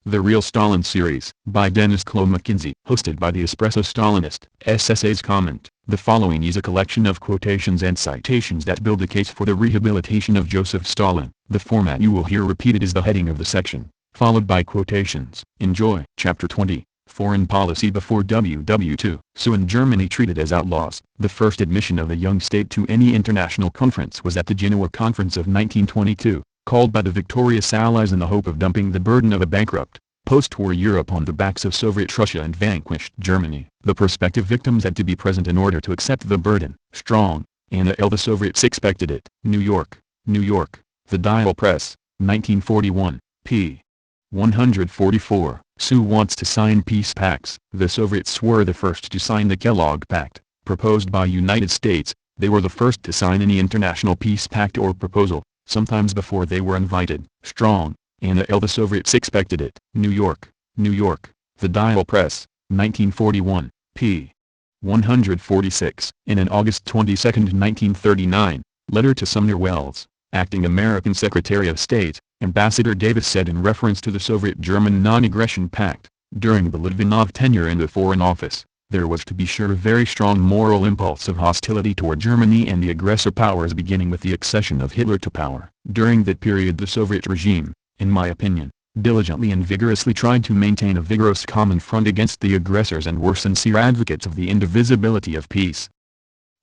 The Real Stalin Series, by Dennis Clow McKinsey, hosted by the Espresso Stalinist. SSA's comment: the following is a collection of quotations and citations that build a case for the rehabilitation of Joseph Stalin. The format you will hear repeated is the heading of the section, followed by quotations. Enjoy. Chapter 20. Foreign Policy Before WW2. Soon Germany treated as outlaws. The first admission of the young state to any international conference was at the Genoa Conference of 1922. Called by the victorious Allies in the hope of dumping the burden of a bankrupt, post-war Europe on the backs of Soviet Russia and vanquished Germany. The prospective victims had to be present in order to accept the burden. Strong, Anna L. The Soviets expected it. New York, New York. The Dial Press, 1941, p. 144. Sue wants to sign peace pacts. The Soviets were the first to sign the Kellogg Pact, proposed by United States. They were the first to sign any international peace pact or proposal, sometimes before they were invited. Strong, Anna L. The Soviets expected it. New York, New York. The Dial Press, 1941, p. 146. In an August 22, 1939, letter to Sumner Welles, acting American Secretary of State, Ambassador Davis said in reference to the Soviet-German Non-Aggression Pact, during the Litvinov tenure in the Foreign Office, there was to be sure a very strong moral impulse of hostility toward Germany and the aggressor powers, beginning with the accession of Hitler to power. During that period the Soviet regime, in my opinion, diligently and vigorously tried to maintain a vigorous common front against the aggressors and were sincere advocates of the indivisibility of peace.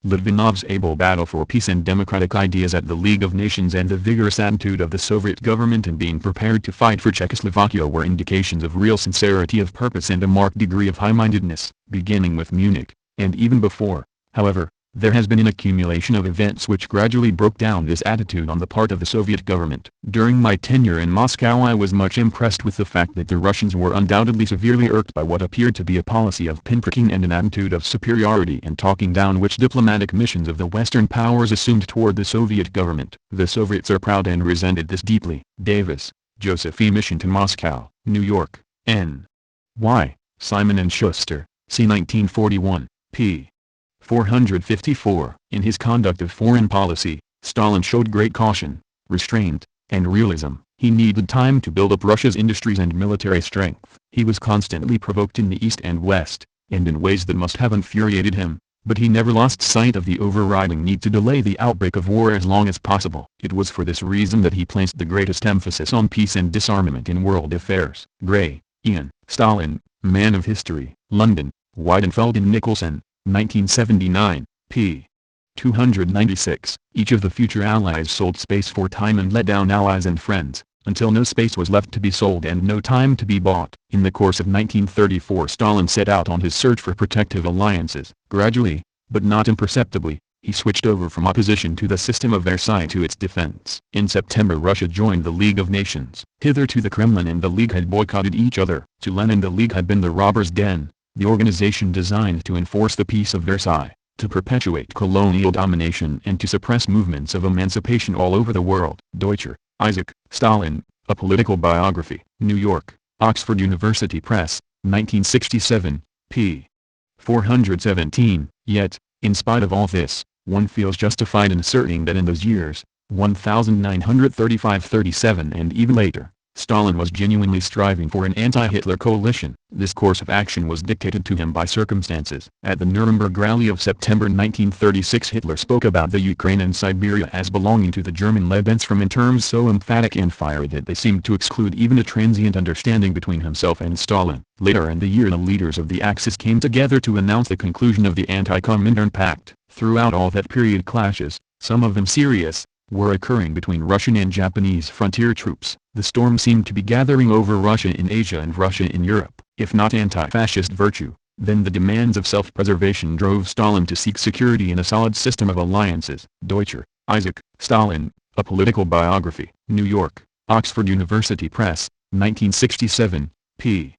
Litvinov's able battle for peace and democratic ideas at the League of Nations and the vigorous attitude of the Soviet government in being prepared to fight for Czechoslovakia were indications of real sincerity of purpose and a marked degree of high-mindedness. Beginning with Munich, and even before, however, there has been an accumulation of events which gradually broke down this attitude on the part of the Soviet government. During my tenure in Moscow I was much impressed with the fact that the Russians were undoubtedly severely irked by what appeared to be a policy of pinpricking and an attitude of superiority and talking down which diplomatic missions of the Western powers assumed toward the Soviet government. The Soviets are proud and resented this deeply. Davis, Joseph E. Mission to Moscow, New York, N. Y. Simon & Schuster, c. 1941, p. 454. In his conduct of foreign policy, Stalin showed great caution, restraint, and realism. He needed time to build up Russia's industries and military strength. He was constantly provoked in the East and West, and in ways that must have infuriated him, but he never lost sight of the overriding need to delay the outbreak of war as long as possible. It was for this reason that he placed the greatest emphasis on peace and disarmament in world affairs. Gray, Ian. Stalin, Man of History. London, Weidenfeld and Nicholson, 1979, p. 296. Each of the future allies sold space for time and let down allies and friends, until no space was left to be sold and no time to be bought. In the course of 1934 Stalin set out on his search for protective alliances. Gradually, but not imperceptibly, he switched over from opposition to the system of Versailles to its defense. In September Russia joined the League of Nations. Hitherto the Kremlin and the League had boycotted each other. To Lenin the League had been the robber's den, the organization designed to enforce the Peace of Versailles, to perpetuate colonial domination and to suppress movements of emancipation all over the world. Deutscher, Isaac, Stalin, A Political Biography. New York, Oxford University Press, 1967, p. 417. Yet, in spite of all this, one feels justified in asserting that in those years, 1935-37 and even later, Stalin was genuinely striving for an anti-Hitler coalition. This course of action was dictated to him by circumstances. At the Nuremberg rally of September 1936 Hitler spoke about the Ukraine and Siberia as belonging to the German Lebensraum in terms so emphatic and fiery that they seemed to exclude even a transient understanding between himself and Stalin. Later in the year the leaders of the Axis came together to announce the conclusion of the Anti-Comintern Pact. Throughout all that period clashes, some of them serious, were occurring between Russian and Japanese frontier troops. The storm seemed to be gathering over Russia in Asia and Russia in Europe. If not anti-fascist virtue, then the demands of self-preservation drove Stalin to seek security in a solid system of alliances. Deutscher, Isaac, Stalin, A Political Biography. New York, Oxford University Press, 1967, p.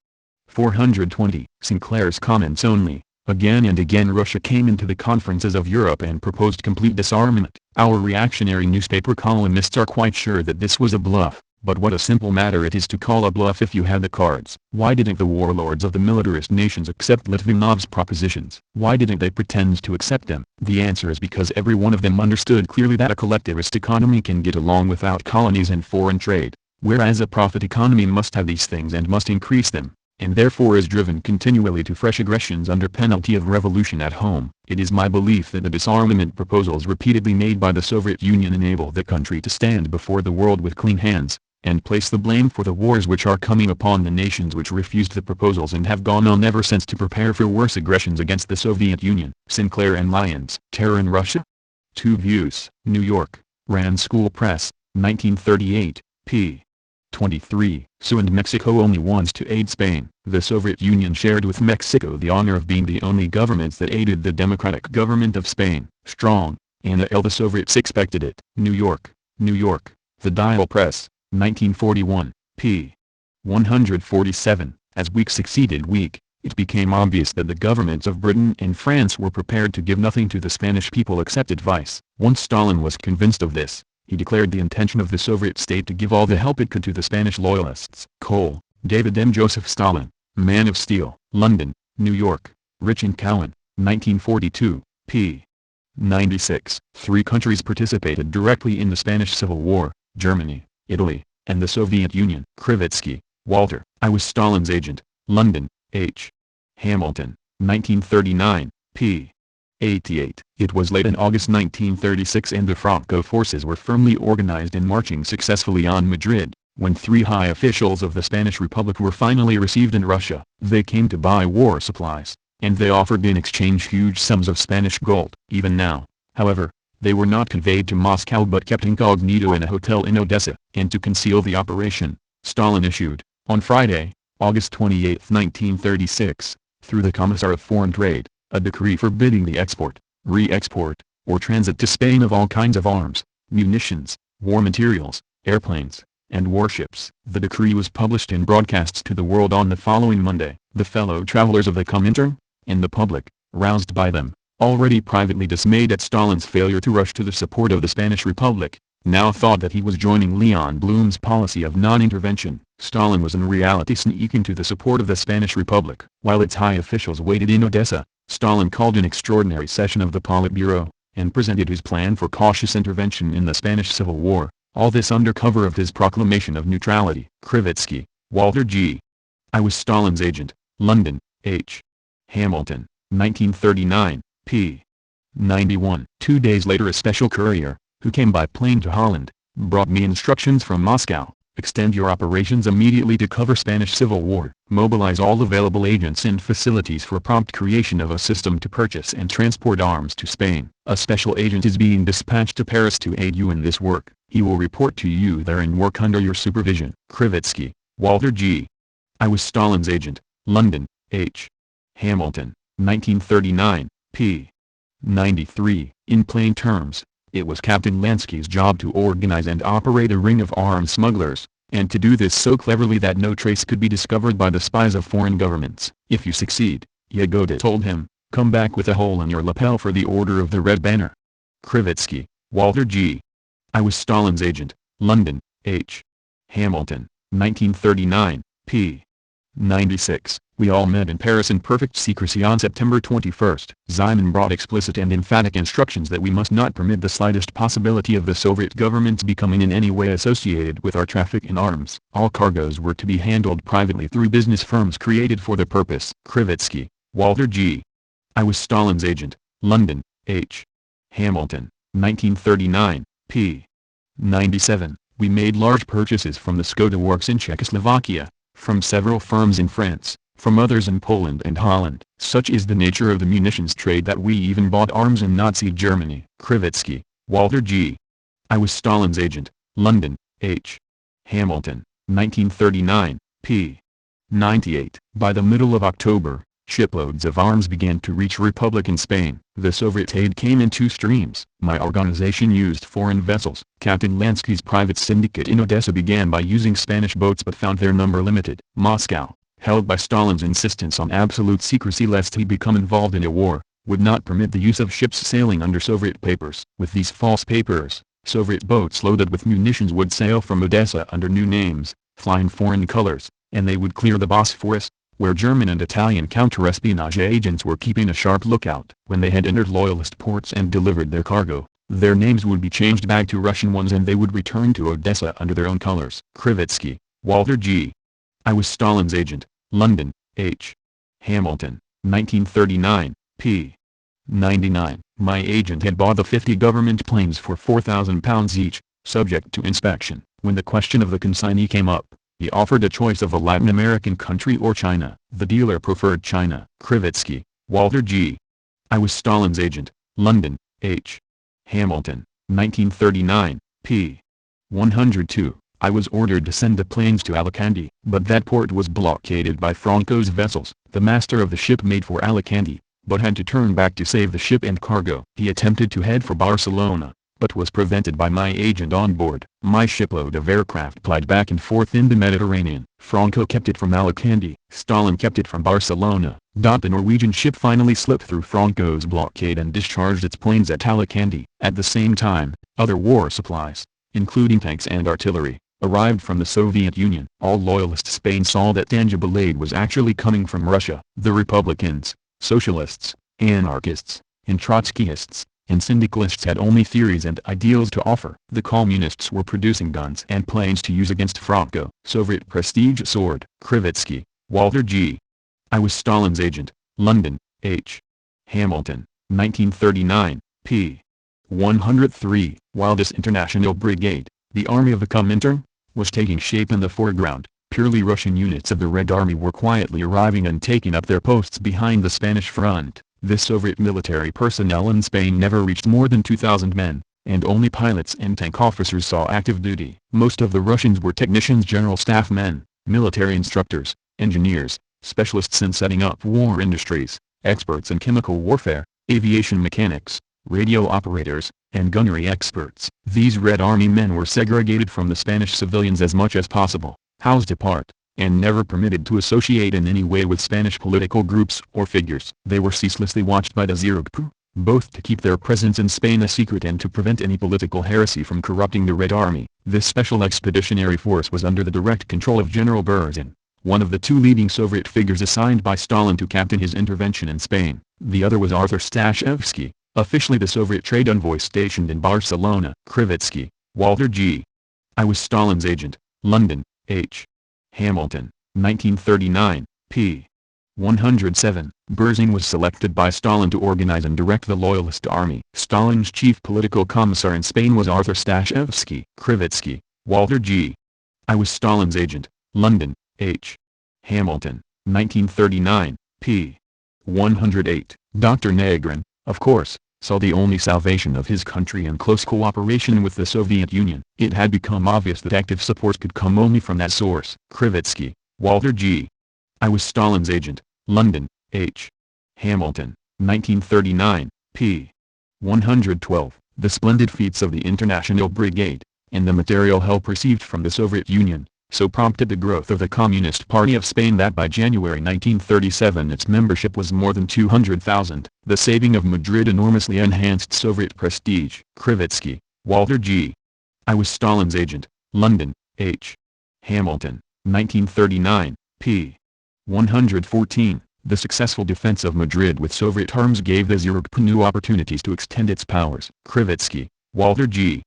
420. Sinclair's comments only. Again and again Russia came into the conferences of Europe and proposed complete disarmament. Our reactionary newspaper columnists are quite sure that this was a bluff, but what a simple matter it is to call a bluff if you have the cards. Why didn't the warlords of the militarist nations accept Litvinov's propositions? Why didn't they pretend to accept them? The answer is because every one of them understood clearly that a collectivist economy can get along without colonies and foreign trade. Whereas a profit economy must have these things and must increase them, and therefore is driven continually to fresh aggressions under penalty of revolution at home. It is my belief that the disarmament proposals repeatedly made by the Soviet Union enable the country to stand before the world with clean hands, and place the blame for the wars which are coming upon the nations which refused the proposals and have gone on ever since to prepare for worse aggressions against the Soviet Union. Sinclair and Lyons. Terror in Russia? Two Views. New York, Rand School Press, 1938, p. 23. So and Mexico only wants to aid Spain. The Soviet Union shared with Mexico the honor of being the only governments that aided the democratic government of Spain. Strong, Anna L. The Soviets expected it. New York, New York, The Dial Press, 1941, p. 147. As week succeeded week, it became obvious that the governments of Britain and France were prepared to give nothing to the Spanish people except advice. Once Stalin was convinced of this, he declared the intention of the Soviet state to give all the help it could to the Spanish loyalists. Cole, David M. Joseph Stalin, Man of Steel, London, New York, Rich and Cowan, 1942, p. 96. Three countries participated directly in the Spanish Civil War: Germany, Italy, and the Soviet Union. Krivitsky, Walter. I was Stalin's agent. London, H. Hamilton, 1939, p. 88. It was late in August 1936 and the Franco forces were firmly organized and marching successfully on Madrid, when three high officials of the Spanish Republic were finally received in Russia. They came to buy war supplies, and they offered in exchange huge sums of Spanish gold. Even now, however, they were not conveyed to Moscow but kept incognito in a hotel in Odessa. And to conceal the operation, Stalin issued, on Friday, August 28, 1936, through the Commissar of Foreign Trade, a decree forbidding the export, re-export, or transit to Spain of all kinds of arms, munitions, war materials, airplanes, and warships. The decree was published in broadcasts to the world on the following Monday. The fellow travelers of the Comintern, and the public, roused by them, already privately dismayed at Stalin's failure to rush to the support of the Spanish Republic, now thought that he was joining Leon Blum's policy of non-intervention. Stalin was in reality sneaking to the support of the Spanish Republic. While its high officials waited in Odessa, Stalin called an extraordinary session of the Politburo, and presented his plan for cautious intervention in the Spanish Civil War, all this under cover of his proclamation of neutrality. Krivitsky, Walter G. I was Stalin's agent. London, H. Hamilton, 1939, p. 91. 2 days later a special courier, who came by plane to Holland, brought me instructions from Moscow: extend your operations immediately to cover Spanish Civil War. Mobilize all available agents and facilities for prompt creation of a system to purchase and transport arms to Spain. A special agent is being dispatched to Paris to aid you in this work. He will report to you there and work under your supervision. Krivitsky, Walter G. I was Stalin's agent. London, H. Hamilton, 1939, p. 93. In plain terms, it was Captain Lansky's job to organize and operate a ring of arms smugglers, and to do this so cleverly that no trace could be discovered by the spies of foreign governments. If you succeed, Yagoda told him, come back with a hole in your lapel for the Order of the Red Banner. Krivitsky, Walter G. I was Stalin's agent. London, H. Hamilton, 1939, p. 96. We all met in Paris in perfect secrecy on September 21. Ziman brought explicit and emphatic instructions that we must not permit the slightest possibility of the Soviet government's becoming in any way associated with our traffic in arms. All cargoes were to be handled privately through business firms created for the purpose. Krivitsky, Walter G. I was Stalin's agent. London, H. Hamilton, 1939, p. 97. We made large purchases from the Skoda works in Czechoslovakia, from several firms in France, from others in Poland and Holland. Such is the nature of the munitions trade that we even bought arms in Nazi Germany. Krivitsky, Walter G. I was Stalin's agent. London, H. Hamilton, 1939, p. 98. By the middle of October, shiploads of arms began to reach Republic in Spain. The Soviet aid came in two streams. My organization used foreign vessels. Captain Lansky's private syndicate in Odessa began by using Spanish boats but found their number limited. Moscow, held by Stalin's insistence on absolute secrecy lest he become involved in a war, would not permit the use of ships sailing under Soviet papers. With these false papers, Soviet boats loaded with munitions would sail from Odessa under new names, fly in foreign colors, and they would clear the Bosphorus, where German and Italian counter-espionage agents were keeping a sharp lookout. When they had entered loyalist ports and delivered their cargo, Their names would be changed back to Russian ones and they would return to Odessa under their own colors. Krivitsky, Walter G. I was Stalin's agent, London, H. Hamilton, 1939, p. 99. My agent had bought the 50 government planes for £4,000 each, subject to inspection. When the question of the consignee came up, he offered a choice of a Latin American country or China. The dealer preferred China. Krivitsky, Walter G. I was Stalin's agent, London, H. Hamilton, 1939, p. 102. I was ordered to send the planes to Alicante, but that port was blockaded by Franco's vessels. The master of the ship made for Alicante, but had to turn back to save the ship and cargo. He attempted to head for Barcelona, but was prevented by my agent on board. My shipload of aircraft plied back and forth in the Mediterranean. Franco kept it from Alicante. Stalin kept it from Barcelona. The Norwegian ship finally slipped through Franco's blockade and discharged its planes at Alicante. At the same time, other war supplies, including tanks and artillery, arrived from the Soviet Union. All loyalist Spain saw that tangible aid was actually coming from Russia. The Republicans, socialists, anarchists, and Trotskyists, and syndicalists had only theories and ideals to offer. The communists were producing guns and planes to use against Franco. Soviet prestige soared. Krivitsky, Walter G. I was Stalin's agent, London, H. Hamilton, 1939, p. 103. While this international brigade, the Army of the Comintern, was taking shape in the foreground, purely Russian units of the Red Army were quietly arriving and taking up their posts behind the Spanish front. This Soviet military personnel in Spain never reached more than 2,000 men, and only pilots and tank officers saw active duty. Most of the Russians were technicians, general staff men, military instructors, engineers, specialists in setting up war industries, experts in chemical warfare, aviation mechanics, radio operators, and gunnery experts. These Red Army men were segregated from the Spanish civilians as much as possible, housed apart, and never permitted to associate in any way with Spanish political groups or figures. They were ceaselessly watched by the WW2, both to keep their presence in Spain a secret and to prevent any political heresy from corrupting the Red Army. This special expeditionary force was under the direct control of General Berzin, one of the two leading Soviet figures assigned by Stalin to captain his intervention in Spain. The other was Arthur Stashevsky, officially the Soviet trade envoy stationed in Barcelona. Krivitsky, Walter G. I was Stalin's agent, London, H. Hamilton, 1939, p. 107. Berzin was selected by Stalin to organize and direct the Loyalist army. Stalin's chief political commissar in Spain was Arthur Stashevsky. Krivitsky, Walter G. I was Stalin's agent, London, H. Hamilton, 1939, p. 108. Dr. Negrin, of course, saw the only salvation of his country in close cooperation with the Soviet Union. It had become obvious that active support could come only from that source. Krivitsky, Walter G. I was Stalin's agent, London, H. Hamilton, 1939, p. 112. The splendid feats of the International Brigade, and the material help received from the Soviet Union, so prompted the growth of the Communist Party of Spain that by January 1937 its membership was more than 200,000. The saving of Madrid enormously enhanced Soviet prestige. Krivitsky, Walter G. I was Stalin's agent, London, H. Hamilton, 1939, p. 114. The successful defense of Madrid with Soviet arms gave the WW2 new opportunities to extend its powers. Krivitsky, Walter G.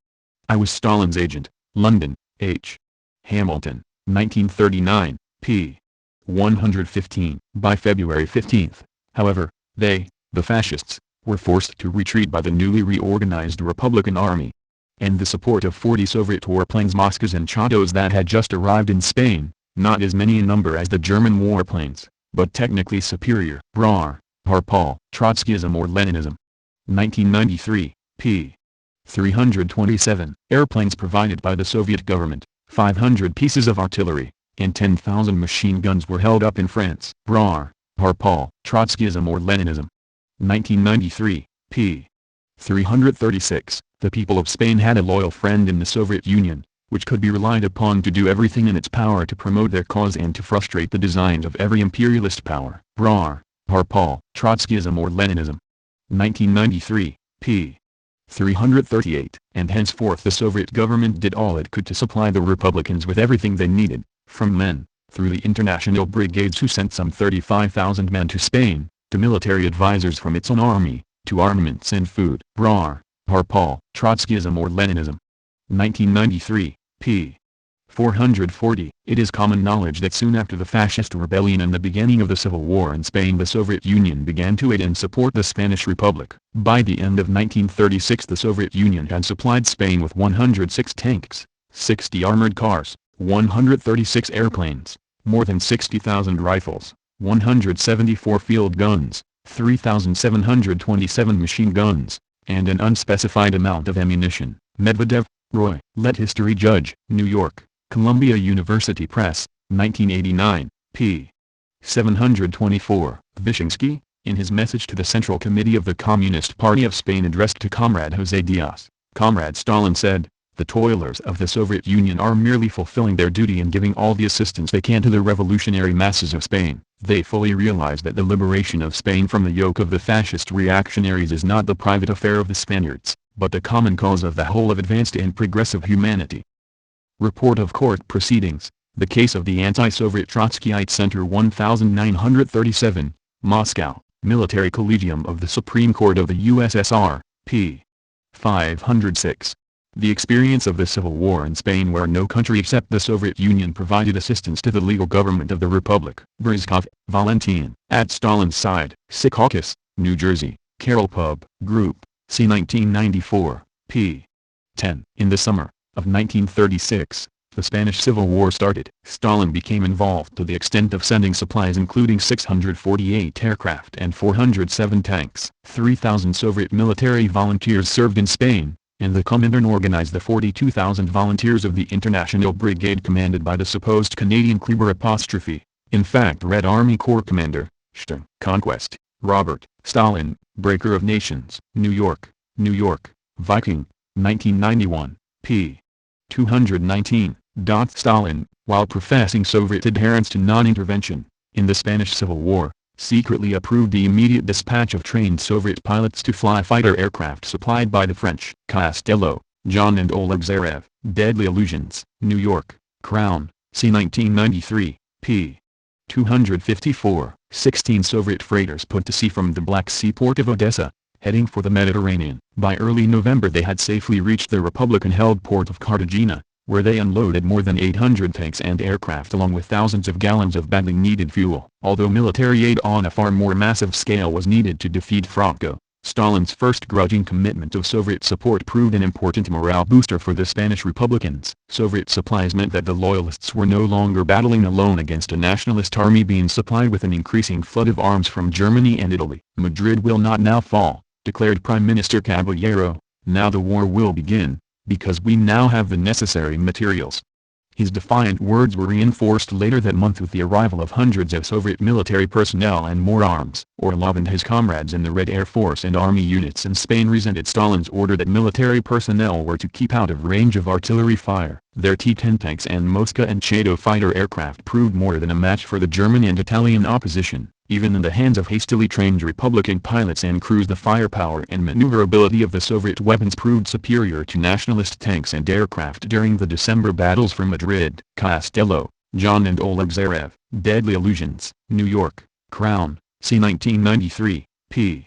I was Stalin's agent, London, H. Hamilton, 1939, p. 115. By February 15, however, the fascists, were forced to retreat by the newly reorganized Republican Army, and the support of 40 Soviet warplanes Moskos and Chatos that had just arrived in Spain, not as many in number as the German warplanes, but technically superior. Brar, Harpal, Trotskyism or Leninism. 1993, p. 327. Airplanes provided by the Soviet government, 500 pieces of artillery, and 10,000 machine guns were held up in France. Brar, Harpal, Trotskyism or Leninism. 1993, p. 336. The people of Spain had a loyal friend in the Soviet Union, which could be relied upon to do everything in its power to promote their cause and to frustrate the designs of every imperialist power. Brar, Harpal, Trotskyism or Leninism. 1993, p. 338. And henceforth the Soviet government did all it could to supply the Republicans with everything they needed, from men, through the international brigades who sent some 35,000 men to Spain, to military advisors from its own army, to armaments and food. Brar, Harpal, Trotskyism or Leninism. 1993, p. 440. It is common knowledge that soon after the fascist rebellion and the beginning of the Civil War in Spain, the Soviet Union began to aid and support the Spanish Republic. By the end of 1936, the Soviet Union had supplied Spain with 106 tanks, 60 armored cars, 136 airplanes, more than 60,000 rifles, 174 field guns, 3,727 machine guns, and an unspecified amount of ammunition. Medvedev, Roy. Let History Judge. New York, Columbia University Press, 1989, p. 724. Vyshinsky, in his message to the Central Committee of the Communist Party of Spain addressed to Comrade José Díaz, Comrade Stalin said, "The toilers of the Soviet Union are merely fulfilling their duty and giving all the assistance they can to the revolutionary masses of Spain. They fully realize that the liberation of Spain from the yoke of the fascist reactionaries is not the private affair of the Spaniards, but the common cause of the whole of advanced and progressive humanity." Report of Court Proceedings, the case of the Anti-Soviet Trotskyite Center 1937, Moscow, Military Collegium of the Supreme Court of the USSR, p. 506. The experience of the Civil War in Spain, where no country except the Soviet Union provided assistance to the legal government of the Republic. Brizkov, Valentin. At Stalin's Side, Secaucus, New Jersey, Carroll Pub Group, c. 1994, p. 10. In the summer of 1936, the Spanish Civil War started. Stalin became involved to the extent of sending supplies including 648 aircraft and 407 tanks. 3,000 Soviet military volunteers served in Spain, and the Comintern organized the 42,000 volunteers of the International Brigade commanded by the supposed Canadian Kleber '. In fact, Red Army Corps Commander, Stern. Conquest, Robert, Stalin, Breaker of Nations. New York, Viking, 1991, p. 219. Stalin, while professing Soviet adherence to non-intervention in the Spanish Civil War, secretly approved the immediate dispatch of trained Soviet pilots to fly fighter aircraft supplied by the French. Costello, John and Oleg Zarev. Deadly Illusions. New York, Crown, c. 1993, p. 254. 16 Soviet freighters put to sea from the Black Sea port of Odessa, heading for the Mediterranean. By early November they had safely reached the Republican-held port of Cartagena, where they unloaded more than 800 tanks and aircraft along with thousands of gallons of badly needed fuel. Although military aid on a far more massive scale was needed to defeat Franco, Stalin's first grudging commitment of Soviet support proved an important morale booster for the Spanish Republicans. Soviet supplies meant that the Loyalists were no longer battling alone against a nationalist army being supplied with an increasing flood of arms from Germany and Italy. Madrid will not now fall, declared Prime Minister Caballero. Now the war will begin, because we now have the necessary materials. His defiant words were reinforced later that month with the arrival of hundreds of Soviet military personnel and more arms. Orlov and his comrades in the Red Air Force and army units in Spain resented Stalin's order that military personnel were to keep out of range of artillery fire. Their T-10 tanks and Mosca and Chateau fighter aircraft proved more than a match for the German and Italian opposition. Even in the hands of hastily trained Republican pilots and crews, the firepower and maneuverability of the Soviet weapons proved superior to nationalist tanks and aircraft during the December battles for Madrid. Costello, John and Oleg Zarev. Deadly Illusions. New York, Crown, c. 1993, p.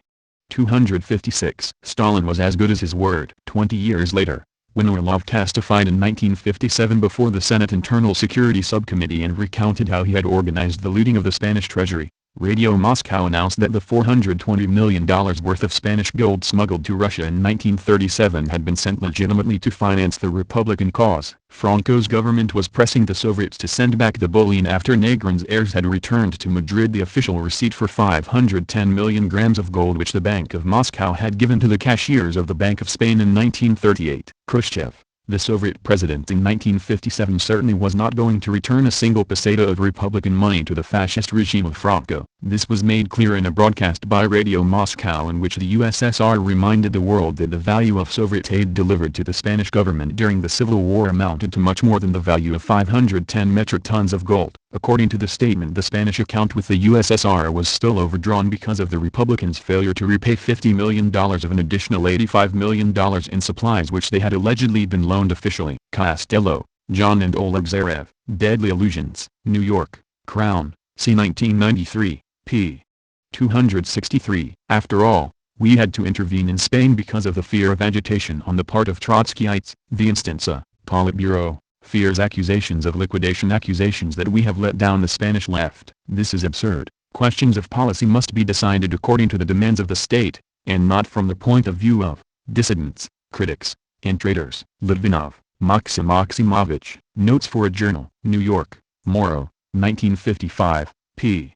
256. Stalin was as good as his word. 20 years later, when Orlov testified in 1957 before the Senate Internal Security Subcommittee and recounted how he had organized the looting of the Spanish treasury, Radio Moscow announced that the $420 million worth of Spanish gold smuggled to Russia in 1937 had been sent legitimately to finance the Republican cause. Franco's government was pressing the Soviets to send back the bullion after Negrin's heirs had returned to Madrid the official receipt for 510 million grams of gold which the Bank of Moscow had given to the cashiers of the Bank of Spain in 1938. Khrushchev, the Soviet president in 1957, certainly was not going to return a single peseta of Republican money to the fascist regime of Franco. This was made clear in a broadcast by Radio Moscow in which the USSR reminded the world that the value of Soviet aid delivered to the Spanish government during the Civil War amounted to much more than the value of 510 metric tons of gold. According to the statement, the Spanish account with the USSR was still overdrawn because of the Republicans' failure to repay $50 million of an additional $85 million in supplies which they had allegedly been loaned officially. Costello, John and Oleg Zarev. Deadly Illusions. New York, Crown, c. 1993, p. 263. After all, We had to intervene in Spain because of the fear of agitation on the part of Trotskyites, the Instanza, Politburo, fears accusations of liquidation, accusations that we have let down the Spanish left. This is absurd. Questions of policy must be decided according to the demands of the state, and not from the point of view of dissidents, critics, and traitors. Litvinov, Maxim Maximovich, Notes for a Journal. New York, Morrow, 1955, p.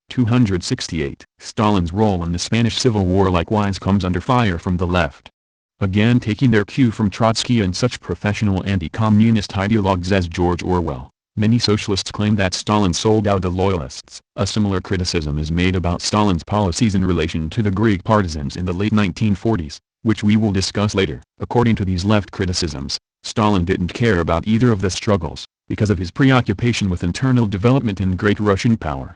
268. Stalin's role in the Spanish Civil War likewise comes under fire from the left. Again taking their cue from Trotsky and such professional anti-communist ideologues as George Orwell, many socialists claim that Stalin sold out the loyalists. A similar criticism is made about Stalin's policies in relation to the Greek partisans in the late 1940s, which we will discuss later. According to these left criticisms, Stalin didn't care about either of the struggles, because of his preoccupation with internal development in great Russian power.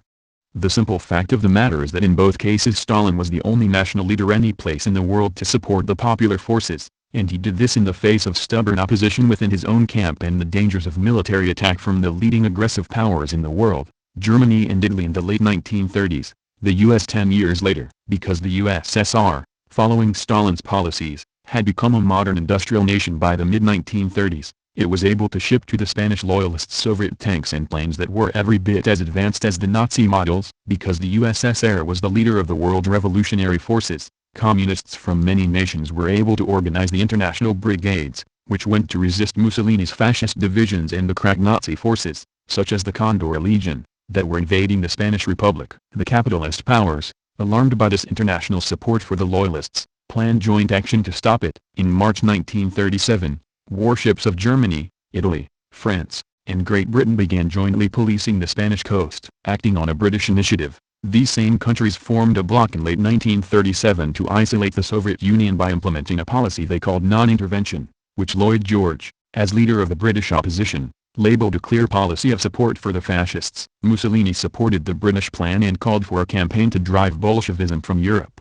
The simple fact of the matter is that in both cases Stalin was the only national leader any place in the world to support the popular forces, and he did this in the face of stubborn opposition within his own camp and the dangers of military attack from the leading aggressive powers in the world, Germany and Italy in the late 1930s, the US 10 years later. Because the USSR, following Stalin's policies, had become a modern industrial nation by the mid-1930s, it was able to ship to the Spanish loyalists Soviet tanks and planes that were every bit as advanced as the Nazi models. Because the USSR was the leader of the world revolutionary forces, communists from many nations were able to organize the international brigades, which went to resist Mussolini's fascist divisions and the crack Nazi forces, such as the Condor Legion, that were invading the Spanish Republic. The capitalist powers, alarmed by this international support for the loyalists, planned joint action to stop it. In March 1937, warships of Germany, Italy, France, and Great Britain began jointly policing the Spanish coast. Acting on a British initiative, these same countries formed a bloc in late 1937 to isolate the Soviet Union by implementing a policy they called non-intervention, which Lloyd George, as leader of the British opposition, labeled a clear policy of support for the fascists. Mussolini supported the British plan and called for a campaign to drive Bolshevism from Europe.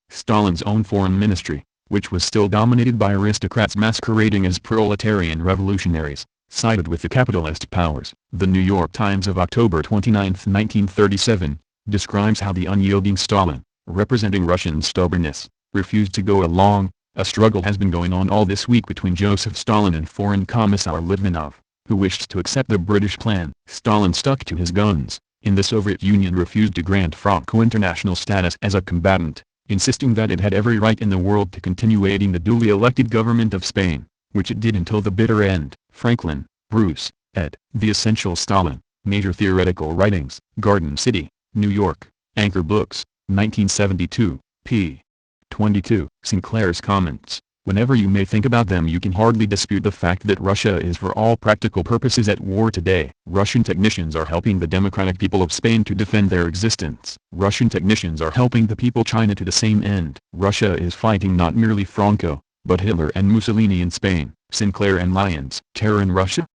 Stalin's own foreign ministry, which was still dominated by aristocrats masquerading as proletarian revolutionaries, sided with the capitalist powers. The New York Times of October 29, 1937, describes how the unyielding Stalin, representing Russian stubbornness, refused to go along. A struggle has been going on all this week between Joseph Stalin and Foreign Commissar Litvinov, who wished to accept the British plan. Stalin stuck to his guns. In the Soviet Union refused to grant Franco international status as a combatant, insisting that it had every right in the world to continue aiding the duly elected government of Spain, which it did until the bitter end. Franklin, Bruce, ed. The Essential Stalin, Major Theoretical Writings, Garden City, New York, Anchor Books, 1972, p. 22. Sinclair's comments. Whenever you may think about them, you can hardly dispute the fact that Russia is for all practical purposes at war today. Russian technicians are helping the democratic people of Spain to defend their existence. Russian technicians are helping the people China to the same end. Russia is fighting not merely Franco, but Hitler and Mussolini in Spain. Sinclair and Lyons. Terror in Russia?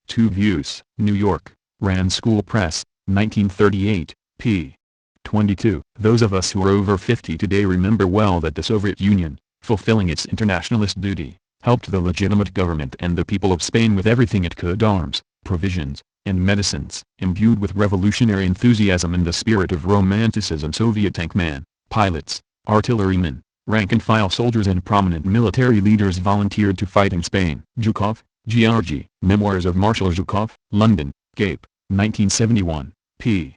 Two Views. New York, Rand School Press, 1938, p. 22. Those of us who are over 50 today remember well that the Soviet Union, fulfilling its internationalist duty, helped the legitimate government and the people of Spain with everything it could: arms, provisions, and medicines. Imbued with revolutionary enthusiasm and the spirit of romanticism, Soviet tankmen, pilots, artillerymen, rank-and-file soldiers and prominent military leaders volunteered to fight in Spain. Zhukov, Georgy. Memoirs of Marshal Zhukov, London, Cape, 1971, p.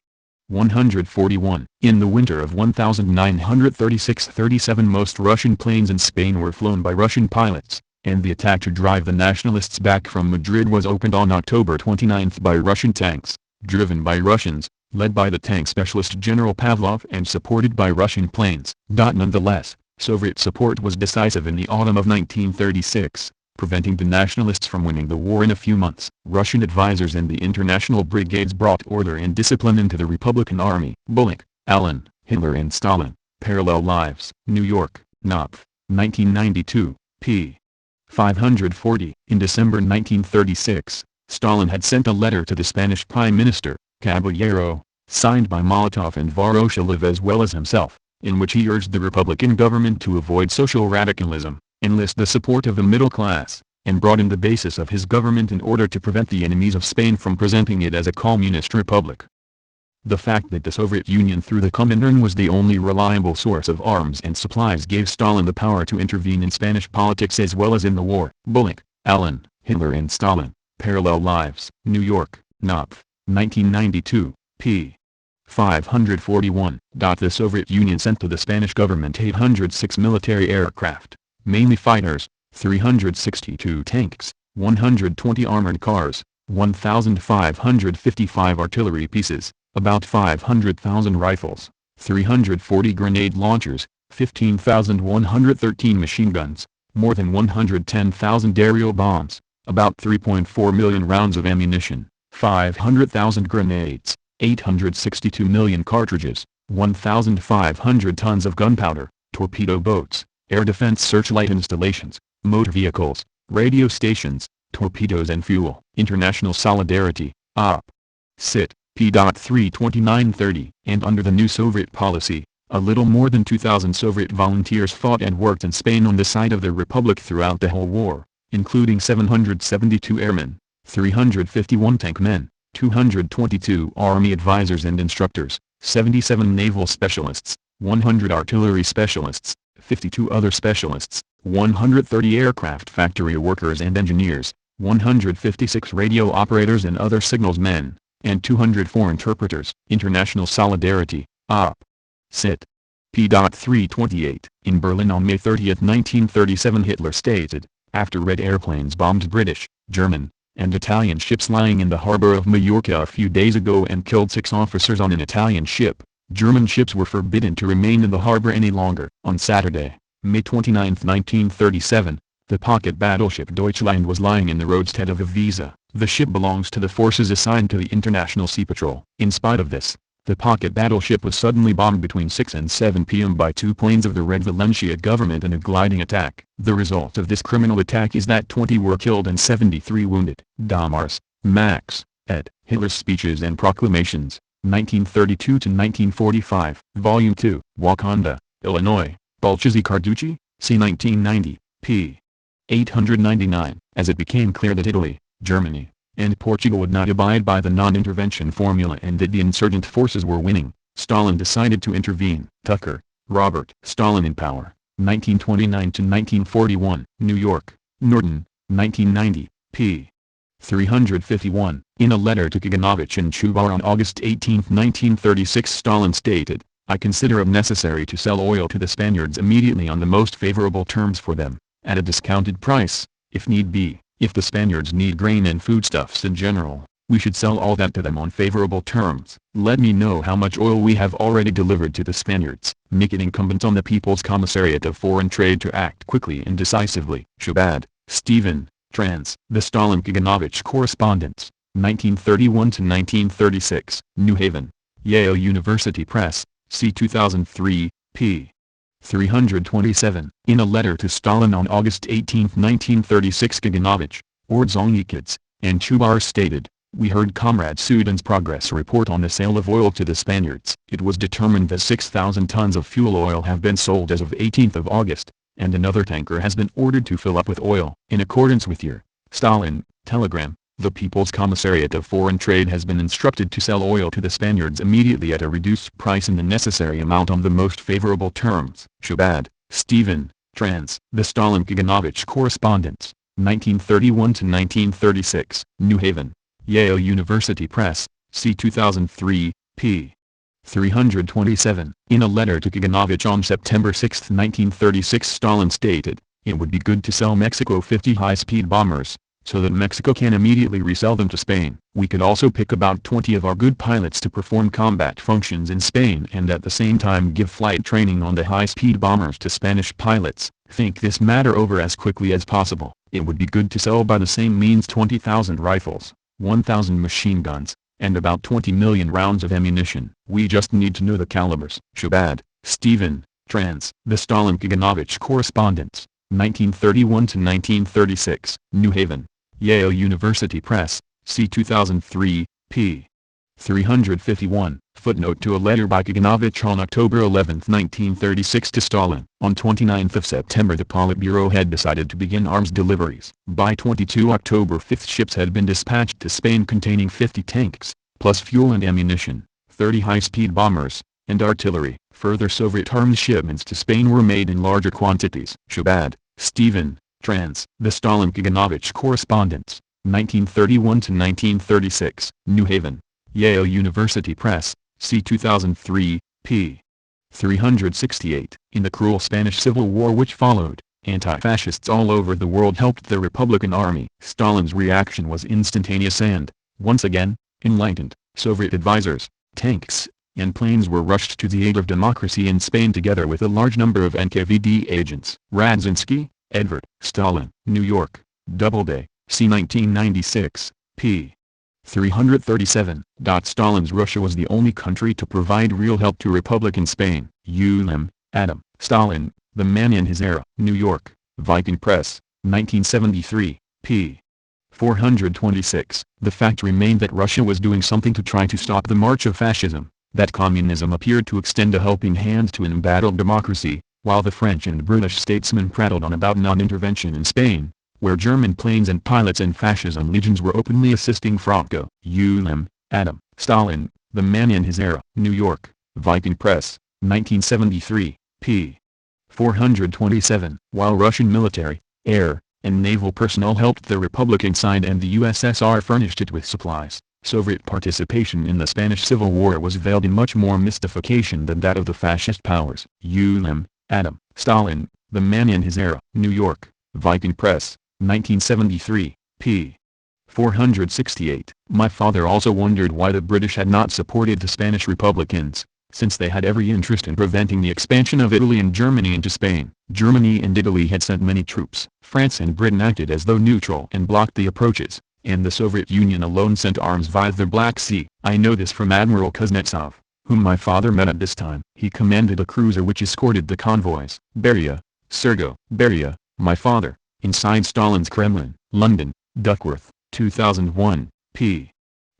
141. In the winter of 1936-37 most Russian planes in Spain were flown by Russian pilots, and the attack to drive the nationalists back from Madrid was opened on October 29 by Russian tanks, driven by Russians, led by the tank specialist General Pavlov and supported by Russian planes. Nonetheless, Soviet support was decisive in the autumn of 1936, preventing the nationalists from winning the war in a few months. Russian advisors and the international brigades brought order and discipline into the Republican Army. Bullock, Alan, Hitler and Stalin, Parallel Lives. New York, Knopf, 1992, p. 540. In December 1936, Stalin had sent a letter to the Spanish Prime Minister, Caballero, signed by Molotov and Voroshilov as well as himself, in which he urged the Republican government to avoid social radicalism, enlist the support of the middle class, and broaden the basis of his government in order to prevent the enemies of Spain from presenting it as a communist republic. The fact that the Soviet Union through the Comintern was the only reliable source of arms and supplies gave Stalin the power to intervene in Spanish politics as well as in the war. Bullock, Alan, Hitler and Stalin, Parallel Lives. New York, Knopf, 1992, p. 541. The Soviet Union sent to the Spanish government 806 military aircraft, mainly fighters, 362 tanks, 120 armored cars, 1,555 artillery pieces, about 500,000 rifles, 340 grenade launchers, 15,113 machine guns, more than 110,000 aerial bombs, about 3.4 million rounds of ammunition, 500,000 grenades, 862 million cartridges, 1,500 tons of gunpowder, torpedo boats, air defense searchlight installations, motor vehicles, radio stations, torpedoes and fuel. International Solidarity, Op. Cit. p. 32930. And under the new Soviet policy, a little more than 2,000 Soviet volunteers fought and worked in Spain on the side of the Republic throughout the whole war, including 772 airmen, 351 tank men, 222 army advisors and instructors, 77 naval specialists, 100 artillery specialists, 52 other specialists, 130 aircraft factory workers and engineers, 156 radio operators and other signals men, and 204 interpreters. International Solidarity, Op. Cit. p. 328. In Berlin on May 30, 1937 Hitler stated, after Red airplanes bombed British, German, and Italian ships lying in the harbor of Majorca a few days ago and killed 6 officers on an Italian ship, German ships were forbidden to remain in the harbor any longer. On Saturday, May 29, 1937, the pocket battleship Deutschland was lying in the roadstead of Ivica. The ship belongs to the forces assigned to the International Sea Patrol. In spite of this, the pocket battleship was suddenly bombed between 6 and 7 p.m. by 2 planes of the Red Valencia government in a gliding attack. The result of this criminal attack is that 20 were killed and 73 wounded. Damars, Max, ed. Hitler's Speeches and Proclamations, 1932-1945. Volume 2. Wakanda, Illinois, Bulchesi Carducci, c. 1990, p. 899. As it became clear that Italy, Germany, and Portugal would not abide by the non-intervention formula and that the insurgent forces were winning, Stalin decided to intervene. Tucker, Robert. Stalin in Power, 1929-1941. New York, Norton, 1990, p. 351. In a letter to Kaganovich and Chubar on August 18, 1936 Stalin stated, I consider it necessary to sell oil to the Spaniards immediately on the most favorable terms for them, at a discounted price, if need be. If the Spaniards need grain and foodstuffs in general, we should sell all that to them on favorable terms. Let me know how much oil we have already delivered to the Spaniards. Make it incumbent on the People's Commissariat of Foreign Trade to act quickly and decisively. Shabad, Stephen, trans. The Stalin-Kaganovich Correspondence, 1931-1936. New Haven, Yale University Press, c. 2003, p. 327. In a letter to Stalin on August 18, 1936 Kaganovich, Ordzhonikidze, and Chubar stated, we heard Comrade Sudan's progress report on the sale of oil to the Spaniards. It was determined that 6,000 tons of fuel oil have been sold as of 18th of August, and another tanker has been ordered to fill up with oil. In accordance with your, Stalin, telegram, the People's Commissariat of Foreign Trade has been instructed to sell oil to the Spaniards immediately at a reduced price in the necessary amount on the most favorable terms. Shabad, Stephen, trans. The Stalin-Kaganovich Correspondence, 1931-1936. New Haven, Yale University Press, c. 2003, p. 327. In a letter to Kaganovich on September 6, 1936 Stalin stated, it would be good to sell Mexico 50 high-speed bombers, so that Mexico can immediately resell them to Spain. We could also pick about 20 of our good pilots to perform combat functions in Spain and at the same time give flight training on the high-speed bombers to Spanish pilots. Think this matter over as quickly as possible. It would be good to sell by the same means 20,000 rifles, 1,000 machine guns, and about 20 million rounds of ammunition. We just need to know the calibers. Shabad, Stephen, trans. The Stalin-Kaganovich Correspondence, 1931-1936. New Haven, Yale University Press, c. 2003, p. 351. Footnote to a letter by Kaganovich on October 11, 1936 to Stalin. On 29 September the Politburo had decided to begin arms deliveries. By 22 October 5 ships had been dispatched to Spain containing 50 tanks, plus fuel and ammunition, 30 high-speed bombers, and artillery. Further Soviet arms shipments to Spain were made in larger quantities. Shabad, Stephen, trans. The Stalin-Kaganovich Correspondence, 1931–1936. New Haven, Yale University Press, c. 2003, p. 368. In the cruel Spanish Civil War which followed, anti-fascists all over the world helped the Republican Army. Stalin's reaction was instantaneous and, once again, enlightened. Soviet advisors, tanks, and planes were rushed to the aid of democracy in Spain together with a large number of NKVD agents. Radzinski, Edward. Stalin. New York, Doubleday, c. 1996, p. 337. Stalin's Russia was the only country to provide real help to Republican Spain. Ulam, Adam. Stalin, The Man in His Era. New York, Viking Press, 1973, p. 426. The fact remained that Russia was doing something to try to stop the march of fascism, that communism appeared to extend a helping hand to an embattled democracy, while the French and British statesmen prattled on about non-intervention in Spain, where German planes and pilots and fascism legions were openly assisting Franco. Ulam, Adam. Stalin, The Man in His Era. New York, Viking Press, 1973, p. 427. While Russian military, air, and naval personnel helped the Republican side and the USSR furnished it with supplies, Soviet participation in the Spanish Civil War was veiled in much more mystification than that of the fascist powers. Ulam, Adam. Stalin, The Man in His Era. New York, Viking Press, 1973, p. 468. My father also wondered why the British had not supported the Spanish Republicans, since they had every interest in preventing the expansion of Italy and Germany into Spain. Germany and Italy had sent many troops. France and Britain acted as though neutral and blocked the approaches, and the Soviet Union alone sent arms via the Black Sea. I know this from Admiral Kuznetsov, whom my father met at this time. He commanded a cruiser which escorted the convoys. Beria, Sergo. Beria, my father, inside Stalin's Kremlin. London, Duckworth, 2001, p.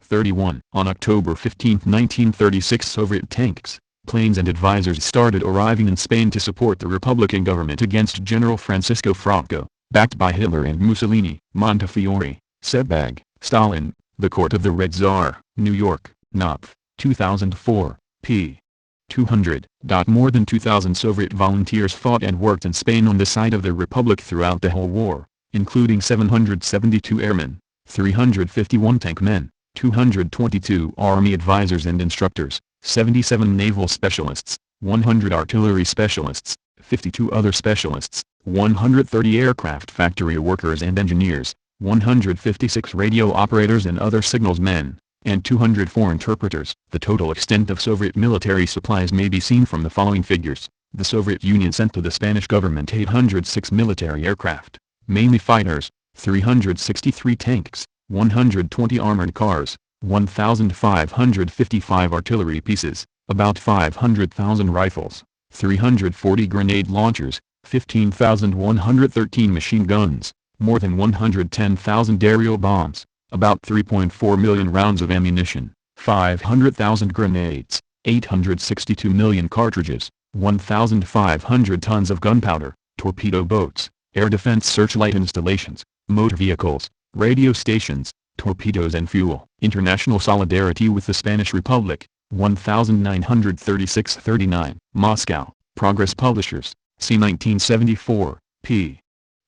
31. On October 15, 1936, Soviet tanks, planes and advisors started arriving in Spain to support the Republican government against General Francisco Franco, backed by Hitler and Mussolini. Montefiore, Sebag. Stalin, The Court of the Red Tsar. New York, Knopf, 2004, p. 200. More than 2,000 Soviet volunteers fought and worked in Spain on the side of the Republic throughout the whole war, including 772 airmen, 351 tank men, 222 army advisors and instructors, 77 naval specialists, 100 artillery specialists, 52 other specialists, 130 aircraft factory workers and engineers, 156 radio operators and other signals men, and 204 interpreters. The total extent of Soviet military supplies may be seen from the following figures. The Soviet Union sent to the Spanish government 806 military aircraft, mainly fighters, 363 tanks, 120 armored cars, 1,555 artillery pieces, about 500,000 rifles, 340 grenade launchers, 15,113 machine guns, more than 110,000 aerial bombs, about 3.4 million rounds of ammunition, 500,000 grenades, 862 million cartridges, 1,500 tons of gunpowder, torpedo boats, air defense searchlight installations, motor vehicles, radio stations, torpedoes and fuel. International solidarity with the Spanish Republic, 1936-39. Moscow, Progress Publishers, c. 1974, p.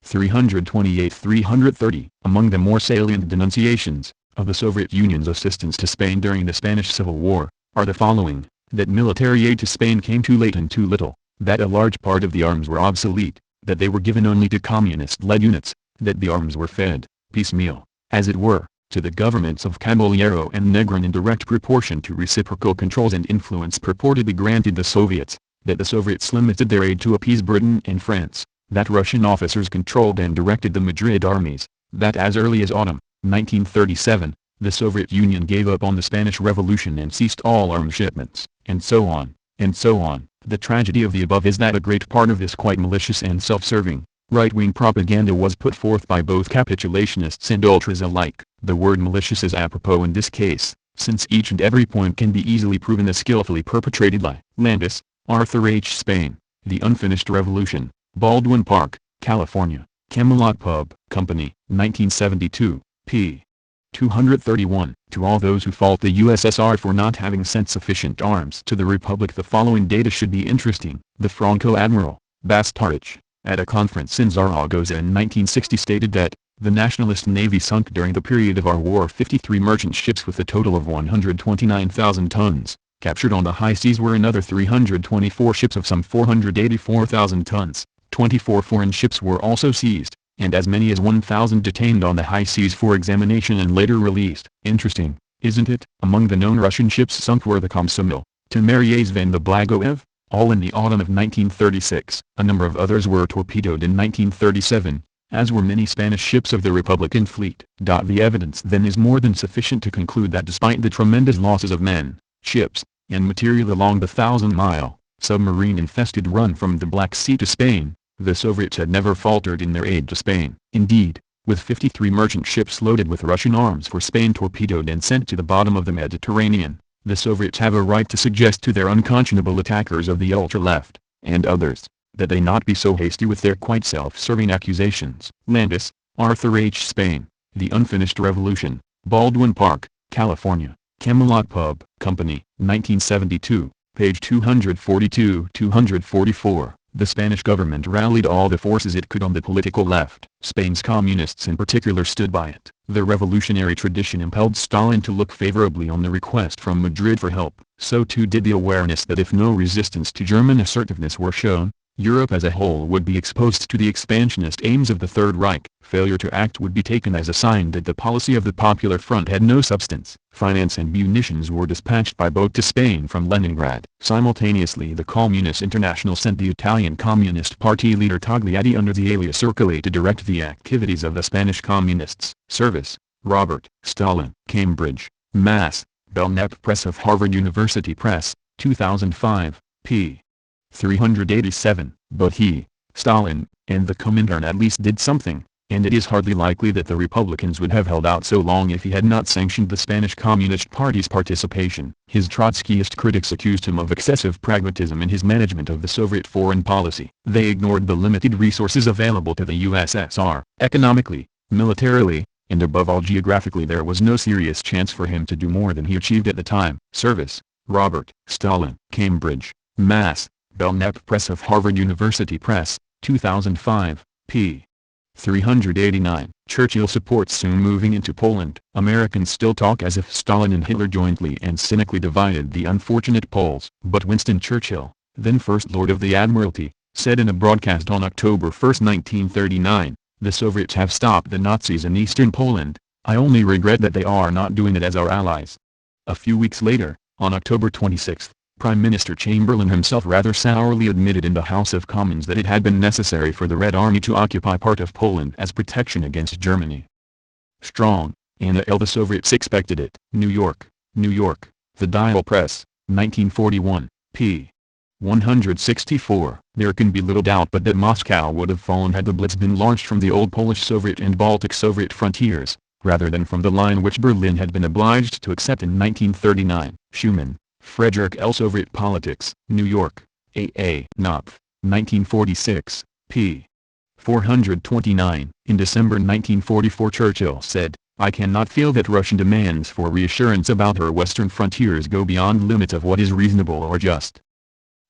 328-330. Among the more salient denunciations of the Soviet Union's assistance to Spain during the Spanish Civil War, are the following: that military aid to Spain came too late and too little, that a large part of the arms were obsolete, that they were given only to communist-led units, that the arms were fed, piecemeal, as it were, to the governments of Caballero and Negrin in direct proportion to reciprocal controls and influence purportedly granted the Soviets, that the Soviets limited their aid to appease Britain and France, that Russian officers controlled and directed the Madrid armies, that as early as autumn, 1937, the Soviet Union gave up on the Spanish Revolution and ceased all arms shipments, and so on, and so on. The tragedy of the above is that a great part of this quite malicious and self-serving, right-wing propaganda was put forth by both capitulationists and ultras alike. The word malicious is apropos in this case, since each and every point can be easily proven a skillfully perpetrated lie. Landis, Arthur H. Spain, The Unfinished Revolution, Baldwin Park, California, Camelot Pub Company, 1972, p. 231. To all those who fault the USSR for not having sent sufficient arms to the Republic, the following data should be interesting. The Franco Admiral, Bastarich, at a conference in Zaragoza in 1960 stated that, the nationalist navy sunk during the period of our war 53 merchant ships with a total of 129,000 tons. Captured on the high seas were another 324 ships of some 484,000 tons. 24 foreign ships were also seized, and as many as 1,000 detained on the high seas for examination and later released. Interesting, isn't it? Among the known Russian ships sunk were the Komsomol, Timiryazev and the Blagoev, all in the autumn of 1936. A number of others were torpedoed in 1937, as were many Spanish ships of the Republican fleet. The evidence then is more than sufficient to conclude that despite the tremendous losses of men, ships, and material along the 1,000-mile, submarine-infested run from the Black Sea to Spain, the Soviets had never faltered in their aid to Spain. Indeed, with 53 merchant ships loaded with Russian arms for Spain torpedoed and sent to the bottom of the Mediterranean, the Soviets have a right to suggest to their unconscionable attackers of the ultra-left, and others, that they not be so hasty with their quite self-serving accusations. Landis, Arthur H. Spain, The Unfinished Revolution, Baldwin Park, California, Camelot Pub Company, 1972, page 242-244. The Spanish government rallied all the forces it could on the political left. Spain's communists in particular stood by it. The revolutionary tradition impelled Stalin to look favorably on the request from Madrid for help. So too did the awareness that if no resistance to German assertiveness were shown, Europe as a whole would be exposed to the expansionist aims of the Third Reich. Failure to act would be taken as a sign that the policy of the Popular Front had no substance. Finance and munitions were dispatched by boat to Spain from Leningrad. Simultaneously, the Comunis International sent the Italian Communist Party leader Togliatti under the alias Ercole to direct the activities of the Spanish Communists. Service: Robert Stalin. Cambridge, Mass. Belknap Press of Harvard University Press, 2005, p. 387. But he, Stalin, and the Comintern at least did something, and it is hardly likely that the Republicans would have held out so long if he had not sanctioned the Spanish Communist Party's participation. His Trotskyist critics accused him of excessive pragmatism in his management of the Soviet foreign policy. They ignored the limited resources available to the USSR. Economically, militarily, and above all geographically, there was no serious chance for him to do more than he achieved at the time. Service: Robert Stalin. Cambridge, Mass. Belknap Press of Harvard University Press, 2005, p. 389. Churchill supports soon moving into Poland. Americans still talk as if Stalin and Hitler jointly and cynically divided the unfortunate Poles. But Winston Churchill, then First Lord of the Admiralty, said in a broadcast on October 1, 1939, "The Soviets have stopped the Nazis in eastern Poland. I only regret that they are not doing it as our allies." A few weeks later, on October 26, Prime Minister Chamberlain himself rather sourly admitted in the House of Commons that it had been necessary for the Red Army to occupy part of Poland as protection against Germany. Strong, Anna L. The Soviets expected it. New York, New York, The Dial Press, 1941, p. 164. There can be little doubt but that Moscow would have fallen had the Blitz been launched from the old Polish Soviet and Baltic Soviet frontiers, rather than from the line which Berlin had been obliged to accept in 1939. Schumann, Frederick L. Soviet Politics, New York, A. A. Knopf, 1946, p. 429. In December 1944 Churchill said, "I cannot feel that Russian demands for reassurance about her western frontiers go beyond limits of what is reasonable or just."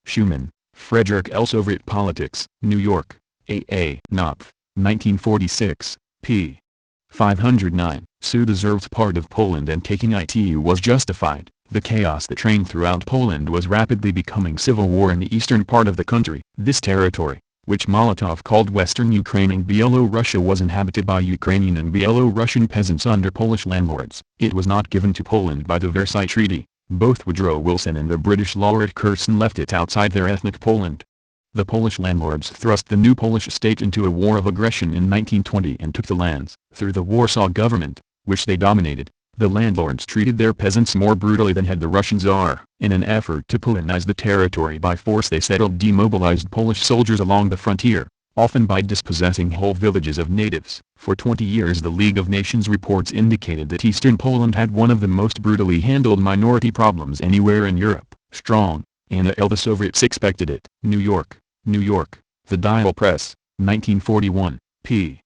Schumann, Frederick L. Soviet Politics, New York, A. A. Knopf, 1946, p. 509. Sioux deserved part of Poland and taking it was justified. The chaos that reigned throughout Poland was rapidly becoming civil war in the eastern part of the country. This territory, which Molotov called Western Ukraine and Byelorussia, was inhabited by Ukrainian and Byelorussian peasants under Polish landlords. It was not given to Poland by the Versailles Treaty. Both Woodrow Wilson and the British laureate Curzon left it outside their ethnic Poland. The Polish landlords thrust the new Polish state into a war of aggression in 1920 and took the lands. Through the Warsaw government, which they dominated, the landlords treated their peasants more brutally than had the Russian Tsar. In an effort to Polonize the territory by force, they settled demobilized Polish soldiers along the frontier, often by dispossessing whole villages of natives. For 20 years the League of Nations reports indicated that eastern Poland had one of the most brutally handled minority problems anywhere in Europe. Strong, Anna L. The Soviets expected it. New York, New York, The Dial Press, 1941, p.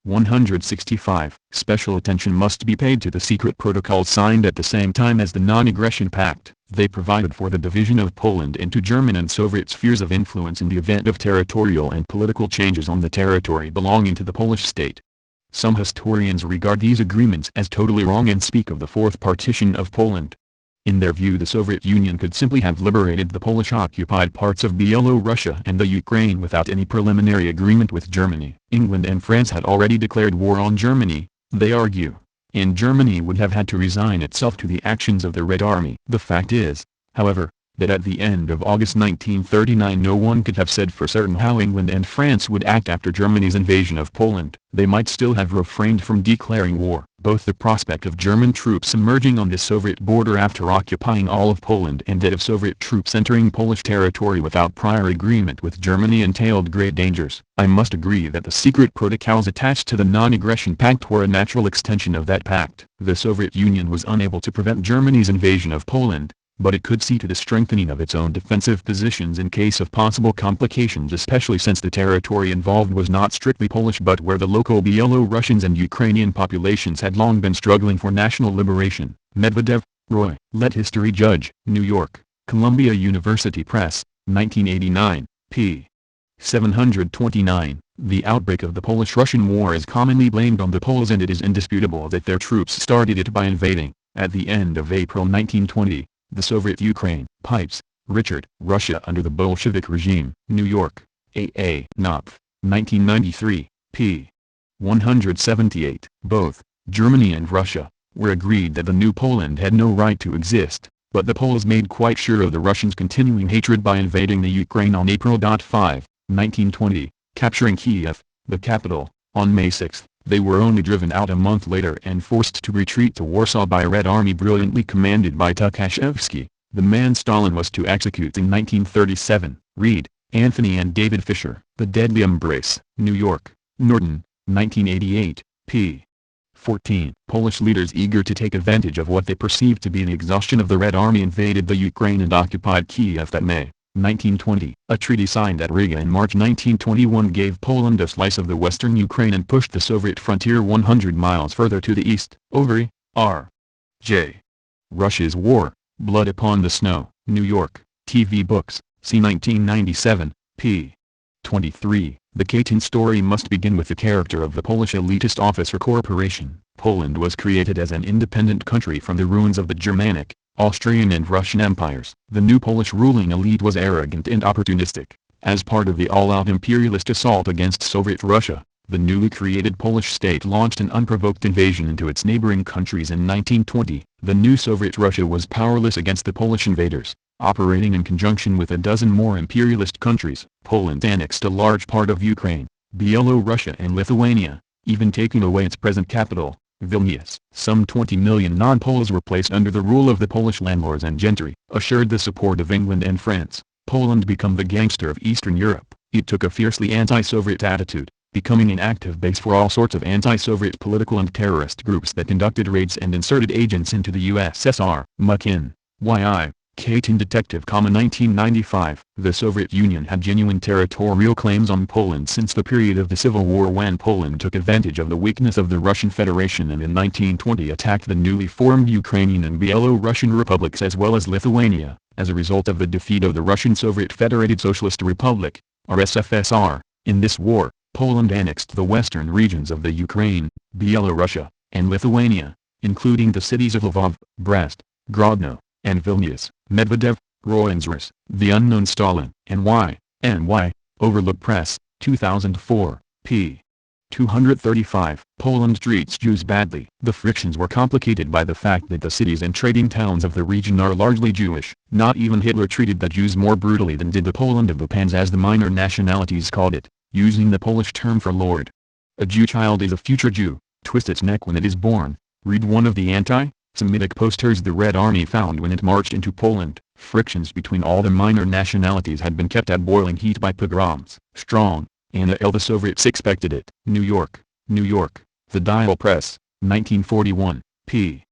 165. Special attention must be paid to the secret protocols signed at the same time as the Non-Aggression Pact. They provided for the division of Poland into German and Soviet spheres of influence in the event of territorial and political changes on the territory belonging to the Polish state. Some historians regard these agreements as totally wrong and speak of the Fourth Partition of Poland. In their view, the Soviet Union could simply have liberated the Polish-occupied parts of Byelorussia and the Ukraine without any preliminary agreement with Germany. England and France had already declared war on Germany, they argue, and Germany would have had to resign itself to the actions of the Red Army. The fact is, however, that at the end of August 1939 no one could have said for certain how England and France would act after Germany's invasion of Poland. They might still have refrained from declaring war. Both the prospect of German troops emerging on the Soviet border after occupying all of Poland and that of Soviet troops entering Polish territory without prior agreement with Germany entailed great dangers. I must agree that the secret protocols attached to the Non-Aggression Pact were a natural extension of that pact. The Soviet Union was unable to prevent Germany's invasion of Poland, but it could see to the strengthening of its own defensive positions in case of possible complications, especially since the territory involved was not strictly Polish but where the local Byelorussians and Ukrainian populations had long been struggling for national liberation. Medvedev, Roy. Let History Judge. New York, Columbia University Press, 1989, p. 729. The outbreak of the Polish-Russian War is commonly blamed on the Poles, and it is indisputable that their troops started it by invading, at the end of April 1920, the Soviet Ukraine. Pipes, Richard. Russia under the Bolshevik regime. New York, A. Knopf, 1993, p. 178. Both, Germany and Russia, were agreed that the new Poland had no right to exist, but the Poles made quite sure of the Russians' continuing hatred by invading the Ukraine on April 5, 1920, capturing Kiev, the capital, on May 6. They were only driven out a month later and forced to retreat to Warsaw by a Red Army brilliantly commanded by Tukhachevsky, the man Stalin was to execute in 1937. Reed, Anthony and David Fisher. The Deadly Embrace. New York, Norton, 1988, p. 14. Polish leaders eager to take advantage of what they perceived to be an exhaustion of the Red Army invaded the Ukraine and occupied Kiev that May. 1920. A treaty signed at Riga in March 1921 gave Poland a slice of the western Ukraine and pushed the Soviet frontier 100 miles further to the east. Overy, R. J. Russia's War, Blood Upon the Snow. New York, TV Books, C. 1997, p. 23. The Katyn story must begin with the character of the Polish elitist officer corporation. Poland was created as an independent country from the ruins of the Germanic, Austrian and Russian empires. The new Polish ruling elite was arrogant and opportunistic. As part of the all-out imperialist assault against Soviet Russia, the newly created Polish state launched an unprovoked invasion into its neighboring countries in 1920. The new Soviet Russia was powerless against the Polish invaders, operating in conjunction with a dozen more imperialist countries. Poland annexed a large part of Ukraine, Byelorussia and Lithuania, even taking away its present capital, Vilnius. Some 20 million non-Poles were placed under the rule of the Polish landlords and gentry. Assured the support of England and France, Poland became the gangster of Eastern Europe. It took a fiercely anti-Soviet attitude, becoming an active base for all sorts of anti-Soviet political and terrorist groups that conducted raids and inserted agents into the USSR. Muckin, Y.I., Katyn Detective, 1995. The Soviet Union had genuine territorial claims on Poland since the period of the Civil War, when Poland took advantage of the weakness of the Russian Federation and in 1920 attacked the newly formed Ukrainian and Byelorussian republics as well as Lithuania. As a result of the defeat of the Russian Soviet Federated Socialist Republic, RSFSR, in this war, Poland annexed the western regions of the Ukraine, Byelorussia, and Lithuania, including the cities of Lvov, Brest, Grodno, and Vilnius. Medvedev, Roy. The Unknown Stalin. N.Y. Overlook Press, 2004, p. 235. Poland treats Jews badly. The frictions were complicated by the fact that the cities and trading towns of the region are largely Jewish. Not even Hitler treated the Jews more brutally than did the Poland of the Pans, as the minor nationalities called it, using the Polish term for lord. A Jew child is a future Jew. Twist its neck when it is born. Read one of the anti-Semitic posters the Red Army found when it marched into Poland. Frictions between all the minor nationalities had been kept at boiling heat by pogroms. Strong, Anna L. The Soviets expected it. New York, The Dial Press, 1941, p.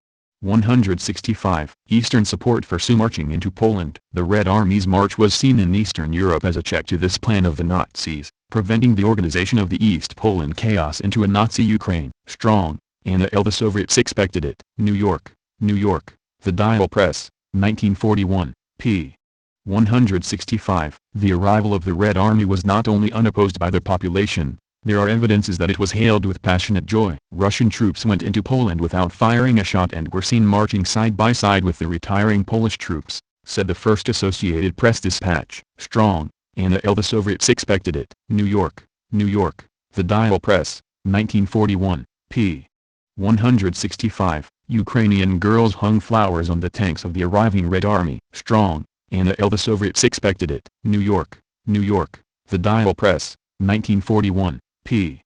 165. Eastern support for Sioux marching into Poland. The Red Army's march was seen in Eastern Europe as a check to this plan of the Nazis, preventing the organization of the East Poland chaos into a Nazi Ukraine. Strong, Anna L. The Soviets expected it. New York, New York. The Dial Press, 1941, p. 165. The arrival of the Red Army was not only unopposed by the population, there are evidences that it was hailed with passionate joy. Russian troops went into Poland without firing a shot and were seen marching side by side with the retiring Polish troops, said the First Associated Press dispatch. Strong, Anna L. The Soviets expected it. New York, New York. The Dial Press, 1941, p. 165. Ukrainian girls hung flowers on the tanks of the arriving Red Army. Strong, Anna L. The Soviets expected it. New York, New York. The Dial Press, 1941, p.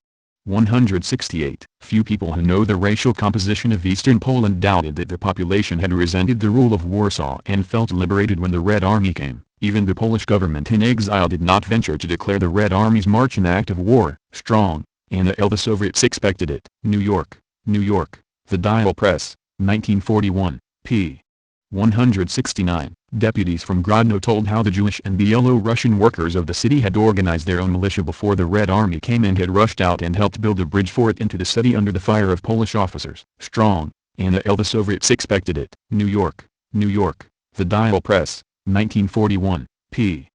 168. Few people who know the racial composition of Eastern Poland doubted that the population had resented the rule of Warsaw and felt liberated when the Red Army came. Even the Polish government in exile did not venture to declare the Red Army's march an act of war. Strong, Anna L. The Soviets expected it. New York, New York. The Dial Press, 1941, p. 169. Deputies from Grodno told how the Jewish and Byelorussian workers of the city had organized their own militia before the Red Army came and had rushed out and helped build a bridge for it into the city under the fire of Polish officers. Strong, Anna L. The Soviets expected it. New York, New York. The Dial Press, 1941, p.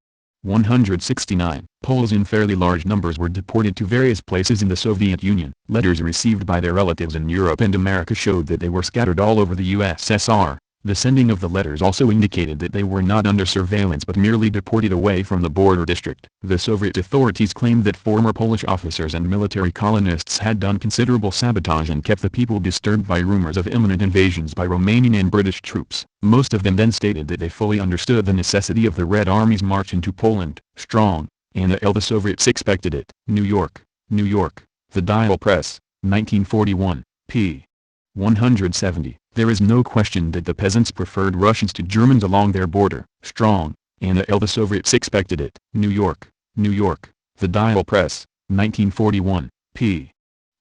169. Poles in fairly large numbers were deported to various places in the Soviet Union. Letters received by their relatives in Europe and America showed that they were scattered all over the USSR. The sending of the letters also indicated that they were not under surveillance but merely deported away from the border district. The Soviet authorities claimed that former Polish officers and military colonists had done considerable sabotage and kept the people disturbed by rumors of imminent invasions by Romanian and British troops. Most of them then stated that they fully understood the necessity of the Red Army's march into Poland. Strong, Anna L. The Soviets expected it. New York, New York. The Dial Press, 1941, p. 170. There is no question that the peasants preferred Russians to Germans along their border. Strong, Anna L. The Soviets expected it. New York, New York. The Dial Press, 1941, p.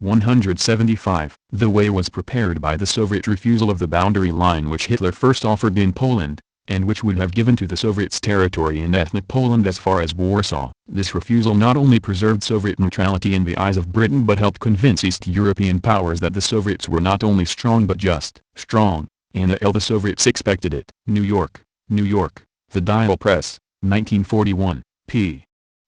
175. The way was prepared by the Soviet refusal of the boundary line which Hitler first offered in Poland, and which would have given to the Soviets territory in ethnic Poland as far as Warsaw. This refusal not only preserved Soviet neutrality in the eyes of Britain but helped convince East European powers that the Soviets were not only strong but just. Strong, Anna L. The Soviets expected it. New York, New York. The Dial Press, 1941, p.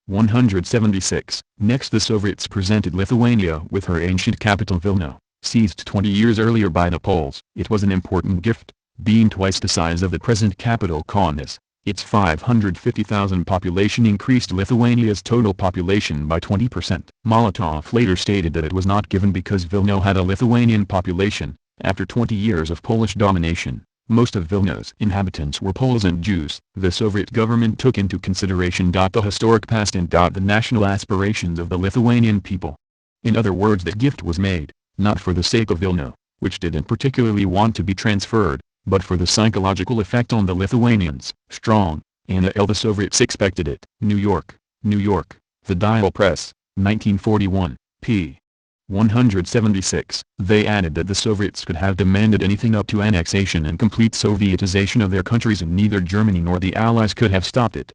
176. Next the Soviets presented Lithuania with her ancient capital Vilna, seized 20 years earlier by the Poles. It was an important gift, being twice the size of the present capital Kaunas. Its 550,000 population increased Lithuania's total population by 20%. Molotov later stated that it was not given because Vilna had a Lithuanian population. After 20 years of Polish domination, most of Vilna's inhabitants were Poles and Jews. The Soviet government took into consideration the historic past and the national aspirations of the Lithuanian people. In other words, that gift was made, not for the sake of Vilna, which didn't particularly want to be transferred, but for the psychological effect on the Lithuanians. Strong, Anna L. The Soviets expected it. New York, New York. The Dial Press, 1941, p. 176. They added that the Soviets could have demanded anything up to annexation and complete Sovietization of their countries and neither Germany nor the Allies could have stopped it.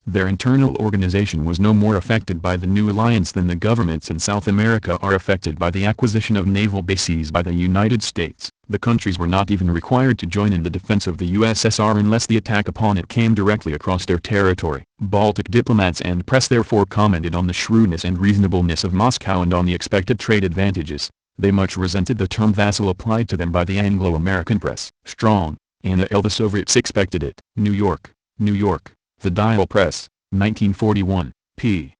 Their internal organization was no more affected by the new alliance than the governments in South America are affected by the acquisition of naval bases by the United States. The countries were not even required to join in the defense of the USSR unless the attack upon it came directly across their territory. Baltic diplomats and press therefore commented on the shrewdness and reasonableness of Moscow and on the expected trade advantages. They much resented the term vassal applied to them by the Anglo-American press. Strong, Anna L. The Soviets expected it. New York, New York. The Dial Press, 1941, p.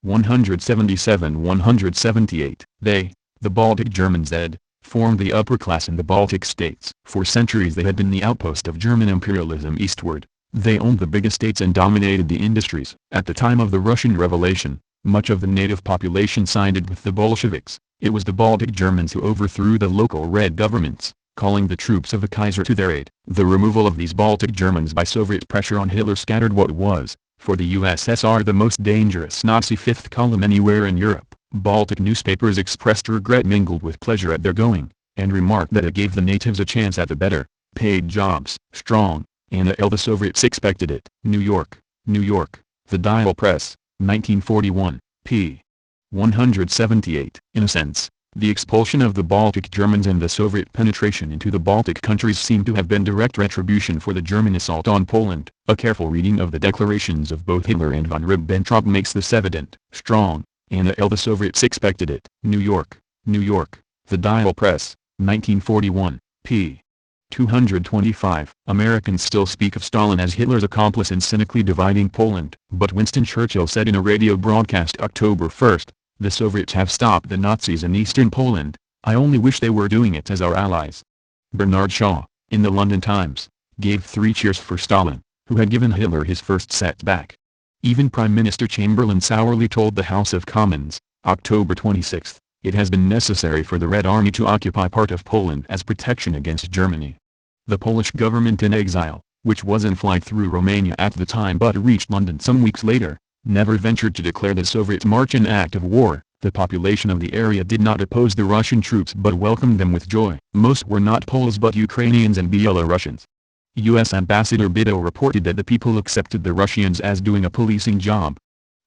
177-178. They, the Baltic Germans formed the upper class in the Baltic states. For centuries they had been the outpost of German imperialism eastward. They owned the big estates and dominated the industries. At the time of the Russian Revolution, much of the native population sided with the Bolsheviks. It was the Baltic Germans who overthrew the local Red governments, calling the troops of the Kaiser to their aid. The removal of these Baltic Germans by Soviet pressure on Hitler scattered what was, for the USSR, the most dangerous Nazi fifth column anywhere in Europe. Baltic newspapers expressed regret mingled with pleasure at their going, and remarked that it gave the natives a chance at the better, paid jobs. Strong, Anna L. The Soviets expected it. New York, New York, The Dial Press, 1941, p. 178. In a sense, the expulsion of the Baltic Germans and the Soviet penetration into the Baltic countries seem to have been direct retribution for the German assault on Poland. A careful reading of the declarations of both Hitler and von Ribbentrop makes this evident. Strong, Anna L. The Soviets expected it. New York, New York, The Dial Press, 1941, p. 225. Americans still speak of Stalin as Hitler's accomplice in cynically dividing Poland, but Winston Churchill said in a radio broadcast October 1, "The Soviets have stopped the Nazis in eastern Poland. I only wish they were doing it as our allies." Bernard Shaw, in the London Times, gave 3 cheers for Stalin, who had given Hitler his first setback. Even Prime Minister Chamberlain sourly told the House of Commons, October 26, "It has been necessary for the Red Army to occupy part of Poland as protection against Germany." The Polish government in exile, which was in flight through Romania at the time but reached London some weeks later, never ventured to declare the Soviets' march an act of war. The population of the area did not oppose the Russian troops but welcomed them with joy. Most were not Poles but Ukrainians and Belarusians. U.S. Ambassador Bido reported that the people accepted the Russians as doing a policing job.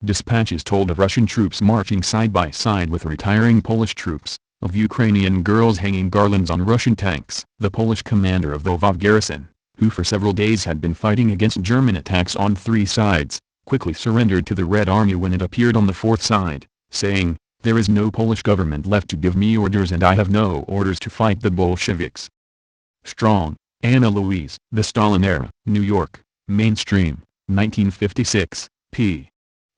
Dispatches told of Russian troops marching side by side with retiring Polish troops, of Ukrainian girls hanging garlands on Russian tanks. The Polish commander of the Lvov garrison, who for several days had been fighting against German attacks on 3 sides, quickly surrendered to the Red Army when it appeared on the 4th side, saying, "There is no Polish government left to give me orders and I have no orders to fight the Bolsheviks." Strong, Anna Louise. The Stalin Era. New York, Mainstream, 1956, p.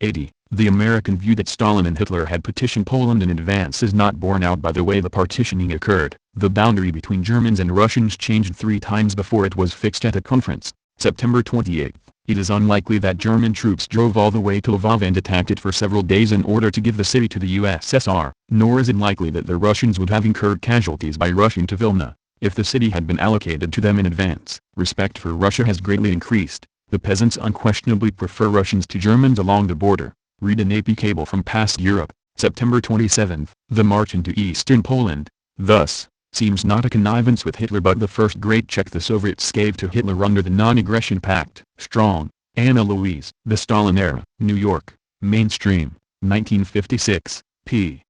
80. The American view that Stalin and Hitler had petitioned Poland in advance is not borne out by the way the partitioning occurred. The boundary between Germans and Russians changed 3 times before it was fixed at a conference, September 28. It is unlikely that German troops drove all the way to Lvov and attacked it for several days in order to give the city to the USSR, nor is it likely that the Russians would have incurred casualties by rushing to Vilna, if the city had been allocated to them in advance. Respect for Russia has greatly increased. The peasants unquestionably prefer Russians to Germans along the border. Read an AP cable from Past Europe, September 27. The march into eastern Poland, thus, seems not a connivance with Hitler but the first great check the Soviets gave to Hitler under the Non-Aggression Pact. Strong, Anna Louise. The Stalin Era. New York, Mainstream, 1956, p.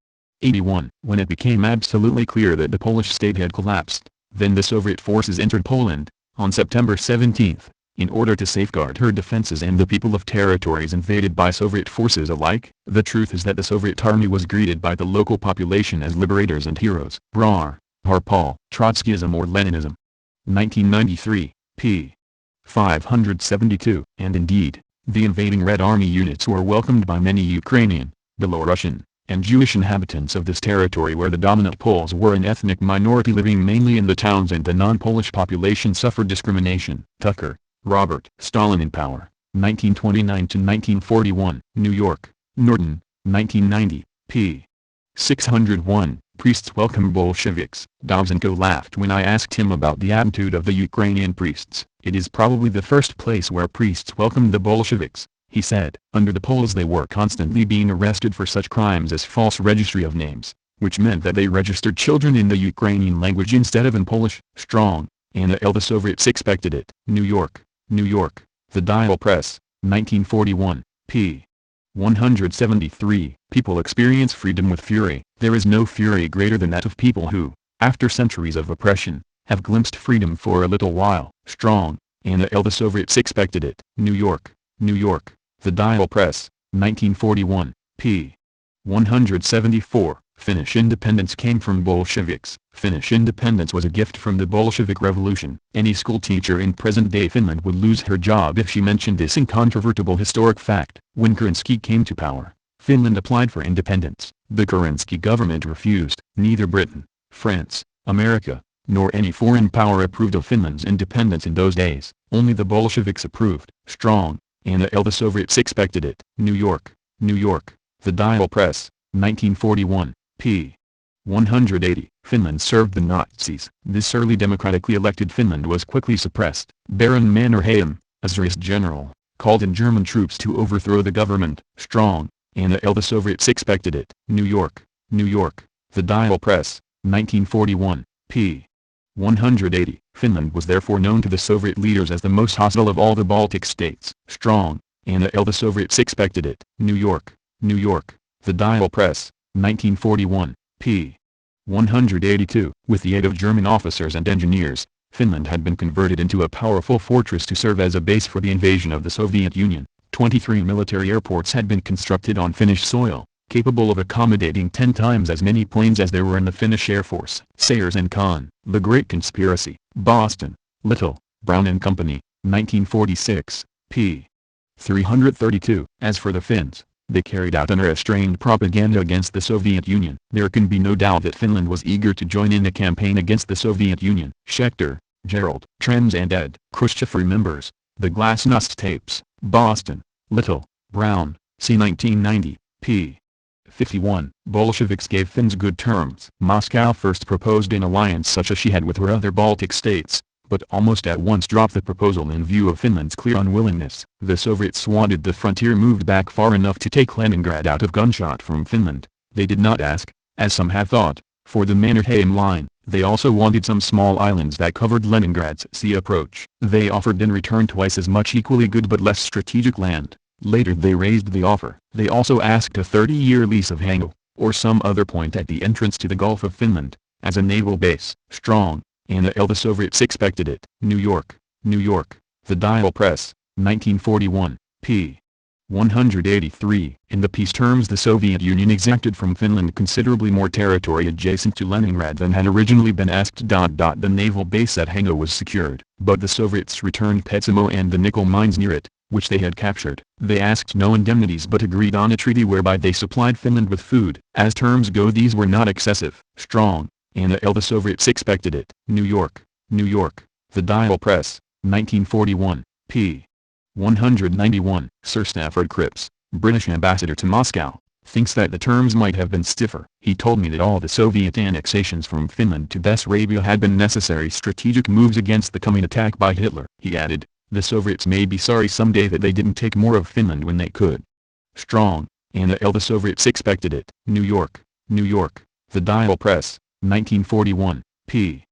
81. When it became absolutely clear that the Polish state had collapsed, then the Soviet forces entered Poland, on September 17, in order to safeguard her defenses and the people of territories invaded by Soviet forces alike. The truth is that the Soviet army was greeted by the local population as liberators and heroes. Brar, Harpal. Trotskyism or Leninism. 1993, p. 572. And indeed, the invading Red Army units were welcomed by many Ukrainian, Belarusian, and Jewish inhabitants of this territory where the dominant Poles were an ethnic minority living mainly in the towns and the non-Polish population suffered discrimination. Tucker, Robert. Stalin in Power, 1929–1941. New York, Norton, 1990, p. 601. Priests welcome Bolsheviks. Dovzhenko laughed when I asked him about the attitude of the Ukrainian priests. It is probably the first place where priests welcomed the Bolsheviks, he said. Under the Poles they were constantly being arrested for such crimes as false registry of names, which meant that they registered children in the Ukrainian language instead of in Polish. Strong, Anna L. The Soviets expected it. New York, New York, The Dial Press, 1941, p. 173. People experience freedom with fury. There is no fury greater than that of people who, after centuries of oppression, have glimpsed freedom for a little while. Strong, Anna L. The Soviets expected it. New York, New York, The Dial Press, 1941, p. 174. Finnish independence came from Bolsheviks. Finnish independence was a gift from the Bolshevik Revolution. Any schoolteacher in present-day Finland would lose her job if she mentioned this incontrovertible historic fact. When Kerensky came to power, Finland applied for independence. The Kerensky government refused. Neither Britain, France, America, nor any foreign power approved of Finland's independence in those days. Only the Bolsheviks approved. Strong, Anna L. The Soviets expected it. New York, New York, The Dial Press, 1941, p. 180. Finland served the Nazis. This early democratically elected Finland was quickly suppressed. Baron Mannerheim, a Tsarist general, called in German troops to overthrow the government. Strong, Anna L. The Soviets expected it. New York, New York, The Dial Press, 1941, p. 180. Finland was therefore known to the Soviet leaders as the most hostile of all the Baltic states. Strong, Anna L. The Soviets expected it. New York, New York. The Dial Press, 1941, p. 182. With the aid of German officers and engineers, Finland had been converted into a powerful fortress to serve as a base for the invasion of the Soviet Union. 23 military airports had been constructed on Finnish soil, capable of accommodating 10 times as many planes as there were in the Finnish Air Force. Sayers and Kahn, The Great Conspiracy, Boston, Little, Brown and Company, 1946, p. 332. As for the Finns, they carried out unrestrained propaganda against the Soviet Union. There can be no doubt that Finland was eager to join in a campaign against the Soviet Union. Schechter, Gerald, Trends and ed. Khrushchev remembers, The Glasnost Tapes, Boston, Little, Brown, c. 1990, p. 51. Bolsheviks gave Finns good terms. Moscow first proposed an alliance such as she had with her other Baltic states, but almost at once dropped the proposal in view of Finland's clear unwillingness. The Soviets wanted the frontier moved back far enough to take Leningrad out of gunshot from Finland. They did not ask, as some have thought, for the Mannerheim Line. They also wanted some small islands that covered Leningrad's sea approach. They offered in return twice as much equally good but less strategic land. Later they raised the offer. They also asked a 30-year lease of Hango, or some other point at the entrance to the Gulf of Finland, as a naval base. Strong, Anna L. The Soviets expected it. New York, New York. The Dial Press, 1941, p. 183. In the peace terms, the Soviet Union exacted from Finland considerably more territory adjacent to Leningrad than had originally been asked. The naval base at Hango was secured, but the Soviets returned Petsamo and the nickel mines near it, which they had captured. They asked no indemnities but agreed on a treaty whereby they supplied Finland with food. As terms go, these were not excessive. Strong, Anna L. The Soviets expected it. New York, New York. The Dial Press, 1941, p. 191. Sir Stafford Cripps, British ambassador to Moscow, thinks that the terms might have been stiffer. He told me that all the Soviet annexations from Finland to Bessarabia had been necessary strategic moves against the coming attack by Hitler. He added, the Soviets may be sorry someday that they didn't take more of Finland when they could. Strong, Anna L. The Soviets expected it. New York, New York. The Dial Press, 1941, p.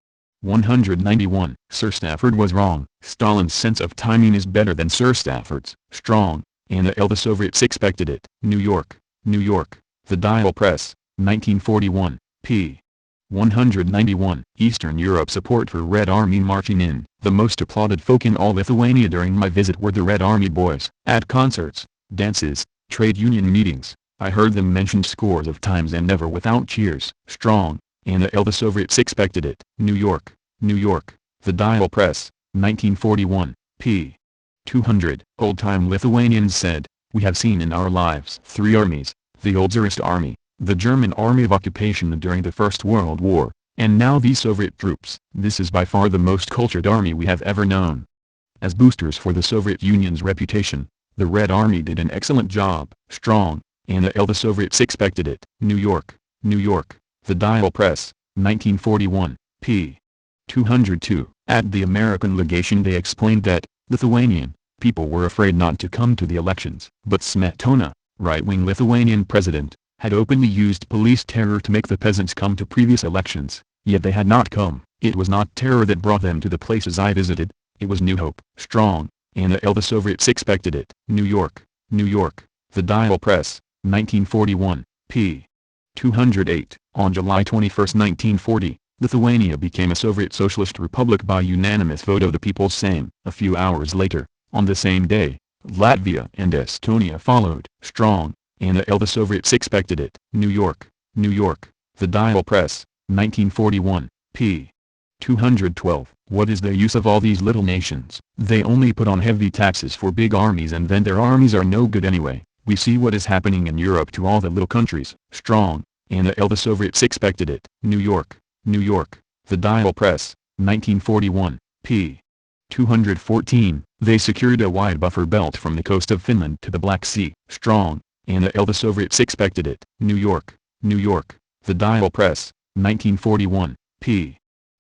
191. Sir Stafford was wrong. Stalin's sense of timing is better than Sir Stafford's. Strong, Anna L. The Soviets expected it. New York, New York. The Dial Press, 1941, p. 191. Eastern Europe support for Red Army marching in. The most applauded folk in all Lithuania during my visit were the Red Army boys. At concerts, dances, trade union meetings, I heard them mentioned scores of times and never without cheers. Strong, Anna L. The Soviets expected it. New York, New York. The Dial Press, 1941, p. 200. Old-time Lithuanians said, we have seen in our lives 3 armies, the old Tsarist army, the German army of occupation during the First World War, and now these Soviet troops. This is by far the most cultured army we have ever known. As boosters for the Soviet Union's reputation, the Red Army did an excellent job. Strong, Anna L. The Soviets expected it. New York, New York. The Dial Press, 1941, p. 202. At the American legation they explained that, Lithuanian people were afraid not to come to the elections. But Smetona, right-wing Lithuanian president, had openly used police terror to make the peasants come to previous elections, yet they had not come. It was not terror that brought them to the places I visited, it was new hope. Strong, Anna L. The Soviets expected it. New York, New York. The Dial Press, 1941, p. 208. On July 21, 1940, Lithuania became a Soviet Socialist Republic by unanimous vote of the people. Same. A few hours later, on the same day, Latvia and Estonia followed. Strong, Anna L. The Soviets expected it. New York, New York. The Dial Press, 1941, p. 212. What is the use of all these little nations? They only put on heavy taxes for big armies and then their armies are no good anyway. We see what is happening in Europe to all the little countries. Strong, Anna L. The Soviets expected it. New York, New York. The Dial Press, 1941, p. 214. They secured a wide buffer belt from the coast of Finland to the Black Sea. Strong, Anna L. The Soviets expected it. New York, New York. The Dial Press, 1941, p.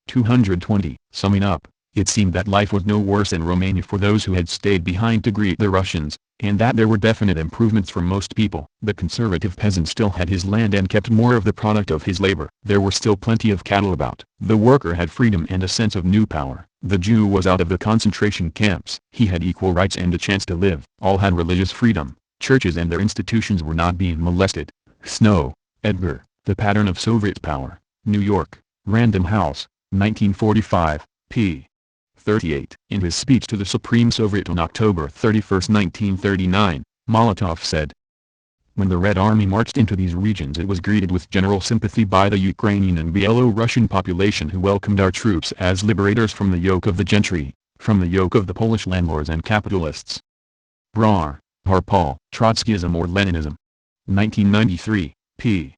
220. Summing up, it seemed that life was no worse in Romania for those who had stayed behind to greet the Russians. and that there were definite improvements for most people. The conservative peasant still had his land and kept more of the product of his labor. There were still plenty of cattle about. The worker had freedom and a sense of new power. The Jew was out of the concentration camps. He had equal rights and a chance to live. All had religious freedom. Churches and their institutions were not being molested. Snow, Edgar, The Pattern of Soviet Power, New York, Random House, 1945, p. 38. In his speech to the Supreme Soviet on October 31, 1939, Molotov said, "When the Red Army marched into these regions, it was greeted with general sympathy by the Ukrainian and Belarusian population, who welcomed our troops as liberators from the yoke of the gentry, from the yoke of the Polish landlords and capitalists." Brar, Harpal, Trotskyism or Leninism. 1993, p.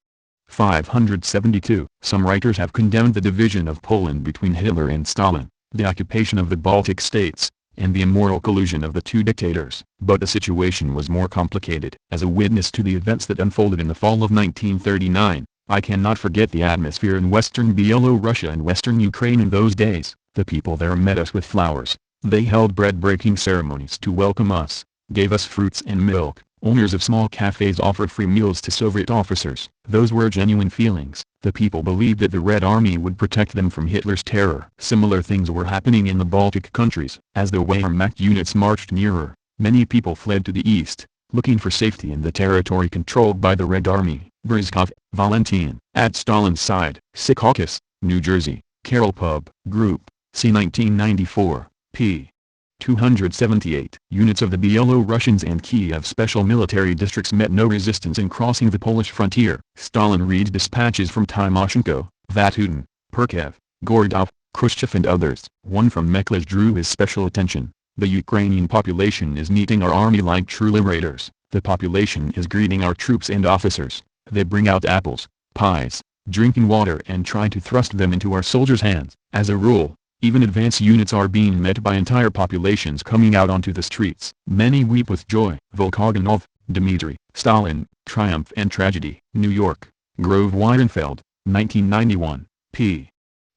572. Some writers have condemned the division of Poland between Hitler and Stalin, the occupation of the Baltic states, and the immoral collusion of the two dictators. But the situation was more complicated. As a witness to the events that unfolded in the fall of 1939, I cannot forget the atmosphere in western Belorussia and western Ukraine in those days. The people there met us with flowers. They held bread-breaking ceremonies to welcome us, gave us fruits and milk. Owners of small cafes offered free meals to Soviet officers. Those were genuine feelings. The people believed that the Red Army would protect them from Hitler's terror. Similar things were happening in the Baltic countries. As the Wehrmacht units marched nearer, many people fled to the east, looking for safety in the territory controlled by the Red Army. Brizkov, Valentin. At Stalin's side. Secaucus, New Jersey, Carroll Pub Group, c. 1994, p. 278. Units of the Belarusians and Kiev special military districts met no resistance in crossing the Polish frontier. Stalin reads dispatches from Tymoshenko, Vatutin, Perkev, Gordov, Khrushchev and others. One from Meklish drew his special attention. "The Ukrainian population is meeting our army like true liberators. The population is greeting our troops and officers. They bring out apples, pies, drinking water and try to thrust them into our soldiers' hands. As a rule, even advance units are being met by entire populations coming out onto the streets. Many weep with joy." Volkogonov, Dmitry. Stalin, Triumph and Tragedy. New York, Grove Weidenfeld, 1991, p.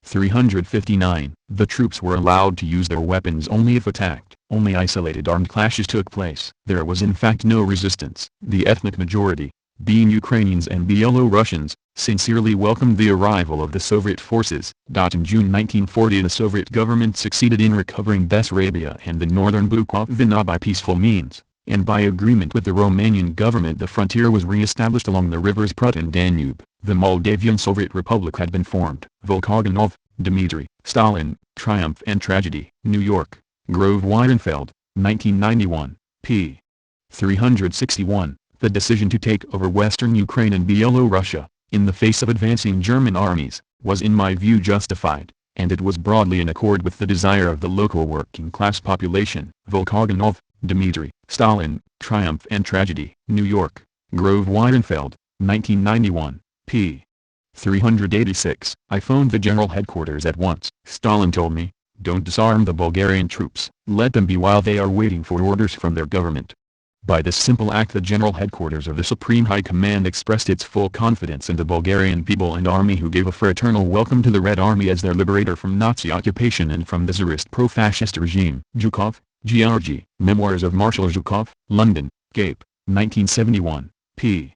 359. The troops were allowed to use their weapons only if attacked. Only isolated armed clashes took place. There was in fact no resistance. The ethnic majority, being Ukrainians and Belarusians, sincerely welcomed the arrival of the Soviet forces. In June 1940 the Soviet government succeeded in recovering Bessarabia and the northern Bukovina by peaceful means, and by agreement with the Romanian government the frontier was re-established along the rivers Prut and Danube. The Moldavian Soviet Republic had been formed. Volkogonov, Dmitry. Stalin, Triumph and Tragedy. New York, Grove Weidenfeld, 1991, p. 361. The decision to take over western Ukraine and Belorussia, in the face of advancing German armies, was in my view justified, and it was broadly in accord with the desire of the local working-class population. Volkogonov, Dmitry. Stalin, Triumph and Tragedy. New York, Grove Weidenfeld, 1991, p. 386. I phoned the general headquarters at once. Stalin told me, "Don't disarm the Bulgarian troops. Let them be while they are waiting for orders from their government." By this simple act the General Headquarters of the Supreme High Command expressed its full confidence in the Bulgarian people and army, who gave a fraternal welcome to the Red Army as their liberator from Nazi occupation and from the Tsarist pro-fascist regime. Zhukov, Georgy. Memoirs of Marshal Zhukov, London, Cape, 1971, p.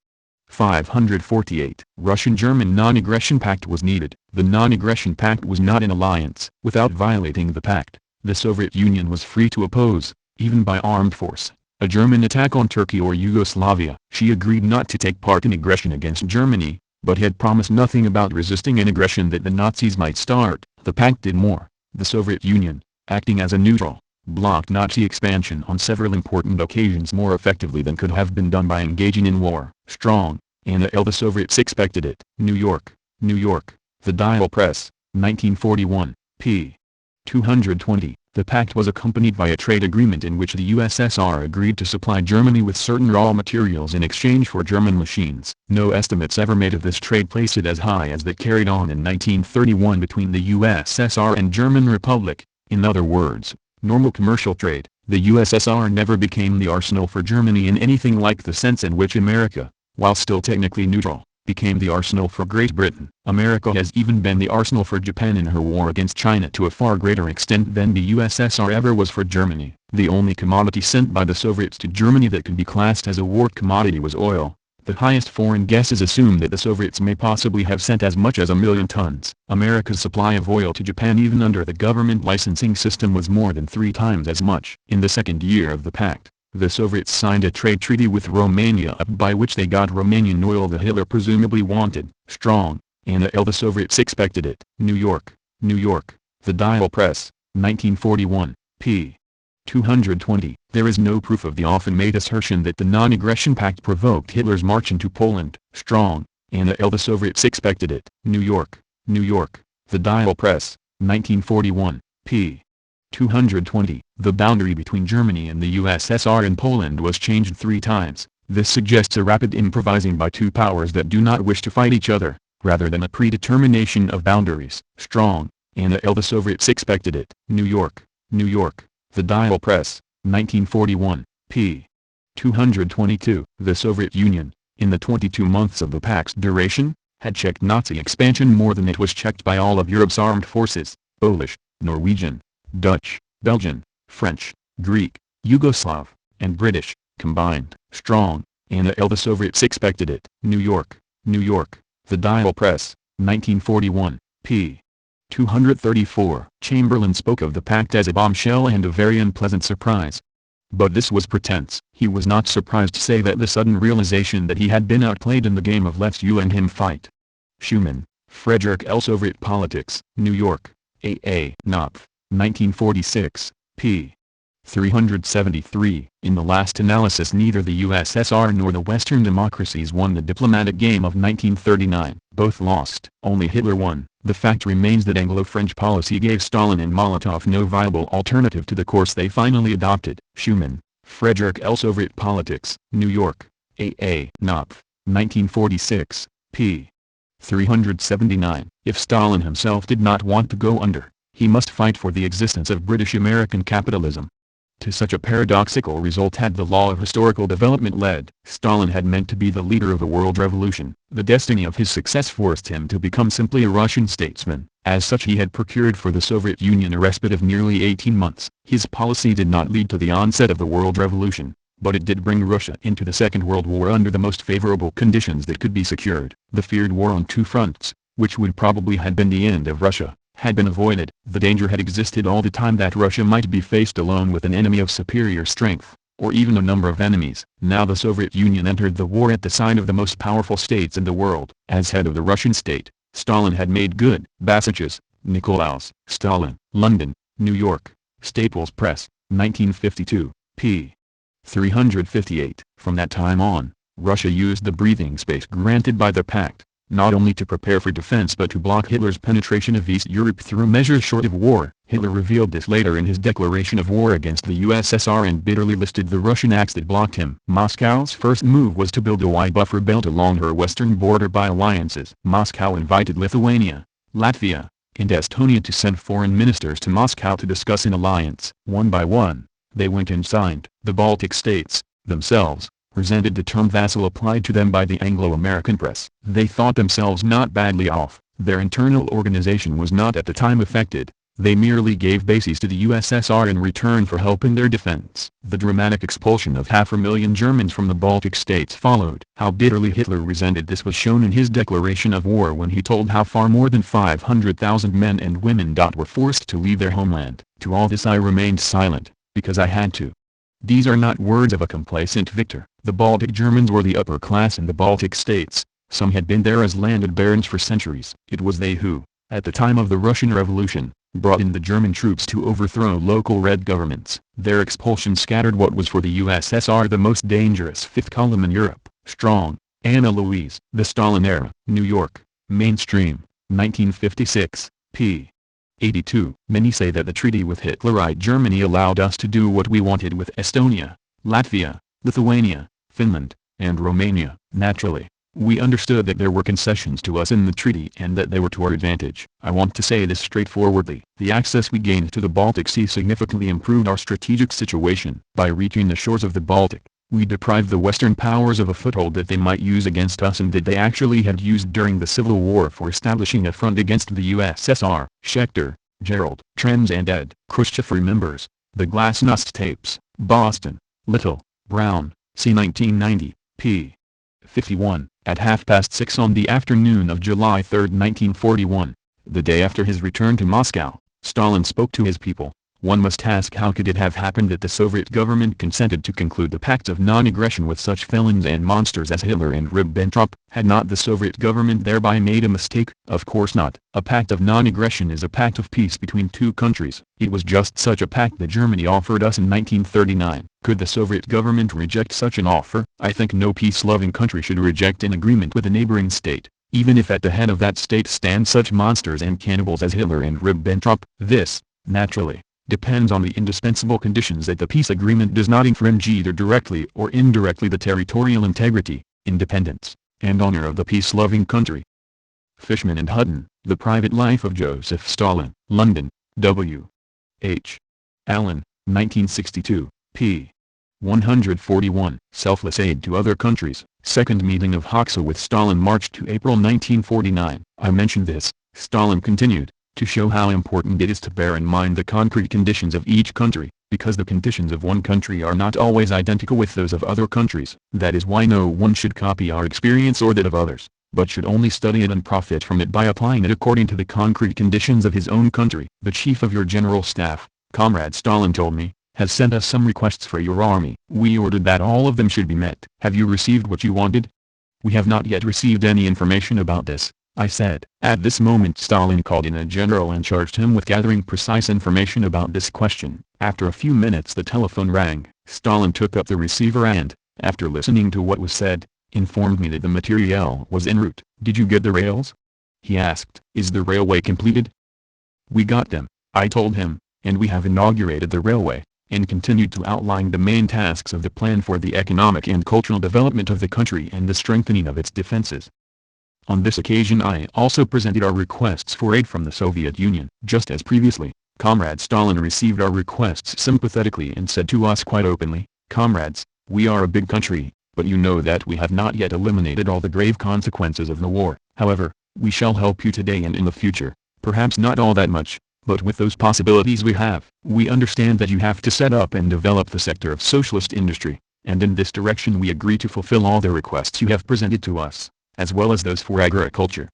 548. Russian-German non-aggression pact was needed. The non-aggression pact was not an alliance. Without violating the pact, the Soviet Union was free to oppose, even by armed force, a German attack on Turkey or Yugoslavia. She agreed not to take part in aggression against Germany, but had promised nothing about resisting an aggression that the Nazis might start. The pact did more. The Soviet Union, acting as a neutral, blocked Nazi expansion on several important occasions more effectively than could have been done by engaging in war. Strong, Anna L. The Soviets expected it. New York, New York, The Dial Press, 1941, p. 220. The pact was accompanied by a trade agreement in which the USSR agreed to supply Germany with certain raw materials in exchange for German machines. No estimates ever made of this trade place it as high as that carried on in 1931 between the USSR and German Republic. In other words, normal commercial trade. The USSR never became the arsenal for Germany in anything like the sense in which America, while still technically neutral, became the arsenal for Great Britain. America has even been the arsenal for Japan in her war against China to a far greater extent than the USSR ever was for Germany. The only commodity sent by the Soviets to Germany that could be classed as a war commodity was oil. The highest foreign guesses assume that the Soviets may possibly have sent as much as 1,000,000 tons. America's supply of oil to Japan even under the government licensing system was more than 3 times as much. In the second year of the pact, the Soviets signed a trade treaty with Romania by which they got Romanian oil that Hitler presumably wanted. Strong, Anna L. The Soviets expected it. New York, New York, The Dial Press, 1941, p. 220. There is no proof of the often made assertion that the non-aggression pact provoked Hitler's march into Poland. Strong, Anna L. The Soviets expected it. New York, New York, The Dial Press, 1941, p. 220. The boundary between Germany and the USSR and Poland was changed 3 times. This suggests a rapid improvising by two powers that do not wish to fight each other, rather than a predetermination of boundaries. Strong, Anna L. The Soviets expected it. New York, New York, The Dial Press, 1941, p. 222. The Soviet Union, in the 22 months of the pact's duration, had checked Nazi expansion more than it was checked by all of Europe's armed forces: Polish, Norwegian, Dutch, Belgian, French, Greek, Yugoslav, and British, combined. Strong, Anna L. The Soviets expected it. New York, New York, The Dial Press, 1941, p. 234. Chamberlain spoke of the pact as a bombshell and a very unpleasant surprise. But this was pretense. He was not surprised to say that the sudden realization that he had been outplayed in the game of let's you and him fight. Schumann, Frederick L. Soviet Politics, New York, A. A. Knopf, 1946, p. 373. In the last analysis, neither the USSR nor the Western democracies won the diplomatic game of 1939. Both lost. Only Hitler won. The fact remains that Anglo-French policy gave Stalin and Molotov no viable alternative to the course they finally adopted. Schumann, Frederick L. Soviet Politics, New York, A. A. Knopf, 1946, p. 379. If Stalin himself did not want to go under, he must fight for the existence of British-American capitalism. To such a paradoxical result had the law of historical development led. Stalin had meant to be the leader of a world revolution. The destiny of his success forced him to become simply a Russian statesman. As such, he had procured for the Soviet Union a respite of nearly 18 months. His policy did not lead to the onset of the world revolution, but it did bring Russia into the Second World War under the most favorable conditions that could be secured. The feared war on 2 fronts, which would probably have been the end of Russia, had been avoided. The danger had existed all the time that Russia might be faced alone with an enemy of superior strength, or even a number of enemies. Now the Soviet Union entered the war at the side of the most powerful states in the world. As head of the Russian state, Stalin had made good. Basaches, Nicolaus. Stalin, London, New York, Staples Press, 1952, p. 358. From that time on, Russia used the breathing space granted by the pact, not only to prepare for defense but to block Hitler's penetration of East Europe through measures short of war. Hitler revealed this later in his declaration of war against the USSR and bitterly listed the Russian acts that blocked him. Moscow's first move was to build a wide buffer belt along her western border by alliances. Moscow invited Lithuania, Latvia, and Estonia to send foreign ministers to Moscow to discuss an alliance. One by one, they went and signed. The Baltic states, themselves, resented the term vassal applied to them by the Anglo-American press. They thought themselves not badly off. Their internal organization was not at the time affected. They merely gave bases to the USSR in return for help in their defense. The dramatic expulsion of 500,000 Germans from the Baltic states followed. How bitterly Hitler resented this was shown in his declaration of war when he told how far more than 500,000 men and women were forced to leave their homeland. To all this I remained silent, because I had to. These are not words of a complacent victor. The Baltic Germans were the upper class in the Baltic states. Some had been there as landed barons for centuries. It was they who, at the time of the Russian Revolution, brought in the German troops to overthrow local red governments. Their expulsion scattered what was for the USSR the most dangerous fifth column in Europe. Strong, Anna Louise. The Stalin Era. New York, Mainstream, 1956, p. 82. Many say that the treaty with Hitlerite Germany allowed us to do what we wanted with Estonia, Latvia, Lithuania, Finland, and Romania. Naturally, we understood that there were concessions to us in the treaty and that they were to our advantage. I want to say this straightforwardly. The access we gained to the Baltic Sea significantly improved our strategic situation. By reaching the shores of the Baltic, We deprived the Western powers of a foothold that they might use against us and that they actually had used during the Civil War for establishing a front against the USSR. Schechter, Gerald. Trends and ed. Khrushchev remembers. The Glasnost tapes. Boston. Little, Brown, C. 1990, p. 51. At 6:30 on the afternoon of July 3, 1941, the day after his return to Moscow, Stalin spoke to his people. One must ask, how could it have happened that the Soviet government consented to conclude the pact of non-aggression with such felons and monsters as Hitler and Ribbentrop? Had not the Soviet government thereby made a mistake? Of course not. A pact of non-aggression is a pact of peace between two countries. It was just such a pact that Germany offered us in 1939. Could the Soviet government reject such an offer? I think no peace-loving country should reject an agreement with a neighboring state, even if at the head of that state stand such monsters and cannibals as Hitler and Ribbentrop. This, naturally, depends on the indispensable conditions that the peace agreement does not infringe either directly or indirectly the territorial integrity, independence, and honor of the peace-loving country. Fishman and Hutton, The Private Life of Joseph Stalin, London, W. H. Allen, 1962, p. 141. Selfless aid to other countries. Second meeting of Hoxha with Stalin, March to April 1949. I mentioned this, Stalin continued, to show how important it is to bear in mind the concrete conditions of each country, because the conditions of one country are not always identical with those of other countries. That is why no one should copy our experience or that of others, but should only study it and profit from it by applying it according to the concrete conditions of his own country. The Chief of your General Staff, Comrade Stalin told me, has sent us some requests for your army. We ordered that all of them should be met. Have you received what you wanted? We have not yet received any information about this, I said. At this moment Stalin called in a general and charged him with gathering precise information about this question. After a few minutes the telephone rang. Stalin took up the receiver and, after listening to what was said, informed me that the materiel was en route. Did you get the rails? He asked. Is the railway completed? We got them, I told him, and we have inaugurated the railway, and continued to outline the main tasks of the plan for the economic and cultural development of the country and the strengthening of its defenses. On this occasion I also presented our requests for aid from the Soviet Union. Just as previously, Comrade Stalin received our requests sympathetically and said to us quite openly, "Comrades, we are a big country, but you know that we have not yet eliminated all the grave consequences of the war. However, we shall help you today and in the future, perhaps not all that much, but with those possibilities we have. We understand that you have to set up and develop the sector of socialist industry, and in this direction we agree to fulfill all the requests you have presented to us, as well as those for agriculture."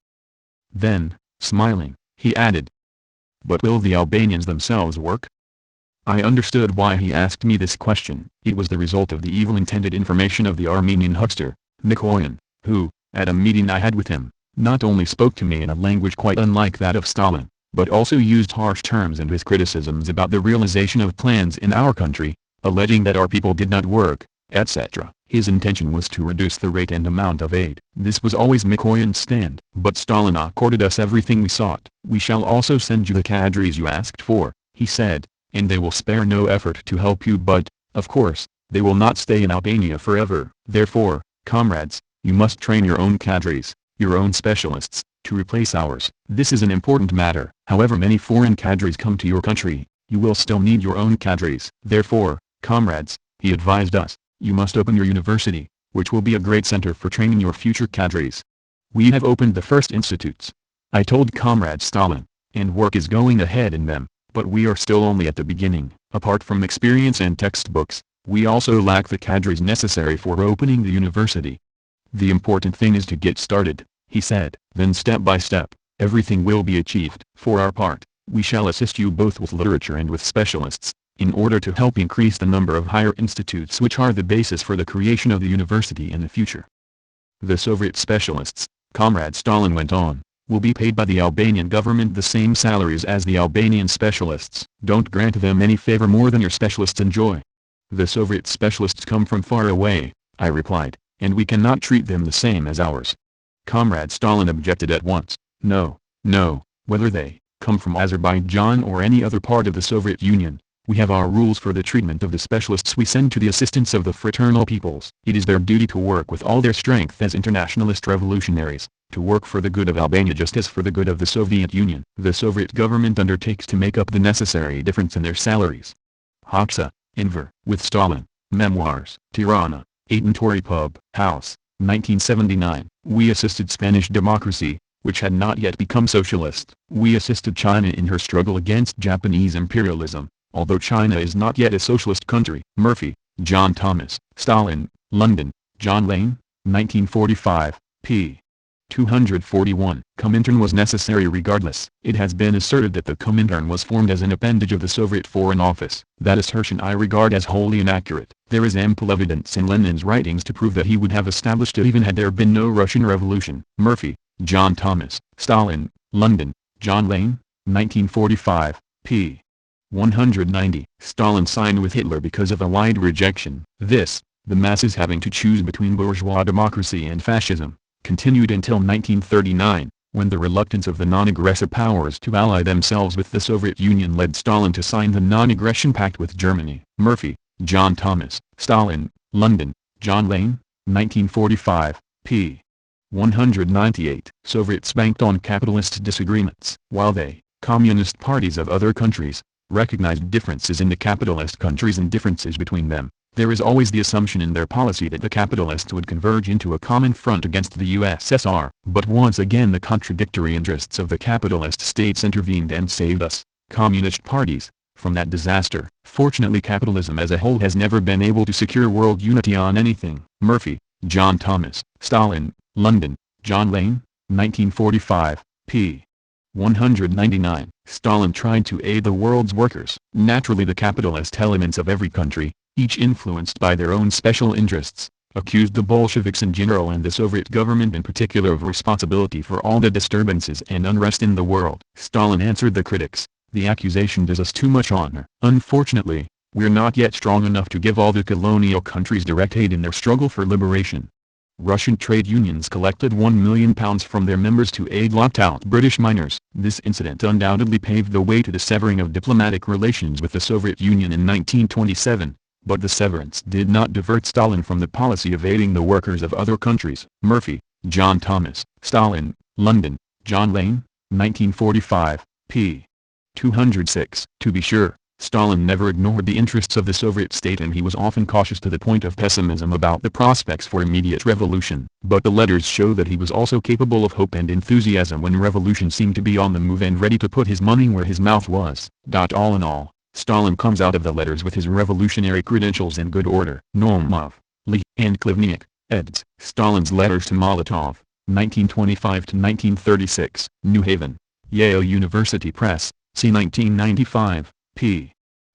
Then, smiling, he added, "But will the Albanians themselves work?" I understood why he asked me this question. It was the result of the evil-intended information of the Armenian huckster, Mikoyan, who, at a meeting I had with him, not only spoke to me in a language quite unlike that of Stalin, but also used harsh terms in his criticisms about the realization of plans in our country, alleging that our people did not work, etc. His intention was to reduce the rate and amount of aid. This was always Mikoyan's stand. But Stalin accorded us everything we sought. "We shall also send you the cadres you asked for," he said, "and they will spare no effort to help you, but, of course, they will not stay in Albania forever. Therefore, comrades, you must train your own cadres, your own specialists, to replace ours. This is an important matter. However many foreign cadres come to your country, you will still need your own cadres. Therefore, comrades," he advised us, "you must open your university, which will be a great center for training your future cadres. We have opened the first institutes," I told Comrade Stalin, "and work is going ahead in them, but we are still only at the beginning. Apart from experience and textbooks, we also lack the cadres necessary for opening the university. The important thing is to get started," he said. "Then step by step, everything will be achieved. For our part, we shall assist you both with literature and with specialists, in order to help increase the number of higher institutes which are the basis for the creation of the university in the future. The Soviet specialists," Comrade Stalin went on, "will be paid by the Albanian government the same salaries as the Albanian specialists. Don't grant them any favor more than your specialists enjoy." "The Soviet specialists come from far away," I replied, "and we cannot treat them the same as ours." Comrade Stalin objected at once. No, whether they come from Azerbaijan or any other part of the Soviet Union, we have our rules for the treatment of the specialists we send to the assistance of the fraternal peoples. It is their duty to work with all their strength as internationalist revolutionaries, to work for the good of Albania just as for the good of the Soviet Union. The Soviet government undertakes to make up the necessary difference in their salaries. Hoxha, Enver. With Stalin, Memoirs. Tirana, 8 Tory Pub House, 1979. We assisted Spanish democracy, which had not yet become socialist. We assisted China in her struggle against Japanese imperialism, although China is not yet a socialist country. Murphy, John Thomas. Stalin, London, John Lane, 1945, p. 241. Comintern was necessary regardless. It has been asserted that the Comintern was formed as an appendage of the Soviet Foreign Office. That assertion I regard as wholly inaccurate. There is ample evidence in Lenin's writings to prove that he would have established it even had there been no Russian Revolution. Murphy, John Thomas. Stalin, London, John Lane, 1945, p. 190. Stalin signed with Hitler because of a wide rejection. This, the masses having to choose between bourgeois democracy and fascism, continued until 1939, when the reluctance of the non-aggressor powers to ally themselves with the Soviet Union led Stalin to sign the Non-Aggression Pact with Germany. Murphy, John Thomas. Stalin, London, John Lane, 1945, p. 198. Soviets banked on capitalist disagreements. While they, communist parties of other countries, recognized differences in the capitalist countries and differences between them, there is always the assumption in their policy that the capitalists would converge into a common front against the USSR. But once again the contradictory interests of the capitalist states intervened and saved us, communist parties, from that disaster. Fortunately capitalism as a whole has never been able to secure world unity on anything. Murphy, John Thomas. Stalin, London, John Lane, 1945, p. 199. Stalin tried to aid the world's workers. Naturally the capitalist elements of every country, each influenced by their own special interests, accused the Bolsheviks in general and the Soviet government in particular of responsibility for all the disturbances and unrest in the world. Stalin answered the critics, "The accusation does us too much honor. Unfortunately, we're not yet strong enough to give all the colonial countries direct aid in their struggle for liberation." Russian trade unions collected £1 million from their members to aid locked-out British miners. This incident undoubtedly paved the way to the severing of diplomatic relations with the Soviet Union in 1927. But the severance did not divert Stalin from the policy of aiding the workers of other countries. Murphy, John Thomas. Stalin, London, John Lane, 1945, p. 206. To be sure, Stalin never ignored the interests of the Soviet state and he was often cautious to the point of pessimism about the prospects for immediate revolution. But the letters show that he was also capable of hope and enthusiasm when revolution seemed to be on the move and ready to put his money where his mouth was. All in all, Stalin comes out of the letters with his revolutionary credentials in good order. Naumov, Lee, and Klivniuk, eds. Stalin's Letters to Molotov, 1925-1936. New Haven, Yale University Press, c. 1995, p.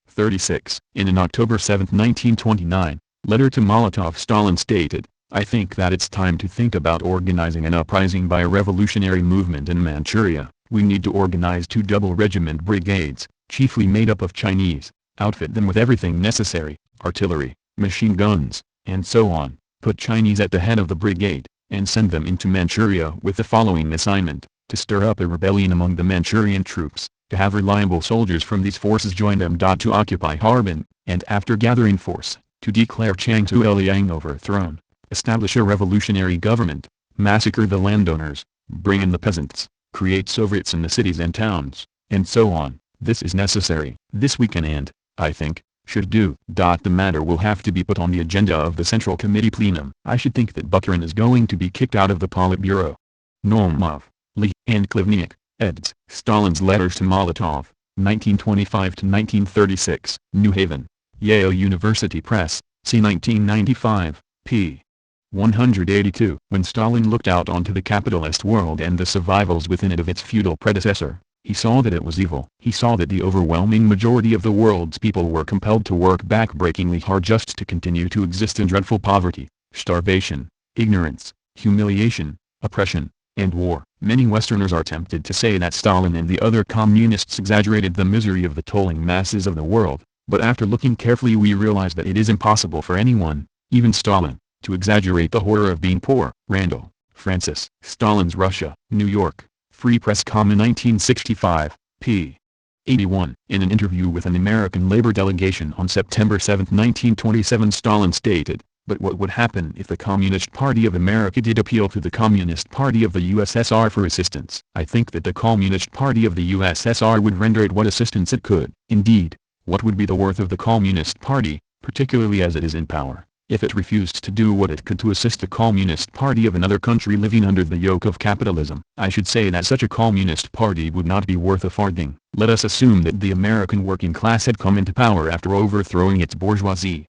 36. In an October 7, 1929, letter to Molotov Stalin stated, "I think that it's time to think about organizing an uprising by a revolutionary movement in Manchuria. We need to organize 2 double-regiment brigades, chiefly made up of Chinese, outfit them with everything necessary, artillery, machine guns, and so on, put Chinese at the head of the brigade, and send them into Manchuria with the following assignment, to stir up a rebellion among the Manchurian troops, to have reliable soldiers from these forces join them. To occupy Harbin, and after gathering force, to declare Chiang Tu-Liang overthrown, establish a revolutionary government, massacre the landowners, bring in the peasants, create Soviets in the cities and towns, and so on. This is necessary. This we can and, I think, should do. The matter will have to be put on the agenda of the Central Committee plenum. I should think that Bukharin is going to be kicked out of the Politburo." Naumov, Lee, and Klivniuk, eds. Stalin's Letters to Molotov, 1925-1936. New Haven, Yale University Press, c. 1995, p. 182. When Stalin looked out onto the capitalist world and the survivals within it of its feudal predecessor, he saw that it was evil. He saw that the overwhelming majority of the world's people were compelled to work backbreakingly hard just to continue to exist in dreadful poverty, starvation, ignorance, humiliation, oppression, and war. Many Westerners are tempted to say that Stalin and the other communists exaggerated the misery of the tolling masses of the world, but after looking carefully we realize that it is impossible for anyone, even Stalin, to exaggerate the horror of being poor. Randall, Francis. Stalin's Russia, New York, Free Press, 1965, p. 81. In an interview with an American labor delegation on September 7, 1927, Stalin stated, "But what would happen if the Communist Party of America did appeal to the Communist Party of the USSR for assistance? I think that the Communist Party of the USSR would render it what assistance it could. Indeed, what would be the worth of the Communist Party, particularly as it is in power, If it refused to do what it could to assist the Communist Party of another country living under the yoke of capitalism, I should say that such a Communist Party would not be worth a farthing. Let us assume that the American working class had come into power after overthrowing its bourgeoisie.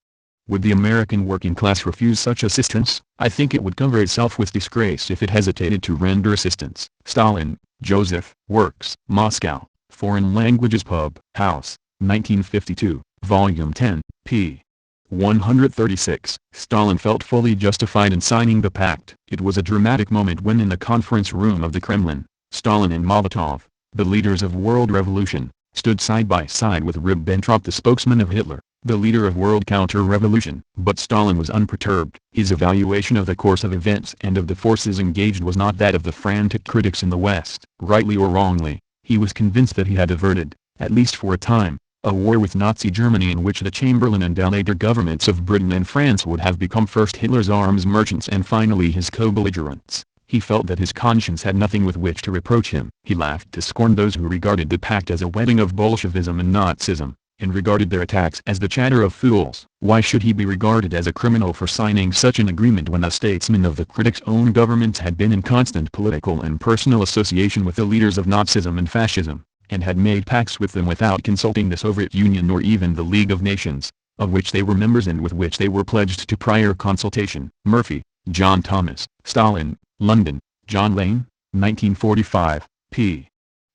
Would the American working class refuse such assistance? I think it would cover itself with disgrace if it hesitated to render assistance. Stalin, Joseph, Works, Moscow, Foreign Languages Pub, House, 1952, Volume 10, p. 136. Stalin felt fully justified in signing the pact. It was a dramatic moment when in the conference room of the Kremlin, Stalin and Molotov, the leaders of world revolution, stood side by side with Ribbentrop, the spokesman of Hitler, the leader of world counter-revolution. But Stalin was unperturbed. His evaluation of the course of events and of the forces engaged was not that of the frantic critics in the West. Rightly or wrongly, he was convinced that he had averted, at least for a time, a war with Nazi Germany in which the Chamberlain and later governments of Britain and France would have become first Hitler's arms merchants and finally his co-belligerents. He felt that his conscience had nothing with which to reproach him. He laughed to scorn those who regarded the pact as a wedding of Bolshevism and Nazism, and regarded their attacks as the chatter of fools. Why should he be regarded as a criminal for signing such an agreement when a statesman of the critics' own governments had been in constant political and personal association with the leaders of Nazism and fascism, and had made pacts with them without consulting the Soviet Union or even the League of Nations, of which they were members and with which they were pledged to prior consultation? Murphy, John Thomas. Stalin, London, John Lane, 1945, p.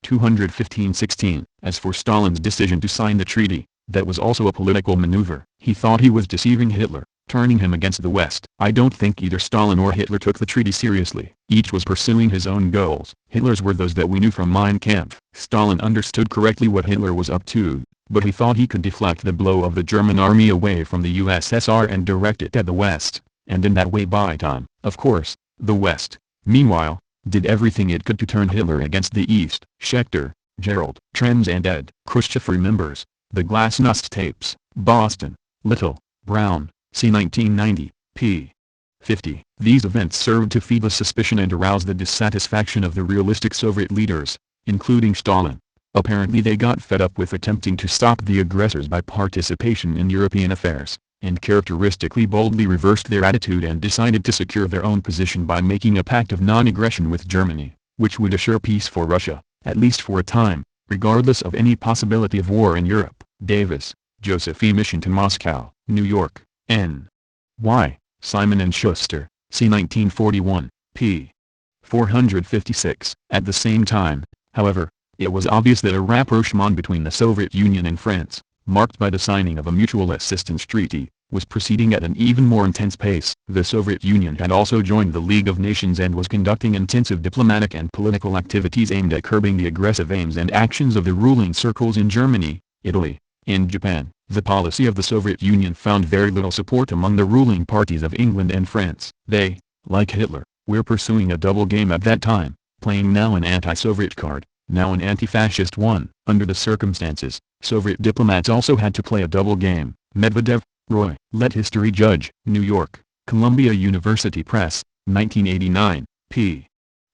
215-16. As for Stalin's decision to sign the treaty, that was also a political maneuver. He thought he was deceiving Hitler, turning him against the West. I don't think either Stalin or Hitler took the treaty seriously. Each was pursuing his own goals. Hitler's were those that we knew from Mein Kampf. Stalin understood correctly what Hitler was up to, but he thought he could deflect the blow of the German army away from the USSR and direct it at the West, and in that way buy time. Of course, the West, meanwhile, did everything it could to turn Hitler against the East. Schechter, Gerald. Trends and ed. Khrushchev remembers. The Glasnost tapes. Boston. Little, Brown, c. 1990, p. 50. These events served to feed the suspicion and arouse the dissatisfaction of the realistic Soviet leaders, including Stalin. Apparently they got fed up with attempting to stop the aggressors by participation in European affairs, and characteristically boldly reversed their attitude and decided to secure their own position by making a pact of non-aggression with Germany, which would assure peace for Russia, at least for a time, regardless of any possibility of war in Europe. Davis, Joseph E. Mission to Moscow, New York, N. Y. Simon and Schuster, c. 1941, p. 456. At the same time, however, it was obvious that a rapprochement between the Soviet Union and France, marked by the signing of a mutual assistance treaty, was proceeding at an even more intense pace. The Soviet Union had also joined the League of Nations and was conducting intensive diplomatic and political activities aimed at curbing the aggressive aims and actions of the ruling circles in Germany, Italy, and Japan. The policy of the Soviet Union found very little support among the ruling parties of England and France. They, like Hitler, were pursuing a double game at that time, playing now an anti-Soviet card, now an anti-fascist one. Under the circumstances, Soviet diplomats also had to play a double game. Medvedev, Roy. Let History Judge. New York, Columbia University Press, 1989, p.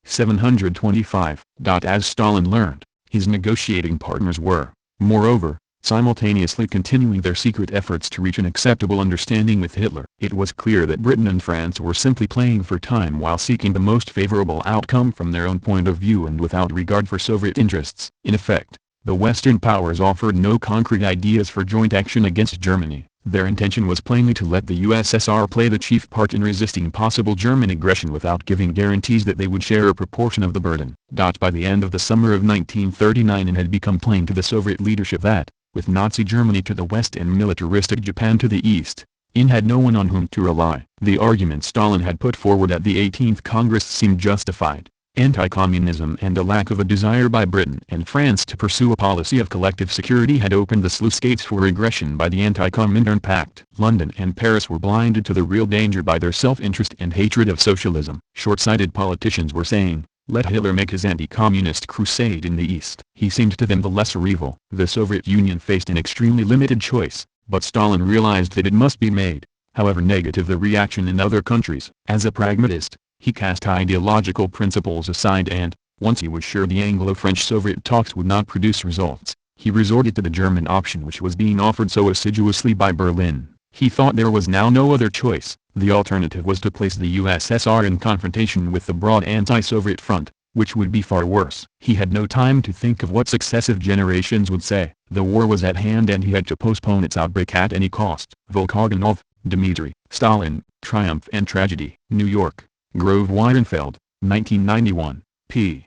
725. As Stalin learned, his negotiating partners were, moreover, simultaneously continuing their secret efforts to reach an acceptable understanding with Hitler. It was clear that Britain and France were simply playing for time while seeking the most favorable outcome from their own point of view and without regard for Soviet interests. In effect, the Western powers offered no concrete ideas for joint action against Germany. Their intention was plainly to let the USSR play the chief part in resisting possible German aggression without giving guarantees that they would share a proportion of the burden. By the end of the summer of 1939 it had become plain to the Soviet leadership that, with Nazi Germany to the west and militaristic Japan to the east, it had no one on whom to rely. The argument Stalin had put forward at the 18th Congress seemed justified. Anti-communism and a lack of a desire by Britain and France to pursue a policy of collective security had opened the sluice gates for aggression by the Anti-Comintern Pact. London and Paris were blinded to the real danger by their self-interest and hatred of socialism. Short-sighted politicians were saying, let Hitler make his anti-communist crusade in the East. He seemed to them the lesser evil. The Soviet Union faced an extremely limited choice, but Stalin realized that it must be made, however negative the reaction in other countries. As a pragmatist, he cast ideological principles aside and, once he was sure the Anglo-French-Soviet talks would not produce results, he resorted to the German option which was being offered so assiduously by Berlin. He thought there was now no other choice. The alternative was to place the USSR in confrontation with the broad anti-Soviet front, which would be far worse. He had no time to think of what successive generations would say. The war was at hand and he had to postpone its outbreak at any cost. Volkogonov, Dmitry, Stalin, Triumph and Tragedy. New York, Grove Weidenfeld, 1991, p.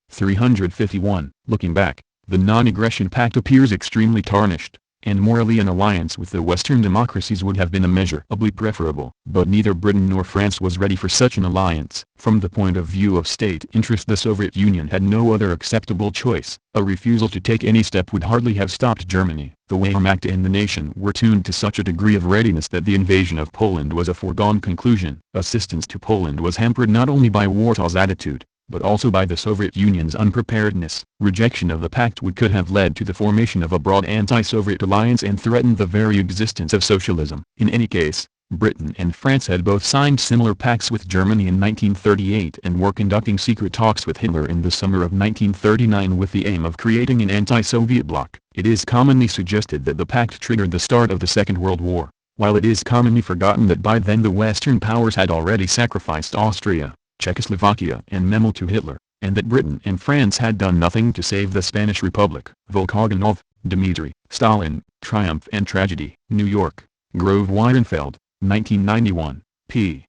351. Looking back, the non-aggression pact appears extremely tarnished, and morally an alliance with the Western democracies would have been immeasurably preferable. But neither Britain nor France was ready for such an alliance. From the point of view of state interest, the Soviet Union had no other acceptable choice. A refusal to take any step would hardly have stopped Germany. The Wehrmacht and the nation were tuned to such a degree of readiness that the invasion of Poland was a foregone conclusion. Assistance to Poland was hampered not only by Warsaw's attitude, but also by the Soviet Union's unpreparedness. Rejection of the pact could have led to the formation of a broad anti-Soviet alliance and threatened the very existence of socialism. In any case, Britain and France had both signed similar pacts with Germany in 1938 and were conducting secret talks with Hitler in the summer of 1939 with the aim of creating an anti-Soviet bloc. It is commonly suggested that the pact triggered the start of the Second World War, while it is commonly forgotten that by then the Western powers had already sacrificed Austria, Czechoslovakia and Memel to Hitler, and that Britain and France had done nothing to save the Spanish Republic. Volkogonov, Dmitry, Stalin, Triumph and Tragedy. New York, Grove Weidenfeld, 1991, p.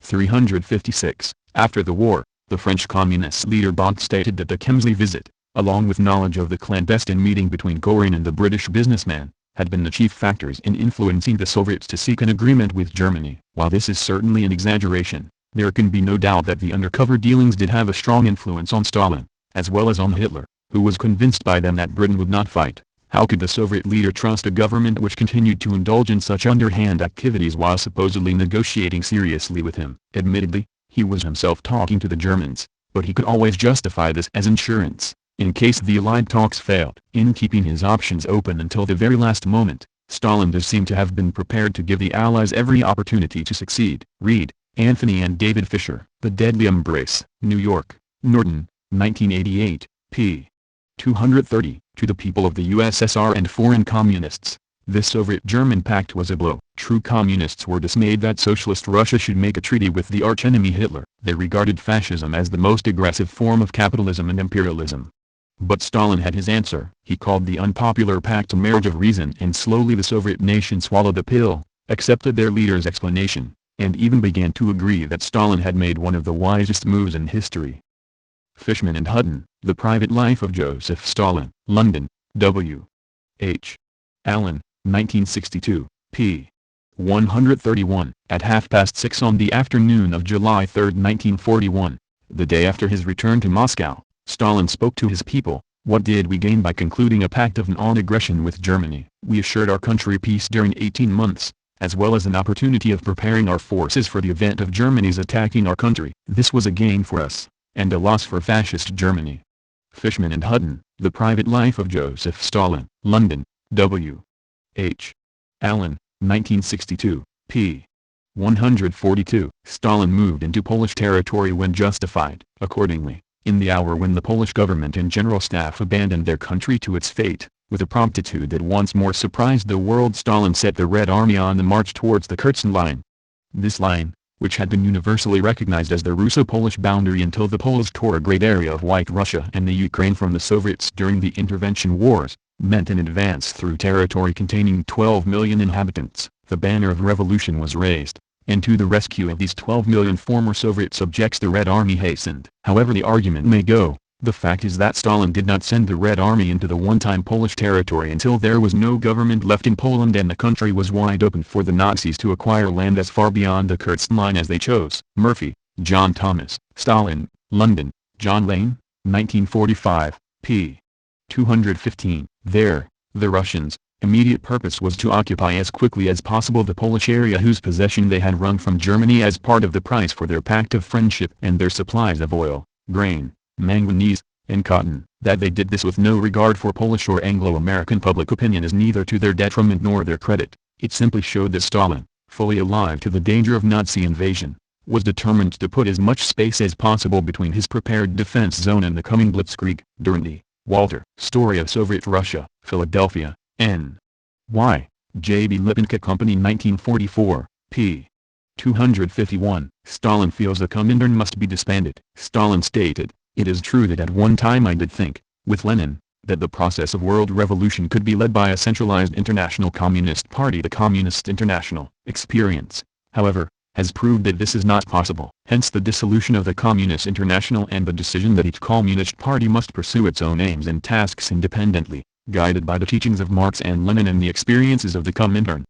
356. After the war, the French Communist leader Bond stated that the Kemsley visit, along with knowledge of the clandestine meeting between Goring and the British businessman, had been the chief factors in influencing the Soviets to seek an agreement with Germany. While this is certainly an exaggeration, there can be no doubt that the undercover dealings did have a strong influence on Stalin, as well as on Hitler, who was convinced by them that Britain would not fight. How could the Soviet leader trust a government which continued to indulge in such underhand activities while supposedly negotiating seriously with him? Admittedly, he was himself talking to the Germans, but he could always justify this as insurance, in case the Allied talks failed. In keeping his options open until the very last moment, Stalin does seem to have been prepared to give the Allies every opportunity to succeed. Read Anthony and David Fisher. The Deadly Embrace. New York, Norton, 1988, p. 230. To the people of the USSR and foreign communists, this Soviet-German pact was a blow. True communists were dismayed that socialist Russia should make a treaty with the archenemy Hitler. They regarded fascism as the most aggressive form of capitalism and imperialism. But Stalin had his answer. He called the unpopular pact a marriage of reason, and slowly the Soviet nation swallowed the pill, accepted their leader's explanation, and even began to agree that Stalin had made one of the wisest moves in history. Fishman and Hutton, The Private Life of Joseph Stalin. London, W. H. Allen, 1962, p. 131. At 6:30 on the afternoon of July 3, 1941, the day after his return to Moscow, Stalin spoke to his people. What did we gain by concluding a pact of non-aggression with Germany? We assured our country peace during 18 months, as well as an opportunity of preparing our forces for the event of Germany's attacking our country. This was a gain for us, and a loss for fascist Germany. Fishman and Hutton, The Private Life of Joseph Stalin. London, W. H. Allen, 1962, p. 142. Stalin moved into Polish territory when justified. Accordingly, in the hour when the Polish government and general staff abandoned their country to its fate, with a promptitude that once more surprised the world, Stalin set the Red Army on the march towards the Kerch line. This line, which had been universally recognized as the Russo-Polish boundary until the Poles tore a great area of White Russia and the Ukraine from the Soviets during the intervention wars, meant an advance through territory containing 12 million inhabitants. The banner of revolution was raised, and to the rescue of these 12 million former Soviet subjects the Red Army hastened. However the argument may go, the fact is that Stalin did not send the Red Army into the one-time Polish territory until there was no government left in Poland and the country was wide open for the Nazis to acquire land as far beyond the Kerch line as they chose. Murphy, John Thomas. Stalin, London, John Lane, 1945, p. 215. There, the Russians' immediate purpose was to occupy as quickly as possible the Polish area whose possession they had wrung from Germany as part of the price for their pact of friendship and their supplies of oil, grain, manganese, and cotton. That they did this with no regard for Polish or Anglo-American public opinion is neither to their detriment nor their credit. It simply showed that Stalin, fully alive to the danger of Nazi invasion, was determined to put as much space as possible between his prepared defense zone and the coming blitzkrieg. During the Walter Story of Soviet Russia, Philadelphia, N. Y. J.B. Lipinka Company 1944, p. 251. Stalin feels the Comintern must be disbanded. Stalin stated, "It is true that at one time I did think, with Lenin, that the process of world revolution could be led by a centralized international communist party. The Communist International experience, however, has proved that this is not possible. Hence the dissolution of the Communist International and the decision that each communist party must pursue its own aims and tasks independently, guided by the teachings of Marx and Lenin and the experiences of the Comintern."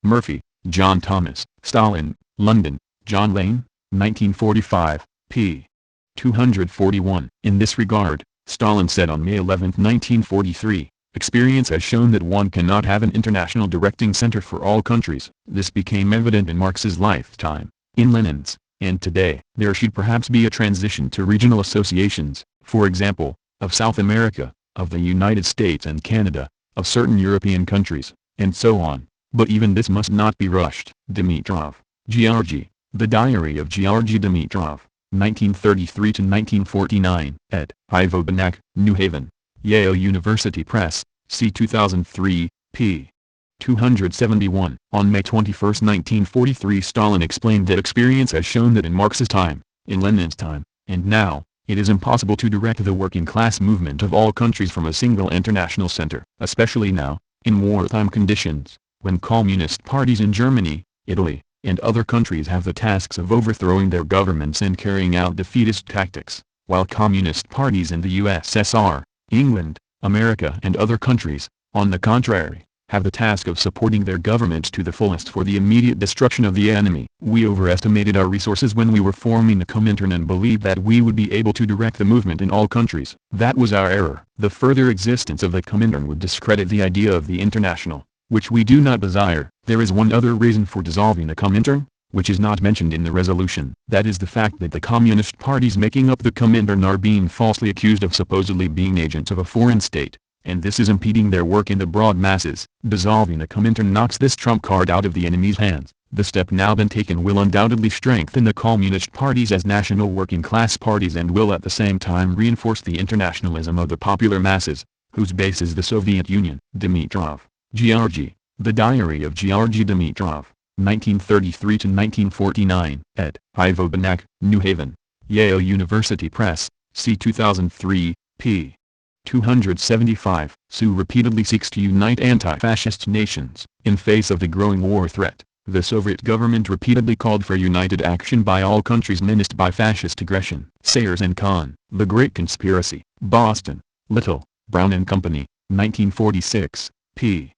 Murphy, John Thomas. Stalin, London, John Lane, 1945, p. 241. In this regard, Stalin said on May 11, 1943, "Experience has shown that one cannot have an international directing center for all countries." This became evident in Marx's lifetime, in Lenin's, and today. There should perhaps be a transition to regional associations, for example, of South America, of the United States and Canada, of certain European countries, and so on, but even this must not be rushed. Dimitrov, Georgy, The Diary of Georgy Dimitrov, 1933-1949, ed. Ivo Banak, New Haven, Yale University Press, c. 2003, p. 271. On May 21, 1943, Stalin explained that experience has shown that in Marx's time, in Lenin's time, and now, it is impossible to direct the working class movement of all countries from a single international center, especially now, in wartime conditions, when communist parties in Germany, Italy, and other countries have the tasks of overthrowing their governments and carrying out defeatist tactics, while communist parties in the USSR, England, America and other countries, on the contrary, have the task of supporting their governments to the fullest for the immediate destruction of the enemy. We overestimated our resources when we were forming the Comintern and believed that we would be able to direct the movement in all countries. That was our error. The further existence of the Comintern would discredit the idea of the international, which we do not desire. There is one other reason for dissolving the Comintern, which is not mentioned in the resolution. That is the fact that the communist parties making up the Comintern are being falsely accused of supposedly being agents of a foreign state, and this is impeding their work in the broad masses. Dissolving the Comintern knocks this trump card out of the enemy's hands. The step now been taken will undoubtedly strengthen the communist parties as national working class parties and will at the same time reinforce the internationalism of the popular masses, whose base is the Soviet Union. Dimitrov, Georgy, The Diary of Georgy Dimitrov, 1933-1949, ed. Ivo Banak, New Haven, Yale University Press, c. 2003, p. 275. Sue repeatedly seeks to unite anti-fascist nations. In face of the growing war threat, the Soviet government repeatedly called for united action by all countries menaced by fascist aggression. Sayers and Kahn, The Great Conspiracy, Boston, Little, Brown and Company, 1946, p.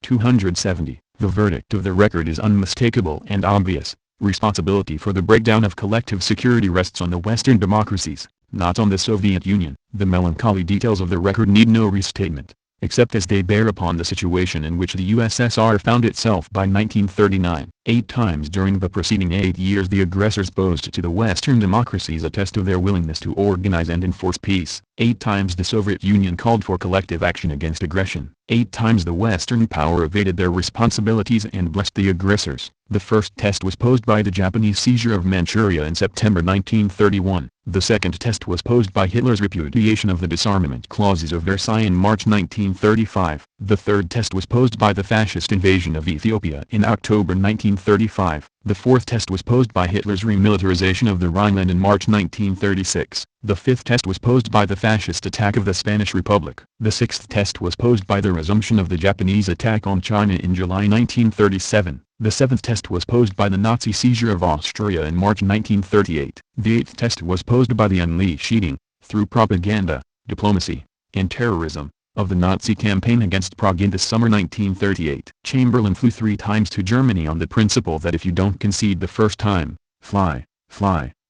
270. The verdict of the record is unmistakable and obvious. Responsibility for the breakdown of collective security rests on the Western democracies, not on the Soviet Union. The melancholy details of the record need no restatement, except as they bear upon the situation in which the USSR found itself by 1939. 8 times during the preceding 8 years the aggressors posed to the Western democracies a test of their willingness to organize and enforce peace. 8 times the Soviet Union called for collective action against aggression. 8 times the Western power evaded their responsibilities and blessed the aggressors. The first test was posed by the Japanese seizure of Manchuria in September 1931. The second test was posed by Hitler's repudiation of the disarmament clauses of Versailles in March 1935. The third test was posed by the fascist invasion of Ethiopia in October 1935. The fourth test was posed by Hitler's remilitarization of the Rhineland in March 1936. The fifth test was posed by the fascist attack of the Spanish Republic. The sixth test was posed by the resumption of the Japanese attack on China in July 1937. The seventh test was posed by the Nazi seizure of Austria in March 1938. The eighth test was posed by the unleashing, through propaganda, diplomacy, and terrorism, of the Nazi campaign against Prague in the summer 1938. Chamberlain flew 3 times to Germany on the principle that if you don't concede the first time, fly,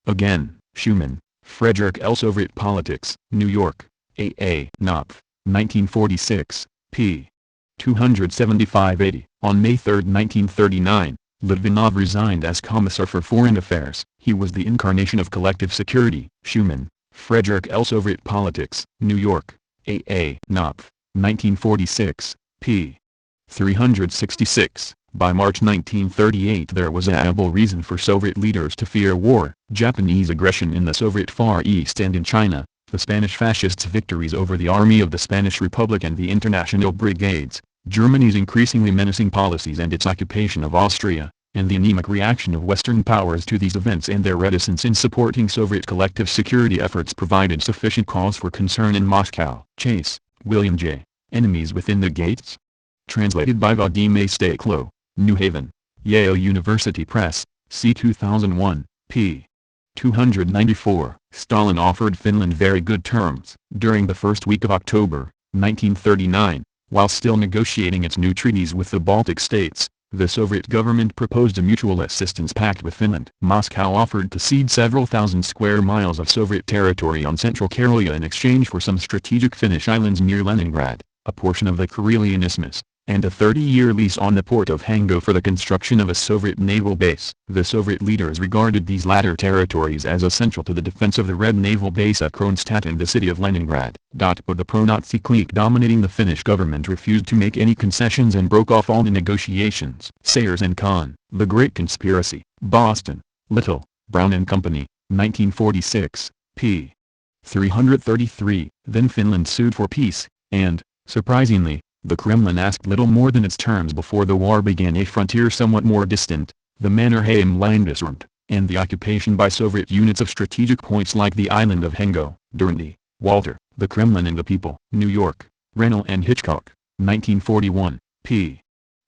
again. Schumann, Frederick L. Soviet Politics, New York, A.A. Knopf, 1946, p. 275-80. On May 3, 1939, Litvinov resigned as Commissar for Foreign Affairs. He was the incarnation of collective security. Schumann, Frederick L. Soviet Politics, New York, A.A. Knopf, 1946, p. 366. By March 1938 there was ample reason for Soviet leaders to fear war. Japanese aggression in the Soviet Far East and in China, the Spanish fascists' victories over the Army of the Spanish Republic and the international brigades, Germany's increasingly menacing policies and its occupation of Austria, and the anemic reaction of Western powers to these events and their reticence in supporting Soviet collective security efforts provided sufficient cause for concern in Moscow. Chase, William J. Enemies Within the Gates? Translated by Vadim A. Staklo, New Haven, Yale University Press, c. 2001, p. 294. Stalin offered Finland very good terms. During the first week of October, 1939, while still negotiating its new treaties with the Baltic states, the Soviet government proposed a mutual assistance pact with Finland. Moscow offered to cede several thousand square miles of Soviet territory on Central Karelia in exchange for some strategic Finnish islands near Leningrad, a portion of the Karelian Isthmus, and a 30-year lease on the port of Hango for the construction of a Soviet naval base. The Soviet leaders regarded these latter territories as essential to the defense of the Red Naval Base at Kronstadt and the city of Leningrad. But the pro-Nazi clique dominating the Finnish government refused to make any concessions and broke off all the negotiations. Sayers and Kahn, The Great Conspiracy, Boston, Little, Brown and Company, 1946, p. 333. Then Finland sued for peace, and, surprisingly, the Kremlin asked little more than its terms before the war began. A frontier somewhat more distant, the Mannerheim Landesrand, and the occupation by Soviet units of strategic points like the island of Hengo, Durand, Walter, the Kremlin and the People. New York, Rennell and Hitchcock, 1941, p.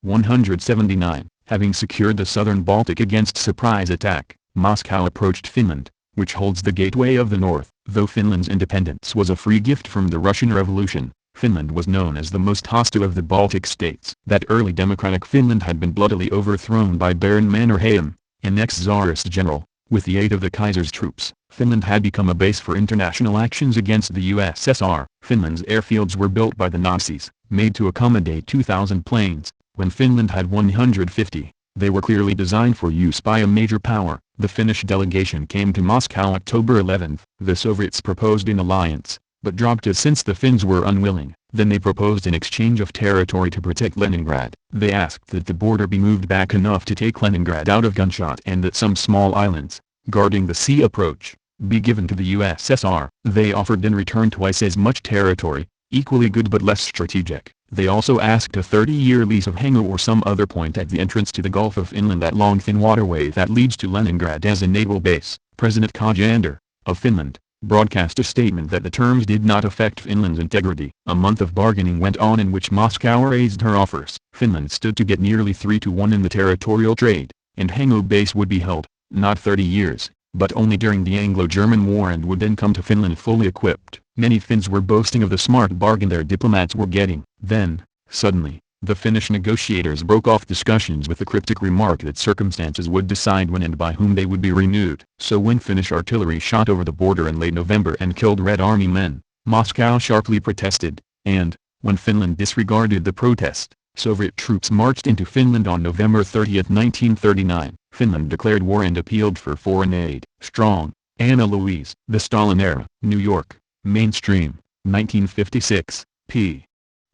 179. Having secured the southern Baltic against surprise attack, Moscow approached Finland, which holds the gateway of the north. Though Finland's independence was a free gift from the Russian Revolution, Finland was known as the most hostile of the Baltic states. That early democratic Finland had been bloodily overthrown by Baron Mannerheim, an ex-Tsarist general. With the aid of the Kaiser's troops, Finland had become a base for international actions against the USSR. Finland's airfields were built by the Nazis, made to accommodate 2,000 planes. When Finland had 150, they were clearly designed for use by a major power. The Finnish delegation came to Moscow October 11. The Soviets proposed an alliance, but dropped it since the Finns were unwilling. Then they proposed an exchange of territory to protect Leningrad. They asked that the border be moved back enough to take Leningrad out of gunshot and that some small islands, guarding the sea approach, be given to the USSR. They offered in return twice as much territory, equally good but less strategic. They also asked a 30-year lease of Hango or some other point at the entrance to the Gulf of Finland, that long thin waterway that leads to Leningrad, as a naval base. President Kajandar, of Finland, broadcast a statement that the terms did not affect Finland's integrity. A month of bargaining went on in which Moscow raised her offers. Finland stood to get nearly 3-1 in the territorial trade, and Hango base would be held, not 30 years, but only during the Anglo-German War, and would then come to Finland fully equipped. Many Finns were boasting of the smart bargain their diplomats were getting. Then, suddenly, the Finnish negotiators broke off discussions with the cryptic remark that circumstances would decide when and by whom they would be renewed. So when Finnish artillery shot over the border in late November and killed Red Army men, Moscow sharply protested, and, when Finland disregarded the protest, Soviet troops marched into Finland on November 30, 1939. Finland declared war and appealed for foreign aid. Strong, Anna Louise. The Stalin Era. New York, Mainstream, 1956, p.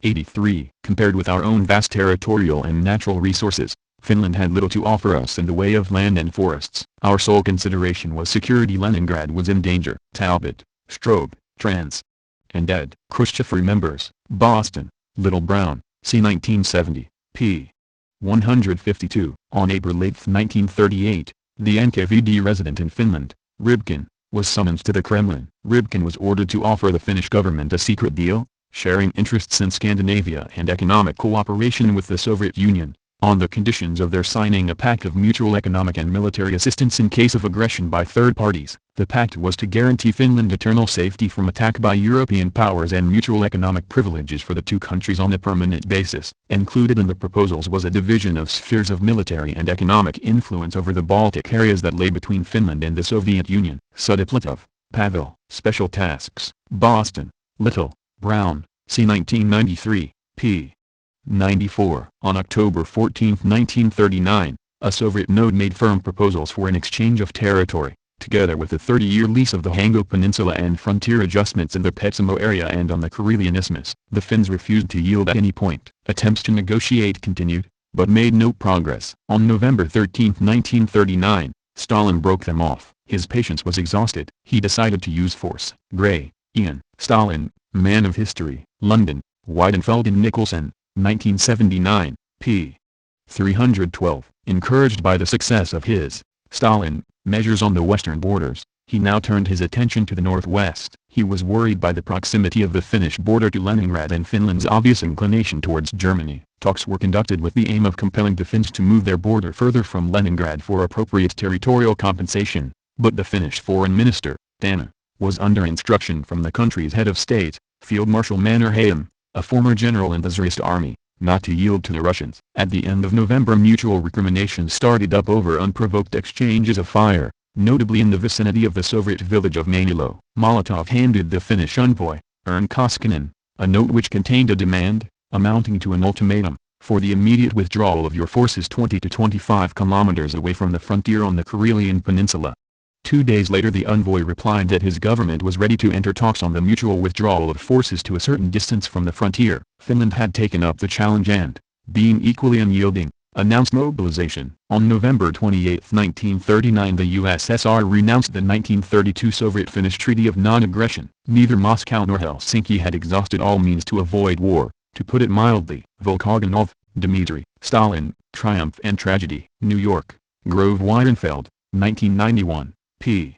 83. Compared with our own vast territorial and natural resources, Finland had little to offer us in the way of land and forests. Our sole consideration was security. Leningrad was in danger. Talbot, Strobe, Trans. And ed. Khrushchev remembers. Boston, Little Brown, c. 1970, p. 152. On April 8, 1938, the NKVD resident in Finland, Rybkin, was summoned to the Kremlin. Rybkin was ordered to offer the Finnish government a secret deal, sharing interests in Scandinavia and economic cooperation with the Soviet Union, on the conditions of their signing a pact of mutual economic and military assistance in case of aggression by third parties. The pact was to guarantee Finland eternal safety from attack by European powers and mutual economic privileges for the two countries on a permanent basis. Included in the proposals was a division of spheres of military and economic influence over the Baltic areas that lay between Finland and the Soviet Union. Sudiplatov, Pavel. Special Tasks. Boston, Little, Brown, c. 1993, p. 94. On October 14, 1939, a Soviet node made firm proposals for an exchange of territory, together with a 30-year lease of the Hango Peninsula and frontier adjustments in the Petsamo area and on the Karelian Isthmus. The Finns refused to yield at any point. Attempts to negotiate continued, but made no progress. On November 13, 1939, Stalin broke them off. His patience was exhausted. He decided to use force. Gray, Ian. Stalin, Man of History. London, Weidenfeld and Nicholson, 1979, p. 312. Encouraged by the success of his, Stalin, measures on the western borders, he now turned his attention to the northwest. He was worried by the proximity of the Finnish border to Leningrad and Finland's obvious inclination towards Germany. Talks were conducted with the aim of compelling the Finns to move their border further from Leningrad for appropriate territorial compensation, but the Finnish foreign minister, Tanner, was under instruction from the country's head of state, Field Marshal Mannerheim, a former general in the Tsarist army, not to yield to the Russians. At the end of November, mutual recriminations started up over unprovoked exchanges of fire, notably in the vicinity of the Soviet village of Mainilo. Molotov handed the Finnish envoy, Ern Koskinen, a note which contained a demand, amounting to an ultimatum, for the immediate withdrawal of your forces 20 to 25 kilometers away from the frontier on the Karelian Peninsula. 2 days later the envoy replied that his government was ready to enter talks on the mutual withdrawal of forces to a certain distance from the frontier. Finland had taken up the challenge and, being equally unyielding, announced mobilization. On November 28, 1939 the USSR renounced the 1932 Soviet-Finnish Treaty of Non-Aggression. Neither Moscow nor Helsinki had exhausted all means to avoid war. To put it mildly, Volkogonov, Dmitry, Stalin, Triumph and Tragedy. New York, Grove Weidenfeld, 1991, p.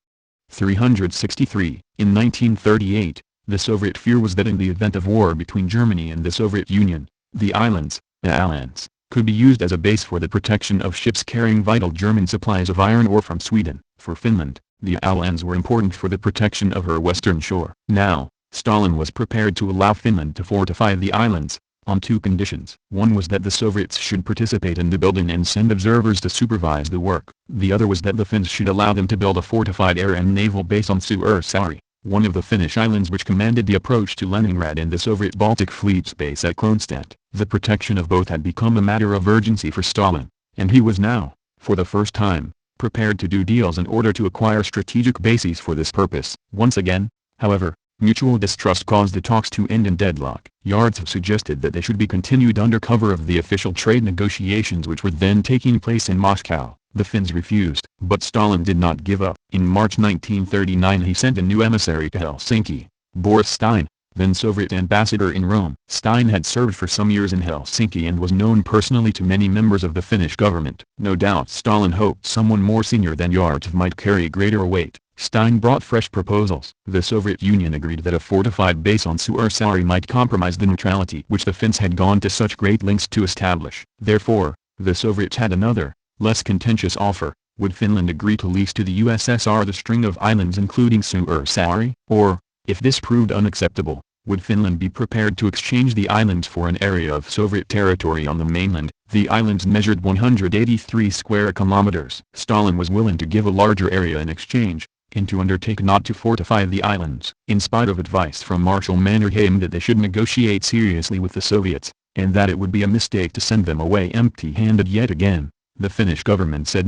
363. In 1938, the Soviet fear was that in the event of war between Germany and the Soviet Union, the islands, ALANDS, could be used as a base for the protection of ships carrying vital German supplies of iron ore from Sweden. For Finland, the ALANDS were important for the protection of her western shore. Now, Stalin was prepared to allow Finland to fortify the islands, on 2 conditions. One was that the Soviets should participate in the building and send observers to supervise the work. The other was that the Finns should allow them to build a fortified air and naval base on Suursaari, one of the Finnish islands which commanded the approach to Leningrad and the Soviet Baltic Fleet's base at Kronstadt. The protection of both had become a matter of urgency for Stalin, and he was now, for the first time, prepared to do deals in order to acquire strategic bases for this purpose. Once again, however, mutual distrust caused the talks to end in deadlock. Yards suggested that they should be continued under cover of the official trade negotiations which were then taking place in Moscow. The Finns refused, but Stalin did not give up. In March 1939 he sent a new emissary to Helsinki, Boris Stein, then Soviet ambassador in Rome. Stein had served for some years in Helsinki and was known personally to many members of the Finnish government. No doubt Stalin hoped someone more senior than Yartsev might carry greater weight. Stein brought fresh proposals. The Soviet Union agreed that a fortified base on Suursaari might compromise the neutrality which the Finns had gone to such great lengths to establish. Therefore, the Soviets had another, less contentious offer. Would Finland agree to lease to the USSR the string of islands including Suursaari? Or, if this proved unacceptable, would Finland be prepared to exchange the islands for an area of Soviet territory on the mainland? The islands measured 183 square kilometers. Stalin was willing to give a larger area in exchange, and to undertake not to fortify the islands. In spite of advice from Marshal Mannerheim that they should negotiate seriously with the Soviets, and that it would be a mistake to send them away empty-handed yet again, the Finnish government said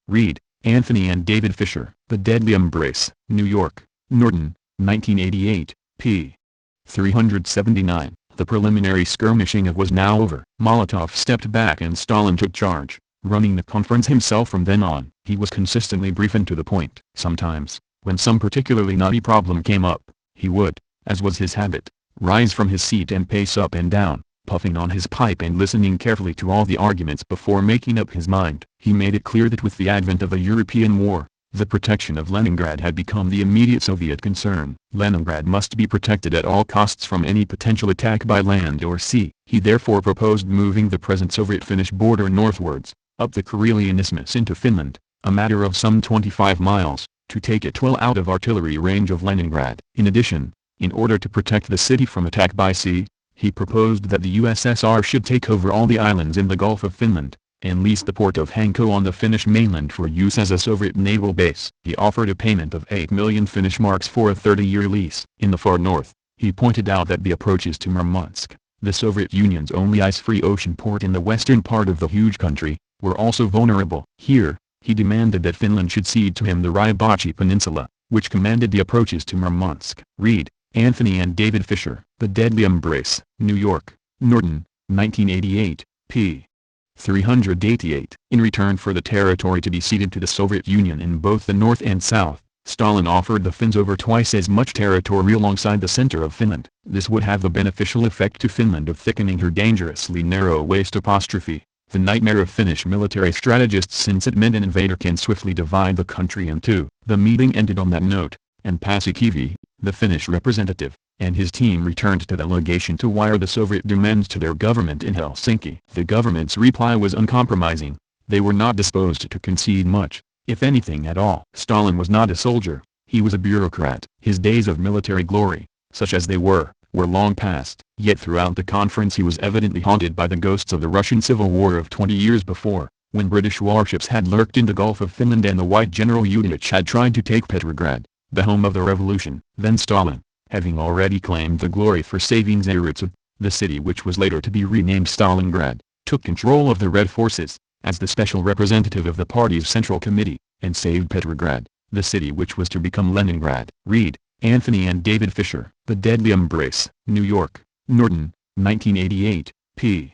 Reed, Anthony and David Fisher. The Deadly Embrace. New York, Norton, 1988, p. 379. The preliminary skirmishing was now over. Molotov stepped back and Stalin took charge, running the conference himself from then on. He was consistently brief and to the point. Sometimes, when some particularly knotty problem came up, he would, as was his habit, rise from his seat and pace up and down, puffing on his pipe and listening carefully to all the arguments before making up his mind. He made it clear that with the advent of a European war, the protection of Leningrad had become the immediate Soviet concern. Leningrad must be protected at all costs from any potential attack by land or sea. He therefore proposed moving the present Soviet-Finnish border northwards, up the Karelian Isthmus into Finland, a matter of some 25 miles, to take it well out of artillery range of Leningrad. In addition, in order to protect the city from attack by sea, he proposed that the USSR should take over all the islands in the Gulf of Finland, and lease the port of Hanko on the Finnish mainland for use as a Soviet naval base. He offered a payment of 8 million Finnish marks for a 30-year lease. In the far north, he pointed out that the approaches to Murmansk, the Soviet Union's only ice-free ocean port in the western part of the huge country, were also vulnerable. Here, he demanded that Finland should cede to him the Raibachi Peninsula, which commanded the approaches to Murmansk. Reed, Anthony and David Fisher. The Deadly Embrace. New York, Norton, 1988, p. 388. In return for the territory to be ceded to the Soviet Union in both the north and south, Stalin offered the Finns over twice as much territory alongside the center of Finland. This would have the beneficial effect to Finland of thickening her dangerously narrow waist. The nightmare of Finnish military strategists, since it meant an invader can swiftly divide the country in two. The meeting ended on that note, and Paasikivi, the Finnish representative, and his team returned to the legation to wire the Soviet demands to their government in Helsinki. The government's reply was uncompromising. They were not disposed to concede much, if anything at all. Stalin was not a soldier, he was a bureaucrat. His days of military glory, such as they were long past. Yet throughout the conference he was evidently haunted by the ghosts of the Russian Civil War of 20 years before, when British warships had lurked in the Gulf of Finland and the White General Yudenich had tried to take Petrograd, the home of the revolution. Then Stalin, having already claimed the glory for saving Zaritsa, the city which was later to be renamed Stalingrad, took control of the Red Forces, as the special representative of the party's Central Committee, and saved Petrograd, the city which was to become Leningrad. Read, Anthony and David Fisher. The Deadly Embrace. New York, Norton, 1988, p.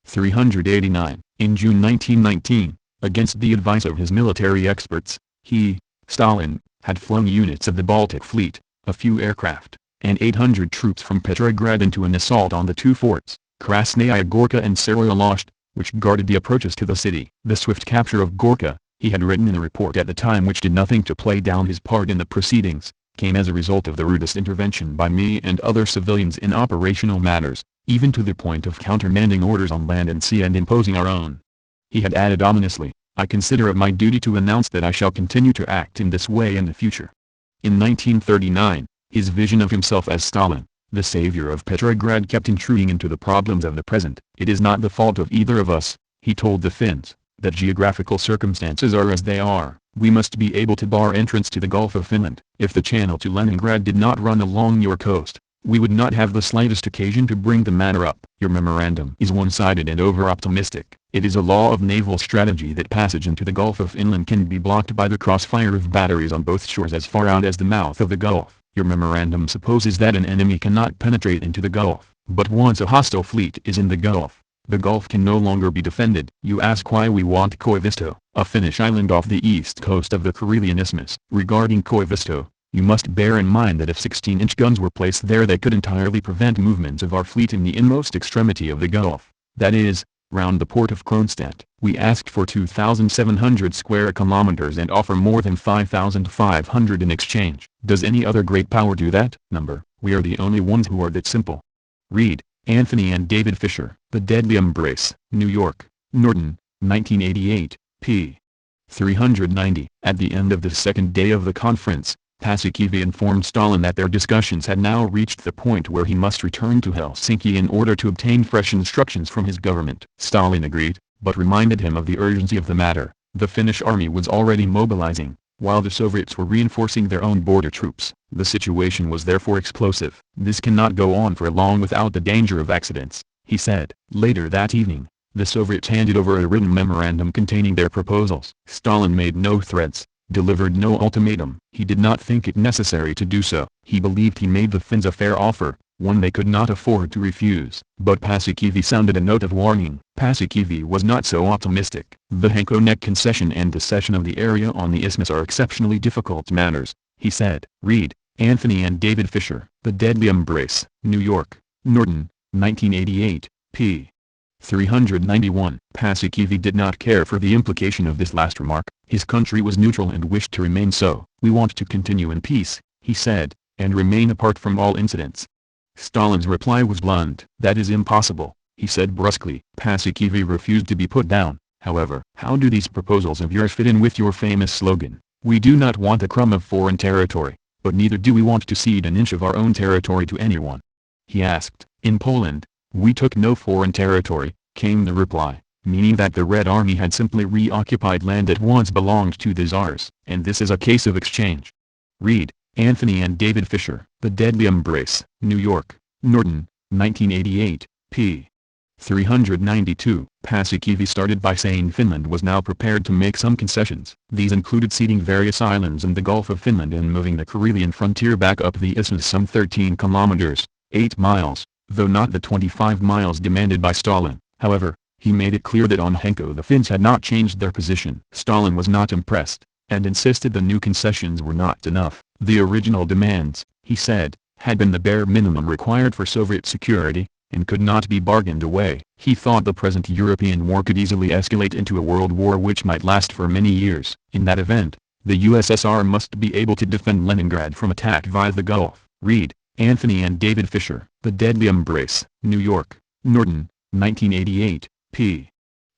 389. In June 1919, against the advice of his military experts, he, Stalin, had flown units of the Baltic Fleet, a few aircraft, and 800 troops from Petrograd into an assault on the two forts, Krasnaya Gorka and Saroyalost, which guarded the approaches to the city. The swift capture of Gorka, he had written in a report at the time which did nothing to play down his part in the proceedings, came as a result of the rudest intervention by me and other civilians in operational matters, even to the point of countermanding orders on land and sea and imposing our own. He had added ominously, I consider it my duty to announce that I shall continue to act in this way in the future. In 1939, his vision of himself as Stalin, the savior of Petrograd, kept intruding into the problems of the present. It is not the fault of either of us, he told the Finns, that geographical circumstances are as they are. We must be able to bar entrance to the Gulf of Finland. If the channel to Leningrad did not run along your coast, we would not have the slightest occasion to bring the matter up. Your memorandum is one-sided and over-optimistic. It is a law of naval strategy that passage into the Gulf of Finland can be blocked by the crossfire of batteries on both shores as far out as the mouth of the Gulf. Your memorandum supposes that an enemy cannot penetrate into the Gulf, but once a hostile fleet is in the Gulf can no longer be defended. You ask why we want Koivisto, a Finnish island off the east coast of the Karelian Isthmus. Regarding Koivisto, you must bear in mind that if 16-inch guns were placed there they could entirely prevent movements of our fleet in the inmost extremity of the Gulf, that is, round the port of Kronstadt. We asked for 2,700 square kilometers and offer more than 5,500 in exchange. Does any other great power do that? We are the only ones who are that simple. Read, Anthony and David Fisher. The Deadly Embrace. New York, Norton, 1988, p. 390. At the end of the second day of the conference, Paasikivi informed Stalin that their discussions had now reached the point where he must return to Helsinki in order to obtain fresh instructions from his government. Stalin agreed, but reminded him of the urgency of the matter. The Finnish army was already mobilizing, while the Soviets were reinforcing their own border troops. The situation was therefore explosive. This cannot go on for long without the danger of accidents, he said. Later that evening, the Soviets handed over a written memorandum containing their proposals. Stalin made no threats, delivered no ultimatum. He did not think it necessary to do so. He believed he made the Finns a fair offer, one they could not afford to refuse. But Paasikivi sounded a note of warning. Paasikivi was not so optimistic. The Hanko Neck concession and the cession of the area on the isthmus are exceptionally difficult matters, he said. Read, Anthony and David Fisher. The Deadly Embrace. New York, Norton, 1988, p. 391. Paasikivi did not care for the implication of this last remark. His country was neutral and wished to remain so. We want to continue in peace, he said, and remain apart from all incidents. Stalin's reply was blunt. That is impossible, he said brusquely. Paasikivi refused to be put down, however. How do these proposals of yours fit in with your famous slogan? We do not want a crumb of foreign territory, but neither do we want to cede an inch of our own territory to anyone, he asked. In Poland, we took no foreign territory, came the reply, meaning that the Red Army had simply reoccupied land that once belonged to the Tsars, and this is a case of exchange. Read, Anthony and David Fisher. The Deadly Embrace. New York, Norton, 1988, p. 392. Paasikivi started by saying Finland was now prepared to make some concessions. These included ceding various islands in the Gulf of Finland and moving the Karelian frontier back up the isthmus some 13 kilometers, 8 miles, though not the 25 miles demanded by Stalin. However, he made it clear that on Hanko the Finns had not changed their position. Stalin was not impressed, and insisted the new concessions were not enough. The original demands, he said, had been the bare minimum required for Soviet security, and could not be bargained away. He thought the present European war could easily escalate into a world war which might last for many years. In that event, the USSR must be able to defend Leningrad from attack via the Gulf. Reed, Anthony and David Fisher. The Deadly Embrace. New York, Norton, 1988, p.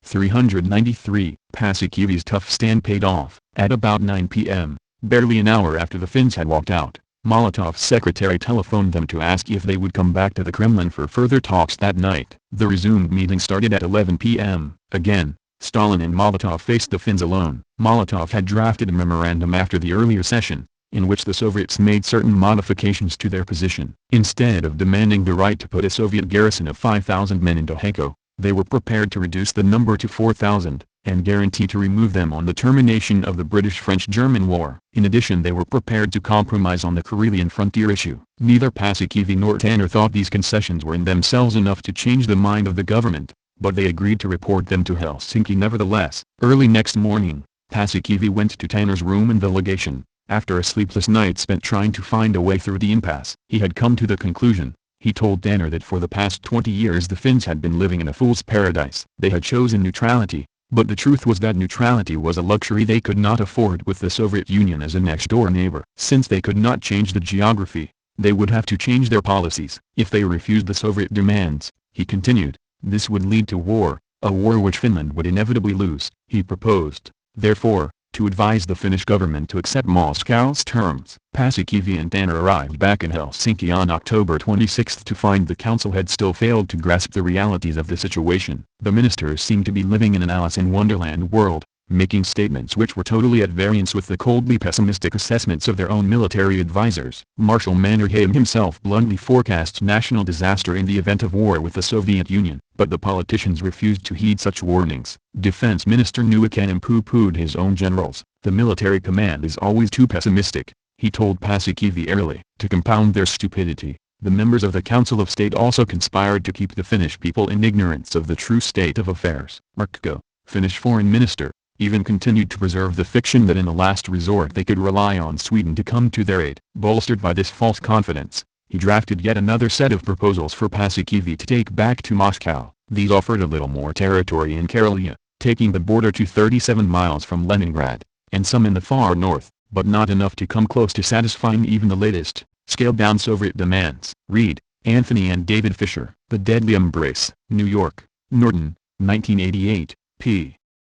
393. Paasikivi's tough stand paid off. At about 9 p.m., barely an hour after the Finns had walked out, Molotov's secretary telephoned them to ask if they would come back to the Kremlin for further talks that night. The resumed meeting started at 11 p.m. Again, Stalin and Molotov faced the Finns alone. Molotov had drafted a memorandum after the earlier session, in which the Soviets made certain modifications to their position. Instead of demanding the right to put a Soviet garrison of 5,000 men into Hakko, they were prepared to reduce the number to 4,000, and guarantee to remove them on the termination of the British-French-German War. In addition, they were prepared to compromise on the Karelian frontier issue. Neither Paasikivi nor Tanner thought these concessions were in themselves enough to change the mind of the government, but they agreed to report them to Helsinki nevertheless. Early next morning, Paasikivi went to Tanner's room in the legation. After a sleepless night spent trying to find a way through the impasse, he had come to the conclusion. He told Tanner that for the past 20 years the Finns had been living in a fool's paradise. They had chosen neutrality, but the truth was that neutrality was a luxury they could not afford with the Soviet Union as a next-door neighbor. Since they could not change the geography, they would have to change their policies. If they refused the Soviet demands, he continued, this would lead to war, a war which Finland would inevitably lose. He proposed, therefore, to advise the Finnish government to accept Moscow's terms. Paasikivi and Tanner arrived back in Helsinki on October 26 to find the council had still failed to grasp the realities of the situation. The ministers seemed to be living in an Alice in Wonderland world, making statements which were totally at variance with the coldly pessimistic assessments of their own military advisors. Marshal Mannerheim himself bluntly forecast national disaster in the event of war with the Soviet Union, but the politicians refused to heed such warnings. Defense Minister Nuikanen pooh-poohed his own generals. The military command is always too pessimistic, he told Paasikivi airily. To compound their stupidity, the members of the Council of State also conspired to keep the Finnish people in ignorance of the true state of affairs. Markko, Finnish foreign minister, even continued to preserve the fiction that in the last resort they could rely on Sweden to come to their aid. Bolstered by this false confidence, he drafted yet another set of proposals for Paasikivi to take back to Moscow. These offered a little more territory in Karelia, taking the border to 37 miles from Leningrad, and some in the far north, but not enough to come close to satisfying even the latest, scaled-down Soviet demands. Reed, Anthony and David Fisher. The Deadly Embrace. New York, Norton, 1988, p.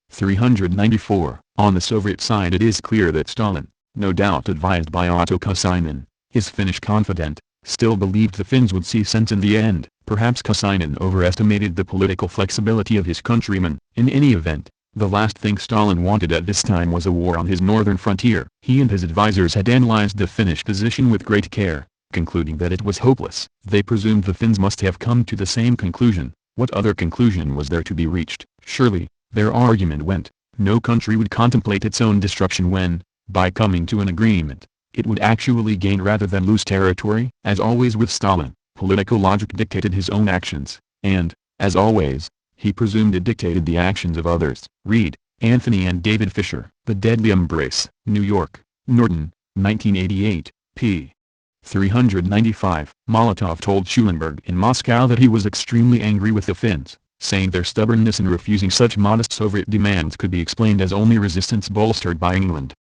394. On the Soviet side it is clear that Stalin, no doubt advised by Otto Kasainen, his Finnish confidant, still believed the Finns would see sense in the end. Perhaps Kasainen overestimated the political flexibility of his countrymen. In any event, the last thing Stalin wanted at this time was a war on his northern frontier. He and his advisers had analyzed the Finnish position with great care, concluding that it was hopeless. They presumed the Finns must have come to the same conclusion. What other conclusion was there to be reached? Surely, their argument went, no country would contemplate its own destruction when, by coming to an agreement, it would actually gain rather than lose territory. As always with Stalin, political logic dictated his own actions, and, as always, he presumed it dictated the actions of others. Reed, Anthony and David Fisher. The Deadly Embrace. New York, Norton, 1988, p. 395. Molotov told Schulenburg in Moscow that he was extremely angry with the Finns, saying their stubbornness in refusing such modest Soviet demands could be explained as only resistance bolstered by England.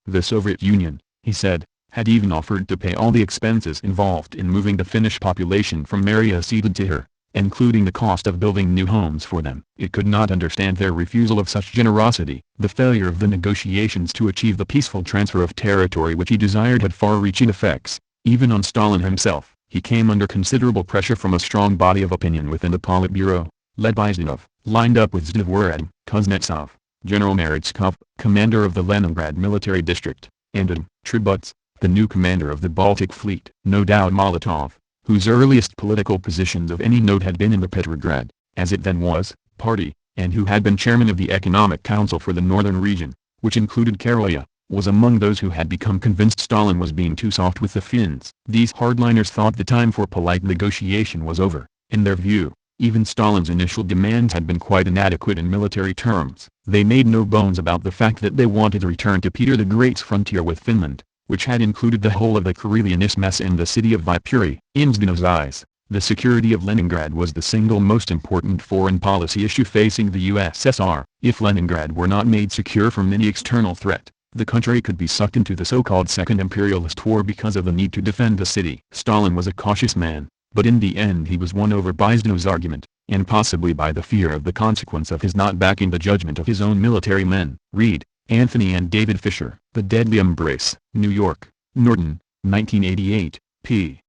The Soviet Union, he said, had even offered to pay all the expenses involved in moving the Finnish population from area ceded to her, including the cost of building new homes for them. It could not understand their refusal of such generosity. The failure of the negotiations to achieve the peaceful transfer of territory which he desired had far-reaching effects, even on Stalin himself. He came under considerable pressure from a strong body of opinion within the Politburo, led by Zhdanov, lined up with Zhdanov, Kuznetsov, General Meretskov, commander of the Leningrad military district, and Tributz, the new commander of the Baltic Fleet. No doubt Molotov, whose earliest political positions of any note had been in the Petrograd, as it then was, party, and who had been chairman of the Economic Council for the northern region, which included Karelia, was among those who had become convinced Stalin was being too soft with the Finns. These hardliners thought the time for polite negotiation was over. In their view, Even Stalin's initial demands had been quite inadequate in military terms. They made no bones about the fact that they wanted to return to Peter the Great's frontier with Finland, which had included the whole of the Karelian Isthmus and the city of Viipuri. In Zhdanov's eyes, the security of Leningrad was the single most important foreign policy issue facing the USSR. If Leningrad were not made secure from any external threat, the country could be sucked into the so-called Second Imperialist War because of the need to defend the city. Stalin was a cautious man, but in the end he was won over by Zhdanov's argument, and possibly by the fear of the consequence of his not backing the judgment of his own military men. Reed, Anthony and David Fisher. The Deadly Embrace. New York, Norton, 1988, p.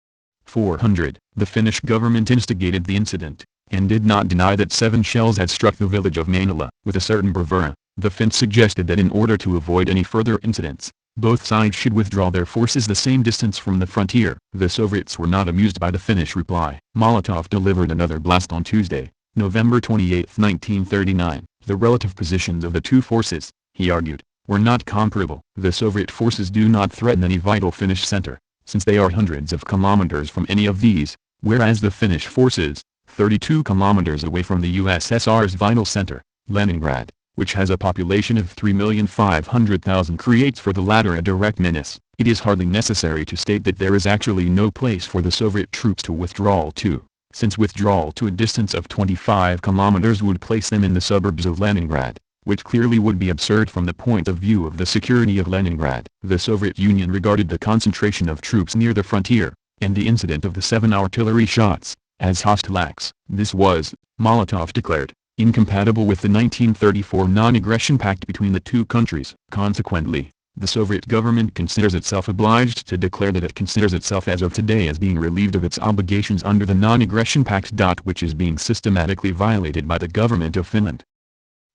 400. The Finnish government instigated the incident, and did not deny that 7 shells had struck the village of Mainila. With a certain bravura, the Finns suggested that in order to avoid any further incidents, both sides should withdraw their forces the same distance from the frontier. The Soviets were not amused by the Finnish reply. Molotov delivered another blast on Tuesday, November 28, 1939. The relative positions of the two forces, he argued, were not comparable. The Soviet forces do not threaten any vital Finnish center, since they are hundreds of kilometers from any of these, whereas the Finnish forces, 32 kilometers away from the USSR's vital center, Leningrad, which has a population of 3,500,000, creates for the latter a direct menace. It is hardly necessary to state that there is actually no place for the Soviet troops to withdraw to, since withdrawal to a distance of 25 kilometers would place them in the suburbs of Leningrad, which clearly would be absurd from the point of view of the security of Leningrad. The Soviet Union regarded the concentration of troops near the frontier, and the incident of the 7 artillery shots, as hostile acts. This was, Molotov declared, incompatible with the 1934 non-aggression pact between the two countries. Consequently, the Soviet government considers itself obliged to declare that it considers itself as of today as being relieved of its obligations under the non-aggression pact. Which is being systematically violated by the government of Finland.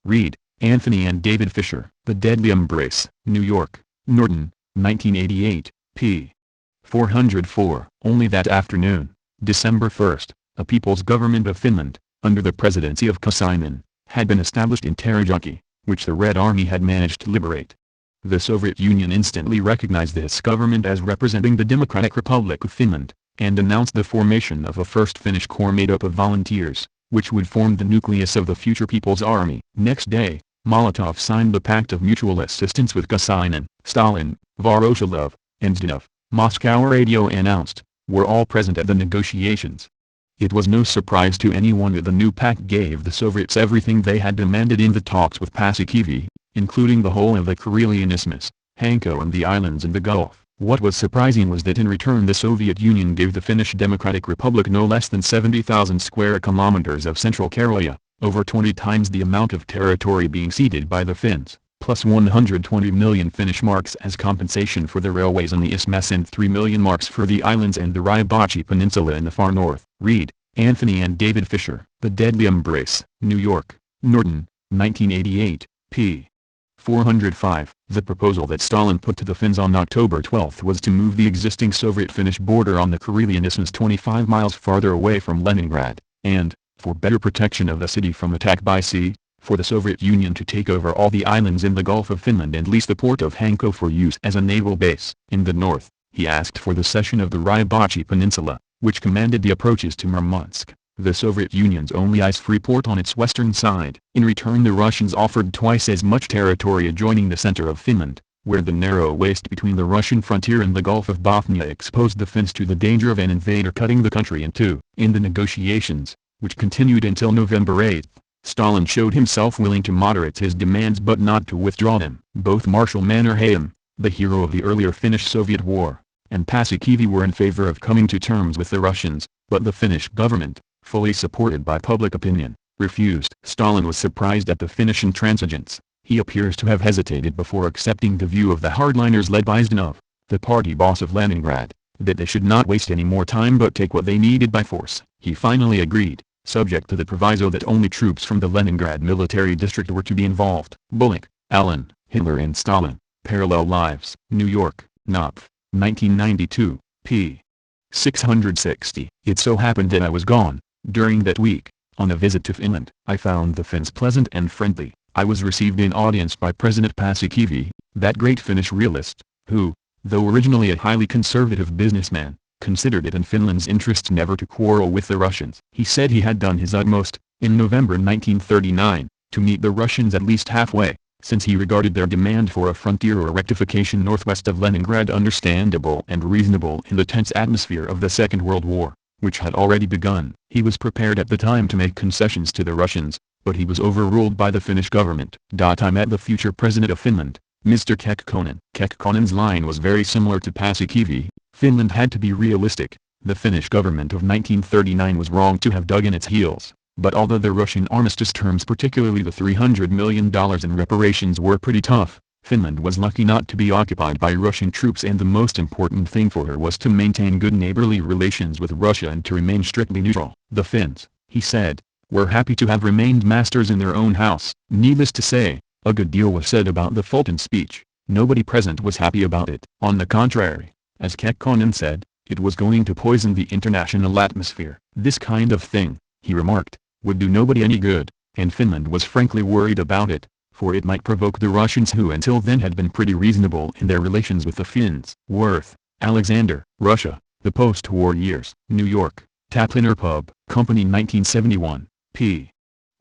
Reed, Anthony and David Fisher. The Deadly Embrace. New York, Norton, 1988, p. 404. Only that afternoon, December 1, a People's Government of Finland, under the presidency of Kasainen, had been established in Tarajuki, which the Red Army had managed to liberate. The Soviet Union instantly recognized this government as representing the Democratic Republic of Finland, and announced the formation of a First Finnish Corps made up of volunteers, which would form the nucleus of the future People's Army. Next day, Molotov signed the Pact of Mutual Assistance with Kasainen. Stalin, Voroshilov, and Zhdanov, Moscow radio announced, were all present at the negotiations. It was no surprise to anyone that the new pact gave the Soviets everything they had demanded in the talks with Paasikivi, including the whole of the Karelian Isthmus, Hanko and the islands in the Gulf. What was surprising was that in return the Soviet Union gave the Finnish Democratic Republic no less than 70,000 square kilometers of Central Karelia, over 20 times the amount of territory being ceded by the Finns, plus 120 million Finnish marks as compensation for the railways in the Isthmus and 3 million marks for the islands and the Raibachi Peninsula in the far north. Reed, Anthony and David Fisher. The Deadly Embrace. New York, Norton, 1988, p. 405. The proposal that Stalin put to the Finns on October 12 was to move the existing Soviet-Finnish border on the Karelian Isthmus 25 miles farther away from Leningrad, and, for better protection of the city from attack by sea, for the Soviet Union to take over all the islands in the Gulf of Finland and lease the port of Hanko for use as a naval base. In the north, he asked for the cession of the Raibachi Peninsula, which commanded the approaches to Murmansk, the Soviet Union's only ice-free port on its western side. In return the Russians offered twice as much territory adjoining the center of Finland, where the narrow waste between the Russian frontier and the Gulf of Bothnia exposed the Finns to the danger of an invader cutting the country in two. In the negotiations, which continued until November 8, Stalin showed himself willing to moderate his demands but not to withdraw them. Both Marshal Mannerheim, the hero of the earlier Finnish-Soviet War, and Paasikivi were in favor of coming to terms with the Russians, but the Finnish government, fully supported by public opinion, refused. Stalin was surprised at the Finnish intransigence. He appears to have hesitated before accepting the view of the hardliners led by Zhdanov, the party boss of Leningrad, that they should not waste any more time but take what they needed by force. He finally agreed, subject to the proviso that only troops from the Leningrad military district were to be involved. Bullock, Alan, Hitler and Stalin, Parallel Lives. New York, Knopf, 1992, p. 660. It so happened that I was gone, during that week, on a visit to Finland. I found the Finns pleasant and friendly. I was received in audience by President Paasikivi, that great Finnish realist, who, though originally a highly conservative businessman, considered it in Finland's interest never to quarrel with the Russians. He said he had done his utmost, in November 1939, to meet the Russians at least halfway, since he regarded their demand for a frontier or rectification northwest of Leningrad understandable and reasonable in the tense atmosphere of the Second World War, which had already begun. He was prepared at the time to make concessions to the Russians, but he was overruled by the Finnish government. I met the future president of Finland, Mr. Kekkonen. Kekkonen's line was very similar to Paasikivi. Finland had to be realistic. The Finnish government of 1939 was wrong to have dug in its heels, but although the Russian armistice terms, particularly the $300 million in reparations, were pretty tough, Finland was lucky not to be occupied by Russian troops, and the most important thing for her was to maintain good neighborly relations with Russia and to remain strictly neutral. The Finns, he said, were happy to have remained masters in their own house. Needless to say, a good deal was said about the Fulton speech. Nobody present was happy about it. On the contrary, as Kekkonen said, it was going to poison the international atmosphere. This kind of thing, he remarked, would do nobody any good, and Finland was frankly worried about it, for it might provoke the Russians, who until then had been pretty reasonable in their relations with the Finns. Worth, Alexander, Russia, the Post-War Years. New York, Tapliner Pub Company, 1971, p.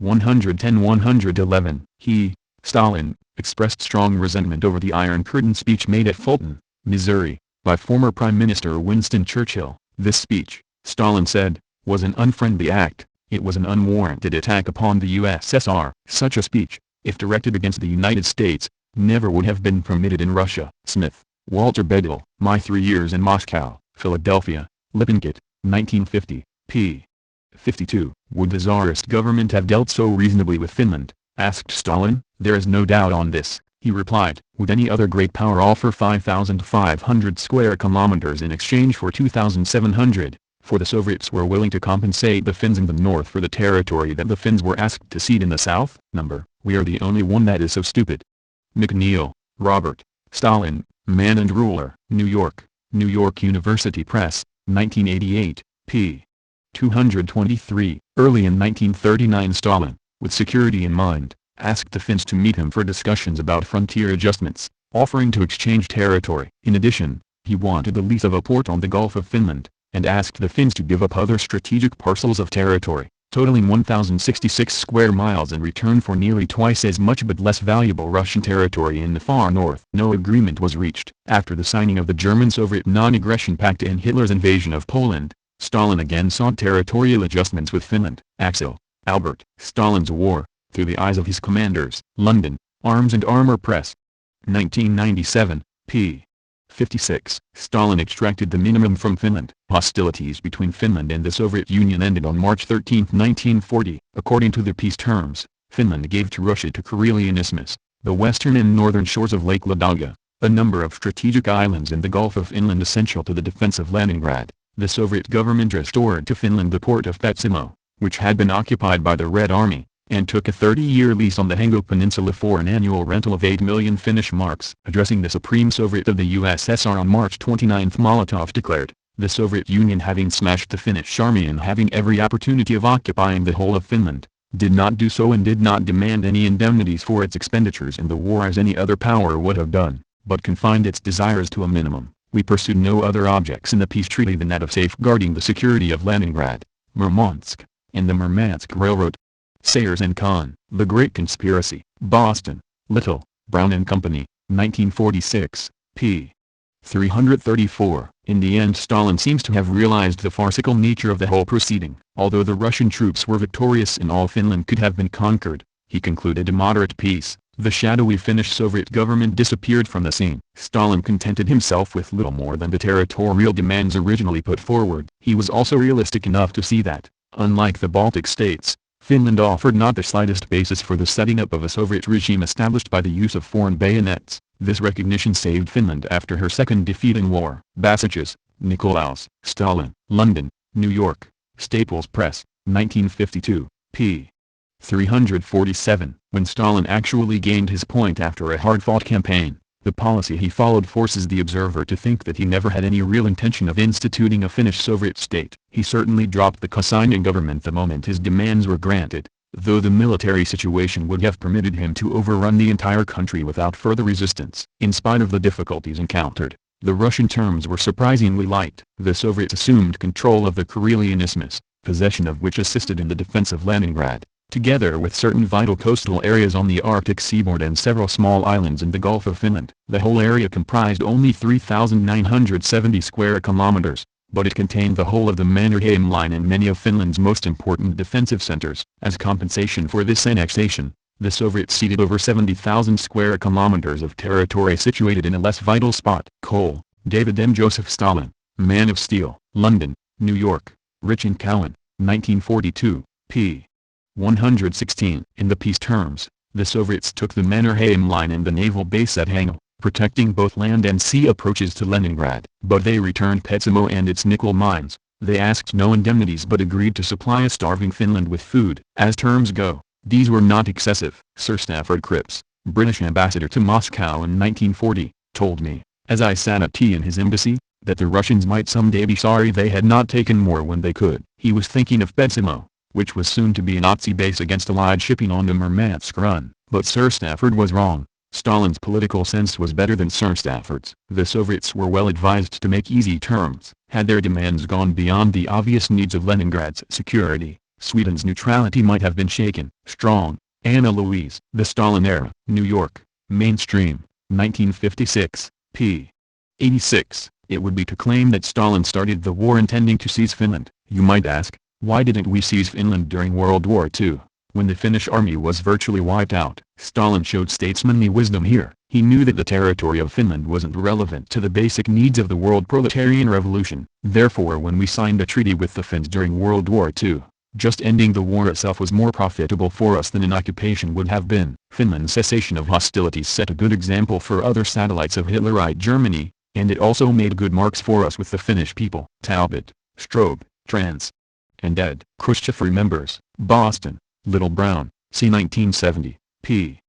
110-111. He, Stalin, expressed strong resentment over the Iron Curtain speech made at Fulton, Missouri, by former Prime Minister Winston Churchill. This speech, Stalin said, was an unfriendly act. It was an unwarranted attack upon the USSR. Such a speech, if directed against the United States, never would have been permitted in Russia. Smith, Walter Bedell. My 3 Years in Moscow, Philadelphia, Lippincott, 1950, p. 52. Would the Tsarist government have dealt so reasonably with Finland? Asked Stalin. There is no doubt on this, he replied. Would any other great power offer 5,500 square kilometers in exchange for 2,700? For the Soviets were willing to compensate the Finns in the north for the territory that the Finns were asked to cede in the south. We are the only one that is so stupid. McNeill, Robert. Stalin, Man and Ruler. New York, New York University Press, 1988, p. 223. Early in 1939 Stalin, with security in mind, asked the Finns to meet him for discussions about frontier adjustments, offering to exchange territory. In addition, he wanted the lease of a port on the Gulf of Finland, and asked the Finns to give up other strategic parcels of territory, totaling 1,066 square miles, in return for nearly twice as much but less valuable Russian territory in the far north. No agreement was reached. After the signing of the German-Soviet Non-Aggression Pact and Hitler's invasion of Poland, Stalin again sought territorial adjustments with Finland. Axel, Albert. Stalin's War, Through the Eyes of His Commanders. London, Arms and Armour Press. 1997, p. 56. Stalin extracted the minimum from Finland. Hostilities between Finland and the Soviet Union ended on March 13, 1940. According to the peace terms, Finland gave to Russia to Karelian Isthmus, the western and northern shores of Lake Ladoga, a number of strategic islands in the Gulf of Finland essential to the defense of Leningrad. The Soviet government restored to Finland the port of Petsamo, which had been occupied by the Red Army, and took a 30-year lease on the Hengo Peninsula for an annual rental of 8 million Finnish marks. Addressing the Supreme Soviet of the USSR on March 29, Molotov declared, the Soviet Union, having smashed the Finnish army and having every opportunity of occupying the whole of Finland, did not do so and did not demand any indemnities for its expenditures in the war as any other power would have done, but confined its desires to a minimum. We pursued no other objects in the peace treaty than that of safeguarding the security of Leningrad, Murmansk, and the Murmansk Railroad. Sayers and Kahn. The Great Conspiracy. Boston, Little, Brown and Company, 1946, p. 334. In the end, Stalin seems to have realized the farcical nature of the whole proceeding. Although the Russian troops were victorious and all Finland could have been conquered, he concluded a moderate peace. The shadowy Finnish Soviet government disappeared from the scene. Stalin contented himself with little more than the territorial demands originally put forward. He was also realistic enough to see that, unlike the Baltic states, Finland offered not the slightest basis for the setting up of a Soviet regime established by the use of foreign bayonets. This recognition saved Finland after her second defeat in war. Basaches, Nicolaus. Stalin. London, New York, Staples Press, 1952, p. 347. When Stalin actually gained his point after a hard-fought campaign, the policy he followed forces the observer to think that he never had any real intention of instituting a Finnish Soviet state. He certainly dropped the Kasainen government the moment his demands were granted, though the military situation would have permitted him to overrun the entire country without further resistance. In spite of the difficulties encountered, The Russian terms were surprisingly light. The Soviets assumed control of the Karelian Isthmus, possession of which assisted in the defense of Leningrad, together with certain vital coastal areas on the Arctic seaboard and several small islands in the Gulf of Finland. The whole area comprised only 3,970 square kilometers, but it contained the whole of the Mannerheim Line and many of Finland's most important defensive centers. As compensation for this annexation, the Soviets ceded over 70,000 square kilometers of territory situated in a less vital spot. Cole, David M. Joseph Stalin, Man of Steel, London, New York, Rich and Cowan, 1942, p. 116. In the peace terms, the Soviets took the Mannerheim Line and the naval base at Hangel, protecting both land and sea approaches to Leningrad. But they returned Petsamo and its nickel mines. They asked no indemnities but agreed to supply a starving Finland with food. As terms go, these were not excessive. Sir Stafford Cripps, British ambassador to Moscow in 1940, told me, as I sat at tea in his embassy, that the Russians might someday be sorry they had not taken more when they could. He was thinking of Petsamo, which was soon to be a Nazi base against Allied shipping on the Murmansk Run. But Sir Stafford was wrong. Stalin's political sense was better than Sir Stafford's. The Soviets were well advised to make easy terms. Had their demands gone beyond the obvious needs of Leningrad's security, Sweden's neutrality might have been shaken. Strong, Anna Louise. The Stalin Era. New York, Mainstream, 1956, p. 86. It would be to claim that Stalin started the war intending to seize Finland. You might ask, why didn't we seize Finland during World War II, when the Finnish army was virtually wiped out? Stalin showed statesmanly wisdom here. He knew that the territory of Finland wasn't relevant to the basic needs of the world proletarian revolution. Therefore, when we signed a treaty with the Finns during World War II, just ending the war itself was more profitable for us than an occupation would have been. Finland's cessation of hostilities set a good example for other satellites of Hitlerite Germany, and it also made good marks for us with the Finnish people. Talbot, Strobe, Trans. And Ed. Khrushchev remembers. Boston, Little Brown, c. 1970, p.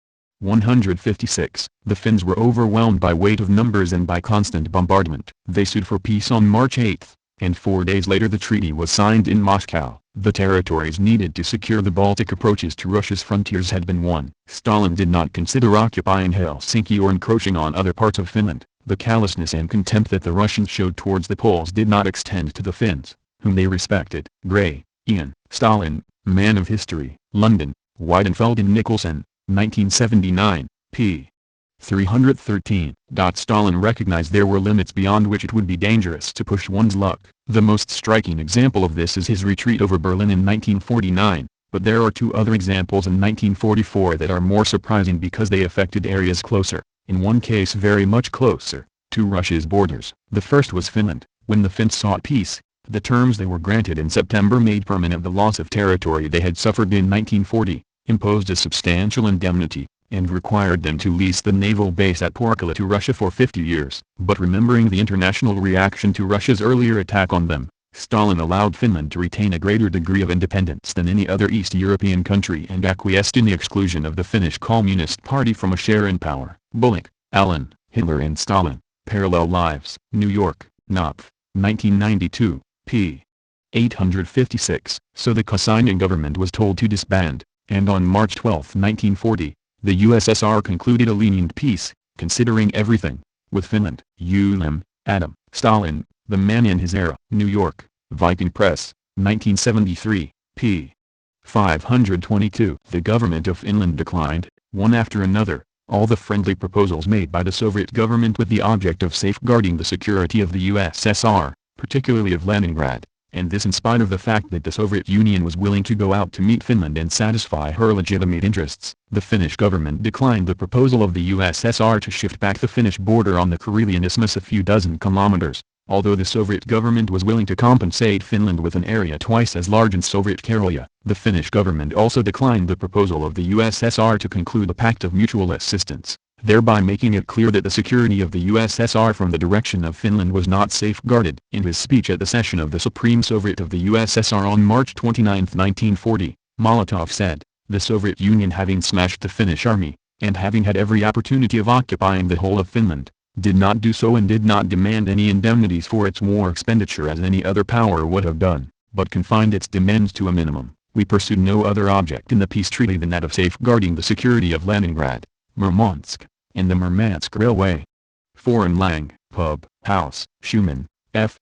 156. The Finns were overwhelmed by weight of numbers and by constant bombardment. They sued for peace on March 8, and 4 days later the treaty was signed in Moscow. The territories needed to secure the Baltic approaches to Russia's frontiers had been won. Stalin did not consider occupying Helsinki or encroaching on other parts of Finland. The callousness and contempt that the Russians showed towards the Poles did not extend to the Finns, whom they respected. Gray, Ian. Stalin, Man of History. London, Weidenfeld and Nicholson, 1979, p. 313. Stalin recognized there were limits beyond which it would be dangerous to push one's luck. The most striking example of this is his retreat over Berlin in 1949, but there are two other examples in 1944 that are more surprising because they affected areas closer, in one case very much closer, to Russia's borders. The first was Finland. When the Finns sought peace, the terms they were granted in September made permanent the loss of territory they had suffered in 1940, imposed a substantial indemnity, and required them to lease the naval base at Porkala to Russia for 50 years. But remembering the international reaction to Russia's earlier attack on them, Stalin allowed Finland to retain a greater degree of independence than any other East European country and acquiesced in the exclusion of the Finnish Communist Party from a share in power. Bullock, Alan, Hitler and Stalin, Parallel Lives. New York, Knopf, 1992, p. 856. So the Kasynian government was told to disband, and on March 12, 1940, the USSR concluded a lenient peace, considering everything, with Finland. Ulam, Adam. Stalin, The Man in His Era. New York, Viking Press, 1973, p. 522. The government of Finland declined, one after another, all the friendly proposals made by the Soviet government with the object of safeguarding the security of the USSR, particularly of Leningrad, and this in spite of the fact that the Soviet Union was willing to go out to meet Finland and satisfy her legitimate interests. The Finnish government declined the proposal of the USSR to shift back the Finnish border on the Karelian Isthmus a few dozen kilometers, although the Soviet government was willing to compensate Finland with an area twice as large in Soviet Karelia. The Finnish government also declined the proposal of the USSR to conclude a pact of mutual assistance, thereby making it clear that the security of the USSR from the direction of Finland was not safeguarded. In his speech at the session of the Supreme Soviet of the USSR on March 29, 1940, Molotov said, "The Soviet Union having smashed the Finnish army, and having had every opportunity of occupying the whole of Finland, did not do so and did not demand any indemnities for its war expenditure as any other power would have done, but confined its demands to a minimum. We pursued no other object in the peace treaty than that of safeguarding the security of Leningrad, Murmansk, and the Murmansk Railway." Foreign Lang, Pub, House, Schumann, F.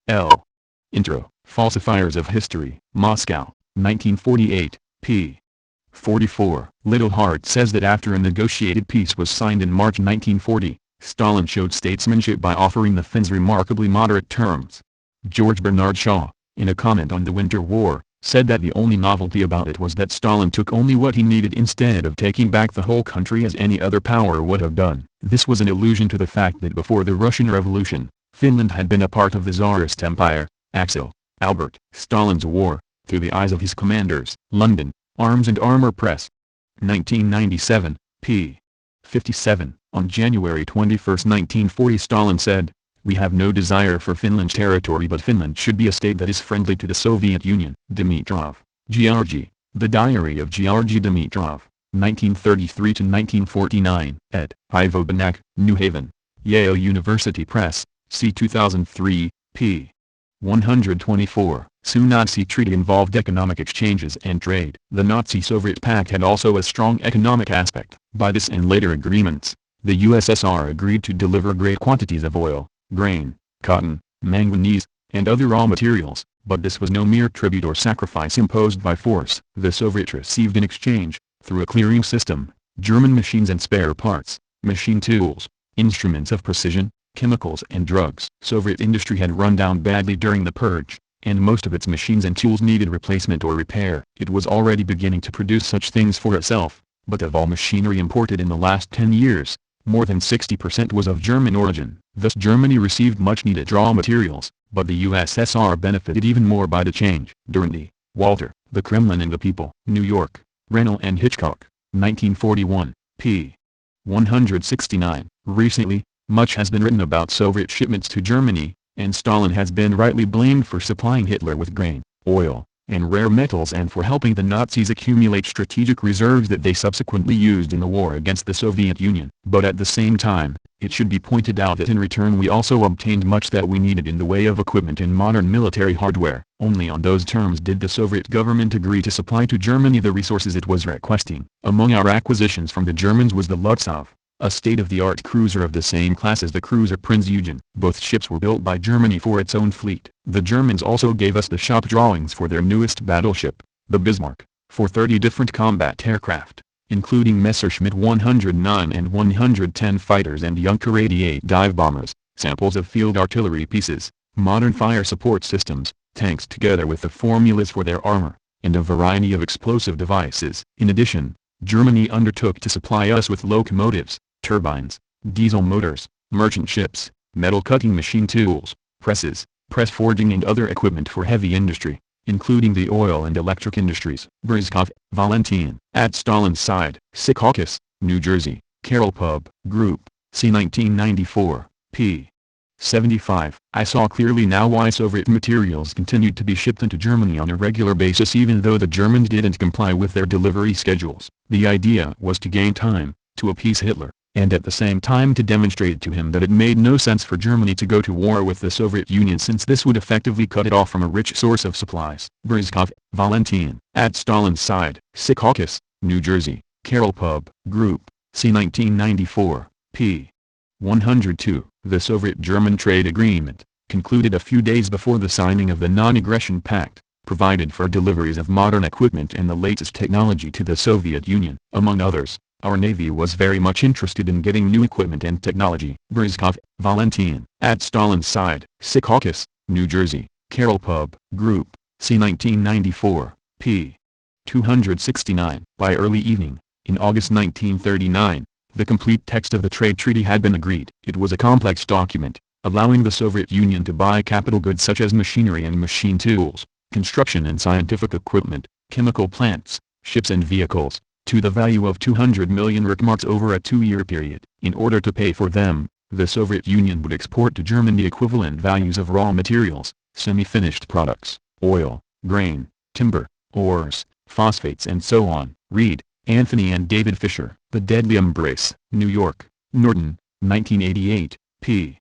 L. Intro, Falsifiers of History, Moscow, 1948, p. 44. Little Heart says that after a negotiated peace was signed in March 1940, Stalin showed statesmanship by offering the Finns remarkably moderate terms. George Bernard Shaw, in a comment on the Winter War, said that the only novelty about it was that Stalin took only what he needed instead of taking back the whole country as any other power would have done. This was an allusion to the fact that before the Russian Revolution, Finland had been a part of the Tsarist Empire. Axel Albert Stalin's War, through the eyes of his commanders. London, Arms and Armour Press. 1997, p. 57. On January 21, 1940, Stalin said, "We have no desire for Finland's territory, but Finland should be a state that is friendly to the Soviet Union." Dimitrov, Georgy, The Diary of Georgy Dimitrov, 1933-1949, ed. Ivo Banak, New Haven, Yale University Press, c. 2003, p. 124. Nazi Treaty involved economic exchanges and trade. The Nazi-Soviet pact had also a strong economic aspect. By this and later agreements, the USSR agreed to deliver great quantities of oil, grain, cotton, manganese, and other raw materials, but this was no mere tribute or sacrifice imposed by force. The Soviets received in exchange, through a clearing system, German machines and spare parts, machine tools, instruments of precision, chemicals and drugs. Soviet industry had run down badly during the purge, and most of its machines and tools needed replacement or repair. It was already beginning to produce such things for itself, but of all machinery imported in the last 10 years, more than 60% was of German origin. Thus Germany received much needed raw materials, but the USSR benefited even more by the change. Durand, Walter, The Kremlin and the People. New York, Rennell and Hitchcock, 1941, p. 169. Recently, much has been written about Soviet shipments to Germany, and Stalin has been rightly blamed for supplying Hitler with grain, oil, and rare metals and for helping the Nazis accumulate strategic reserves that they subsequently used in the war against the Soviet Union. But at the same time, it should be pointed out that in return we also obtained much that we needed in the way of equipment and modern military hardware. Only on those terms did the Soviet government agree to supply to Germany the resources it was requesting. Among our acquisitions from the Germans was the Lutzov, a state-of-the-art cruiser of the same class as the cruiser Prinz Eugen. Both ships were built by Germany for its own fleet. The Germans also gave us the shop drawings for their newest battleship, the Bismarck, for 30 different combat aircraft, including Messerschmitt 109 and 110 fighters and Junker 88 dive bombers, samples of field artillery pieces, modern fire support systems, tanks together with the formulas for their armor, and a variety of explosive devices. In addition, Germany undertook to supply us with locomotives, turbines, diesel motors, merchant ships, metal-cutting machine tools, presses, press forging and other equipment for heavy industry, including the oil and electric industries. Bryzkov, Valentin. At Stalin's side. Secaucus, New Jersey, Carroll Pub Group, c. 1994, p. 75. I saw clearly now why Soviet materials continued to be shipped into Germany on a regular basis even though the Germans didn't comply with their delivery schedules. The idea was to gain time, to appease Hitler, and at the same time to demonstrate to him that it made no sense for Germany to go to war with the Soviet Union since this would effectively cut it off from a rich source of supplies. Bryzkov, Valentin. At Stalin's side. Secaucus, New Jersey, Carroll Pub Group, c. 1994, p. 102. The Soviet-German trade agreement, concluded a few days before the signing of the Non-Aggression Pact, provided for deliveries of modern equipment and the latest technology to the Soviet Union. Among others, our Navy was very much interested in getting new equipment and technology. Bryzkov, Valentin. At Stalin's side. Secaucus, New Jersey, Carroll Pub Group, c. 1994, p. 269. By early evening, in August 1939, the complete text of the trade treaty had been agreed. It was a complex document, allowing the Soviet Union to buy capital goods such as machinery and machine tools, construction and scientific equipment, chemical plants, ships and vehicles, to the value of 200 million Reichsmarks over a 2-year period. In order to pay for them, the Soviet Union would export to Germany equivalent values of raw materials, semi-finished products, oil, grain, timber, ores, phosphates and so on. Read, Anthony and David Fisher. The Deadly Embrace. New York, Norton, 1988, p.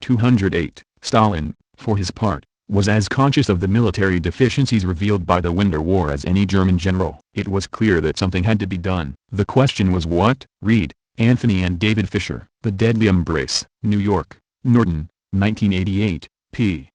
208. Stalin, for his part, was as conscious of the military deficiencies revealed by the Winter War as any German general. It was clear that something had to be done. The question was what? Read, Anthony and David Fisher. The Deadly Embrace. New York, Norton, 1988, p.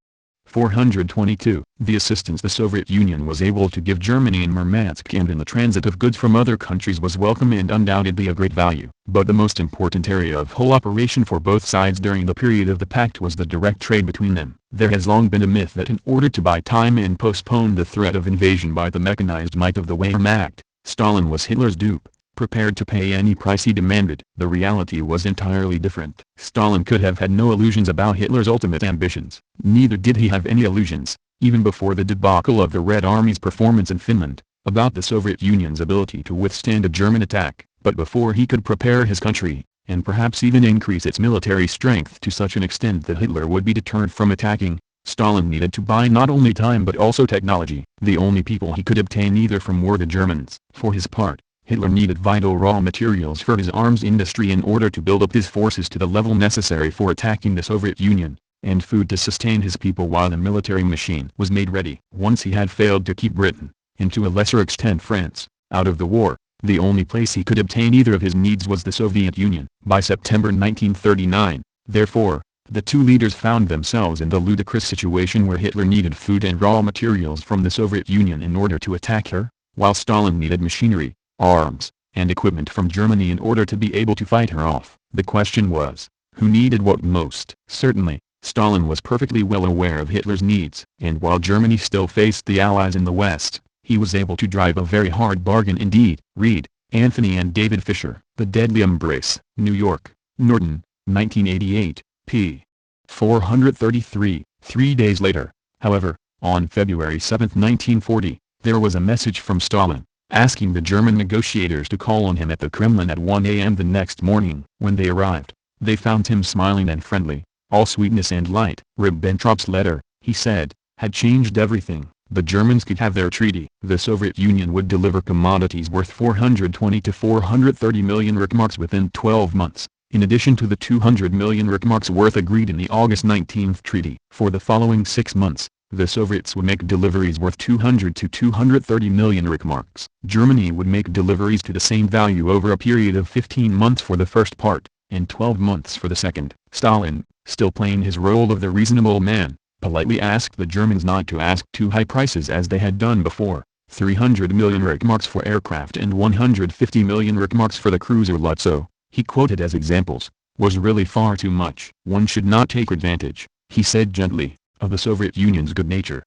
422. The assistance the Soviet Union was able to give Germany in Murmansk and in the transit of goods from other countries was welcome and undoubtedly of great value. But the most important area of whole operation for both sides during the period of the pact was the direct trade between them. There has long been a myth that in order to buy time and postpone the threat of invasion by the mechanized might of the Wehrmacht, Stalin was Hitler's dupe, prepared to pay any price he demanded. The reality was entirely different. Stalin could have had no illusions about Hitler's ultimate ambitions. Neither did he have any illusions, even before the debacle of the Red Army's performance in Finland, about the Soviet Union's ability to withstand a German attack. But before he could prepare his country, and perhaps even increase its military strength to such an extent that Hitler would be deterred from attacking, Stalin needed to buy not only time but also technology. The only people he could obtain neither from were the Germans. For his part, Hitler needed vital raw materials for his arms industry in order to build up his forces to the level necessary for attacking the Soviet Union, and food to sustain his people while the military machine was made ready. Once he had failed to keep Britain, and to a lesser extent France, out of the war, the only place he could obtain either of his needs was the Soviet Union. By September 1939, therefore, the two leaders found themselves in the ludicrous situation where Hitler needed food and raw materials from the Soviet Union in order to attack her, while Stalin needed machinery, arms, and equipment from Germany in order to be able to fight her off. The question was, who needed what most? Certainly, Stalin was perfectly well aware of Hitler's needs. And while Germany still faced the Allies in the West, he was able to drive a very hard bargain indeed. Reed, Anthony and David Fisher. The Deadly Embrace. New York, Norton, 1988, p. 433. 3 days later, however, on February 7, 1940, there was a message from Stalin, asking the German negotiators to call on him at the Kremlin at 1 a.m. the next morning. When they arrived, they found him smiling and friendly, all sweetness and light. Ribbentrop's letter, he said, had changed everything. The Germans could have their treaty. The Soviet Union would deliver commodities worth 420 to 430 million Reichsmarks within 12 months, in addition to the 200 million Reichsmarks worth agreed in the August 19 treaty. For the following 6 months, the Soviets would make deliveries worth 200 to 230 million Reichsmarks. Germany would make deliveries to the same value over a period of 15 months for the first part, and 12 months for the second. Stalin, still playing his role of the reasonable man, politely asked the Germans not to ask too high prices as they had done before. 300 million Reichsmarks for aircraft and 150 million Reichsmarks for the cruiser Lutzow, he quoted as examples, was really far too much. One should not take advantage, he said gently, of the Soviet Union's good nature.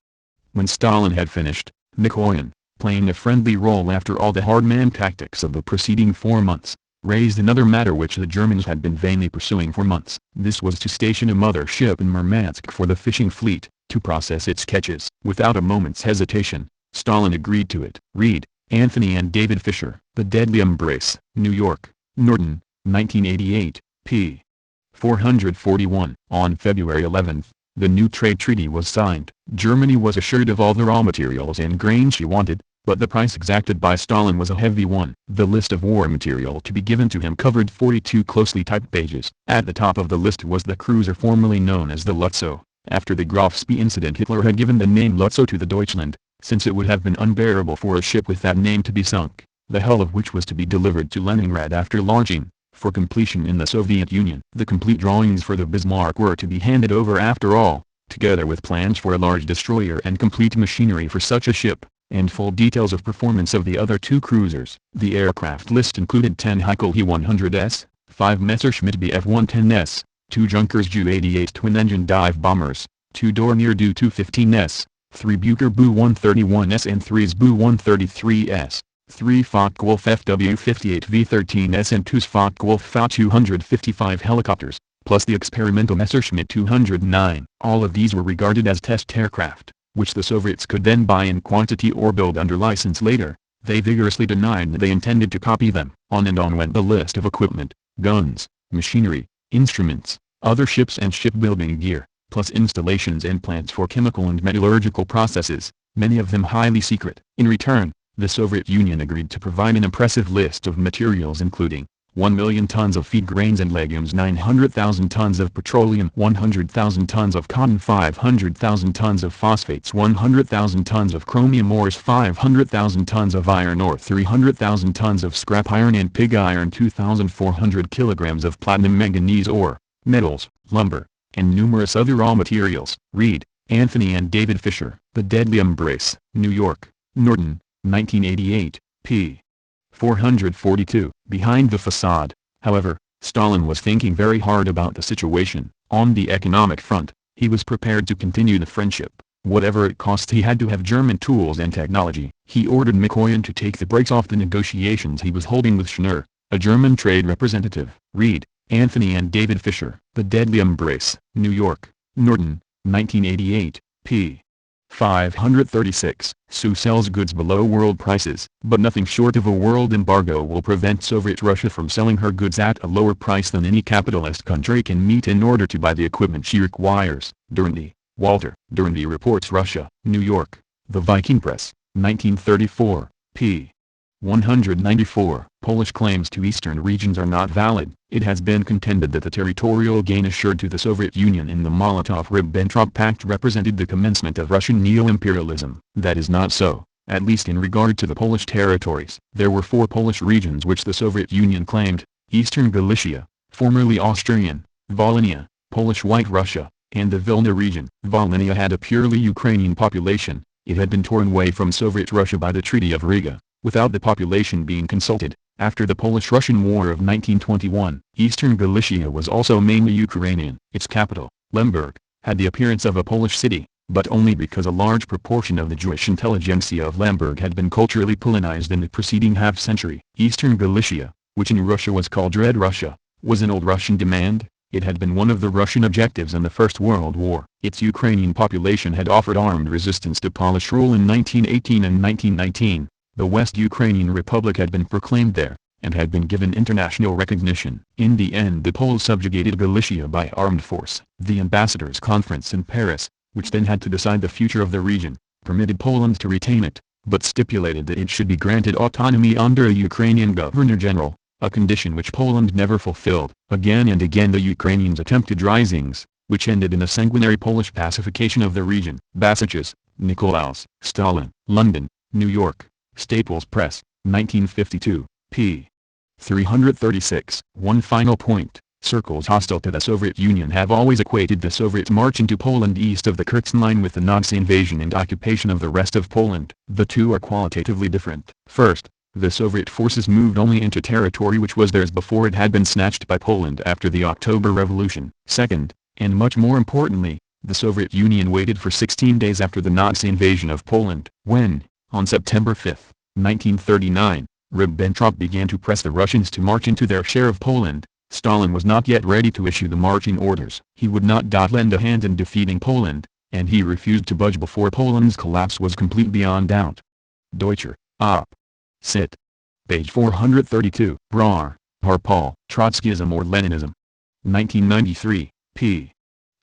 When Stalin had finished, Mikoyan, playing a friendly role after all the hard-man tactics of the preceding 4 months, raised another matter which the Germans had been vainly pursuing for months. This was to station a mother ship in Murmansk for the fishing fleet, to process its catches. Without a moment's hesitation, Stalin agreed to it. Reed, Anthony and David Fisher. The Deadly Embrace. New York, Norton, 1988, p. 441. On February 11, the new trade treaty was signed. Germany was assured of all the raw materials and grain she wanted, but the price exacted by Stalin was a heavy one. The list of war material to be given to him covered 42 closely typed pages. At the top of the list was the cruiser formerly known as the Lutzow. After the Graf Spee incident, Hitler had given the name Lutzow to the Deutschland, since it would have been unbearable for a ship with that name to be sunk, the hull of which was to be delivered to Leningrad after launching, for completion in the Soviet Union. The complete drawings for the Bismarck were to be handed over after all, together with plans for a large destroyer and complete machinery for such a ship, and full details of performance of the other two cruisers. The aircraft list included 10 Heinkel He-100s, 5 Messerschmitt Bf-110s, 2 Junkers Ju-88 twin-engine dive bombers, 2 Dornier Du-215s, 3 Bucher Bu-131s and 3 SBU-133s, 3 Focke-Wulf FW-58 V-13s and 2 Focke-Wulf Fa-255 helicopters, plus the experimental Messerschmitt 209. All of these were regarded as test aircraft, which the Soviets could then buy in quantity or build under license later. They vigorously denied that they intended to copy them. On and on went the list of equipment, guns, machinery, instruments, other ships and shipbuilding gear, plus installations and plants for chemical and metallurgical processes, many of them highly secret. In return, the Soviet Union agreed to provide an impressive list of materials including 1 million tons of feed grains and legumes, 900,000 tons of petroleum, 100,000 tons of cotton, 500,000 tons of phosphates, 100,000 tons of chromium ores, 500,000 tons of iron ore, 300,000 tons of scrap iron and pig iron, 2,400 kilograms of platinum manganese ore, metals, lumber, and numerous other raw materials. Reed, Anthony and David Fisher. The Deadly Embrace, New York, Norton, 1988, p. 442. Behind the facade, however, Stalin was thinking very hard about the situation. On the economic front, he was prepared to continue the friendship. Whatever it cost, he had to have German tools and technology. He ordered Mikoyan to take the brakes off the negotiations he was holding with Schnur, a German trade representative. Reed, Anthony and David Fisher. The Deadly Embrace, New York, Norton, 1988, p. 536. Su sells goods below world prices, but nothing short of a world embargo will prevent Soviet Russia from selling her goods at a lower price than any capitalist country can meet in order to buy the equipment she requires. Durndy, Walter. Durndy reports Russia, New York, The Viking Press, 1934, p. 194. Polish claims to eastern regions are not valid. It has been contended that the territorial gain assured to the Soviet Union in the Molotov-Ribbentrop Pact represented the commencement of Russian neo-imperialism. That is not so, at least in regard to the Polish territories. There were 4 Polish regions which the Soviet Union claimed: Eastern Galicia, formerly Austrian, Volhynia, Polish White Russia, and the Vilna region. Volhynia had a purely Ukrainian population. It had been torn away from Soviet Russia by the Treaty of Riga, without the population being consulted. After the Polish-Russian War of 1921, Eastern Galicia was also mainly Ukrainian. Its capital, Lemberg, had the appearance of a Polish city, but only because a large proportion of the Jewish intelligentsia of Lemberg had been culturally Polonized in the preceding half-century. Eastern Galicia, which in Russia was called Red Russia, was an old Russian demand. It had been one of the Russian objectives in the First World War. Its Ukrainian population had offered armed resistance to Polish rule in 1918 and 1919. The West Ukrainian Republic had been proclaimed there, and had been given international recognition. In the end, the Poles subjugated Galicia by armed force. The Ambassadors' Conference in Paris, which then had to decide the future of the region, permitted Poland to retain it, but stipulated that it should be granted autonomy under a Ukrainian governor-general, a condition which Poland never fulfilled. Again and again the Ukrainians attempted risings, which ended in a sanguinary Polish pacification of the region. Basaches, Nicolaus. Stalin. London, New York, Staples Press, 1952, p. 336. One final point. Circles hostile to the Soviet Union have always equated the Soviets' march into Poland east of the Kerch Line with the Nazi invasion and occupation of the rest of Poland. The two are qualitatively different. First, the Soviet forces moved only into territory which was theirs before it had been snatched by Poland after the October Revolution. Second, and much more importantly, the Soviet Union waited for 16 days after the Nazi invasion of Poland, when, on September 5, 1939, Ribbentrop began to press the Russians to march into their share of Poland. Stalin was not yet ready to issue the marching orders. He would not lend a hand in defeating Poland, and he refused to budge before Poland's collapse was complete beyond doubt. Deutscher, Op. Cit. Page 432. Brar, Harpal. Trotskyism or Leninism. 1993, p.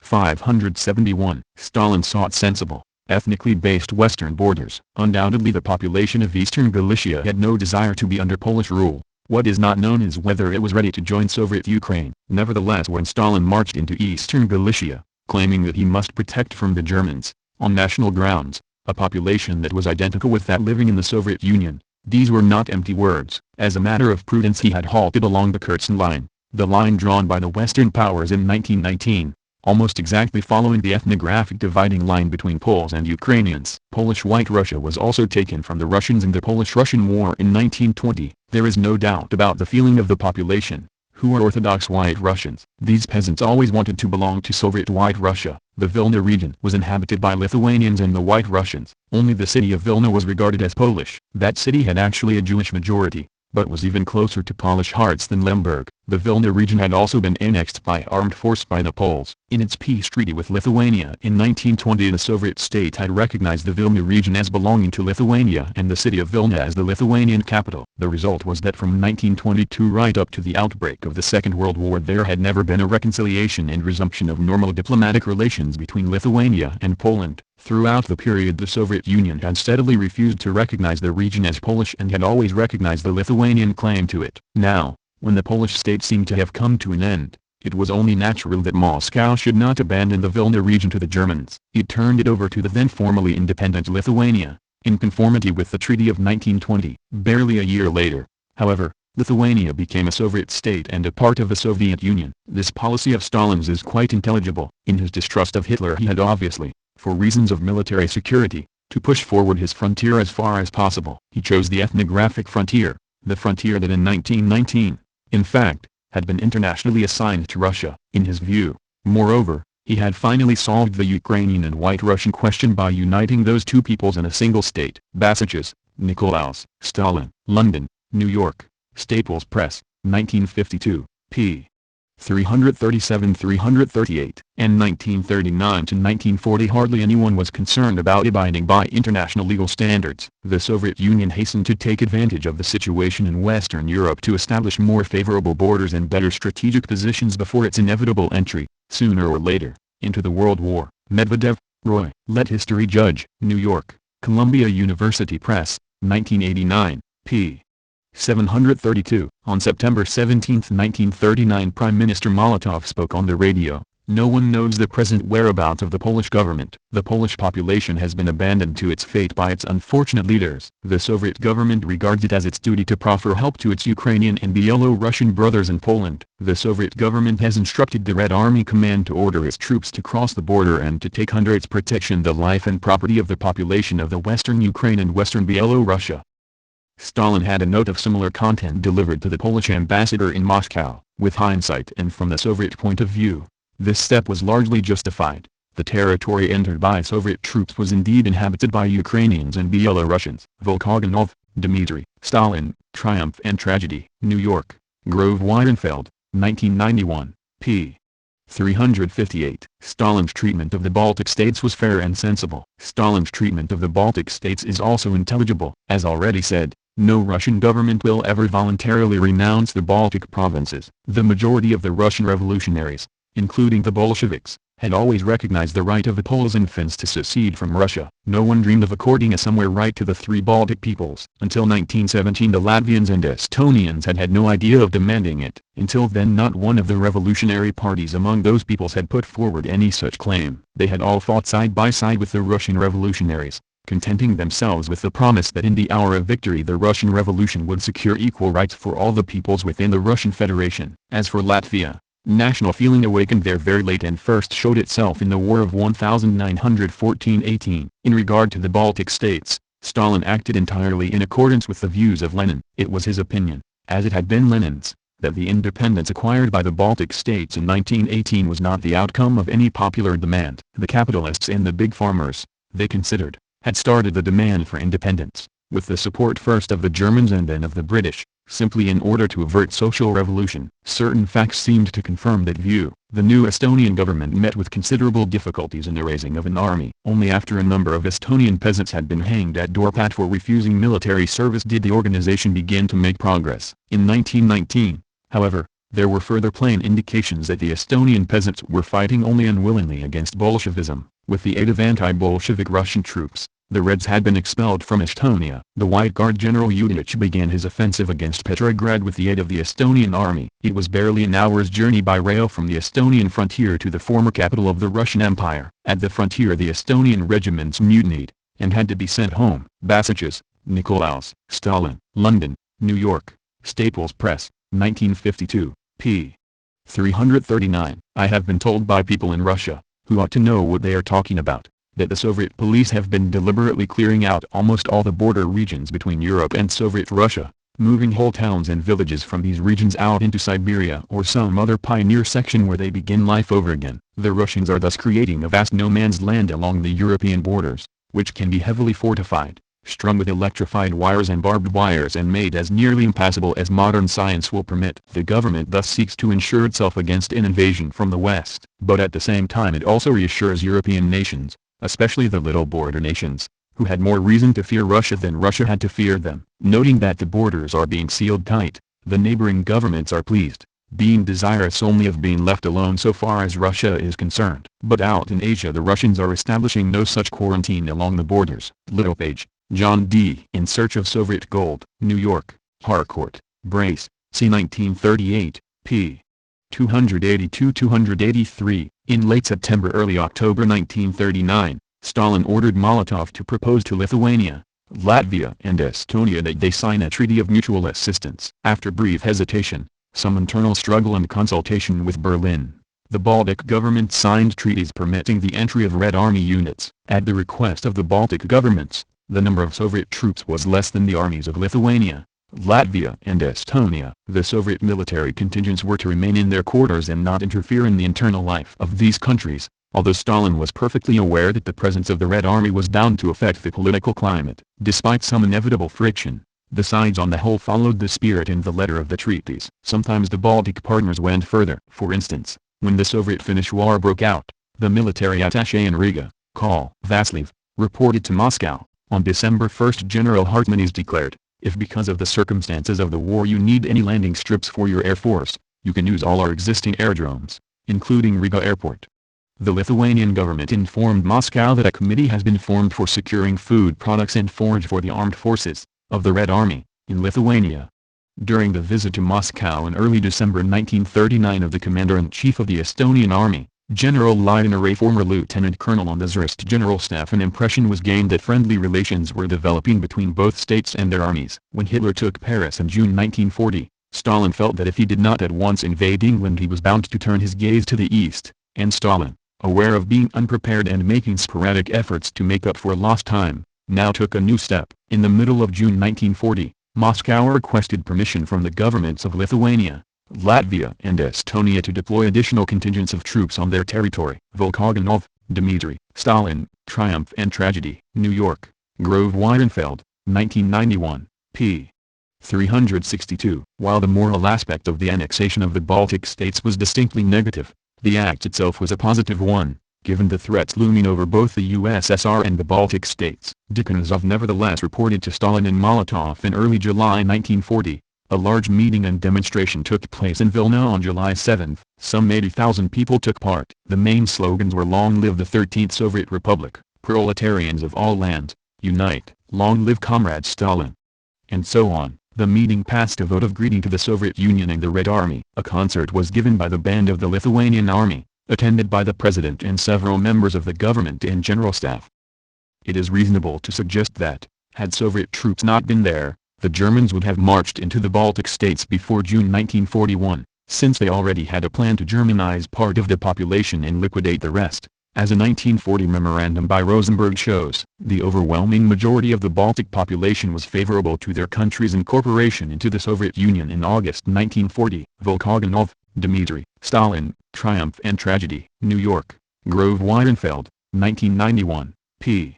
571. Stalin sought sensible, ethnically based Western borders. Undoubtedly the population of Eastern Galicia had no desire to be under Polish rule. What is not known is whether it was ready to join Soviet Ukraine. Nevertheless, when Stalin marched into Eastern Galicia, claiming that he must protect from the Germans, on national grounds, a population that was identical with that living in the Soviet Union, these were not empty words. As a matter of prudence he had halted along the Kerch Line, the line drawn by the Western powers in 1919. Almost exactly following the ethnographic dividing line between Poles and Ukrainians. Polish White Russia was also taken from the Russians in the Polish-Russian War in 1920. There is no doubt about the feeling of the population, who are Orthodox White Russians. These peasants always wanted to belong to Soviet White Russia. The Vilna region was inhabited by Lithuanians and the White Russians. Only the city of Vilna was regarded as Polish. That city had actually a Jewish majority, but was even closer to Polish hearts than Lemberg. The Vilna region had also been annexed by armed force by the Poles. In its peace treaty with Lithuania in 1920 the Soviet state had recognized the Vilna region as belonging to Lithuania and the city of Vilna as the Lithuanian capital. The result was that from 1922 right up to the outbreak of the Second World War there had never been a reconciliation and resumption of normal diplomatic relations between Lithuania and Poland. Throughout the period the Soviet Union had steadily refused to recognize the region as Polish and had always recognized the Lithuanian claim to it. Now, when the Polish state seemed to have come to an end, it was only natural that Moscow should not abandon the Vilna region to the Germans. It turned it over to the then formally independent Lithuania, in conformity with the Treaty of 1920. Barely a year later, however, Lithuania became a Soviet state and a part of the Soviet Union. This policy of Stalin's is quite intelligible. In his distrust of Hitler, he had obviously, for reasons of military security, to push forward his frontier as far as possible. He chose the ethnographic frontier, the frontier that in 1919, in fact, had been internationally assigned to Russia. In his view, moreover, he had finally solved the Ukrainian and White Russian question by uniting those two peoples in a single state. Passages, Nicolaus, Stalin, London, New York, Staples Press, 1952, p. 337-338, and 1939-1940. Hardly anyone was concerned about abiding by international legal standards. The Soviet Union hastened to take advantage of the situation in Western Europe to establish more favorable borders and better strategic positions before its inevitable entry, sooner or later, into the World War. Medvedev, Roy. Let History Judge. New York, Columbia University Press, 1989, p. 732. On September 17, 1939, Prime Minister Molotov spoke on the radio. No one knows the present whereabouts of the Polish government. The Polish population has been abandoned to its fate by its unfortunate leaders. The Soviet government regards it as its duty to proffer help to its Ukrainian and Byelorussian brothers in Poland. The Soviet government has instructed the Red Army Command to order its troops to cross the border and to take under its protection the life and property of the population of the Western Ukraine and Western Byelorussia. Stalin had a note of similar content delivered to the Polish ambassador in Moscow. With hindsight and from the Soviet point of view, this step was largely justified. The territory entered by Soviet troops was indeed inhabited by Ukrainians and Byelorussians. Volkogonov, Dmitry. Stalin, Triumph and Tragedy. New York, Grove Weidenfeld, 1991, p. 358. Stalin's treatment of the Baltic states was fair and sensible. Stalin's treatment of the Baltic states is also intelligible. As already said, no Russian government will ever voluntarily renounce the Baltic provinces. The majority of the Russian revolutionaries, including the Bolsheviks, had always recognized the right of the Poles and Finns to secede from Russia. No one dreamed of according a somewhere right to the three Baltic peoples. Until 1917 the Latvians and Estonians had no idea of demanding it. Until then not one of the revolutionary parties among those peoples had put forward any such claim. They had all fought side by side with the Russian revolutionaries, contenting themselves with the promise that in the hour of victory the Russian Revolution would secure equal rights for all the peoples within the Russian Federation. As for Latvia, national feeling awakened there very late and first showed itself in the War of 1914-18. In regard to the Baltic states, Stalin acted entirely in accordance with the views of Lenin. It was his opinion, as it had been Lenin's, that the independence acquired by the Baltic states in 1918 was not the outcome of any popular demand. The capitalists and the big farmers, they considered, had started the demand for independence, with the support first of the Germans and then of the British, simply in order to avert social revolution. Certain facts seemed to confirm that view. The new Estonian government met with considerable difficulties in the raising of an army. Only after a number of Estonian peasants had been hanged at Dorpat for refusing military service did the organization begin to make progress. In 1919, however, there were further plain indications that the Estonian peasants were fighting only unwillingly against Bolshevism. With the aid of anti-Bolshevik Russian troops, the Reds had been expelled from Estonia. The White Guard General Yudenich began his offensive against Petrograd with the aid of the Estonian army. It was barely an hour's journey by rail from the Estonian frontier to the former capital of the Russian Empire. At the frontier the Estonian regiments mutinied, and had to be sent home. Passages, Nicolaus, Stalin, London, New York, Staples Press, 1952, p. 339. I have been told by people in Russia, who ought to know what they are talking about, that the Soviet police have been deliberately clearing out almost all the border regions between Europe and Soviet Russia, moving whole towns and villages from these regions out into Siberia or some other pioneer section where they begin life over again. The Russians are thus creating a vast no-man's land along the European borders, which can be heavily fortified, strung with electrified wires and barbed wires and made as nearly impassable as modern science will permit. The government thus seeks to ensure itself against an invasion from the West, but at the same time it also reassures European nations, especially the little border nations, who had more reason to fear Russia than Russia had to fear them. Noting that the borders are being sealed tight, the neighboring governments are pleased, being desirous only of being left alone so far as Russia is concerned. But out in Asia the Russians are establishing no such quarantine along the borders. Littlepage, John D. In Search of Soviet Gold. New York, Harcourt, Brace, c. 1938, p. 282-283. In late September early October 1939, Stalin ordered Molotov to propose to Lithuania, Latvia and Estonia that they sign a treaty of mutual assistance. After brief hesitation, some internal struggle and consultation with Berlin, the Baltic governments signed treaties permitting the entry of Red Army units. At the request of the Baltic governments, the number of Soviet troops was less than the armies of Lithuania, Latvia and Estonia. The Soviet military contingents were to remain in their quarters and not interfere in the internal life of these countries, although Stalin was perfectly aware that the presence of the Red Army was bound to affect the political climate. Despite some inevitable friction, the sides on the whole followed the spirit and the letter of the treaties. Sometimes the Baltic partners went further. For instance, when the Soviet-Finnish War broke out, the military attaché in Riga, Karl Vasiliev, reported to Moscow. On December 1 General Hartmanis declared, "If because of the circumstances of the war you need any landing strips for your air force, you can use all our existing aerodromes, including Riga Airport." The Lithuanian government informed Moscow that a committee has been formed for securing food products and forage for the armed forces of the Red Army in Lithuania. During the visit to Moscow in early December 1939 of the Commander-in-Chief of the Estonian Army, General Lydner, a former lieutenant colonel on the Tsarist General Staff, an impression was gained that friendly relations were developing between both states and their armies. When Hitler took Paris in June 1940, Stalin felt that if he did not at once invade England he was bound to turn his gaze to the east, and Stalin, aware of being unprepared and making sporadic efforts to make up for lost time, now took a new step. In the middle of June 1940, Moscow requested permission from the governments of Lithuania, Latvia and Estonia to deploy additional contingents of troops on their territory. Volkogonov, Dmitry, Stalin, Triumph and Tragedy. New York, Grove Weidenfeld, 1991, p. 362. While the moral aspect of the annexation of the Baltic states was distinctly negative, the act itself was a positive one, given the threats looming over both the USSR and the Baltic states. Dekanozov nevertheless reported to Stalin and Molotov in early July 1940. A large meeting and demonstration took place in Vilna on July 7. Some 80,000 people took part. The main slogans were "Long live the 13th Soviet Republic," "Proletarians of all lands, unite," "Long live Comrade Stalin," and so on. The meeting passed a vote of greeting to the Soviet Union and the Red Army. A concert was given by the band of the Lithuanian Army, attended by the President and several members of the government and general staff. It is reasonable to suggest that, had Soviet troops not been there, the Germans would have marched into the Baltic states before June 1941, since they already had a plan to Germanize part of the population and liquidate the rest. As a 1940 memorandum by Rosenberg shows, the overwhelming majority of the Baltic population was favorable to their country's incorporation into the Soviet Union in August 1940. Volkogonov, Dmitry, Stalin, Triumph and Tragedy. New York, Grove Weidenfeld, 1991, p.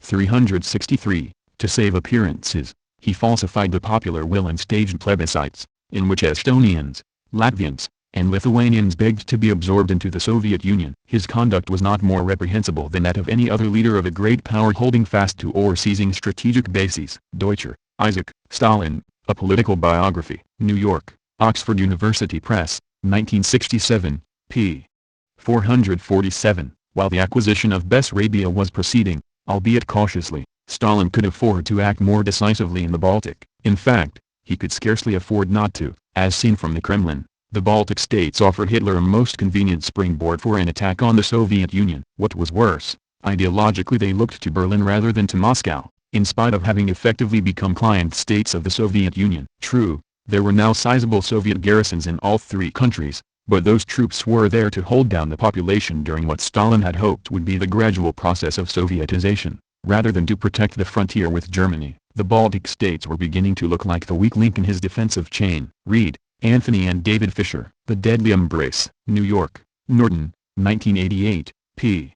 363. To save appearances, he falsified the popular will and staged plebiscites, in which Estonians, Latvians, and Lithuanians begged to be absorbed into the Soviet Union. His conduct was not more reprehensible than that of any other leader of a great power holding fast to or seizing strategic bases. Deutscher, Isaac, Stalin, A Political Biography. New York, Oxford University Press, 1967, p. 447. While the acquisition of Bessarabia was proceeding, albeit cautiously, Stalin could afford to act more decisively in the Baltic. In fact, he could scarcely afford not to. As seen from the Kremlin, the Baltic states offered Hitler a most convenient springboard for an attack on the Soviet Union. What was worse, ideologically they looked to Berlin rather than to Moscow, in spite of having effectively become client states of the Soviet Union. True, there were now sizable Soviet garrisons in all three countries, but those troops were there to hold down the population during what Stalin had hoped would be the gradual process of Sovietization, rather than to protect the frontier with Germany. The Baltic states were beginning to look like the weak link in his defensive chain. Reed, Anthony and David Fisher. The Deadly Embrace. New York, Norton, 1988, p.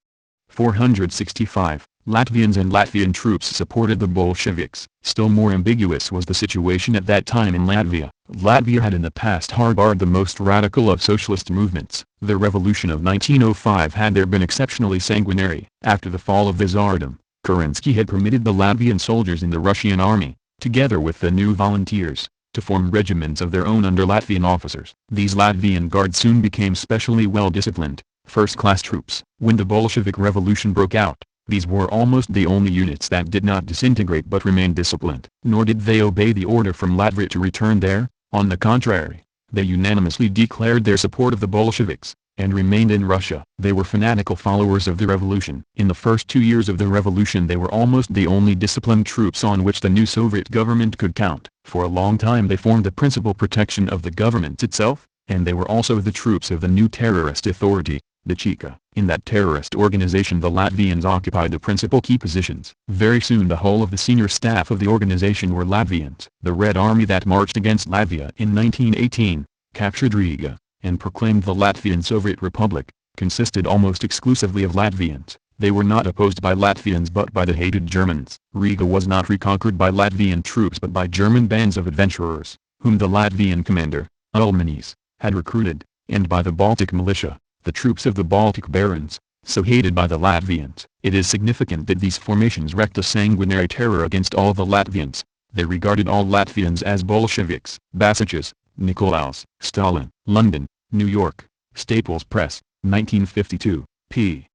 465. Latvians and Latvian troops supported the Bolsheviks. Still more ambiguous was the situation at that time in Latvia. Latvia had in the past harbored the most radical of socialist movements. The revolution of 1905 had there been exceptionally sanguinary. After the fall of the Tsardom, Kerensky had permitted the Latvian soldiers in the Russian army, together with the new volunteers, to form regiments of their own under Latvian officers. These Latvian guards soon became specially well-disciplined, first-class troops. When the Bolshevik Revolution broke out, these were almost the only units that did not disintegrate but remained disciplined. Nor did they obey the order from Latvia to return there. On the contrary, they unanimously declared their support of the Bolsheviks. and remained in Russia. They were fanatical followers of the revolution. In the first 2 years of the revolution they were almost the only disciplined troops on which the new Soviet government could count. For a long time they formed the principal protection of the government itself, and they were also the troops of the new terrorist authority, the Cheka. In that terrorist organization the Latvians occupied the principal key positions. Very soon the whole of the senior staff of the organization were Latvians. The Red Army that marched against Latvia in 1918, captured Riga, and proclaimed the Latvian Soviet Republic, consisted almost exclusively of Latvians. They were not opposed by Latvians but by the hated Germans. Riga was not reconquered by Latvian troops but by German bands of adventurers, whom the Latvian commander, Ulmanis, had recruited, and by the Baltic militia, the troops of the Baltic barons, so hated by the Latvians. It is significant that these formations wreaked a sanguinary terror against all the Latvians. They regarded all Latvians as Bolsheviks. Basaches, Nikolaus. Stalin. London, New York, Staples Press, 1952, p.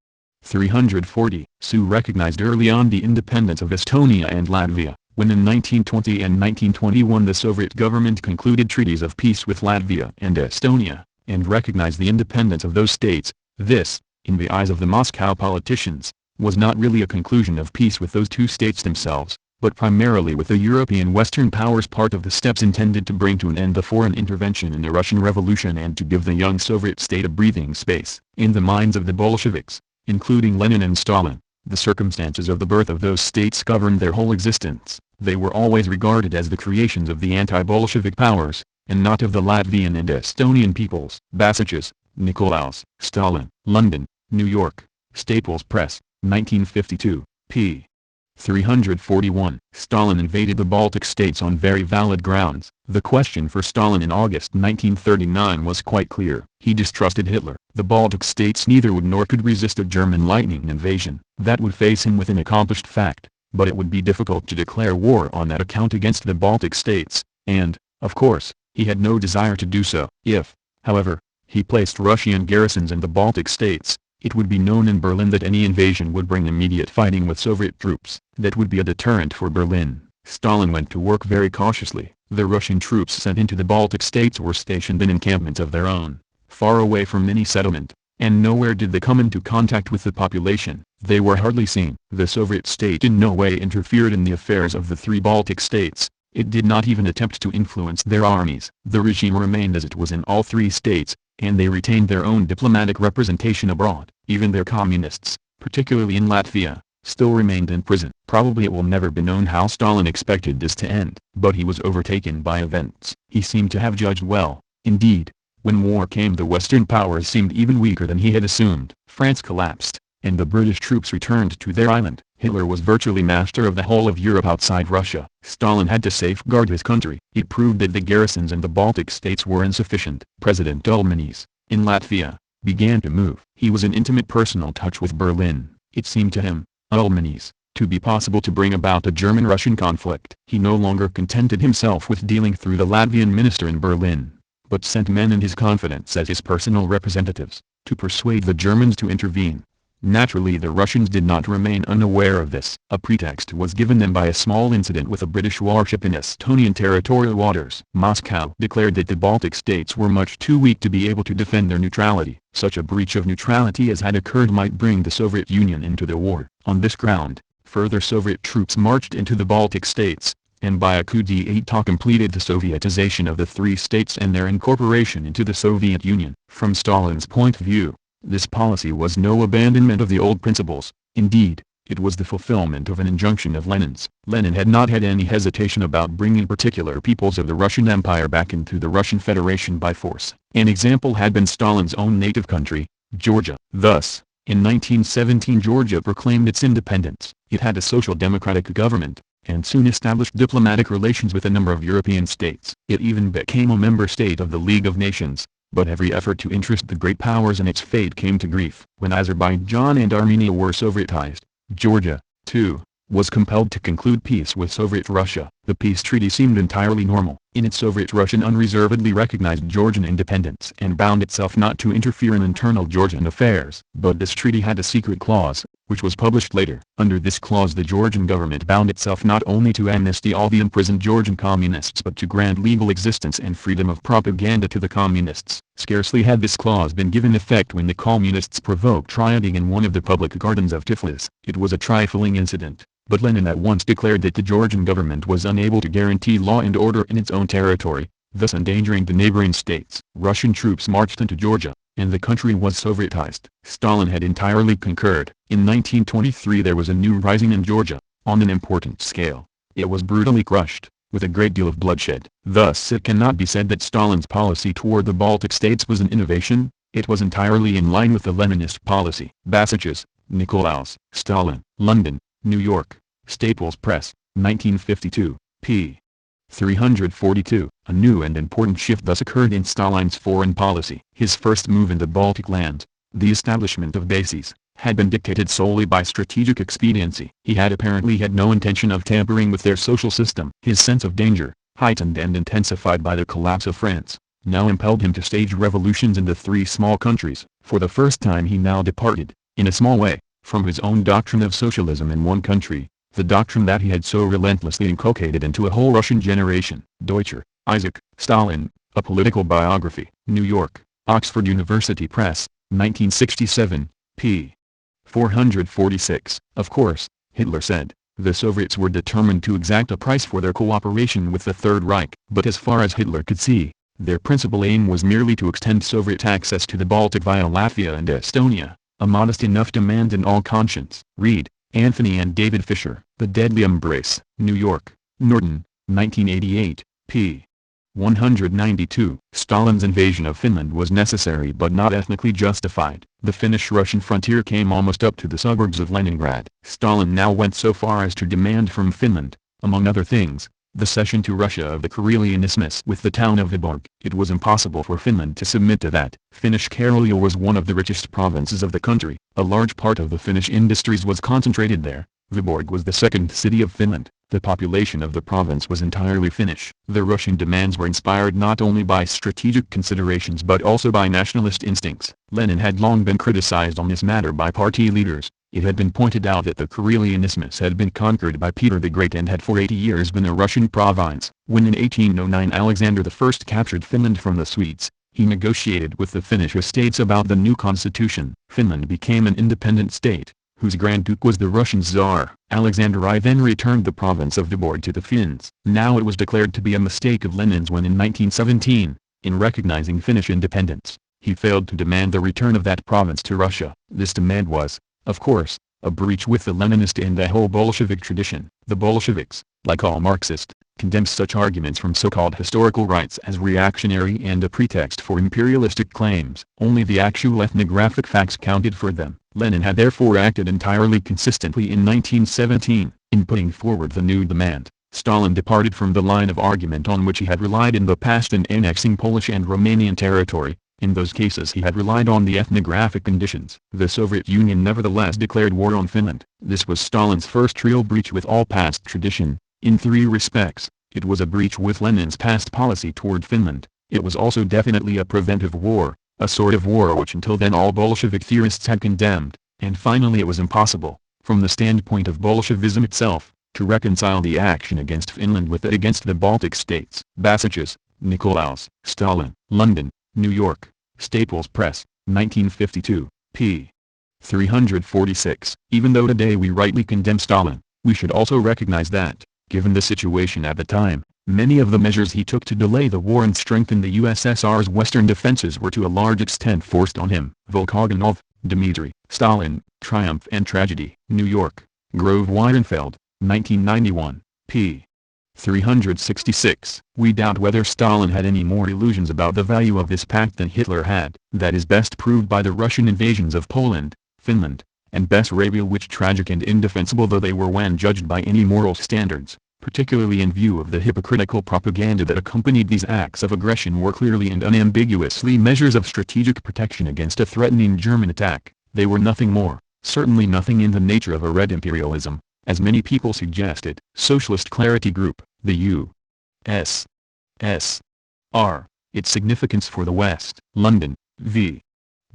340. Sue recognized early on the independence of Estonia and Latvia, when in 1920 and 1921 the Soviet government concluded treaties of peace with Latvia and Estonia, and recognized the independence of those states. This, in the eyes of the Moscow politicians, was not really a conclusion of peace with those two states themselves, but primarily with the European Western powers, part of the steps intended to bring to an end the foreign intervention in the Russian Revolution and to give the young Soviet state a breathing space. In the minds of the Bolsheviks, including Lenin and Stalin, the circumstances of the birth of those states governed their whole existence. They were always regarded as the creations of the anti-Bolshevik powers, and not of the Latvian and Estonian peoples. Basaches, Nikolaus. Stalin. London, New York, Staples Press, 1952, p. 341. Stalin invaded the Baltic states on very valid grounds. The question for Stalin in August 1939 was quite clear. He distrusted Hitler. The Baltic states neither would nor could resist a German lightning invasion. That would face him with an accomplished fact, but it would be difficult to declare war on that account against the Baltic states, and, of course, he had no desire to do so. If, however, he placed Russian garrisons in the Baltic states, it would be known in Berlin that any invasion would bring immediate fighting with Soviet troops. That would be a deterrent for Berlin. Stalin went to work very cautiously. The Russian troops sent into the Baltic states were stationed in encampments of their own, far away from any settlement, and nowhere did they come into contact with the population. They were hardly seen. The Soviet state in no way interfered in the affairs of the three Baltic states. It did not even attempt to influence their armies. The regime remained as it was in all three states, and they retained their own diplomatic representation abroad. Even their communists, particularly in Latvia, still remained in prison. Probably it will never be known how Stalin expected this to end, but he was overtaken by events. He seemed to have judged well. Indeed, when war came the Western powers seemed even weaker than he had assumed. France collapsed, and the British troops returned to their island. Hitler was virtually master of the whole of Europe outside Russia. Stalin had to safeguard his country. It proved that the garrisons in the Baltic states were insufficient. President Ulmanis, in Latvia, began to move. He was in intimate personal touch with Berlin. It seemed to him, Ulmanis, to be possible to bring about a German-Russian conflict. He no longer contented himself with dealing through the Latvian minister in Berlin, but sent men in his confidence as his personal representatives, to persuade the Germans to intervene. Naturally the Russians did not remain unaware of this. A pretext was given them by a small incident with a British warship in Estonian territorial waters. Moscow declared that the Baltic states were much too weak to be able to defend their neutrality. Such a breach of neutrality as had occurred might bring the Soviet Union into the war. On this ground, further Soviet troops marched into the Baltic states, and by a coup d'état completed the Sovietization of the three states and their incorporation into the Soviet Union. From Stalin's point of view, this policy was no abandonment of the old principles. Indeed, it was the fulfillment of an injunction of Lenin's. Lenin had not had any hesitation about bringing particular peoples of the Russian Empire back into the Russian Federation by force. An example had been Stalin's own native country, Georgia. Thus, in 1917 Georgia proclaimed its independence. It had a social democratic government, and soon established diplomatic relations with a number of European states. It even became a member state of the League of Nations. But every effort to interest the great powers in its fate came to grief. When Azerbaijan and Armenia were Sovietized, Georgia, too, was compelled to conclude peace with Soviet Russia. The peace treaty seemed entirely normal. In its Soviet Russian unreservedly recognized Georgian independence and bound itself not to interfere in internal Georgian affairs. But this treaty had a secret clause, which was published later. Under this clause the Georgian government bound itself not only to amnesty all the imprisoned Georgian communists but to grant legal existence and freedom of propaganda to the communists. Scarcely had this clause been given effect when the communists provoked rioting in one of the public gardens of Tiflis. It was a trifling incident, but Lenin at once declared that the Georgian government was unable to guarantee law and order in its own territory, thus endangering the neighboring states. Russian troops marched into Georgia, and the country was Sovietized. Stalin had entirely concurred. In 1923 there was a new rising in Georgia, on an important scale. It was brutally crushed, with a great deal of bloodshed. Thus it cannot be said that Stalin's policy toward the Baltic states was an innovation, it was entirely in line with the Leninist policy. Passages, Nicolaus, Stalin, London, New York, Staples Press, 1952, p. 342. A new and important shift thus occurred in Stalin's foreign policy. His first move in the Baltic lands, the establishment of bases, had been dictated solely by strategic expediency. He had apparently had no intention of tampering with their social system. His sense of danger, heightened and intensified by the collapse of France, now impelled him to stage revolutions in the three small countries. For the first time he now departed, in a small way, from his own doctrine of socialism in one country, the doctrine that he had so relentlessly inculcated into a whole Russian generation. Deutscher, Isaac, Stalin, A Political Biography. New York, Oxford University Press, 1967, p. 446. Of course, Hitler said, the Soviets were determined to exact a price for their cooperation with the Third Reich. But as far as Hitler could see, their principal aim was merely to extend Soviet access to the Baltic via Latvia and Estonia, a modest enough demand in all conscience. Read, Anthony and David Fisher. The Deadly Embrace. New York, Norton, 1988, p. 192. Stalin's invasion of Finland was necessary but not ethnically justified. The Finnish-Russian frontier came almost up to the suburbs of Leningrad. Stalin now went so far as to demand from Finland, among other things, the cession to Russia of the Karelian Isthmus with the town of Vyborg. It was impossible for Finland to submit to that. Finnish Karelia was one of the richest provinces of the country. A large part of the Finnish industries was concentrated there. Vyborg was the second city of Finland. The population of the province was entirely Finnish. The Russian demands were inspired not only by strategic considerations but also by nationalist instincts. Lenin had long been criticized on this matter by party leaders. It had been pointed out that the Karelian Isthmus had been conquered by Peter the Great and had for 80 years been a Russian province. When in 1809 Alexander I captured Finland from the Swedes, he negotiated with the Finnish estates about the new constitution. Finland became an independent state, whose Grand Duke was the Russian Tsar. Alexander I then returned the province of Vyborg to the Finns. Now it was declared to be a mistake of Lenin's when in 1917, in recognizing Finnish independence, he failed to demand the return of that province to Russia. This demand was, of course, a breach with the Leninist and the whole Bolshevik tradition. The Bolsheviks, like all Marxists, condemned such arguments from so-called historical rights as reactionary and a pretext for imperialistic claims. Only the actual ethnographic facts counted for them. Lenin had therefore acted entirely consistently in 1917, in putting forward the new demand. Stalin departed from the line of argument on which he had relied in the past in annexing Polish and Romanian territory. In those cases he had relied on the ethnographic conditions. The Soviet Union nevertheless declared war on Finland. This was Stalin's first real breach with all past tradition. In three respects, it was a breach with Lenin's past policy toward Finland. It was also definitely a preventive war, a sort of war which until then all Bolshevik theorists had condemned. And finally it was impossible, from the standpoint of Bolshevism itself, to reconcile the action against Finland with it against the Baltic states. Passages, Nicolaus, Stalin, London, New York, Staples Press, 1952, p. 346. Even though today we rightly condemn Stalin, we should also recognize that, given the situation at the time, many of the measures he took to delay the war and strengthen the USSR's western defenses were to a large extent forced on him. Volkogonov, Dmitry, Stalin, Triumph and Tragedy. New York, Grove Weidenfeld, 1991, p. 366. We doubt whether Stalin had any more illusions about the value of this pact than Hitler had. That is best proved by the Russian invasions of Poland, Finland, and Bessarabia, which tragic and indefensible though they were when judged by any moral standards, particularly in view of the hypocritical propaganda that accompanied these acts of aggression, were clearly and unambiguously measures of strategic protection against a threatening German attack. They were nothing more, certainly nothing in the nature of a red imperialism, as many people suggested. Socialist Clarity Group, the U.S. S. R. Its significance for the West. London, v.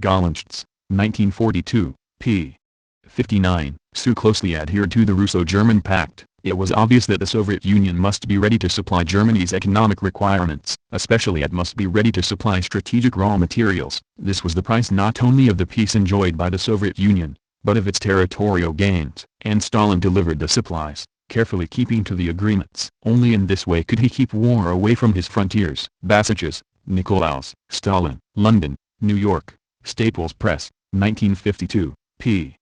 Gollancz, 1942, p. 59. Su closely adhered to the Russo-German Pact. It was obvious that the Soviet Union must be ready to supply Germany's economic requirements, especially it must be ready to supply strategic raw materials. This was the price not only of the peace enjoyed by the Soviet Union, but of its territorial gains, and Stalin delivered the supplies, carefully keeping to the agreements. Only in this way could he keep war away from his frontiers. Passages, Nicolaus, Stalin, London, New York, Staples Press, 1952, p.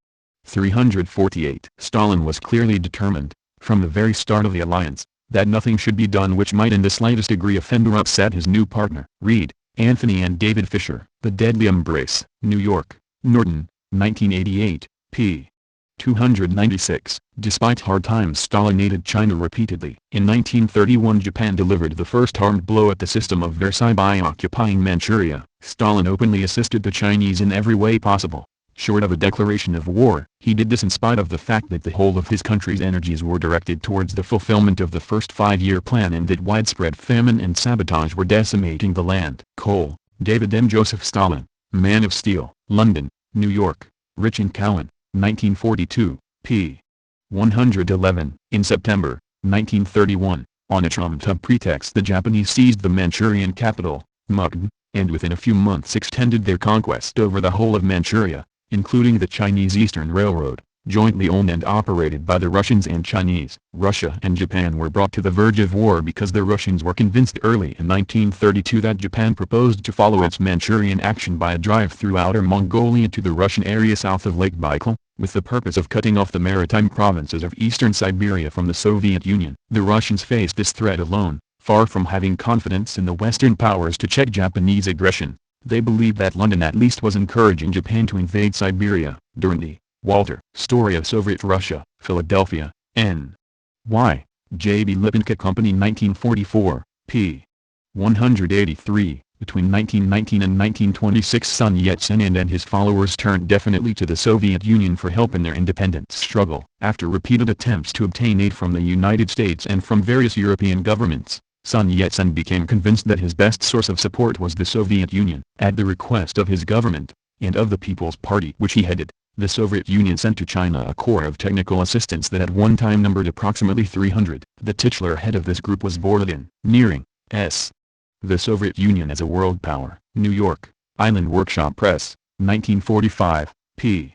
348. Stalin was clearly determined, from the very start of the alliance, that nothing should be done which might in the slightest degree offend or upset his new partner. Reed, Anthony and David Fisher. The Deadly Embrace. New York, Norton, 1988, p. 296. Despite hard times, Stalin aided China repeatedly. In 1931 Japan delivered the first armed blow at the system of Versailles by occupying Manchuria. Stalin openly assisted the Chinese in every way possible. Short of a declaration of war, he did this in spite of the fact that the whole of his country's energies were directed towards the fulfillment of the first five-year plan and that widespread famine and sabotage were decimating the land. Cole, David M. Joseph Stalin, Man of Steel, London, New York, Rich and Cowan, 1942, p. 111. In September, 1931, on a trumped-up pretext the Japanese seized the Manchurian capital, Mukden, and within a few months extended their conquest over the whole of Manchuria, including the Chinese Eastern Railroad, jointly owned and operated by the Russians and Chinese. Russia and Japan were brought to the verge of war because the Russians were convinced early in 1932 that Japan proposed to follow its Manchurian action by a drive through Outer Mongolia to the Russian area south of Lake Baikal, with the purpose of cutting off the maritime provinces of eastern Siberia from the Soviet Union. The Russians faced this threat alone, far from having confidence in the Western powers to check Japanese aggression. They believed that London at least was encouraging Japan to invade Siberia. During the Walter Story of Soviet Russia, Philadelphia, N. Y. J. B. Lipinka Company 1944, p. 183. Between 1919 and 1926 Sun Yat-sen and his followers turned definitely to the Soviet Union for help in their independence struggle. After repeated attempts to obtain aid from the United States and from various European governments, Sun Yat-sen became convinced that his best source of support was the Soviet Union. At the request of his government, and of the People's Party which he headed, the Soviet Union sent to China a corps of technical assistants that at one time numbered approximately 300. The titular head of this group was Borodin. Nearing, S. The Soviet Union as a World Power. New York, Island Workshop Press, 1945, p.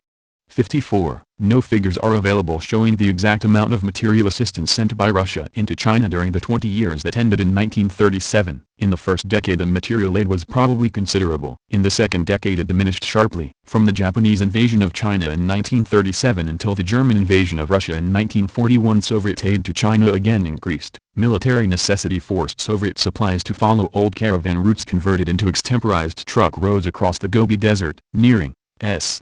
54. No figures are available showing the exact amount of material assistance sent by Russia into China during the 20 years that ended in 1937. In the first decade the material aid was probably considerable. In the second decade it diminished sharply. From the Japanese invasion of China in 1937 until the German invasion of Russia in 1941 Soviet aid to China again increased. Military necessity forced Soviet supplies to follow old caravan routes converted into extemporized truck roads across the Gobi Desert. Nearing, S.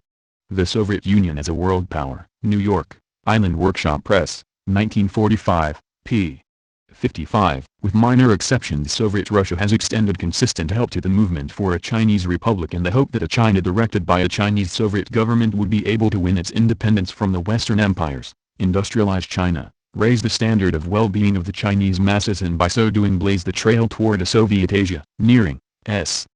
The Soviet Union as a World Power. New York, Island Workshop Press, 1945, p. 55. With minor exceptions Soviet Russia has extended consistent help to the movement for a Chinese republic in the hope that a China directed by a Chinese Soviet government would be able to win its independence from the Western empires, industrialize China, raise the standard of well-being of the Chinese masses and by so doing blaze the trail toward a Soviet Asia. Nearing, S.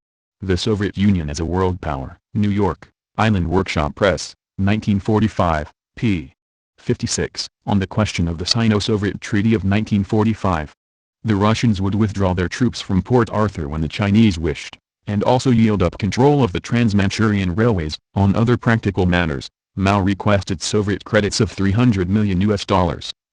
The Soviet Union as a World Power. New York, Island Workshop Press, 1945, p. 56. On the question of the Sino-Soviet Treaty of 1945. The Russians would withdraw their troops from Port Arthur when the Chinese wished, and also yield up control of the Trans-Manchurian railways. On other practical matters, Mao requested Soviet credits of $300 million,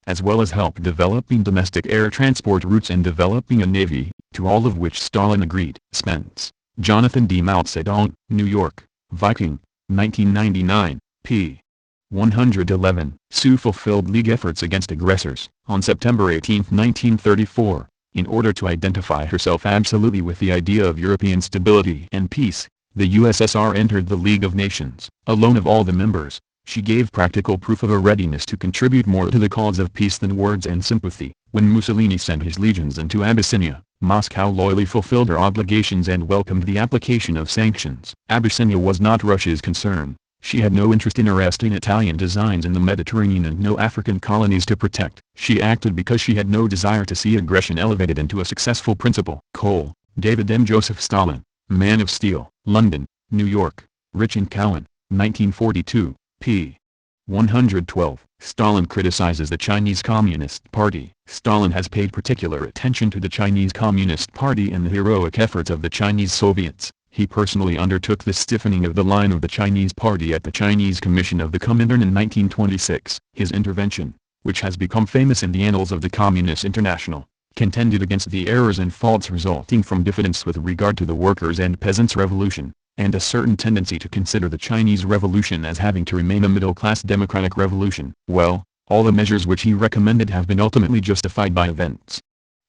as well as help developing domestic air transport routes and developing a navy, to all of which Stalin agreed. Spence, Jonathan D. Mao Zedong, New York, Viking, 1999, p. 111. Su fulfilled League efforts against aggressors. On September 18, 1934, in order to identify herself absolutely with the idea of European stability and peace, the USSR entered the League of Nations. Alone of all the members, she gave practical proof of a readiness to contribute more to the cause of peace than words and sympathy. When Mussolini sent his legions into Abyssinia, Moscow loyally fulfilled her obligations and welcomed the application of sanctions. Abyssinia was not Russia's concern. She had no interest in arresting Italian designs in the Mediterranean and no African colonies to protect. She acted because she had no desire to see aggression elevated into a successful principle. Cole, David M. Joseph Stalin, Man of Steel, London, New York, Rich and Cowan, 1942, p. 112. Stalin criticizes the Chinese Communist Party. Stalin has paid particular attention to the Chinese Communist Party and the heroic efforts of the Chinese Soviets. He personally undertook the stiffening of the line of the Chinese Party at the Chinese Commission of the Comintern in 1926. His intervention, which has become famous in the annals of the Communist International, contended against the errors and faults resulting from diffidence with regard to the workers' and peasants' revolution, and a certain tendency to consider the Chinese Revolution as having to remain a middle-class democratic revolution. Well, all the measures which he recommended have been ultimately justified by events.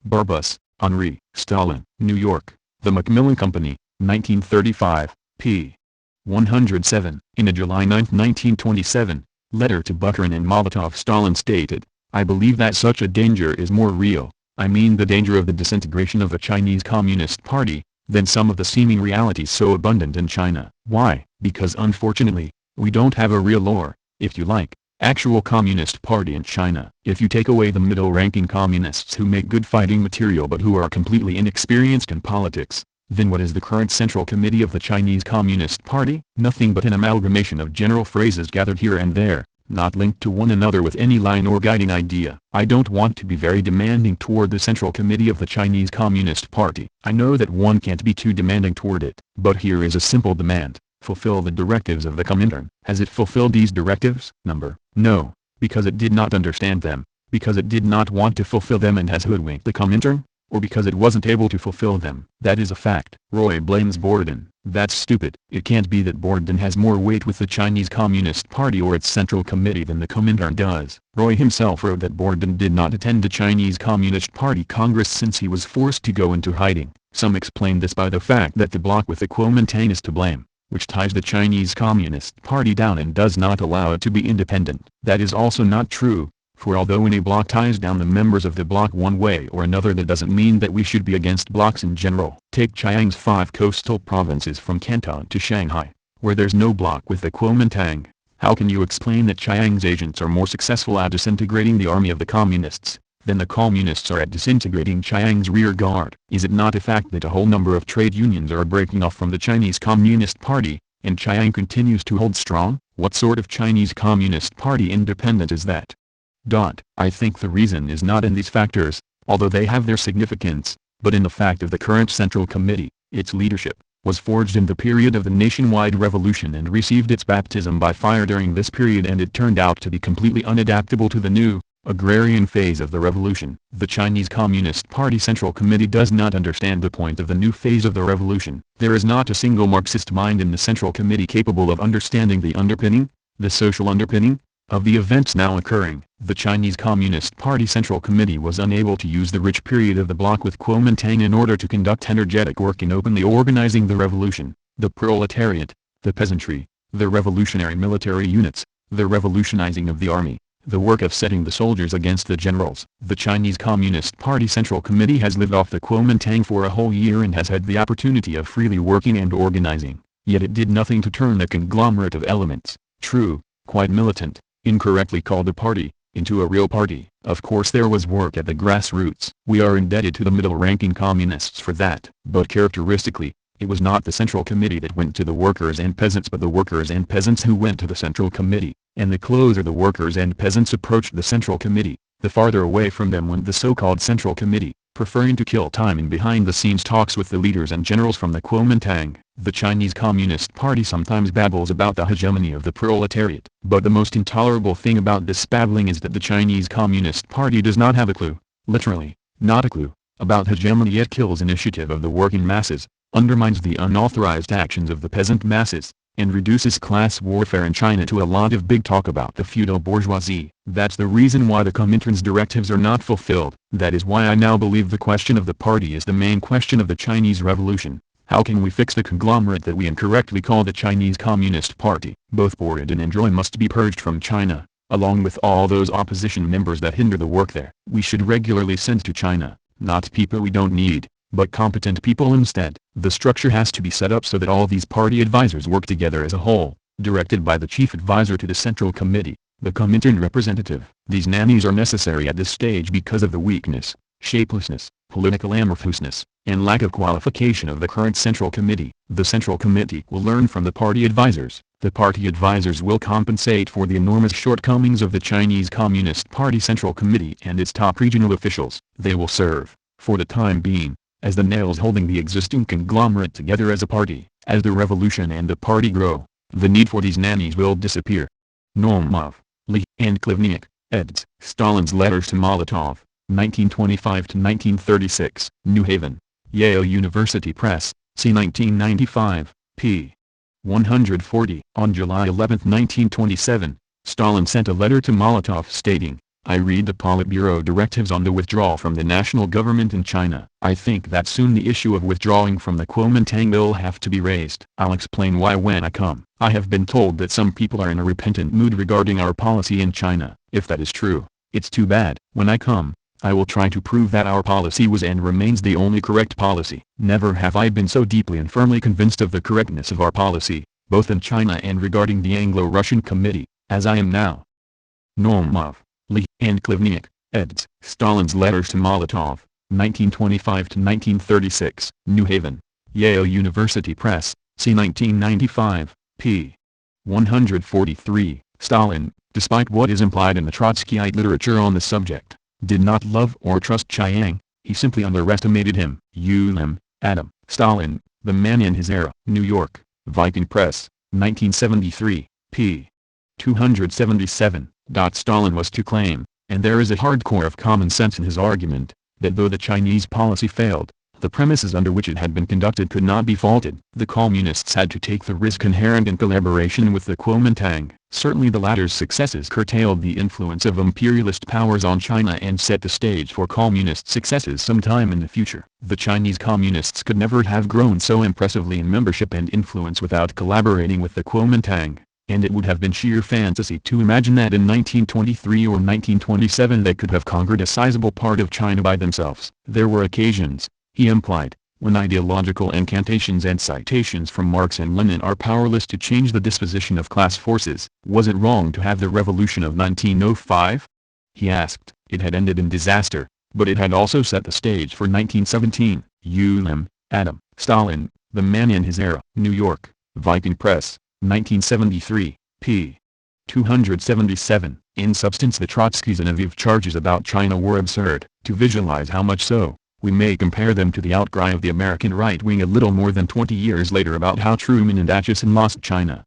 Barbus, Henri, Stalin, New York, The Macmillan Company, 1935, p. 107. In a July 9, 1927, letter to Bukharin and Molotov, Stalin stated, "I believe that such a danger is more real, I mean the danger of the disintegration of the Chinese Communist Party, than some of the seeming realities so abundant in China." Why? Because unfortunately, we don't have a real or, if you like, actual Communist Party in China. If you take away the middle-ranking communists who make good fighting material but who are completely inexperienced in politics, then what is the current Central Committee of the Chinese Communist Party? Nothing but an amalgamation of general phrases gathered here and there, not linked to one another with any line or guiding idea. I don't want to be very demanding toward the Central Committee of the Chinese Communist Party. I know that one can't be too demanding toward it. But here is a simple demand: fulfill the directives of the Comintern. Has it fulfilled these directives? No, because it did not understand them, because it did not want to fulfill them and has hoodwinked the Comintern, or because it wasn't able to fulfill them. That is a fact. Roy blames Borden. That's stupid. It can't be that Borden has more weight with the Chinese Communist Party or its Central Committee than the Comintern does. Roy himself wrote that Borden did not attend the Chinese Communist Party Congress since he was forced to go into hiding. Some explain this by the fact that the bloc with the Kuomintang is to blame, which ties the Chinese Communist Party down and does not allow it to be independent. That is also not true. For although any bloc ties down the members of the bloc one way or another, that doesn't mean that we should be against blocs in general. Take Chiang's 5 coastal provinces from Canton to Shanghai, where there's no bloc with the Kuomintang. How can you explain that Chiang's agents are more successful at disintegrating the army of the communists than the communists are at disintegrating Chiang's rear guard? Is it not a fact that a whole number of trade unions are breaking off from the Chinese Communist Party, and Chiang continues to hold strong? What sort of Chinese Communist Party independent is that? I think the reason is not in these factors, although they have their significance, but in the fact of the current Central Committee. Its leadership was forged in the period of the nationwide revolution and received its baptism by fire during this period, and it turned out to be completely unadaptable to the new, agrarian phase of the revolution. The Chinese Communist Party Central Committee does not understand the point of the new phase of the revolution. There is not a single Marxist mind in the Central Committee capable of understanding the underpinning, the social underpinning, of the events now occurring. The Chinese Communist Party Central Committee was unable to use the rich period of the bloc with Kuomintang in order to conduct energetic work in openly organizing the revolution, the proletariat, the peasantry, the revolutionary military units, the revolutionizing of the army, the work of setting the soldiers against the generals. The Chinese Communist Party Central Committee has lived off the Kuomintang for a whole year and has had the opportunity of freely working and organizing, yet it did nothing to turn the conglomerate of elements, true, quite militant, incorrectly called a party, into a real party. Of course there was work at the grassroots. We are indebted to the middle-ranking communists for that. But characteristically, it was not the Central Committee that went to the workers and peasants, but the workers and peasants who went to the Central Committee. And the closer the workers and peasants approached the Central Committee, the farther away from them went the so-called Central Committee, preferring to kill time in behind-the-scenes talks with the leaders and generals from the Kuomintang. The Chinese Communist Party sometimes babbles about the hegemony of the proletariat. But the most intolerable thing about this babbling is that the Chinese Communist Party does not have a clue, literally, not a clue, about hegemony, yet kills initiative of the working masses, undermines the unauthorized actions of the peasant masses, and reduces class warfare in China to a lot of big talk about the feudal bourgeoisie. That's the reason why the Comintern's directives are not fulfilled. That is why I now believe the question of the party is the main question of the Chinese Revolution. How can we fix the conglomerate that we incorrectly call the Chinese Communist Party? Both Borden and Roy must be purged from China, along with all those opposition members that hinder the work there. We should regularly send to China, not people we don't need, but competent people instead. The structure has to be set up so that all these party advisors work together as a whole, Directed by the chief advisor to the Central Committee, the Comintern representative. These nannies are necessary at this stage because of the weakness, shapelessness, political amorphousness, and lack of qualification of the current Central Committee. The Central Committee will learn from the party advisors. The party advisors will compensate for the enormous shortcomings of the Chinese Communist Party Central Committee and its top regional officials. They will serve, for the time being, as the nails holding the existing conglomerate together as a party. As the revolution and the party grow, the need for these nannies will disappear. Naumov, Lee, and Klivniuk, eds. Stalin's Letters to Molotov, 1925-1936, New Haven, Yale University Press, c. 1995, p. 140. On July 11, 1927, Stalin sent a letter to Molotov stating, "I read the Politburo directives on the withdrawal from the national government in China. I think that soon the issue of withdrawing from the Kuomintang will have to be raised. I'll explain why when I come. I have been told that some people are in a repentant mood regarding our policy in China. If that is true, it's too bad. When I come, I will try to prove that our policy was and remains the only correct policy. Never have I been so deeply and firmly convinced of the correctness of our policy, both in China and regarding the Anglo-Russian Committee, as I am now." Naumov, Lee, and Klivniuk, eds. Stalin's Letters to Molotov, 1925-1936, New Haven, Yale University Press, c. 1995, p. 143. Stalin, despite what is implied in the Trotskyite literature on the subject, did not love or trust Chiang. He simply underestimated him. Ulam, Adam. Stalin, The Man in His Era. New York, Viking Press, 1973, p. 277. Stalin was to claim, and there is a hard core of common sense in his argument, that though the Chinese policy failed, the premises under which it had been conducted could not be faulted. The Communists had to take the risk inherent in collaboration with the Kuomintang. Certainly the latter's successes curtailed the influence of imperialist powers on China and set the stage for Communist successes sometime in the future. The Chinese Communists could never have grown so impressively in membership and influence without collaborating with the Kuomintang, and it would have been sheer fantasy to imagine that in 1923 or 1927 they could have conquered a sizable part of China by themselves. There were occasions, he implied, when ideological incantations and citations from Marx and Lenin are powerless to change the disposition of class forces. Was it wrong to have the revolution of 1905? He asked. It had ended in disaster, but it had also set the stage for 1917. Ulam, Adam. Stalin, The Man in His Era. New York, Viking Press, 1973, p. 277. In substance, the Trotsky's charges about China were absurd. To visualize how much so, we may compare them to the outcry of the American right wing a little more than 20 years later about how Truman and Acheson lost China.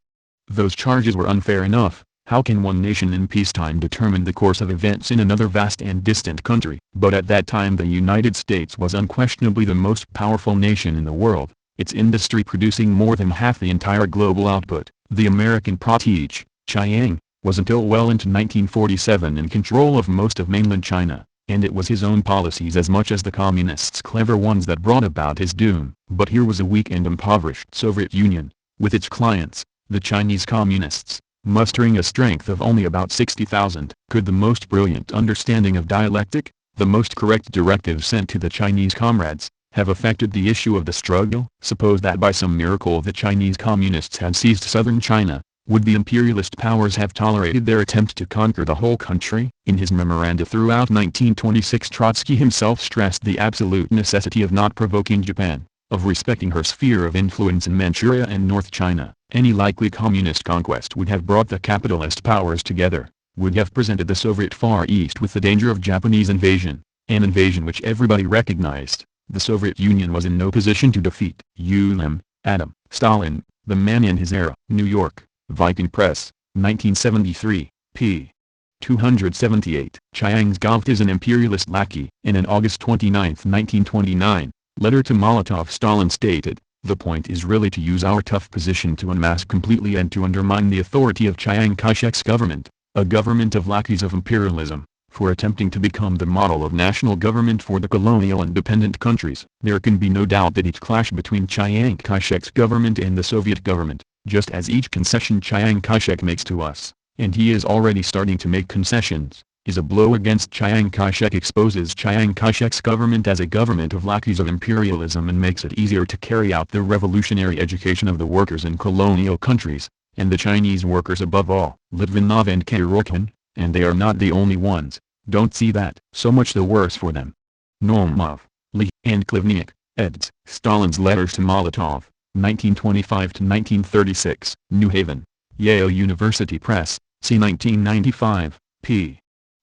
Those charges were unfair enough. How can one nation in peacetime determine the course of events in another vast and distant country? But at that time the United States was unquestionably the most powerful nation in the world, its industry producing more than half the entire global output. The American protege, Chiang, was until well into 1947 in control of most of mainland China, and it was his own policies as much as the Communists' clever ones that brought about his doom. But here was a weak and impoverished Soviet Union, with its clients, the Chinese Communists, mustering a strength of only about 60,000. Could the most brilliant understanding of dialectic, the most correct directives sent to the Chinese comrades, have affected the issue of the struggle? Suppose that by some miracle the Chinese Communists had seized southern China, would the imperialist powers have tolerated their attempt to conquer the whole country? In his memoranda throughout 1926, Trotsky himself stressed the absolute necessity of not provoking Japan, of respecting her sphere of influence in Manchuria and North China. Any likely communist conquest would have brought the capitalist powers together, would have presented the Soviet Far East with the danger of Japanese invasion, an invasion which everybody recognized the Soviet Union was in no position to defeat. Ulam, Adam. Stalin, The Man in His Era. New York, Viking Press, 1973, p. 278. Chiang's Galt is an imperialist lackey. In an August 29, 1929, letter to Molotov, Stalin stated, "The point is really to use our tough position to unmask completely and to undermine the authority of Chiang Kai-shek's government, a government of lackeys of imperialism, for attempting to become the model of national government for the colonial and dependent countries." There can be no doubt that each clash between Chiang Kai-shek's government and the Soviet government, just as each concession Chiang Kai-shek makes to us, and he is already starting to make concessions, is a blow against Chiang Kai-shek, exposes Chiang Kai-shek's government as a government of lackeys of imperialism, and makes it easier to carry out the revolutionary education of the workers in colonial countries, and the Chinese workers above all. Litvinov and Kyrokhin, and they are not the only ones, don't see that. So much the worse for them. Naumov, Lee, and Klivniuk, eds. Stalin's Letters to Molotov, 1925-1936, New Haven, Yale University Press, c. 1995, p.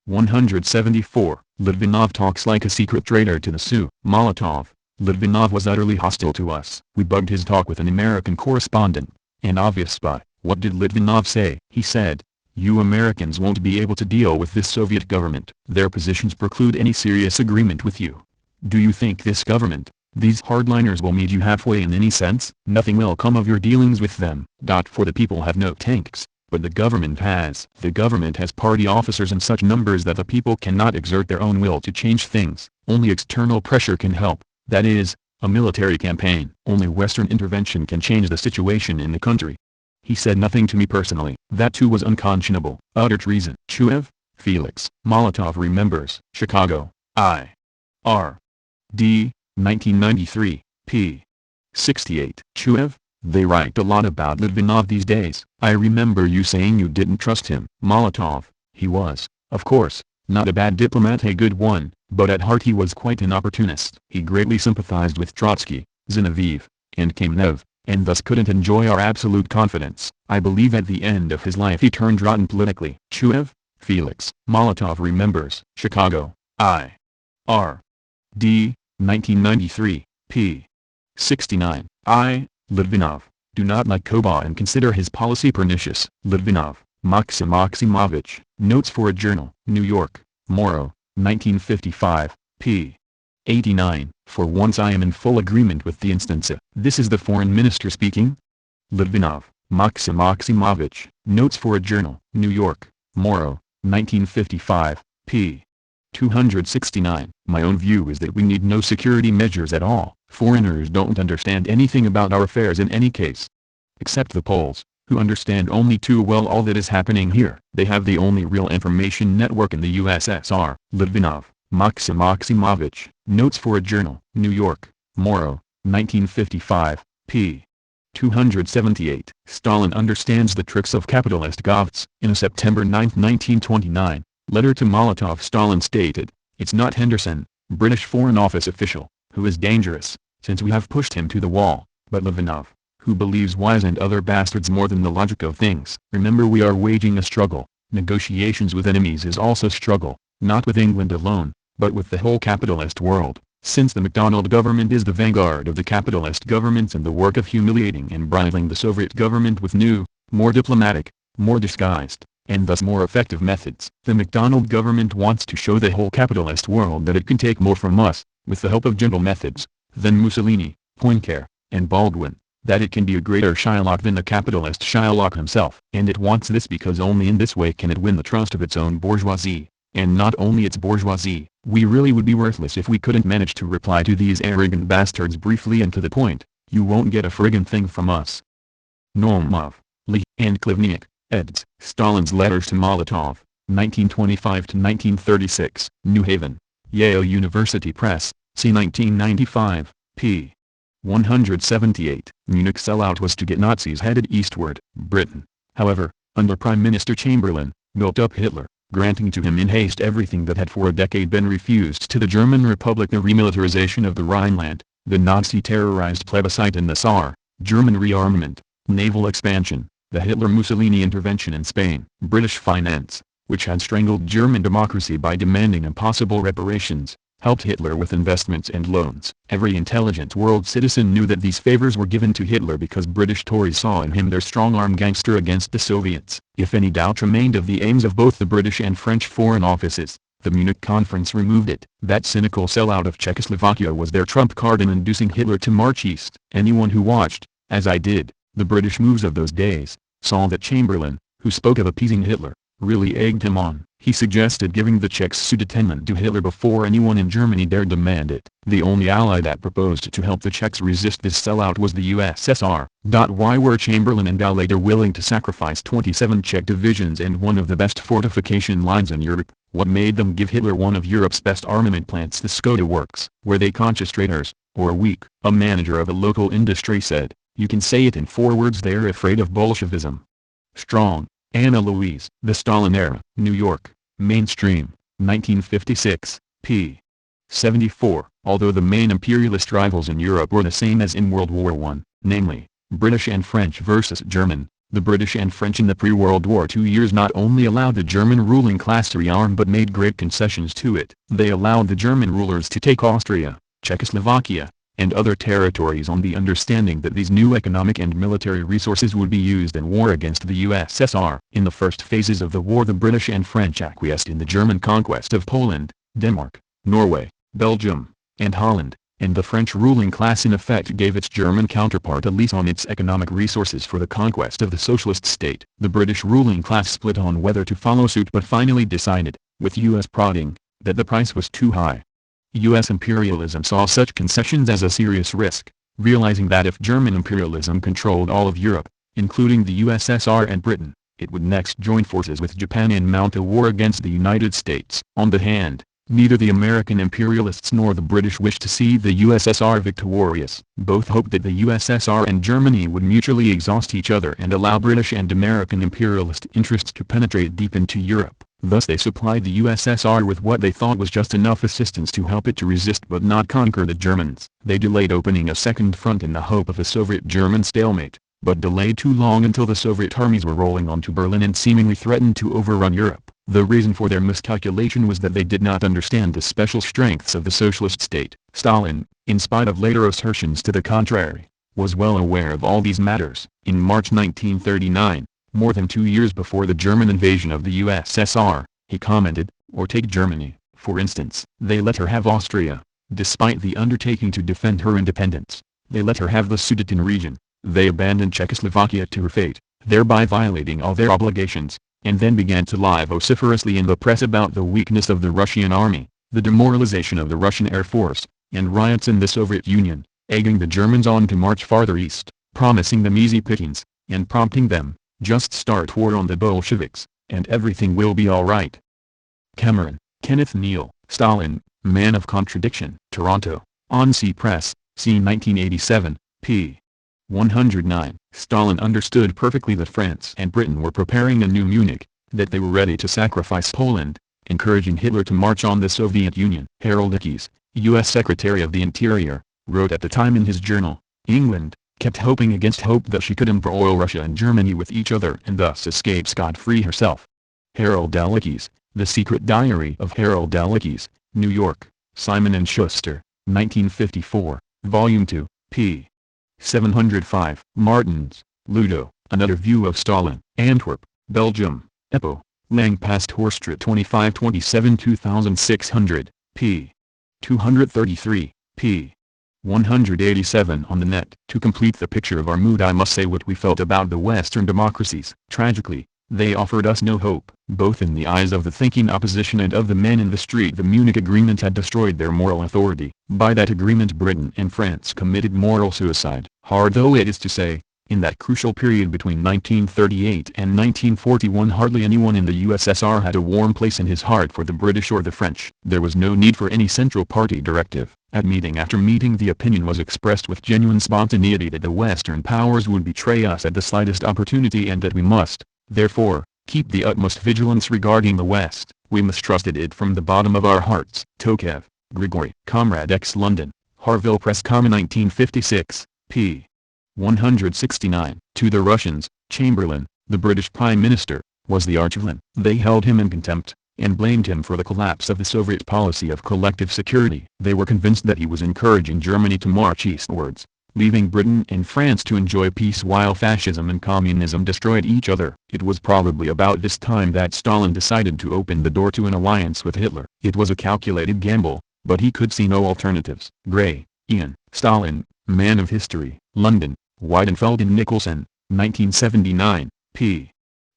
174. Litvinov talks like a secret traitor to the Sioux. Molotov, Litvinov was utterly hostile to us. We bugged his talk with an American correspondent, an obvious spy. What did Litvinov say? He said, "You Americans won't be able to deal with this Soviet government. Their positions preclude any serious agreement with you. Do you think this government, these hardliners, will meet you halfway in any sense? Nothing will come of your dealings with them. For the people have no tanks, but the government has. The government has party officers in such numbers that the people cannot exert their own will to change things. Only external pressure can help, that is, a military campaign. Only Western intervention can change the situation in the country." He said nothing to me personally. That too was unconscionable. Utter treason. Chuev, Felix. Molotov remembers. Chicago, I. R. D. 1993, p. 68. Chuev, they write a lot about Litvinov these days. I remember you saying you didn't trust him. Molotov, he was, of course, not a bad diplomat, a good one, but at heart he was quite an opportunist. He greatly sympathized with Trotsky, Zinoviev, and Kamenev, and thus couldn't enjoy our absolute confidence. I believe at the end of his life he turned rotten politically. Chuev, Felix. Molotov remembers. Chicago, I. R. D. 1993, p. 69. I, Litvinov, do not like Koba and consider his policy pernicious. Litvinov, Maxim Maximovich. Notes for a Journal. New York, Morrow, 1955, p. 89. For once I am in full agreement with the instance. This is the foreign minister speaking. Litvinov, Maxim Maximovich. Notes for a Journal. New York, Morrow, 1955, p. 269. My own view is that we need no security measures at all. Foreigners don't understand anything about our affairs in any case. Except the Poles, who understand only too well all that is happening here. They have the only real information network in the USSR. Litvinov, Maxim Maximovich. Notes for a Journal. New York, Morrow, 1955, p. 278. Stalin understands the tricks of capitalist govts. In a September 9, 1929, letter to Molotov, Stalin stated, "It's not Henderson, British Foreign Office official, who is dangerous, since we have pushed him to the wall, but Litvinov, who believes wise and other bastards more than the logic of things. Remember, we are waging a struggle. Negotiations with enemies is also struggle, not with England alone, but with the whole capitalist world, since the MacDonald government is the vanguard of the capitalist governments in the work of humiliating and bridling the Soviet government with new, more diplomatic, more disguised, and thus more effective methods. The MacDonald government wants to show the whole capitalist world that it can take more from us, with the help of gentle methods, than Mussolini, Poincaré, and Baldwin, that it can be a greater Shylock than the capitalist Shylock himself. And it wants this because only in this way can it win the trust of its own bourgeoisie, and not only its bourgeoisie. We really would be worthless if we couldn't manage to reply to these arrogant bastards briefly and to the point. You won't get a friggin' thing from us." Naumov, Lee, and Klivniuk, eds. Stalin's Letters to Molotov, 1925-1936, New Haven, Yale University Press, c. 1995, p. 178. Munich sellout was to get Nazis headed eastward. Britain, however, under Prime Minister Chamberlain, built up Hitler, granting to him in haste everything that had for a decade been refused to the German Republic: the remilitarization of the Rhineland, the Nazi-terrorized plebiscite in the Saar, German rearmament, naval expansion, the Hitler-Mussolini intervention in Spain. British finance, which had strangled German democracy by demanding impossible reparations, helped Hitler with investments and loans. Every intelligent world citizen knew that these favors were given to Hitler because British Tories saw in him their strong-arm gangster against the Soviets. If any doubt remained of the aims of both the British and French foreign offices, the Munich Conference removed it. That cynical sellout of Czechoslovakia was their trump card in inducing Hitler to march east. Anyone who watched, as I did, the British moves of those days, saw that Chamberlain, who spoke of appeasing Hitler, really egged him on. He suggested giving the Czechs Sudetenland to Hitler before anyone in Germany dared demand it. The only ally that proposed to help the Czechs resist this sellout was the USSR. Why were Chamberlain and Gallagher willing to sacrifice 27 Czech divisions and one of the best fortification lines in Europe? What made them give Hitler one of Europe's best armament plants, the Skoda works? Were they conscious traitors, or weak? A manager of a local industry said, "You can say it in 4 words: they're afraid of Bolshevism." Strong, Anna Louise. The Stalin Era. New York, Mainstream, 1956, p. 74. Although the main imperialist rivals in Europe were the same as in World War I, namely, British and French versus German, the British and French in the pre-World War II years not only allowed the German ruling class to rearm but made great concessions to it. They allowed the German rulers to take Austria, Czechoslovakia, and other territories on the understanding that these new economic and military resources would be used in war against the USSR. In the first phases of the war, the British and French acquiesced in the German conquest of Poland, Denmark, Norway, Belgium, and Holland, and the French ruling class in effect gave its German counterpart a lease on its economic resources for the conquest of the socialist state. The British ruling class split on whether to follow suit but finally decided, with U.S. prodding, that the price was too high. U.S. imperialism saw such concessions as a serious risk, realizing that if German imperialism controlled all of Europe, including the USSR and Britain, it would next join forces with Japan and mount a war against the United States. On the hand, neither the American imperialists nor the British wished to see the USSR victorious. Both hoped that the USSR and Germany would mutually exhaust each other and allow British and American imperialist interests to penetrate deep into Europe. Thus they supplied the USSR with what they thought was just enough assistance to help it to resist but not conquer the Germans. They delayed opening a second front in the hope of a Soviet-German stalemate, but delayed too long until the Soviet armies were rolling onto Berlin and seemingly threatened to overrun Europe. The reason for their miscalculation was that they did not understand the special strengths of the socialist state. Stalin, in spite of later assertions to the contrary, was well aware of all these matters. In March 1939, more than 2 years before the German invasion of the USSR, he commented, "Or take Germany, for instance. They let her have Austria, despite the undertaking to defend her independence. They let her have the Sudeten region. They abandoned Czechoslovakia to her fate, thereby violating all their obligations," and then began to lie vociferously in the press about the weakness of the Russian army, the demoralization of the Russian Air Force, and riots in the Soviet Union, egging the Germans on to march farther east, promising them easy pickings, and prompting them, "Just start war on the Bolsheviks, and everything will be all right." Cameron, Kenneth Neal. Stalin, Man of Contradiction. Toronto, On Sea Press, c. 1987, p. 109. Stalin understood perfectly that France and Britain were preparing a new Munich, that they were ready to sacrifice Poland, encouraging Hitler to march on the Soviet Union. Harold Ickes, U.S. Secretary of the Interior, wrote at the time in his journal, "England kept hoping against hope that she could embroil Russia and Germany with each other and thus escape scot-free herself." Harold L. Ickes, The Secret Diary of Harold L. Ickes, New York, Simon & Schuster, 1954, Volume 2, p. 705. Martens, Ludo, Another View of Stalin. Antwerp, Belgium, Epo, Lang Pasthorstraat 2527 2600, p. 233, p. 187 on the net. To complete the picture of our mood, I must say what we felt about the Western democracies. Tragically, they offered us no hope. Both in the eyes of the thinking opposition and of the men in the street, the Munich Agreement had destroyed their moral authority. By that agreement Britain and France committed moral suicide. Hard though it is to say, in that crucial period between 1938 and 1941 hardly anyone in the USSR had a warm place in his heart for the British or the French. There was no need for any central party directive. At meeting after meeting the opinion was expressed with genuine spontaneity that the Western powers would betray us at the slightest opportunity and that we must, therefore, keep the utmost vigilance regarding the West. We mistrusted it from the bottom of our hearts. Tokayev, Grigory. Comrade X. London, Harville Press, 1956, p. 169. To the Russians, Chamberlain, the British Prime Minister, was the arch-villain. They held him in contempt, and blamed him for the collapse of the Soviet policy of collective security. They were convinced that he was encouraging Germany to march eastwards, leaving Britain and France to enjoy peace while fascism and communism destroyed each other. It was probably about this time that Stalin decided to open the door to an alliance with Hitler. It was a calculated gamble, but he could see no alternatives. Gray, Ian. Stalin, Man of History. London, Weidenfeld and Nicholson, 1979, p.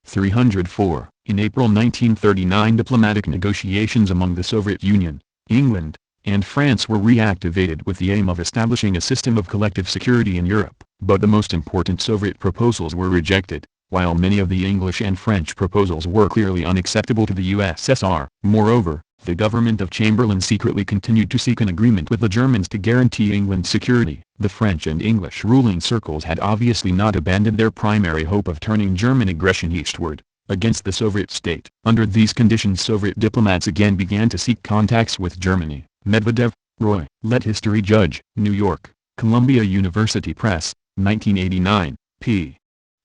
304. In April 1939 diplomatic negotiations among the Soviet Union, England, and France were reactivated with the aim of establishing a system of collective security in Europe. But the most important Soviet proposals were rejected, while many of the English and French proposals were clearly unacceptable to the USSR. Moreover, The government of Chamberlain secretly continued to seek an agreement with the Germans to guarantee England's security. The French and English ruling circles had obviously not abandoned their primary hope of turning German aggression eastward, against the Soviet state. Under these conditions, Soviet diplomats again began to seek contacts with Germany. Medvedev, Roy. Let History Judge. New York, Columbia University Press, 1989, p.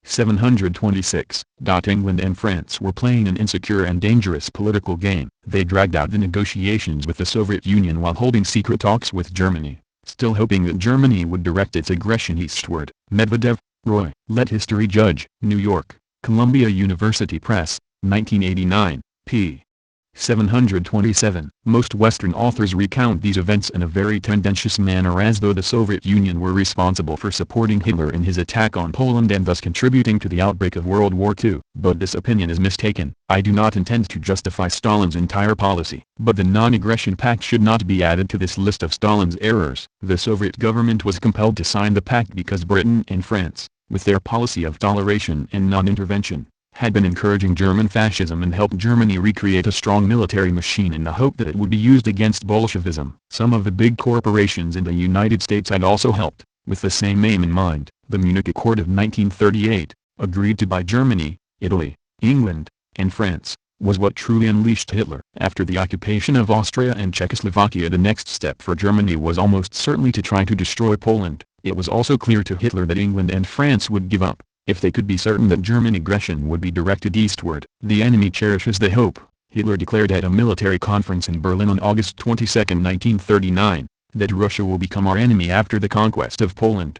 726. England and France were playing an insecure and dangerous political game. They dragged out the negotiations with the Soviet Union while holding secret talks with Germany, still hoping that Germany would direct its aggression eastward. Medvedev, Roy. Let History Judge. New York, Columbia University Press, 1989, p. 727. Most Western authors recount these events in a very tendentious manner, as though the Soviet Union were responsible for supporting Hitler in his attack on Poland and thus contributing to the outbreak of World War II. But this opinion is mistaken. I do not intend to justify Stalin's entire policy, but the non-aggression pact should not be added to this list of Stalin's errors. The Soviet government was compelled to sign the pact because Britain and France, with their policy of toleration and non-intervention, had been encouraging German fascism and helped Germany recreate a strong military machine in the hope that it would be used against Bolshevism. Some of the big corporations in the United States had also helped, with the same aim in mind. The Munich Accord of 1938, agreed to by Germany, Italy, England, and France, was what truly unleashed Hitler. After the occupation of Austria and Czechoslovakia, the next step for Germany was almost certainly to try to destroy Poland. It was also clear to Hitler that England and France would give up, if they could be certain that German aggression would be directed eastward. The enemy cherishes the hope, Hitler declared at a military conference in Berlin on August 22, 1939, that Russia will become our enemy after the conquest of Poland.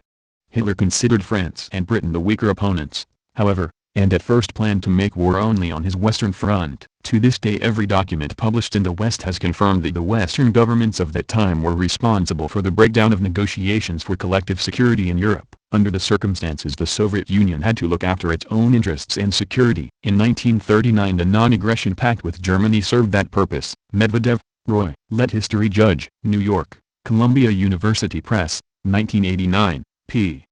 Hitler considered France and Britain the weaker opponents, however, and at first planned to make war only on his western front. To this day, every document published in the West has confirmed that the Western governments of that time were responsible for the breakdown of negotiations for collective security in Europe. Under the circumstances, the Soviet Union had to look after its own interests and security. In 1939, the non-aggression pact with Germany served that purpose. Medvedev, Roy. Let History Judge. New York, Columbia University Press, 1989, p.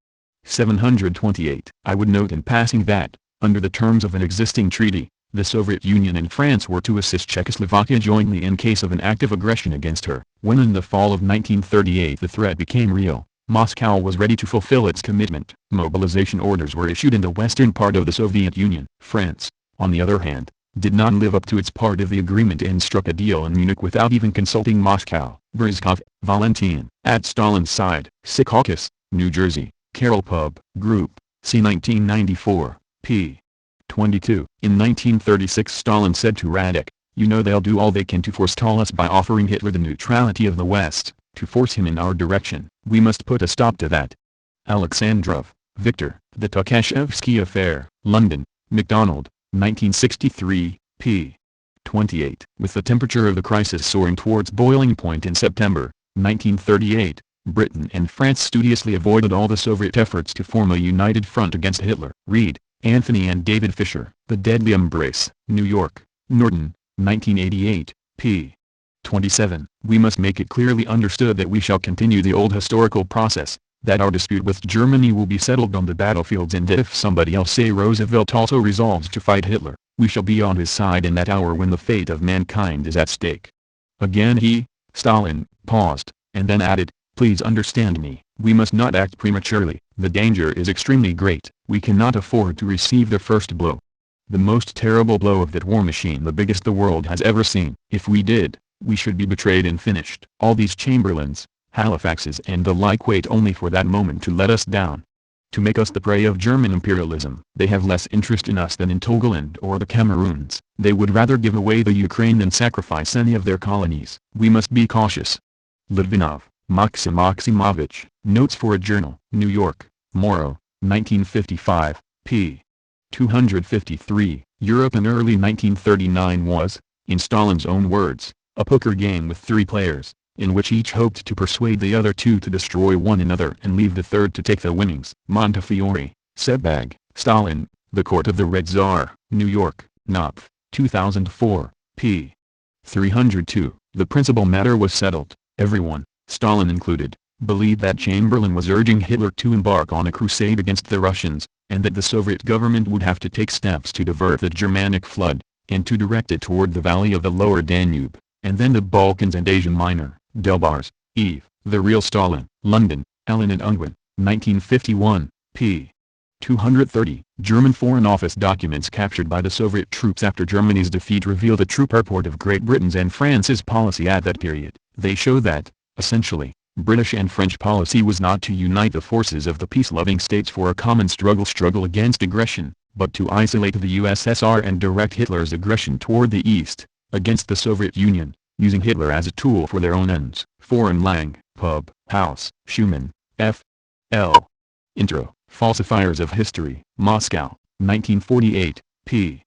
728. I would note in passing that, under the terms of an existing treaty, the Soviet Union and France were to assist Czechoslovakia jointly in case of an active aggression against her. When in the fall of 1938 the threat became real, Moscow was ready to fulfill its commitment. Mobilization orders were issued in the western part of the Soviet Union. France, on the other hand, did not live up to its part of the agreement and struck a deal in Munich without even consulting Moscow. Brizkov, Valentin. At Stalin's side. Secaucus, New Jersey, Carroll Pub Group, c. 1994, p. 22. In 1936 Stalin said to Radek, "You know they'll do all they can to forestall us by offering Hitler the neutrality of the West, to force him in our direction. We must put a stop to that." Alexandrov, Victor. The Tukashevsky Affair. London, MacDonald, 1963, p. 28. With the temperature of the crisis soaring towards boiling point in September 1938, Britain and France studiously avoided all the Soviet efforts to form a united front against Hitler. Reed, Anthony and David Fisher. The Deadly Embrace. New York, Norton, 1988, p. 27. We must make it clearly understood that we shall continue the old historical process, that our dispute with Germany will be settled on the battlefields, and that if somebody else, say Roosevelt, also resolves to fight Hitler, we shall be on his side in that hour when the fate of mankind is at stake. Again he, Stalin, paused, and then added, "Please understand me, we must not act prematurely. The danger is extremely great. We cannot afford to receive the first blow. The most terrible blow of that war machine, the biggest the world has ever seen. If we did, we should be betrayed and finished. All these Chamberlains, Halifaxes and the like wait only for that moment to let us down, to make us the prey of German imperialism. They have less interest in us than in Togoland or the Cameroons. They would rather give away the Ukraine than sacrifice any of their colonies. We must be cautious." Litvinov, Maxim Maximovich. Notes for a Journal. New York, Morrow, 1955, p. 253. Europe in early 1939 was, in Stalin's own words, a poker game with three players, in which each hoped to persuade the other two to destroy one another and leave the third to take the winnings. Montefiore, Sebag, Stalin, The Court of the Red Tsar. New York, Knopf, 2004, p. 302. The principal matter was settled. Everyone, Stalin included, believed that Chamberlain was urging Hitler to embark on a crusade against the Russians, and that the Soviet government would have to take steps to divert the Germanic flood, and to direct it toward the valley of the lower Danube. And then the Balkans and Asia Minor, Delbars, Eve, The Real Stalin, London, Ellen and Unwin, 1951, p. 230. German Foreign Office documents captured by the Soviet troops after Germany's defeat reveal the true purport of Great Britain's and France's policy at that period. They show that, essentially, British and French policy was not to unite the forces of the peace-loving states for a common struggle against aggression, but to isolate the USSR and direct Hitler's aggression toward the East, against the Soviet Union, using Hitler as a tool for their own ends. Foreign Lang, Pub, House, Schumann, F. L. Intro, Falsifiers of History, Moscow, 1948, p.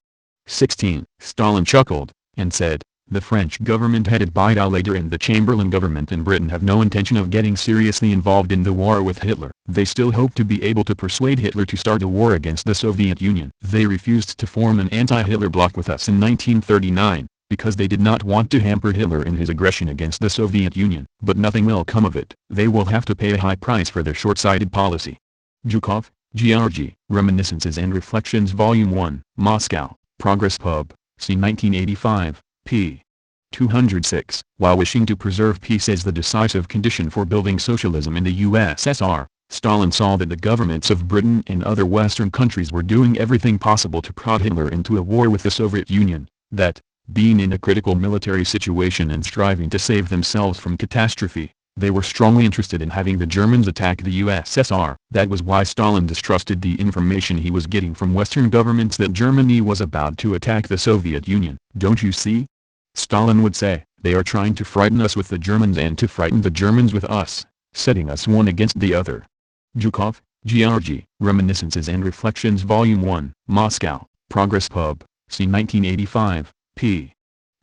16. Stalin chuckled, and said, "The French government headed by Daladier and the Chamberlain government in Britain have no intention of getting seriously involved in the war with Hitler. They still hope to be able to persuade Hitler to start a war against the Soviet Union. They refused to form an anti-Hitler bloc with us in 1939. Because they did not want to hamper Hitler in his aggression against the Soviet Union. But nothing will come of it. They will have to pay a high price for their short-sighted policy." Zhukov, Georgy, Reminiscences and Reflections Volume 1, Moscow, Progress Pub, c. 1985, p. 206. While wishing to preserve peace as the decisive condition for building socialism in the USSR, Stalin saw that the governments of Britain and other Western countries were doing everything possible to prod Hitler into a war with the Soviet Union, that, being in a critical military situation and striving to save themselves from catastrophe, they were strongly interested in having the Germans attack the USSR. That was why Stalin distrusted the information he was getting from Western governments that Germany was about to attack the Soviet Union. "Don't you see?" Stalin would say, "They are trying to frighten us with the Germans and to frighten the Germans with us, setting us one against the other." Zhukov, Georgy, Reminiscences and Reflections Volume 1, Moscow, Progress Pub, c. 1985, p.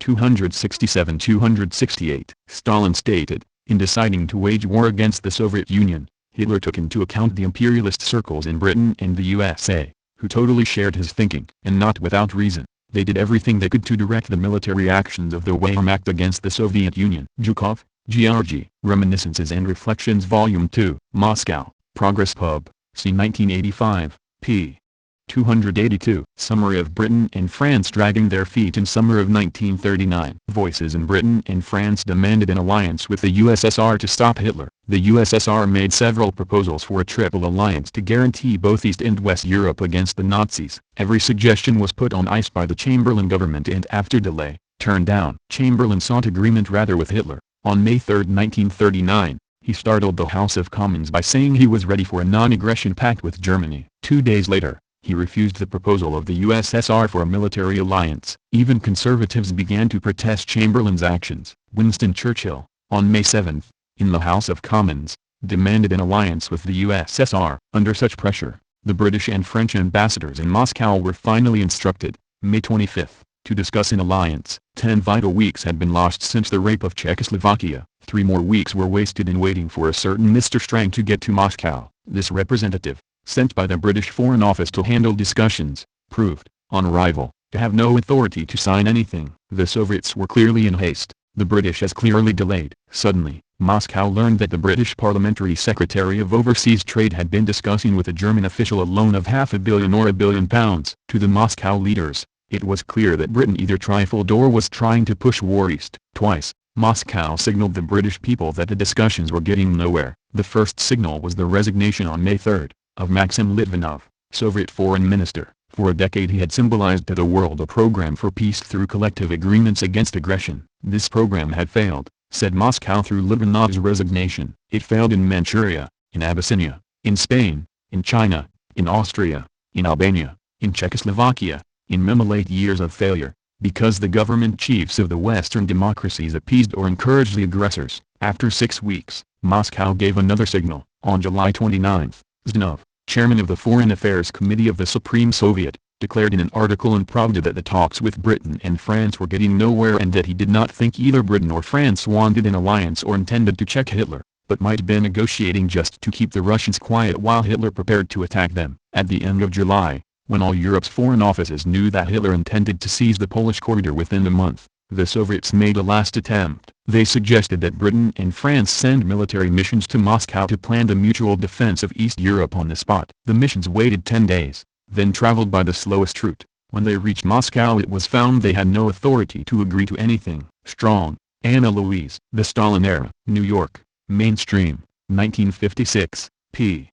267-268. Stalin stated, in deciding to wage war against the Soviet Union, Hitler took into account the imperialist circles in Britain and the USA, who totally shared his thinking. And not without reason, they did everything they could to direct the military actions of the Wehrmacht against the Soviet Union. Zhukov, Georgy, Reminiscences and Reflections Volume 2, Moscow, Progress Pub, c. 1985, p. 282. Summary of Britain and France dragging their feet in summer of 1939. Voices in Britain and France demanded an alliance with the USSR to stop Hitler. The USSR made several proposals for a triple alliance to guarantee both East and West Europe against the Nazis. Every suggestion was put on ice by the Chamberlain government and after delay, turned down. Chamberlain sought agreement rather with Hitler. On May 3, 1939, he startled the House of Commons by saying he was ready for a non-aggression pact with Germany. 2 days later, he refused the proposal of the USSR for a military alliance. Even conservatives began to protest Chamberlain's actions. Winston Churchill, on May 7, in the House of Commons, demanded an alliance with the USSR. Under such pressure, the British and French ambassadors in Moscow were finally instructed, May 25, to discuss an alliance. 10 vital weeks had been lost since the rape of Czechoslovakia. 3 more weeks were wasted in waiting for a certain Mr. Strang to get to Moscow. This representative, sent by the British Foreign Office to handle discussions, proved, on arrival, to have no authority to sign anything. The Soviets were clearly in haste, the British as clearly delayed. Suddenly, Moscow learned that the British Parliamentary Secretary of Overseas Trade had been discussing with a German official a loan of £500 million or £1 billion. To the Moscow leaders, it was clear that Britain either trifled or was trying to push war east. Twice, Moscow signaled the British people that the discussions were getting nowhere. The first signal was the resignation on May 3, of Maxim Litvinov, Soviet foreign minister. For a decade he had symbolized to the world a program for peace through collective agreements against aggression. This program had failed, said Moscow through Litvinov's resignation. It failed in Manchuria, in Abyssinia, in Spain, in China, in Austria, in Albania, in Czechoslovakia, in many late years of failure, because the government chiefs of the Western democracies appeased or encouraged the aggressors. After 6 weeks, Moscow gave another signal. On July 29, Zhdanov, chairman of the Foreign Affairs Committee of the Supreme Soviet, declared in an article in Pravda that the talks with Britain and France were getting nowhere and that he did not think either Britain or France wanted an alliance or intended to check Hitler, but might be negotiating just to keep the Russians quiet while Hitler prepared to attack them. At the end of July, when all Europe's foreign offices knew that Hitler intended to seize the Polish corridor within a month, the Soviets made a last attempt. They suggested that Britain and France send military missions to Moscow to plan the mutual defense of East Europe on the spot. The missions waited 10 days, then traveled by the slowest route. When they reached Moscow it was found they had no authority to agree to anything. Strong, Anna Louise. The Stalin Era. New York. Mainstream. 1956. p.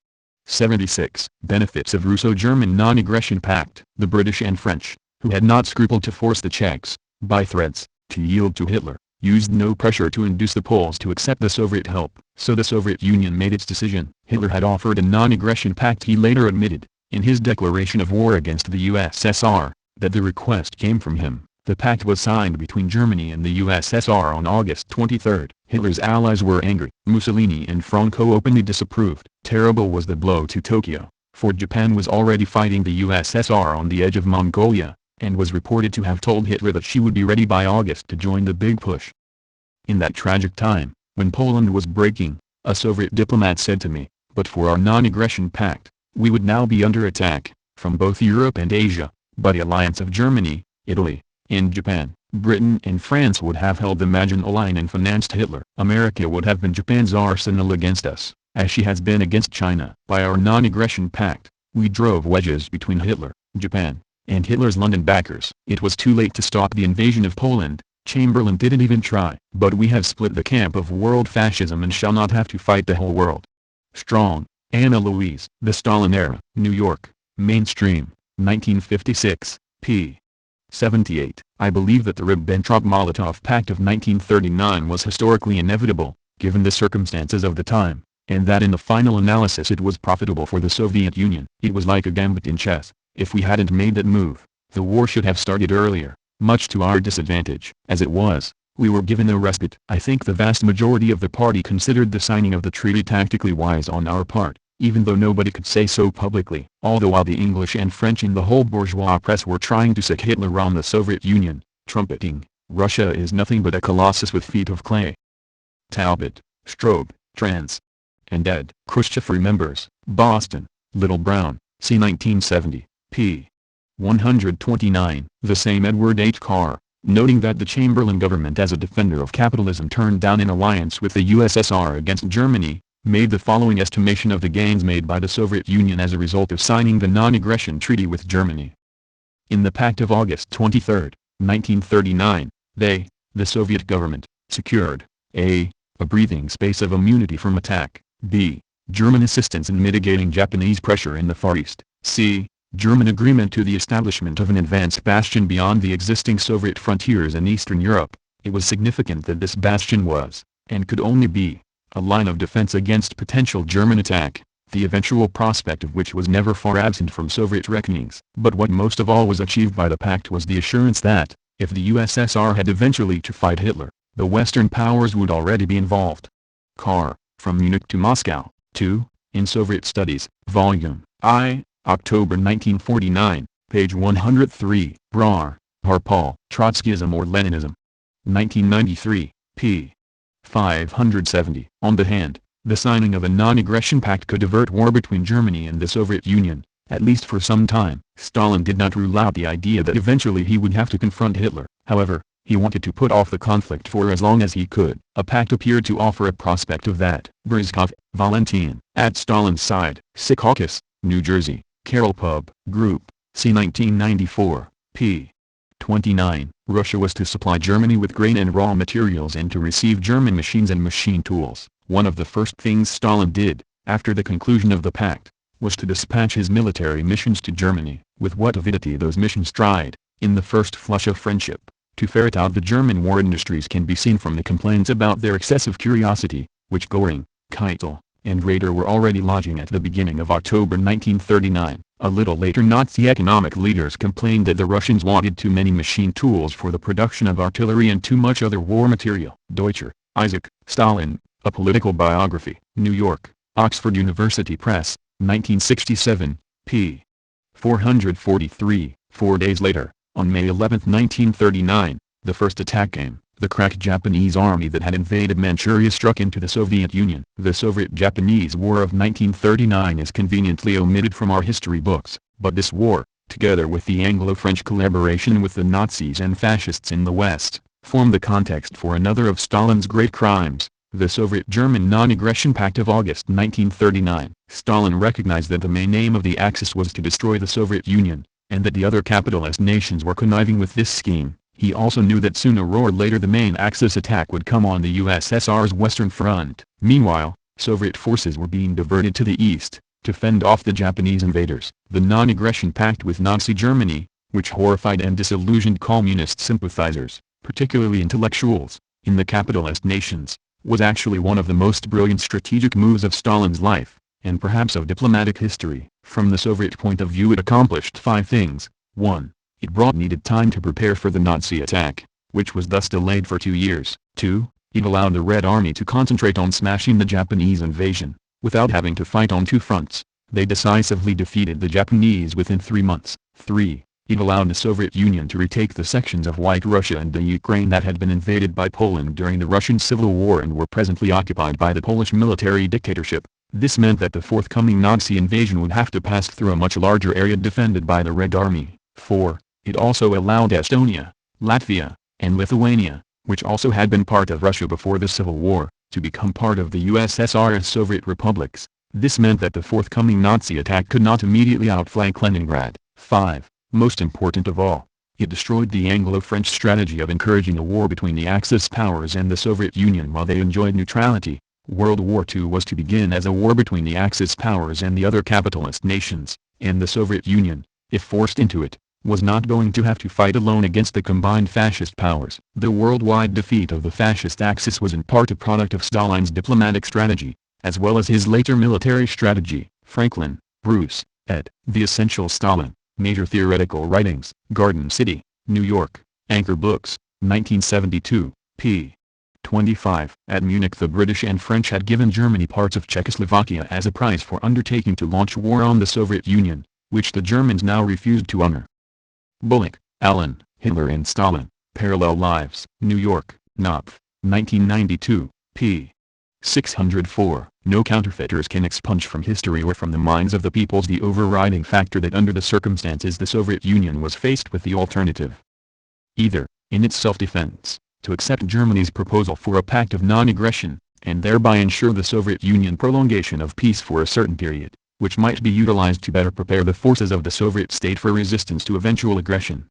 76. Benefits of Russo-German Non-Aggression Pact. The British and French, who had not scrupled to force the Czechs, by threats, to yield to Hitler, used no pressure to induce the Poles to accept the Soviet help. So the Soviet Union made its decision. Hitler had offered a non-aggression pact. He later admitted, in his declaration of war against the USSR, that the request came from him. The pact was signed between Germany and the USSR on August 23. Hitler's allies were angry. Mussolini and Franco openly disapproved. Terrible was the blow to Tokyo, for Japan was already fighting the USSR on the edge of Mongolia, and was reported to have told Hitler that she would be ready by August to join the big push. In that tragic time, when Poland was breaking, a Soviet diplomat said to me, "But for our non-aggression pact, we would now be under attack, from both Europe and Asia, by the alliance of Germany, Italy, and Japan. Britain and France would have held the Maginot Line and financed Hitler. America would have been Japan's arsenal against us, as she has been against China. By our non-aggression pact, we drove wedges between Hitler, Japan, and Hitler's London backers. It was too late to stop the invasion of Poland. Chamberlain didn't even try. But we have split the camp of world fascism and shall not have to fight the whole world." Strong. Anna Louise. The Stalin Era. New York. Mainstream. 1956. p. 78. I believe that the Ribbentrop-Molotov Pact of 1939 was historically inevitable, given the circumstances of the time, and that in the final analysis it was profitable for the Soviet Union. It was like a gambit in chess. If we hadn't made that move, the war should have started earlier, much to our disadvantage. As it was, we were given a respite. I think the vast majority of the party considered the signing of the treaty tactically wise on our part, even though nobody could say so publicly. All the while the English and French and the whole bourgeois press were trying to sick Hitler on the Soviet Union, trumpeting, "Russia is nothing but a colossus with feet of clay." Talbot, Strobe, trans. And ed. Khrushchev remembers. Boston, Little Brown, c. 1970, p. 129. The same Edward H. Carr, noting that the Chamberlain government as a defender of capitalism turned down an alliance with the USSR against Germany, made the following estimation of the gains made by the Soviet Union as a result of signing the non-aggression treaty with Germany. In the Pact of August 23, 1939, they, the Soviet government, secured a breathing space of immunity from attack, b. German assistance in mitigating Japanese pressure in the Far East, c. German agreement to the establishment of an advanced bastion beyond the existing Soviet frontiers in Eastern Europe. It was significant that this bastion was, and could only be, a line of defense against potential German attack, the eventual prospect of which was never far absent from Soviet reckonings. But what most of all was achieved by the pact was the assurance that, if the USSR had eventually to fight Hitler, the Western powers would already be involved. Carr, From Munich to Moscow, 2, in Soviet Studies, Volume I, October 1949, page 103. Brar, Harpal. Trotskyism or Leninism. 1993, p. 570. On the hand, the signing of a non-aggression pact could avert war between Germany and the Soviet Union, at least for some time. Stalin did not rule out the idea that eventually he would have to confront Hitler. However, he wanted to put off the conflict for as long as he could. A pact appeared to offer a prospect of that. Bryzkov, Valentin. At Stalin's side. Secaucus, New Jersey, Carroll Pub Group, c. 1994, p. 29. Russia was to supply Germany with grain and raw materials and to receive German machines and machine tools. One of the first things Stalin did, after the conclusion of the pact, was to dispatch his military missions to Germany. With what avidity those missions tried, in the first flush of friendship, to ferret out the German war industries can be seen from the complaints about their excessive curiosity, which Göring, Keitel, and Raeder were already lodging at the beginning of October 1939. A little later Nazi economic leaders complained that the Russians wanted too many machine tools for the production of artillery and too much other war material. Deutscher, Isaac, Stalin, A Political Biography. New York, Oxford University Press, 1967, p. 443. 4 days later, on May 11, 1939, the first attack came. The crack Japanese army that had invaded Manchuria struck into the Soviet Union. The Soviet-Japanese War of 1939 is conveniently omitted from our history books, but this war, together with the Anglo-French collaboration with the Nazis and fascists in the West, formed the context for another of Stalin's great crimes, the Soviet-German Non-Aggression Pact of August 1939. Stalin recognized that the main aim of the Axis was to destroy the Soviet Union, and that the other capitalist nations were conniving with this scheme. He also knew that sooner or later the main Axis attack would come on the USSR's Western Front. Meanwhile, Soviet forces were being diverted to the east, to fend off the Japanese invaders. The non-aggression pact with Nazi Germany, which horrified and disillusioned communist sympathizers, particularly intellectuals, in the capitalist nations, was actually one of the most brilliant strategic moves of Stalin's life, and perhaps of diplomatic history. From the Soviet point of view, it accomplished 5 things. 1. It brought needed time to prepare for the Nazi attack, which was thus delayed for 2 years. 2. It allowed the Red Army to concentrate on smashing the Japanese invasion, without having to fight on 2 fronts. They decisively defeated the Japanese within 3 months. 3. It allowed the Soviet Union to retake the sections of White Russia and the Ukraine that had been invaded by Poland during the Russian Civil War and were presently occupied by the Polish military dictatorship. This meant that the forthcoming Nazi invasion would have to pass through a much larger area defended by the Red Army. 4. It also allowed Estonia, Latvia, and Lithuania, which also had been part of Russia before the Civil War, to become part of the USSR as Soviet republics. This meant that the forthcoming Nazi attack could not immediately outflank Leningrad. 5. Most important of all, it destroyed the Anglo-French strategy of encouraging a war between the Axis powers and the Soviet Union while they enjoyed neutrality. World War II was to begin as a war between the Axis powers and the other capitalist nations, and the Soviet Union, if forced into it, was not going to have to fight alone against the combined fascist powers. The worldwide defeat of the fascist Axis was in part a product of Stalin's diplomatic strategy, as well as his later military strategy. Franklin, Bruce, ed. The Essential Stalin, Major Theoretical Writings, Garden City, New York, Anchor Books, 1972, p. 25. At Munich, the British and French had given Germany parts of Czechoslovakia as a prize for undertaking to launch war on the Soviet Union, which the Germans now refused to honor. Bullock, Alan, Hitler and Stalin, Parallel Lives, New York, Knopf, 1992, p. 604. No counterfeiters can expunge from history or from the minds of the peoples the overriding factor that under the circumstances the Soviet Union was faced with the alternative. Either, in its self-defense, to accept Germany's proposal for a pact of non-aggression, and thereby ensure the Soviet Union prolongation of peace for a certain period, which might be utilized to better prepare the forces of the Soviet state for resistance to eventual aggression.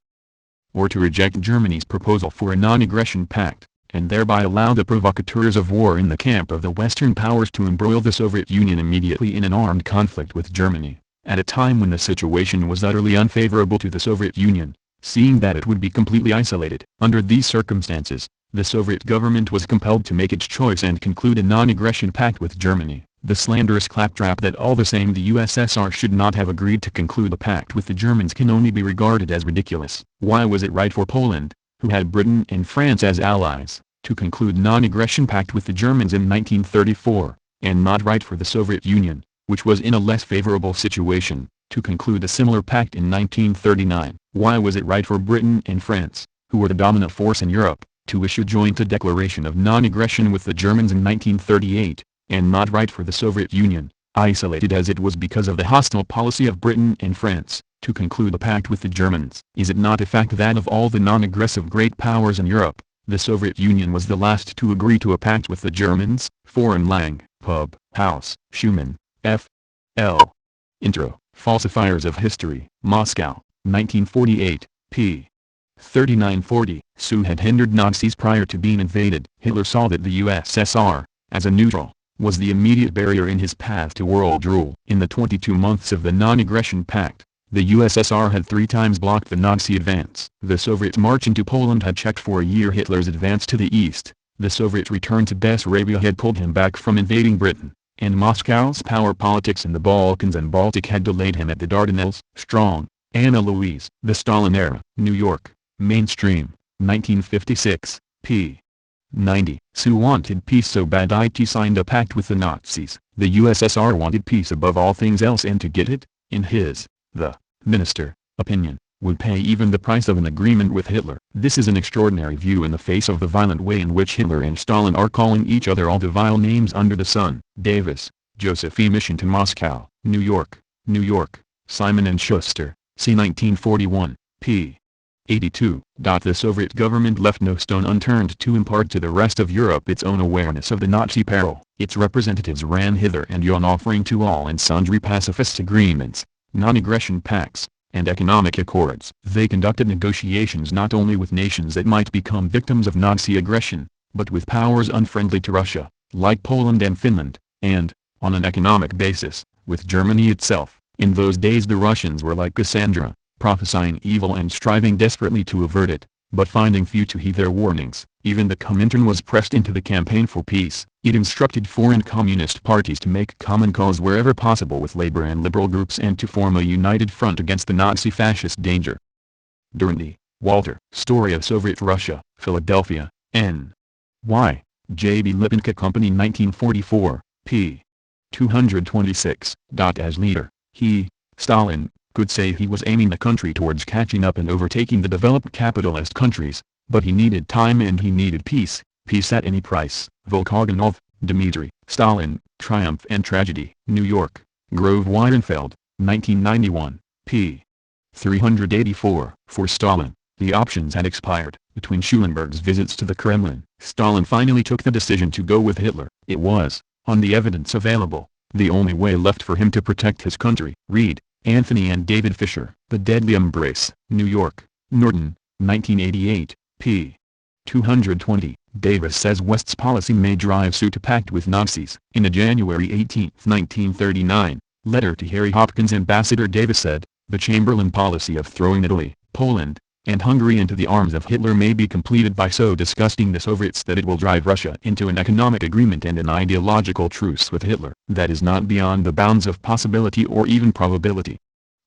Or to reject Germany's proposal for a non-aggression pact, and thereby allow the provocateurs of war in the camp of the Western powers to embroil the Soviet Union immediately in an armed conflict with Germany, at a time when the situation was utterly unfavorable to the Soviet Union, seeing that it would be completely isolated. Under these circumstances, the Soviet government was compelled to make its choice and conclude a non-aggression pact with Germany. The slanderous claptrap that all the same the USSR should not have agreed to conclude a pact with the Germans can only be regarded as ridiculous. Why was it right for Poland, who had Britain and France as allies, to conclude non-aggression pact with the Germans in 1934, and not right for the Soviet Union, which was in a less favorable situation, to conclude a similar pact in 1939? Why was it right for Britain and France, who were the dominant force in Europe, to issue joint a declaration of non-aggression with the Germans in 1938, and not right for the Soviet Union, isolated as it was because of the hostile policy of Britain and France, to conclude a pact with the Germans? Is it not a fact that of all the non-aggressive great powers in Europe, the Soviet Union was the last to agree to a pact with the Germans? Foreign Lang, Pub, House, Schumann, F. L. Intro, Falsifiers of History, Moscow, 1948, p. 3940. Sue had hindered Nazis prior to being invaded. Hitler saw that the USSR, as a neutral, was the immediate barrier in his path to world rule. In the 22 months of the non-aggression pact, the USSR had 3 times blocked the Nazi advance. The Soviet march into Poland had checked for a year Hitler's advance to the east. The Soviet return to Bessarabia had pulled him back from invading Britain, and Moscow's power politics in the Balkans and Baltic had delayed him at the Dardanelles. Strong, Anna Louise. The Stalin Era. New York, Mainstream, 1956, p. 90. Sue wanted peace so bad it signed a pact with the Nazis. The USSR wanted peace above all things else, and to get it, in his, the minister, opinion, would pay even the price of an agreement with Hitler. This is an extraordinary view in the face of the violent way in which Hitler and Stalin are calling each other all the vile names under the sun. Davis, Joseph E. Mission to Moscow, New York, Simon & Schuster, c. 1941, p. 82. The Soviet government left no stone unturned to impart to the rest of Europe its own awareness of the Nazi peril. Its representatives ran hither and yon offering to all and sundry pacifist agreements, non-aggression pacts, and economic accords. They conducted negotiations not only with nations that might become victims of Nazi aggression, but with powers unfriendly to Russia, like Poland and Finland, and, on an economic basis, with Germany itself. In those days the Russians were like Cassandra, prophesying evil and striving desperately to avert it, but finding few to heed their warnings. Even the Comintern was pressed into the campaign for peace. It instructed foreign communist parties to make common cause wherever possible with labor and liberal groups and to form a united front against the Nazi-fascist danger. During the Walter Story of Soviet Russia, Philadelphia, N.Y. J.B. Lipinka Company 1944, p. 226. As leader, he, Stalin, could say he was aiming the country towards catching up and overtaking the developed capitalist countries, but he needed time and he needed peace, peace at any price. Volkogonov, Dmitry, Stalin, Triumph and Tragedy. New York, Grove Weidenfeld, 1991, p. 384. For Stalin, the options had expired. Between Schulenburg's visits to the Kremlin, Stalin finally took the decision to go with Hitler. It was, on the evidence available, the only way left for him to protect his country. Read, Anthony and David Fisher. The Deadly Embrace. New York, Norton, 1988, p. 220. Davis says West's policy may drive suit to pact with Nazis. In a January 18, 1939, letter to Harry Hopkins, Ambassador Davis said, the Chamberlain policy of throwing Italy, Poland, and Hungary into the arms of Hitler may be completed by so disgusting the Soviets that it will drive Russia into an economic agreement and an ideological truce with Hitler. That is not beyond the bounds of possibility or even probability.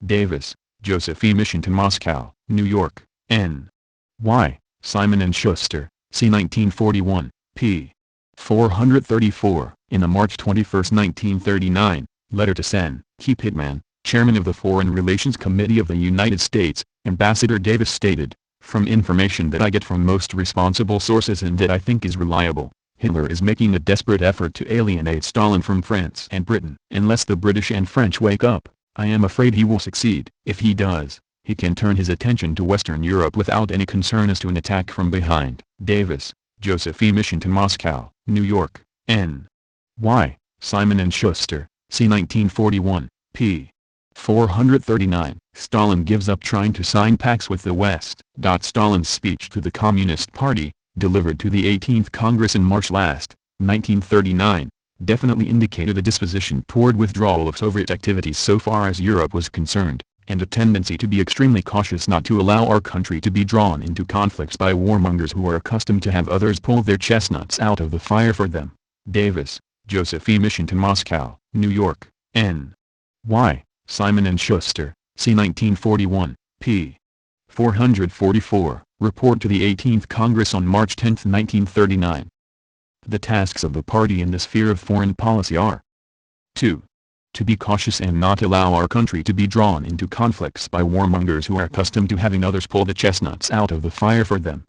Davis, Joseph E. Mission to Moscow, New York, N.Y. Simon & Schuster, c. 1941, p. 434. In a March 21, 1939, letter to Sen. Key Pittman, chairman of the Foreign Relations Committee of the United States, Ambassador Davis stated, from information that I get from most responsible sources and that I think is reliable, Hitler is making a desperate effort to alienate Stalin from France and Britain. Unless the British and French wake up, I am afraid he will succeed. If he does, he can turn his attention to Western Europe without any concern as to an attack from behind. Davis, Joseph E. Mission to Moscow, New York, N.Y. Simon & Schuster, c. 1941, p. 439. Stalin gives up trying to sign pacts with the West. Stalin's speech to the Communist Party, delivered to the 18th Congress in March last, 1939, definitely indicated a disposition toward withdrawal of Soviet activities so far as Europe was concerned, and a tendency to be extremely cautious not to allow our country to be drawn into conflicts by warmongers who are accustomed to have others pull their chestnuts out of the fire for them. Davis, Joseph E. Mission to Moscow, New York, N.Y. Simon & Schuster, c. 1941, p. 444. Report to the 18th Congress on March 10, 1939. The tasks of the party in the sphere of foreign policy are 2. To be cautious and not allow our country to be drawn into conflicts by warmongers who are accustomed to having others pull the chestnuts out of the fire for them.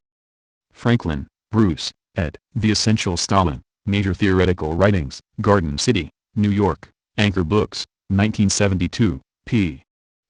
Franklin, Bruce, ed. The Essential Stalin, Major Theoretical Writings, Garden City, New York, Anchor Books, 1972, p.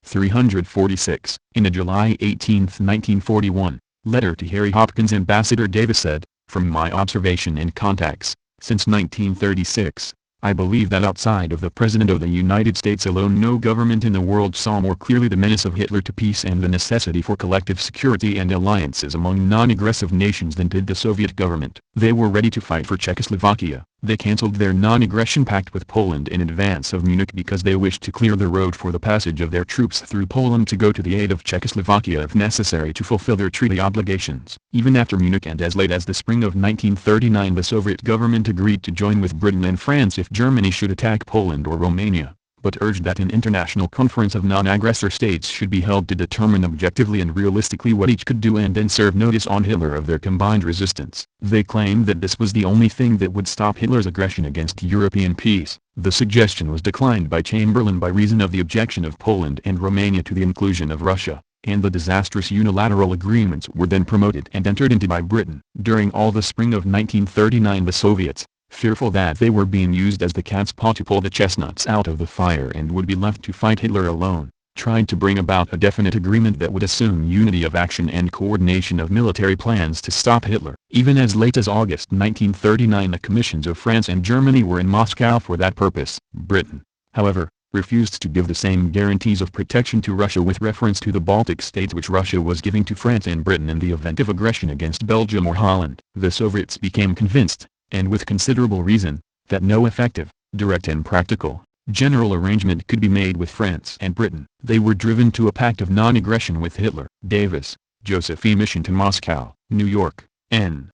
346. In a July 18, 1941, letter to Harry Hopkins, Ambassador Davis said, from my observation and contacts, since 1936, I believe that outside of the President of the United States alone no government in the world saw more clearly the menace of Hitler to peace and the necessity for collective security and alliances among non-aggressive nations than did the Soviet government. They were ready to fight for Czechoslovakia. They cancelled their non-aggression pact with Poland in advance of Munich because they wished to clear the road for the passage of their troops through Poland to go to the aid of Czechoslovakia if necessary to fulfill their treaty obligations. Even after Munich and as late as the spring of 1939 the Soviet government agreed to join with Britain and France if Germany should attack Poland or Romania, but urged that an international conference of non-aggressor states should be held to determine objectively and realistically what each could do and then serve notice on Hitler of their combined resistance. They claimed that this was the only thing that would stop Hitler's aggression against European peace. The suggestion was declined by Chamberlain by reason of the objection of Poland and Romania to the inclusion of Russia, and the disastrous unilateral agreements were then promoted and entered into by Britain. During all the spring of 1939 the Soviets, fearful that they were being used as the cat's paw to pull the chestnuts out of the fire and would be left to fight Hitler alone, tried to bring about a definite agreement that would assume unity of action and coordination of military plans to stop Hitler. Even as late as August 1939 the commissions of France and Germany were in Moscow for that purpose. Britain, however, refused to give the same guarantees of protection to Russia with reference to the Baltic states which Russia was giving to France and Britain in the event of aggression against Belgium or Holland. The Soviets became convinced, and with considerable reason, that no effective, direct and practical, general arrangement could be made with France and Britain. They were driven to a pact of non-aggression with Hitler. Davis, Joseph E. Mission to Moscow, New York, N.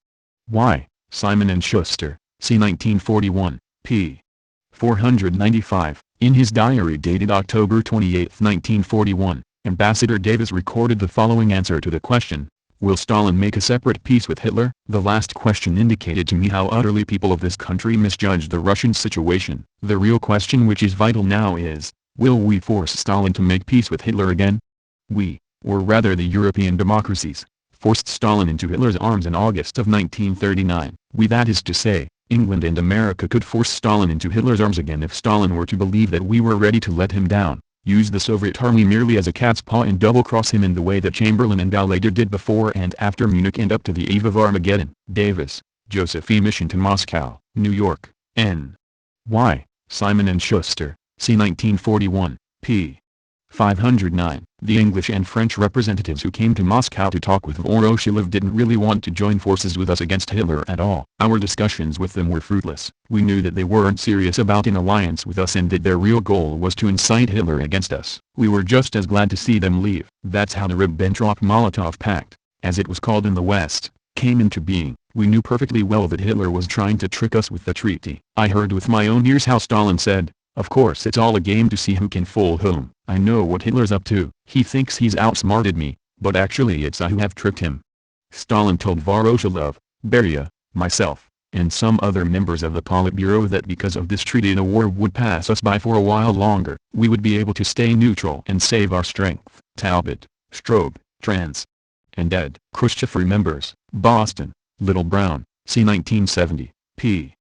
Y. Simon and Schuster, C. 1941, p. 495. In his diary dated October 28, 1941, Ambassador Davis recorded the following answer to the question, "Will Stalin make a separate peace with Hitler?" The last question indicated to me how utterly people of this country misjudged the Russian situation. The real question which is vital now is, will we force Stalin to make peace with Hitler again? We, or rather the European democracies, forced Stalin into Hitler's arms in August of 1939. We, that is to say, England and America, could force Stalin into Hitler's arms again if Stalin were to believe that we were ready to let him down, use the Soviet army merely as a cat's paw and double-cross him in the way that Chamberlain and Ballinger did before and after Munich and up to the eve of Armageddon. Davis, Joseph E. Mission to Moscow, New York, N. Y. Simon and Schuster, C. 1941, p. 509. The English and French representatives who came to Moscow to talk with Voroshilov didn't really want to join forces with us against Hitler at all. Our discussions with them were fruitless. We knew that they weren't serious about an alliance with us and that their real goal was to incite Hitler against us. We were just as glad to see them leave. That's how the Ribbentrop-Molotov Pact, as it was called in the West, came into being. We knew perfectly well that Hitler was trying to trick us with the treaty. I heard with my own ears how Stalin said, "Of course it's all a game to see who can fool whom. I know what Hitler's up to. He thinks he's outsmarted me, but actually it's I who have tricked him." Stalin told Voroshilov, Beria, myself, and some other members of the Politburo that because of this treaty the war would pass us by for a while longer. We would be able to stay neutral and save our strength. Talbot, Strobe, Trans. And Ed. Khrushchev remembers, Boston, Little Brown, C. 1970, p.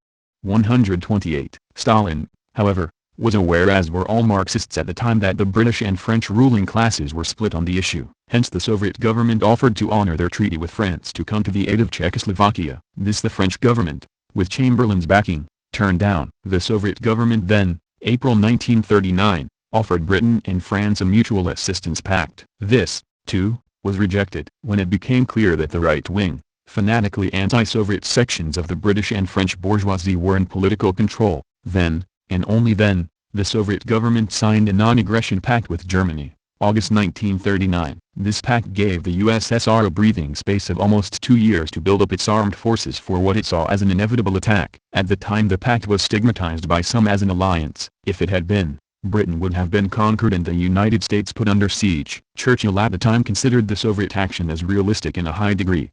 128. Stalin, however, was aware, as were all Marxists at the time, that the British and French ruling classes were split on the issue. Hence the Soviet government offered to honor their treaty with France to come to the aid of Czechoslovakia. This the French government, with Chamberlain's backing, turned down. The Soviet government then, April 1939, offered Britain and France a mutual assistance pact. This, too, was rejected. When it became clear that the right-wing, fanatically anti-Soviet sections of the British and French bourgeoisie were in political control, then, and only then, the Soviet government signed a non-aggression pact with Germany, August 1939. This pact gave the USSR a breathing space of almost 2 years to build up its armed forces for what it saw as an inevitable attack. At the time the pact was stigmatized by some as an alliance. If it had been, Britain would have been conquered and the United States put under siege. Churchill at the time considered the Soviet action as realistic in a high degree.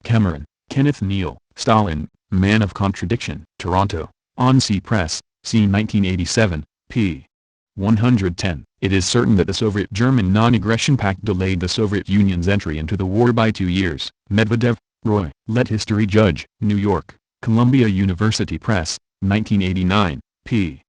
Cameron, Kenneth Neal, Stalin, Man of Contradiction. Toronto, On-Sea Press, C. 1987, p. 110. It is certain that the Soviet-German non-aggression pact delayed the Soviet Union's entry into the war by 2 years. Medvedev, Roy. Let history judge. New York, Columbia University Press, 1989, p.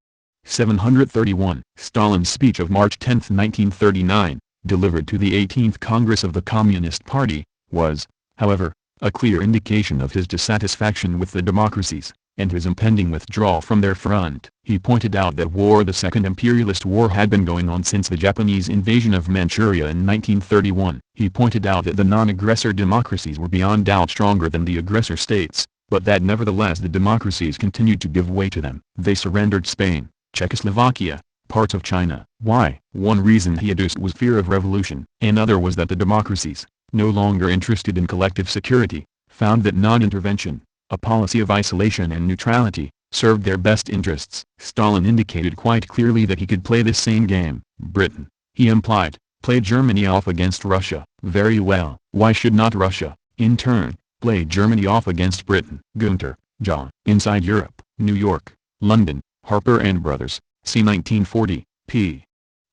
731. Stalin's speech of March 10, 1939, delivered to the 18th Congress of the Communist Party, was, however, a clear indication of his dissatisfaction with the democracies, and his impending withdrawal from their front. He pointed out that the Second Imperialist War had been going on since the Japanese invasion of Manchuria in 1931. He pointed out that the non-aggressor democracies were beyond doubt stronger than the aggressor states, but that nevertheless the democracies continued to give way to them. They surrendered Spain, Czechoslovakia, parts of China. Why? One reason he adduced was fear of revolution. Another was that the democracies, no longer interested in collective security, found that non-intervention, a policy of isolation and neutrality, served their best interests. Stalin indicated quite clearly that he could play this same game. Britain, he implied, played Germany off against Russia. Very well. Why should not Russia, in turn, play Germany off against Britain? Gunter, John. Inside Europe, New York, London, Harper and Brothers, C. 1940, p.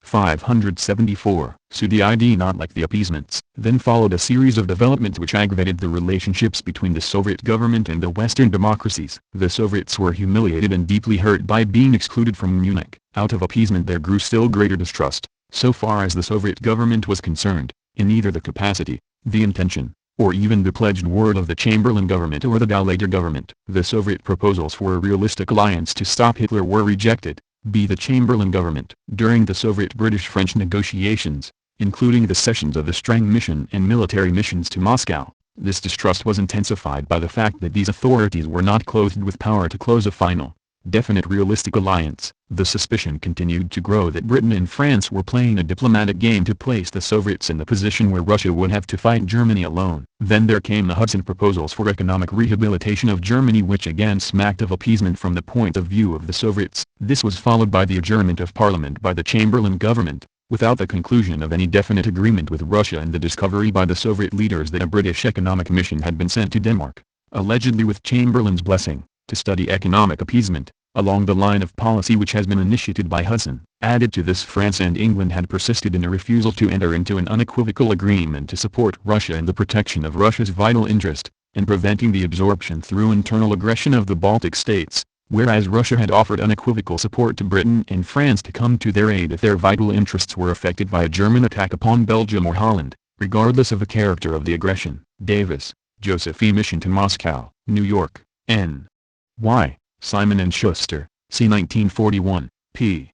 574. So the idea not like the appeasements. Then followed a series of developments which aggravated the relationships between the Soviet government and the Western democracies. The Soviets were humiliated and deeply hurt by being excluded from Munich. Out of appeasement there grew still greater distrust, so far as the Soviet government was concerned, in either the capacity, the intention, or even the pledged word of the Chamberlain government or the Ballinger government. The Soviet proposals for a realistic alliance to stop Hitler were rejected. B. The Chamberlain government. During the Soviet-British-French negotiations, including the cessions of the Strang mission and military missions to Moscow, this distrust was intensified by the fact that these authorities were not clothed with power to close a final, definite realistic alliance. The suspicion continued to grow that Britain and France were playing a diplomatic game to place the Soviets in the position where Russia would have to fight Germany alone. Then there came the Hudson proposals for economic rehabilitation of Germany, which again smacked of appeasement from the point of view of the Soviets. This was followed by the adjournment of Parliament by the Chamberlain government, without the conclusion of any definite agreement with Russia, and the discovery by the Soviet leaders that a British economic mission had been sent to Denmark, allegedly with Chamberlain's blessing, to study economic appeasement, along the line of policy which has been initiated by Hudson. Added to this, France and England had persisted in a refusal to enter into an unequivocal agreement to support Russia in the protection of Russia's vital interest, and preventing the absorption through internal aggression of the Baltic states, whereas Russia had offered unequivocal support to Britain and France to come to their aid if their vital interests were affected by a German attack upon Belgium or Holland, regardless of the character of the aggression. Davis, Joseph E. Mission to Moscow, New York, N. Y. Simon & Schuster, C. 1941, p.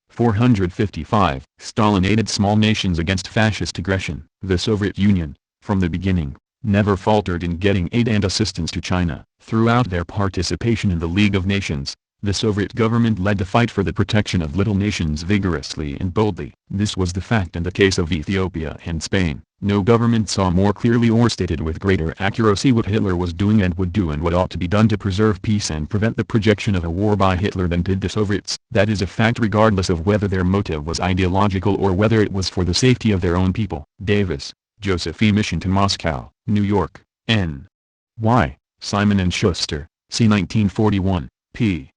455. Stalin aided small nations against fascist aggression. The Soviet Union, from the beginning, never faltered in getting aid and assistance to China. Throughout their participation in the League of Nations, the Soviet government led the fight for the protection of little nations vigorously and boldly. This was the fact in the case of Ethiopia and Spain. No government saw more clearly or stated with greater accuracy what Hitler was doing and would do and what ought to be done to preserve peace and prevent the projection of a war by Hitler than did the Soviets. That is a fact regardless of whether their motive was ideological or whether it was for the safety of their own people. Davis, Joseph E. Mission to Moscow, New York, N. Y. Simon & Schuster, C. 1941, p.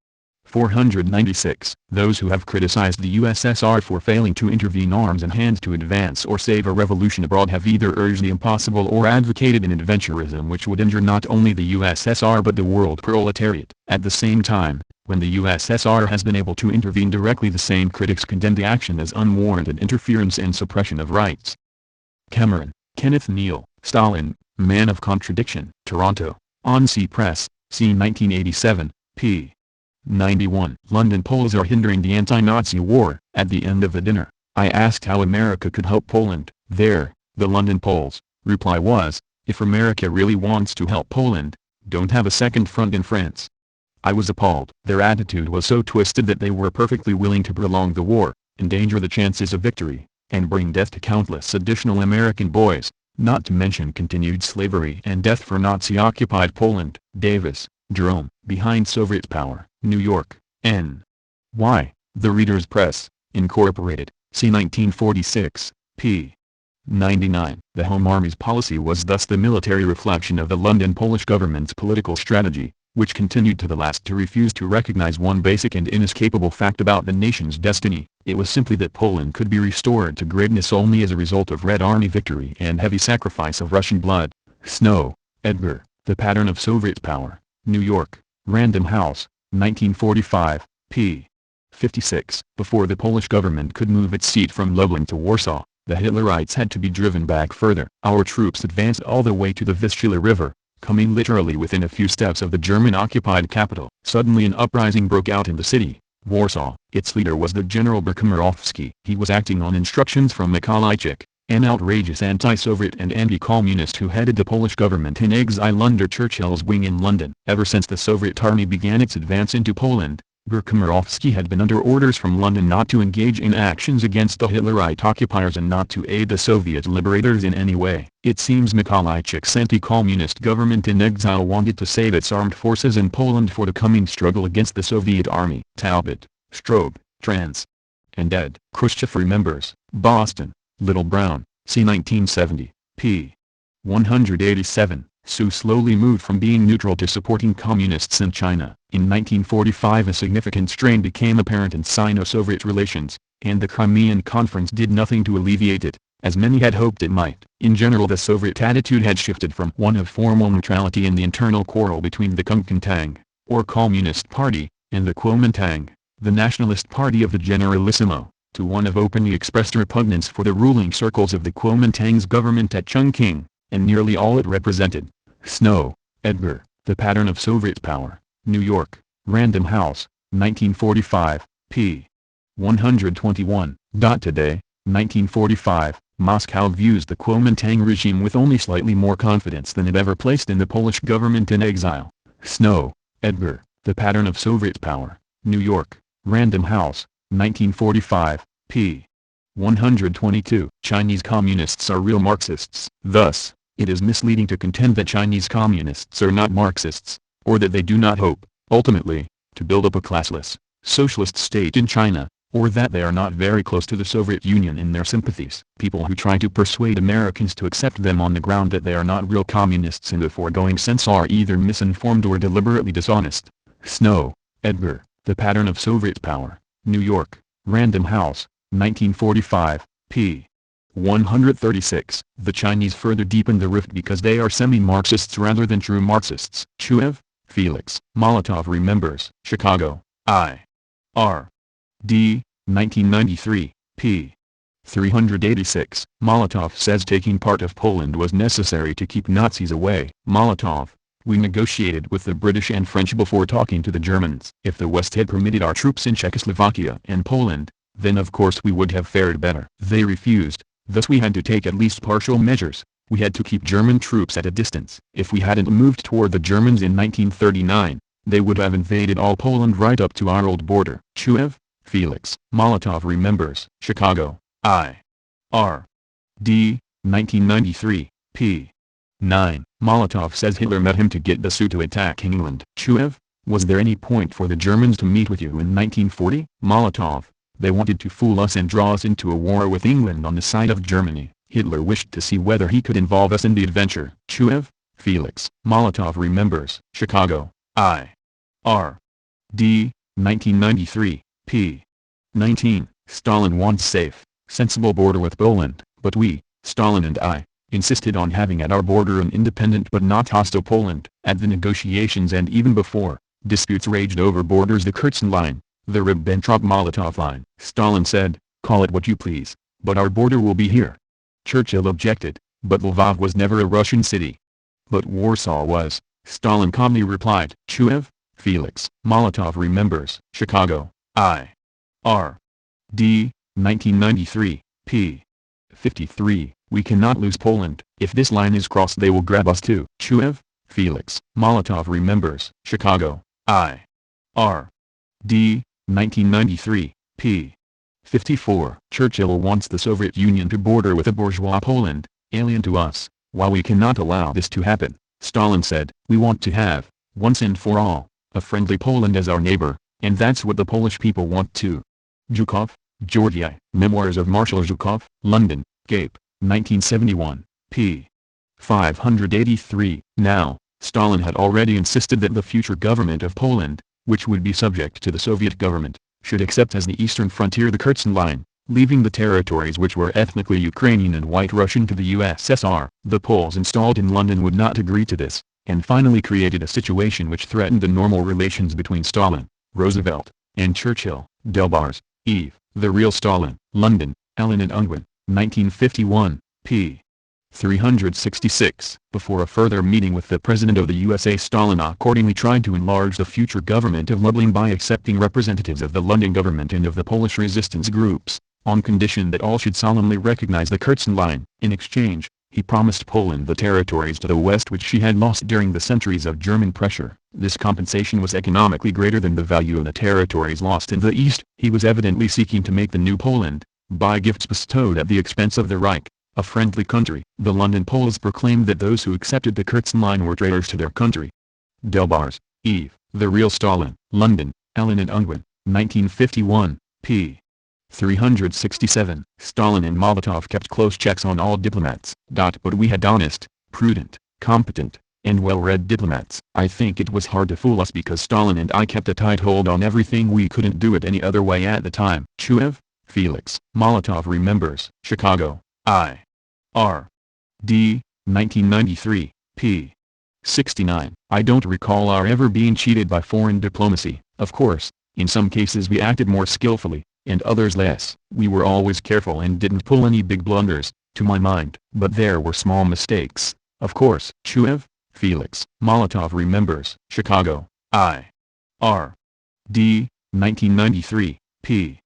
496. Those who have criticized the USSR for failing to intervene arms in hand to advance or save a revolution abroad have either urged the impossible or advocated an adventurism which would injure not only the USSR but the world proletariat. At the same time, when the USSR has been able to intervene directly, the same critics condemn the action as unwarranted interference and suppression of rights. Cameron, Kenneth Neal, Stalin, Man of Contradiction. Toronto, On Sea Press, C. 1987, p. 91. London Poles are hindering the anti-Nazi war. At the end of the dinner, I asked how America could help Poland. The London Poles' reply was, if America really wants to help Poland, don't have a second front in France. I was appalled. Their attitude was so twisted that they were perfectly willing to prolong the war, endanger the chances of victory, and bring death to countless additional American boys, not to mention continued slavery and death for Nazi-occupied Poland. Davis, Jerome. Behind Soviet Power. New York, N. Y. The Reader's Press, Incorporated, C. 1946, p. 99. The Home Army's policy was thus the military reflection of the London Polish government's political strategy, which continued to the last to refuse to recognize one basic and inescapable fact about the nation's destiny. It was simply that Poland could be restored to greatness only as a result of Red Army victory and heavy sacrifice of Russian blood. Snow, Edgar. The Pattern of Soviet Power. New York, Random House, 1945, p. 56. Before the Polish government could move its seat from Lublin to Warsaw, the Hitlerites had to be driven back further. Our troops advanced all the way to the Vistula River, coming literally within a few steps of the German-occupied capital. Suddenly an uprising broke out in the city, Warsaw. Its leader was the General Berkmirowski. He was acting on instructions from Mikołajczyk, an outrageous anti-Soviet and anti-communist who headed the Polish government in exile under Churchill's wing in London. Ever since the Soviet army began its advance into Poland, Berkmirowski had been under orders from London not to engage in actions against the Hitlerite occupiers and not to aid the Soviet liberators in any way. It seems Mikołajczyk's anti-communist government in exile wanted to save its armed forces in Poland for the coming struggle against the Soviet army. Talbot, Strobe, Trans. And ed. Khrushchev remembers. Boston, Little Brown, C. 1970, p. 187. Su slowly moved from being neutral to supporting communists in China. In 1945 a significant strain became apparent in Sino-Soviet relations, and the Crimean Conference did nothing to alleviate it, as many had hoped it might. In general the Soviet attitude had shifted from one of formal neutrality in the internal quarrel between the Kuomintang, or Communist Party, and the Kuomintang, the nationalist party of the Generalissimo, to one of openly expressed repugnance for the ruling circles of the Kuomintang's government at Chungking, and nearly all it represented. Snow, Edgar. The Pattern of Soviet Power. New York, Random House, 1945, p. 121. Today, 1945, Moscow views the Kuomintang regime with only slightly more confidence than it ever placed in the Polish government in exile. Snow, Edgar, The Pattern of Soviet Power, New York, Random House, 1945, p. 122. Chinese communists are real Marxists. Thus, it is misleading to contend that Chinese communists are not Marxists, or that they do not hope, ultimately, to build up a classless, socialist state in China, or that they are not very close to the Soviet Union in their sympathies. People who try to persuade Americans to accept them on the ground that they are not real communists in the foregoing sense are either misinformed or deliberately dishonest. Snow, Edgar, The Pattern of Soviet Power, New York, Random House, 1945, p. 136. The Chinese further deepen the rift because they are semi-Marxists rather than true Marxists. Chuev, Felix. Molotov remembers. Chicago, I. R. D. 1993, p. 386. Molotov says taking part of Poland was necessary to keep Nazis away. Molotov: we negotiated with the British and French before talking to the Germans. If the West had permitted our troops in Czechoslovakia and Poland, then of course we would have fared better. They refused, thus we had to take at least partial measures. We had to keep German troops at a distance. If we hadn't moved toward the Germans in 1939, they would have invaded all Poland right up to our old border. Chuev, Felix. Molotov remembers. Chicago, I. R. D. 1993, p. 9. Molotov says Hitler met him to get the suit to attack England. Chuev, was there any point for the Germans to meet with you in 1940? Molotov: they wanted to fool us and draw us into a war with England on the side of Germany. Hitler wished to see whether he could involve us in the adventure. Chuev, Felix. Molotov remembers. Chicago, I. R. D. 1993, p. 19. Stalin wants safe, sensible border with Poland, but we, Stalin and I, insisted on having at our border an independent but not hostile Poland. At the negotiations and even before, disputes raged over borders: the Kertzen Line, the Ribbentrop-Molotov Line. Stalin said, call it what you please, but our border will be here. Churchill objected, but Lvov was never a Russian city. But Warsaw was, Stalin calmly replied. Chuev, Felix. Molotov remembers. Chicago, I. R. D. 1993, p. 53. We cannot lose Poland. If this line is crossed they will grab us too. Chuev, Felix. Molotov remembers. Chicago, I. R. D. 1993, p. 54. Churchill wants the Soviet Union to border with a bourgeois Poland, alien to us. While we cannot allow this to happen, Stalin said, we want to have, once and for all, a friendly Poland as our neighbor, and that's what the Polish people want too. Zhukov, Georgi. Memoirs of Marshal Zhukov, London, Cape, 1971, p. 583. Now, Stalin had already insisted that the future government of Poland, which would be subject to the Soviet government, should accept as the eastern frontier the Kertzen Line, leaving the territories which were ethnically Ukrainian and White Russian to the USSR. The Poles installed in London would not agree to this, and finally created a situation which threatened the normal relations between Stalin, Roosevelt, and Churchill. Delbars, Eve. The Real Stalin. London, Allen and Unwin, 1951, p. 366. Before a further meeting with the President of the USA, Stalin accordingly tried to enlarge the future government of Lublin by accepting representatives of the London government and of the Polish resistance groups, on condition that all should solemnly recognize the Kertzen Line. In exchange, he promised Poland the territories to the west which she had lost during the centuries of German pressure. This compensation was economically greater than the value of the territories lost in the east. He was evidently seeking to make the new Poland, by gifts bestowed at the expense of the Reich, a friendly country. The London Poles proclaimed that those who accepted the Kertzen Line were traitors to their country. Delbars, Eve. The Real Stalin. London, Allen and Unwin, 1951, p. 367. Stalin and Molotov kept close checks on all diplomats. But we had honest, prudent, competent, and well-read diplomats. I think it was hard to fool us because Stalin and I kept a tight hold on everything. We couldn't do it any other way at the time. Chuev, Felix. Molotov remembers. Chicago, I. R. D. 1993, p. 69. I don't recall our ever being cheated by foreign diplomacy. Of course, in some cases we acted more skillfully, and others less. We were always careful and didn't pull any big blunders, to my mind. But there were small mistakes, of course. Chuev, Felix. Molotov remembers. Chicago, I. R. D. 1993, p.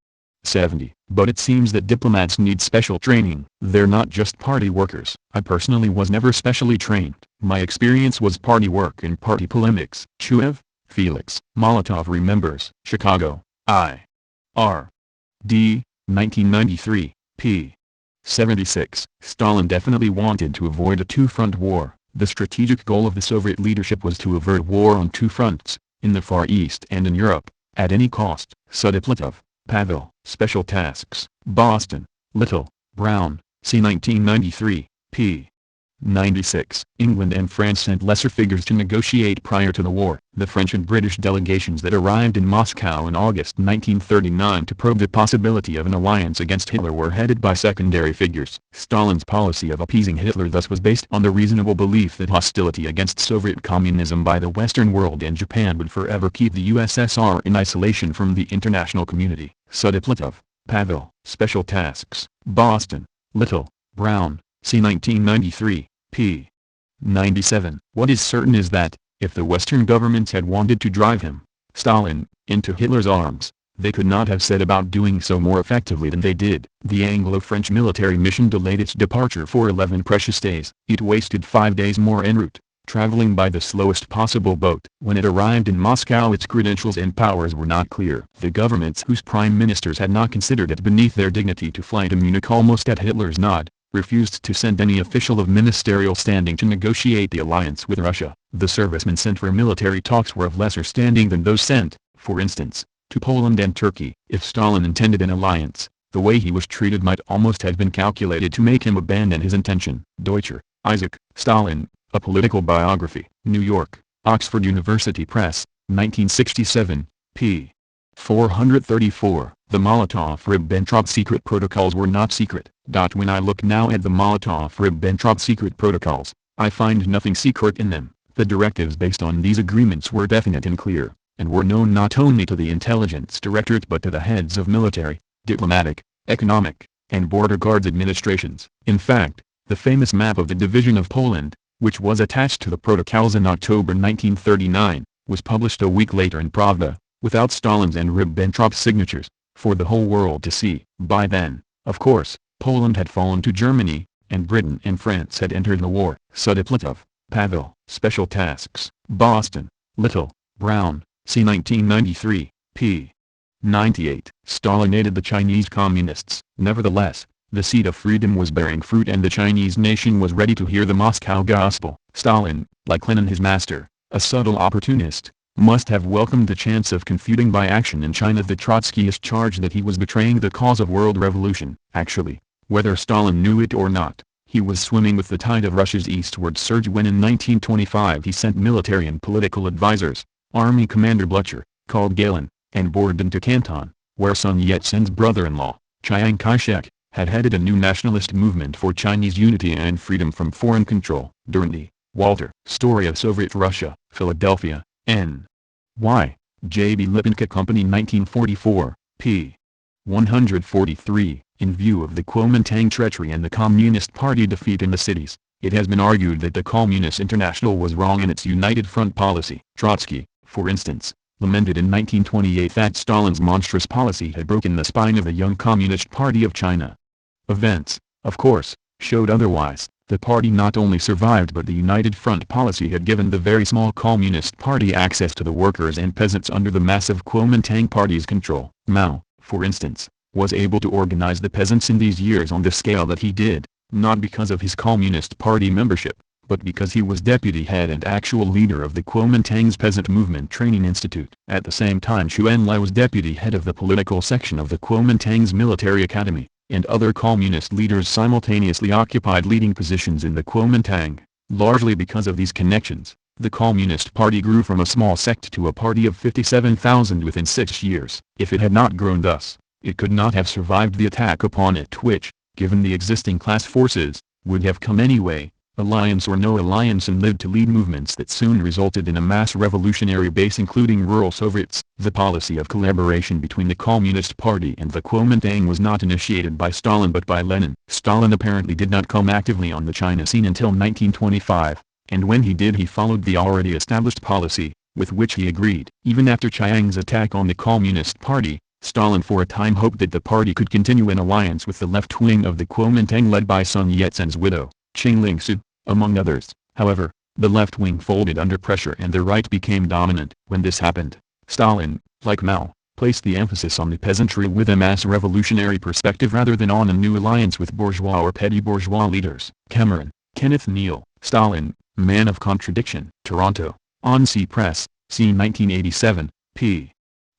70. But it seems that diplomats need special training. They're not just party workers. I personally was never specially trained. My experience was party work and party polemics. Chuev, Felix. Molotov remembers. Chicago, I. R. D. 1993, p. 76. Stalin definitely wanted to avoid a two-front war. The strategic goal of the Soviet leadership was to avert war on two fronts, in the Far East and in Europe, at any cost. Sudiplatov, Pavel. Special Tasks. Boston, Little, Brown, c. 1993, p. 96. England and France sent lesser figures to negotiate prior to the war. The French and British delegations that arrived in Moscow in August 1939 to probe the possibility of an alliance against Hitler were headed by secondary figures. Stalin's policy of appeasing Hitler thus was based on the reasonable belief that hostility against Soviet communism by the Western world and Japan would forever keep the USSR in isolation from the international community. Sudiplatov, Pavel. Special Tasks. Boston, Little, Brown, c. 1993, p. 97. What is certain is that, if the Western governments had wanted to drive him, Stalin, into Hitler's arms, they could not have set about doing so more effectively than they did. The Anglo-French military mission delayed its departure for 11 precious days. It wasted 5 days more en route, traveling by the slowest possible boat. When it arrived in Moscow, its credentials and powers were not clear. The governments whose prime ministers had not considered it beneath their dignity to fly to Munich almost at Hitler's nod, refused to send any official of ministerial standing to negotiate the alliance with Russia. The servicemen sent for military talks were of lesser standing than those sent, for instance, to Poland and Turkey. If Stalin intended an alliance, the way he was treated might almost have been calculated to make him abandon his intention. Deutscher, Isaac, Stalin, A Political Biography. New York, Oxford University Press, 1967, p. 434. The Molotov-Ribbentrop secret protocols were not secret. When I look now at the Molotov-Ribbentrop secret protocols, I find nothing secret in them. The directives based on these agreements were definite and clear, and were known not only to the intelligence directorate but to the heads of military, diplomatic, economic, and border guards administrations. In fact, the famous map of the division of Poland, which was attached to the protocols in October 1939, was published a week later in Pravda, without Stalin's and Ribbentrop's signatures, for the whole world to see. By then, of course, Poland had fallen to Germany, and Britain and France had entered the war. Sudiplatov, Pavel. Special Tasks. Boston, Little, Brown, c. 1993, p. 98. Stalin aided the Chinese Communists. Nevertheless, the seed of freedom was bearing fruit and the Chinese nation was ready to hear the Moscow gospel. Stalin, like Lenin his master, a subtle opportunist, must have welcomed the chance of confuting by action in China the Trotskyist charge that he was betraying the cause of world revolution. Actually, whether Stalin knew it or not, he was swimming with the tide of Russia's eastward surge when in 1925 he sent military and political advisors, Army Commander Blücher, called Galen, and Borden to Canton, where Sun Yat-sen's brother-in-law, Chiang Kai-shek, had headed a new nationalist movement for Chinese unity and freedom from foreign control. During the Walter Story of Soviet Russia, Philadelphia, N. Y. J. B. Lipinka Company 1944, p. 143. In view of the Kuomintang treachery and the Communist Party defeat in the cities, it has been argued that the Communist International was wrong in its United Front policy. Trotsky, for instance, lamented in 1928 that Stalin's monstrous policy had broken the spine of the young Communist Party of China. Events, of course, showed otherwise. The party not only survived but the United Front policy had given the very small Communist Party access to the workers and peasants under the massive Kuomintang Party's control. Mao, for instance, was able to organize the peasants in these years on the scale that he did, not because of his Communist Party membership, but because he was deputy head and actual leader of the Kuomintang's Peasant Movement Training Institute. At the same time, Chu Enlai was deputy head of the political section of the Kuomintang's military academy, and other communist leaders simultaneously occupied leading positions in the Kuomintang. Largely because of these connections, the Communist Party grew from a small sect to a party of 57,000 within 6 years. If it had not grown thus, it could not have survived the attack upon it which, given the existing class forces, would have come anyway, alliance or no alliance, and lived to lead movements that soon resulted in a mass revolutionary base including rural Soviets. The policy of collaboration between the Communist Party and the Kuomintang was not initiated by Stalin but by Lenin. Stalin apparently did not come actively on the China scene until 1925, and when he did he followed the already established policy, with which he agreed. Even after Chiang's attack on the Communist Party, Stalin for a time hoped that the party could continue an alliance with the left wing of the Kuomintang led by Sun Yat-sen's widow, Ching Ling-su, among others. However, the left wing folded under pressure and the right became dominant. When this happened, Stalin, like Mao, placed the emphasis on the peasantry with a mass revolutionary perspective rather than on a new alliance with bourgeois or petty bourgeois leaders. Cameron, Kenneth Neal, Stalin, Man of Contradiction. Toronto, On-Sea Press, c. 1987, p.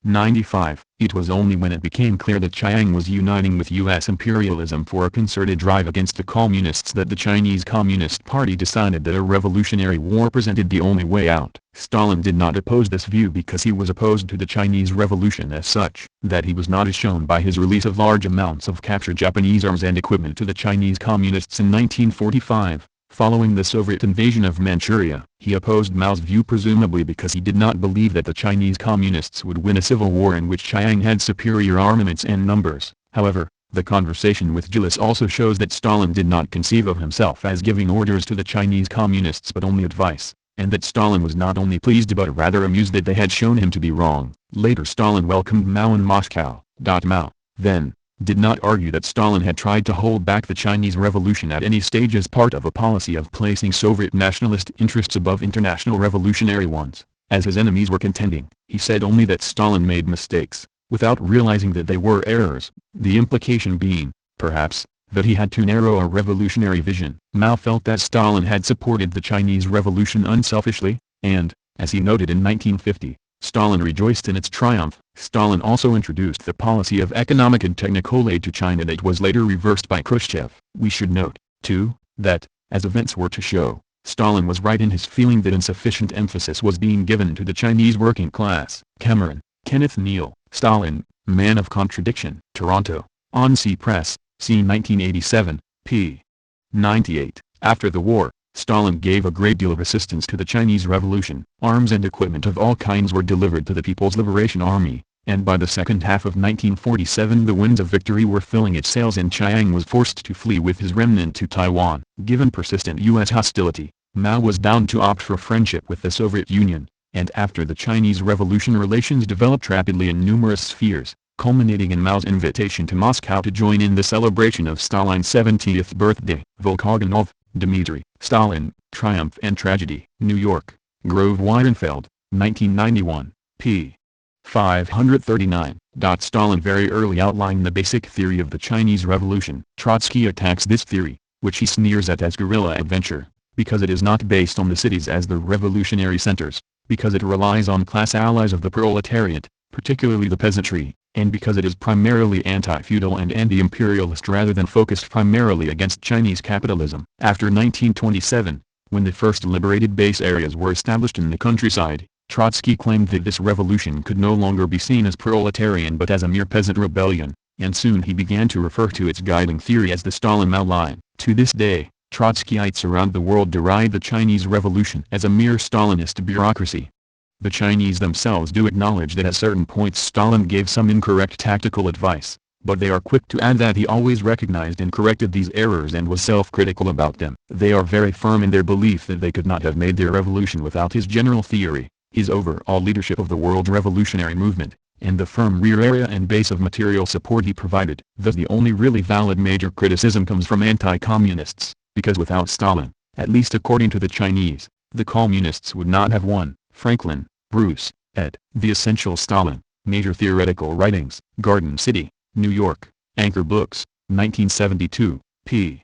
95. It was only when it became clear that Chiang was uniting with U.S. imperialism for a concerted drive against the Communists that the Chinese Communist Party decided that a revolutionary war presented the only way out. Stalin did not oppose this view because he was opposed to the Chinese Revolution as such. That he was not is shown by his release of large amounts of captured Japanese arms and equipment to the Chinese Communists in 1945. Following the Soviet invasion of Manchuria, he opposed Mao's view presumably because he did not believe that the Chinese Communists would win a civil war in which Chiang had superior armaments and numbers. However, the conversation with Gillis also shows that Stalin did not conceive of himself as giving orders to the Chinese Communists but only advice, and that Stalin was not only pleased but rather amused that they had shown him to be wrong. Later Stalin welcomed Mao in Moscow. Mao, then, did not argue that Stalin had tried to hold back the Chinese Revolution at any stage as part of a policy of placing Soviet nationalist interests above international revolutionary ones, as his enemies were contending. He said only that Stalin made mistakes, without realizing that they were errors, the implication being, perhaps, that he had too narrow a revolutionary vision. Mao felt that Stalin had supported the Chinese Revolution unselfishly, and, as he noted in 1950, Stalin rejoiced in its triumph. Stalin also introduced the policy of economic and technical aid to China that was later reversed by Khrushchev. We should note, too, that, as events were to show, Stalin was right in his feeling that insufficient emphasis was being given to the Chinese working class. Cameron, Kenneth Neal, Stalin, Man of Contradiction. Toronto, On-Sea Press, c. 1987, p. 98. After the war, Stalin gave a great deal of assistance to the Chinese Revolution. Arms and equipment of all kinds were delivered to the People's Liberation Army, and by the second half of 1947 the winds of victory were filling its sails and Chiang was forced to flee with his remnant to Taiwan. Given persistent U.S. hostility, Mao was bound to opt for friendship with the Soviet Union, and after the Chinese Revolution relations developed rapidly in numerous spheres, culminating in Mao's invitation to Moscow to join in the celebration of Stalin's 70th birthday. Volkogonov, Dmitry, Stalin, Triumph and Tragedy. New York, Grove Weidenfeld, 1991, p. 539. Stalin very early outlined the basic theory of the Chinese Revolution. Trotsky attacks this theory, which he sneers at as guerrilla adventure, because it is not based on the cities as the revolutionary centers, because it relies on class allies of the proletariat, particularly the peasantry, and because it is primarily anti-feudal and anti-imperialist rather than focused primarily against Chinese capitalism. After 1927, when the first liberated base areas were established in the countryside, Trotsky claimed that this revolution could no longer be seen as proletarian but as a mere peasant rebellion, and soon he began to refer to its guiding theory as the Stalin-Mao line. To this day, Trotskyites around the world deride the Chinese Revolution as a mere Stalinist bureaucracy. The Chinese themselves do acknowledge that at certain points Stalin gave some incorrect tactical advice, but they are quick to add that he always recognized and corrected these errors and was self-critical about them. They are very firm in their belief that they could not have made their revolution without his general theory, his overall leadership of the world revolutionary movement, and the firm rear area and base of material support he provided. Thus the only really valid major criticism comes from anti-communists, because without Stalin, at least according to the Chinese, the communists would not have won. Franklin, Bruce, ed. The Essential Stalin, Major Theoretical Writings, Garden City, New York, Anchor Books, 1972, p.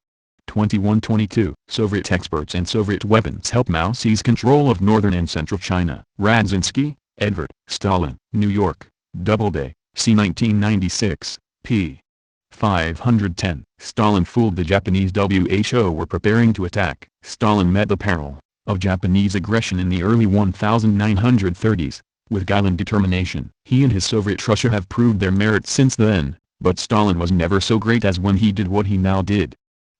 2122. Soviet experts and Soviet weapons help Mao seize control of northern and central China. Radzinski, Edward. Stalin, New York, Doubleday, c. 1996, p. 510. Stalin fooled the Japanese. WHO were preparing to attack. Stalin met the peril of Japanese aggression in the early 1930s, with guile determination. He and his Soviet Russia have proved their merit since then, but Stalin was never so great as when he did what he now did,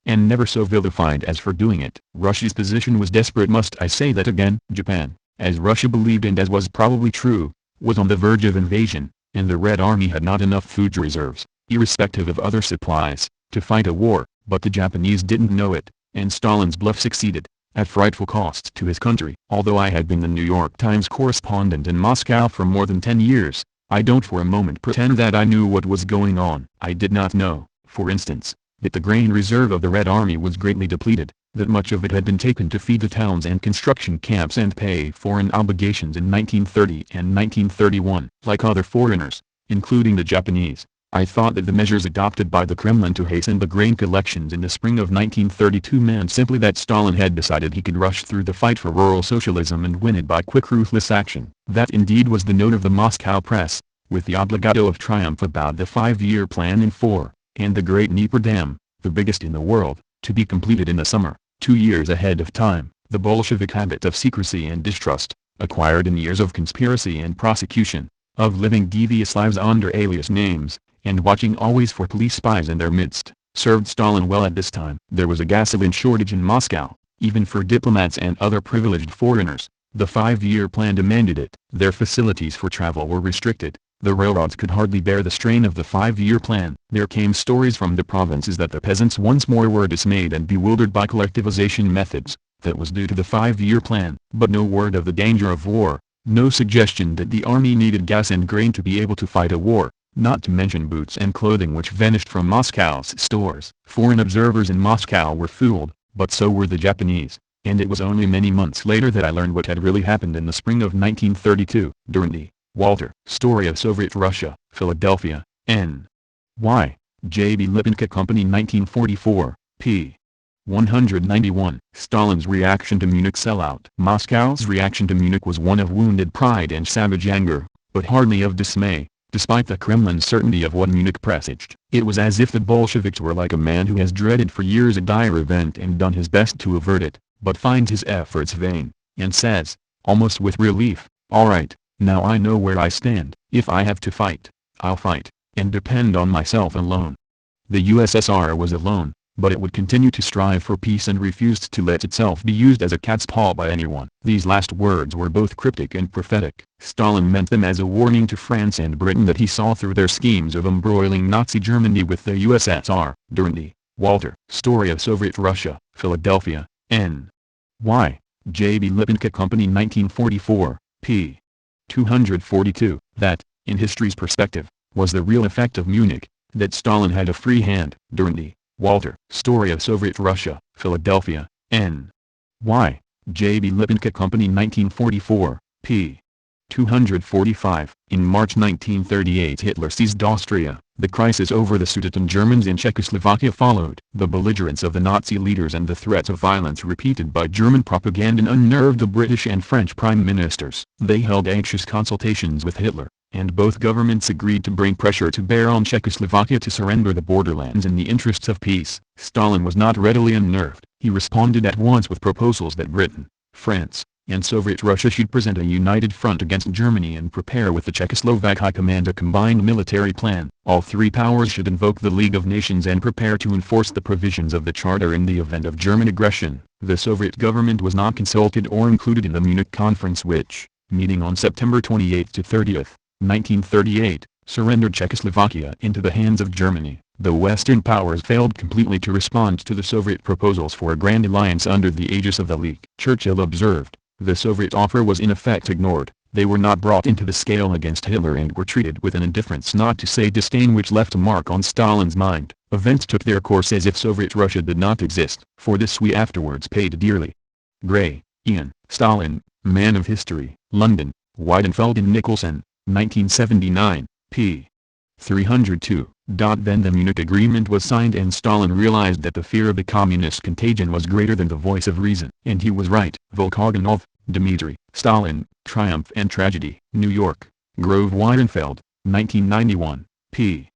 and never so vilified as for doing it. Russia's position was desperate. Must I say that again? Japan, as Russia believed and as was probably true, was on the verge of invasion, and the Red Army had not enough food reserves, irrespective of other supplies, to fight a war. But the Japanese didn't know it, and Stalin's bluff succeeded, at frightful cost to his country. Although I had been the New York Times correspondent in Moscow for more than 10 years, I don't for a moment pretend that I knew what was going on. I did not know, for instance, that the grain reserve of the Red Army was greatly depleted, that much of it had been taken to feed the towns and construction camps and pay foreign obligations in 1930 and 1931. Like other foreigners, including the Japanese, I thought that the measures adopted by the Kremlin to hasten the grain collections in the spring of 1932 meant simply that Stalin had decided he could rush through the fight for rural socialism and win it by quick ruthless action. That indeed was the note of the Moscow press, with the obbligato of triumph about the 5-year plan in 4, and the Great Dnieper Dam, the biggest in the world, to be completed in the summer, 2 years ahead of time. The Bolshevik habit of secrecy and distrust, acquired in years of conspiracy and prosecution, of living devious lives under alias names, and watching always for police spies in their midst, served Stalin well at this time. There was a gasoline shortage in Moscow, even for diplomats and other privileged foreigners. The 5-year plan demanded it. Their facilities for travel were restricted. The railroads could hardly bear the strain of the 5-year plan. There came stories from the provinces that the peasants once more were dismayed and bewildered by collectivization methods. That was due to the 5-year plan. But no word of the danger of war, no suggestion that the army needed gas and grain to be able to fight a war, not to mention boots and clothing which vanished from Moscow's stores. Foreign observers in Moscow were fooled, but so were the Japanese, and it was only many months later that I learned what had really happened in the spring of 1932, during the Walter Story of Soviet Russia, Philadelphia, N. Y. J.B. Lipinka Company 1944, p. 191. Stalin's reaction to Munich sellout. Moscow's reaction to Munich was one of wounded pride and savage anger, but hardly of dismay. Despite the Kremlin's certainty of what Munich presaged, it was as if the Bolsheviks were like a man who has dreaded for years a dire event and done his best to avert it, but finds his efforts vain, and says, almost with relief, "All right, now I know where I stand. If I have to fight, I'll fight, and depend on myself alone." The USSR was alone, but it would continue to strive for peace and refused to let itself be used as a cat's paw by anyone. These last words were both cryptic and prophetic. Stalin meant them as a warning to France and Britain that he saw through their schemes of embroiling Nazi Germany with the USSR. During the Walter Story of Soviet Russia, Philadelphia, N. Y. J.B. Lipinka Company 1944, p. 242, that, in history's perspective, was the real effect of Munich, that Stalin had a free hand. During the Walter Story of Soviet Russia, Philadelphia, N. Y. J.B. Lipinka Company 1944, p. 245. In March 1938 Hitler seized Austria. The crisis over the Sudeten Germans in Czechoslovakia followed. The belligerence of the Nazi leaders and the threats of violence repeated by German propaganda unnerved the British and French prime ministers. They held anxious consultations with Hitler, and both governments agreed to bring pressure to bear on Czechoslovakia to surrender the borderlands in the interests of peace. Stalin was not readily unnerved. He responded at once with proposals that Britain, France, and Soviet Russia should present a united front against Germany and prepare with the Czechoslovak High Command a combined military plan. All three powers should invoke the League of Nations and prepare to enforce the provisions of the Charter in the event of German aggression. The Soviet government was not consulted or included in the Munich Conference which, meeting on September 28 to 30, 1938, surrendered Czechoslovakia into the hands of Germany. The Western powers failed completely to respond to the Soviet proposals for a grand alliance under the aegis of the League. Churchill observed, the Soviet offer was in effect ignored. They were not brought into the scale against Hitler and were treated with an indifference not to say disdain which left a mark on Stalin's mind. Events took their course as if Soviet Russia did not exist. For this we afterwards paid dearly. Gray, Ian, Stalin, Man of History, London, Weidenfeld and Nicholson, 1979, p. 302. Then the Munich Agreement was signed and Stalin realized that the fear of the communist contagion was greater than the voice of reason. And he was right. Volkogonov, Dmitry, Stalin, Triumph and Tragedy. New York, Grove Weidenfeld, 1991, p.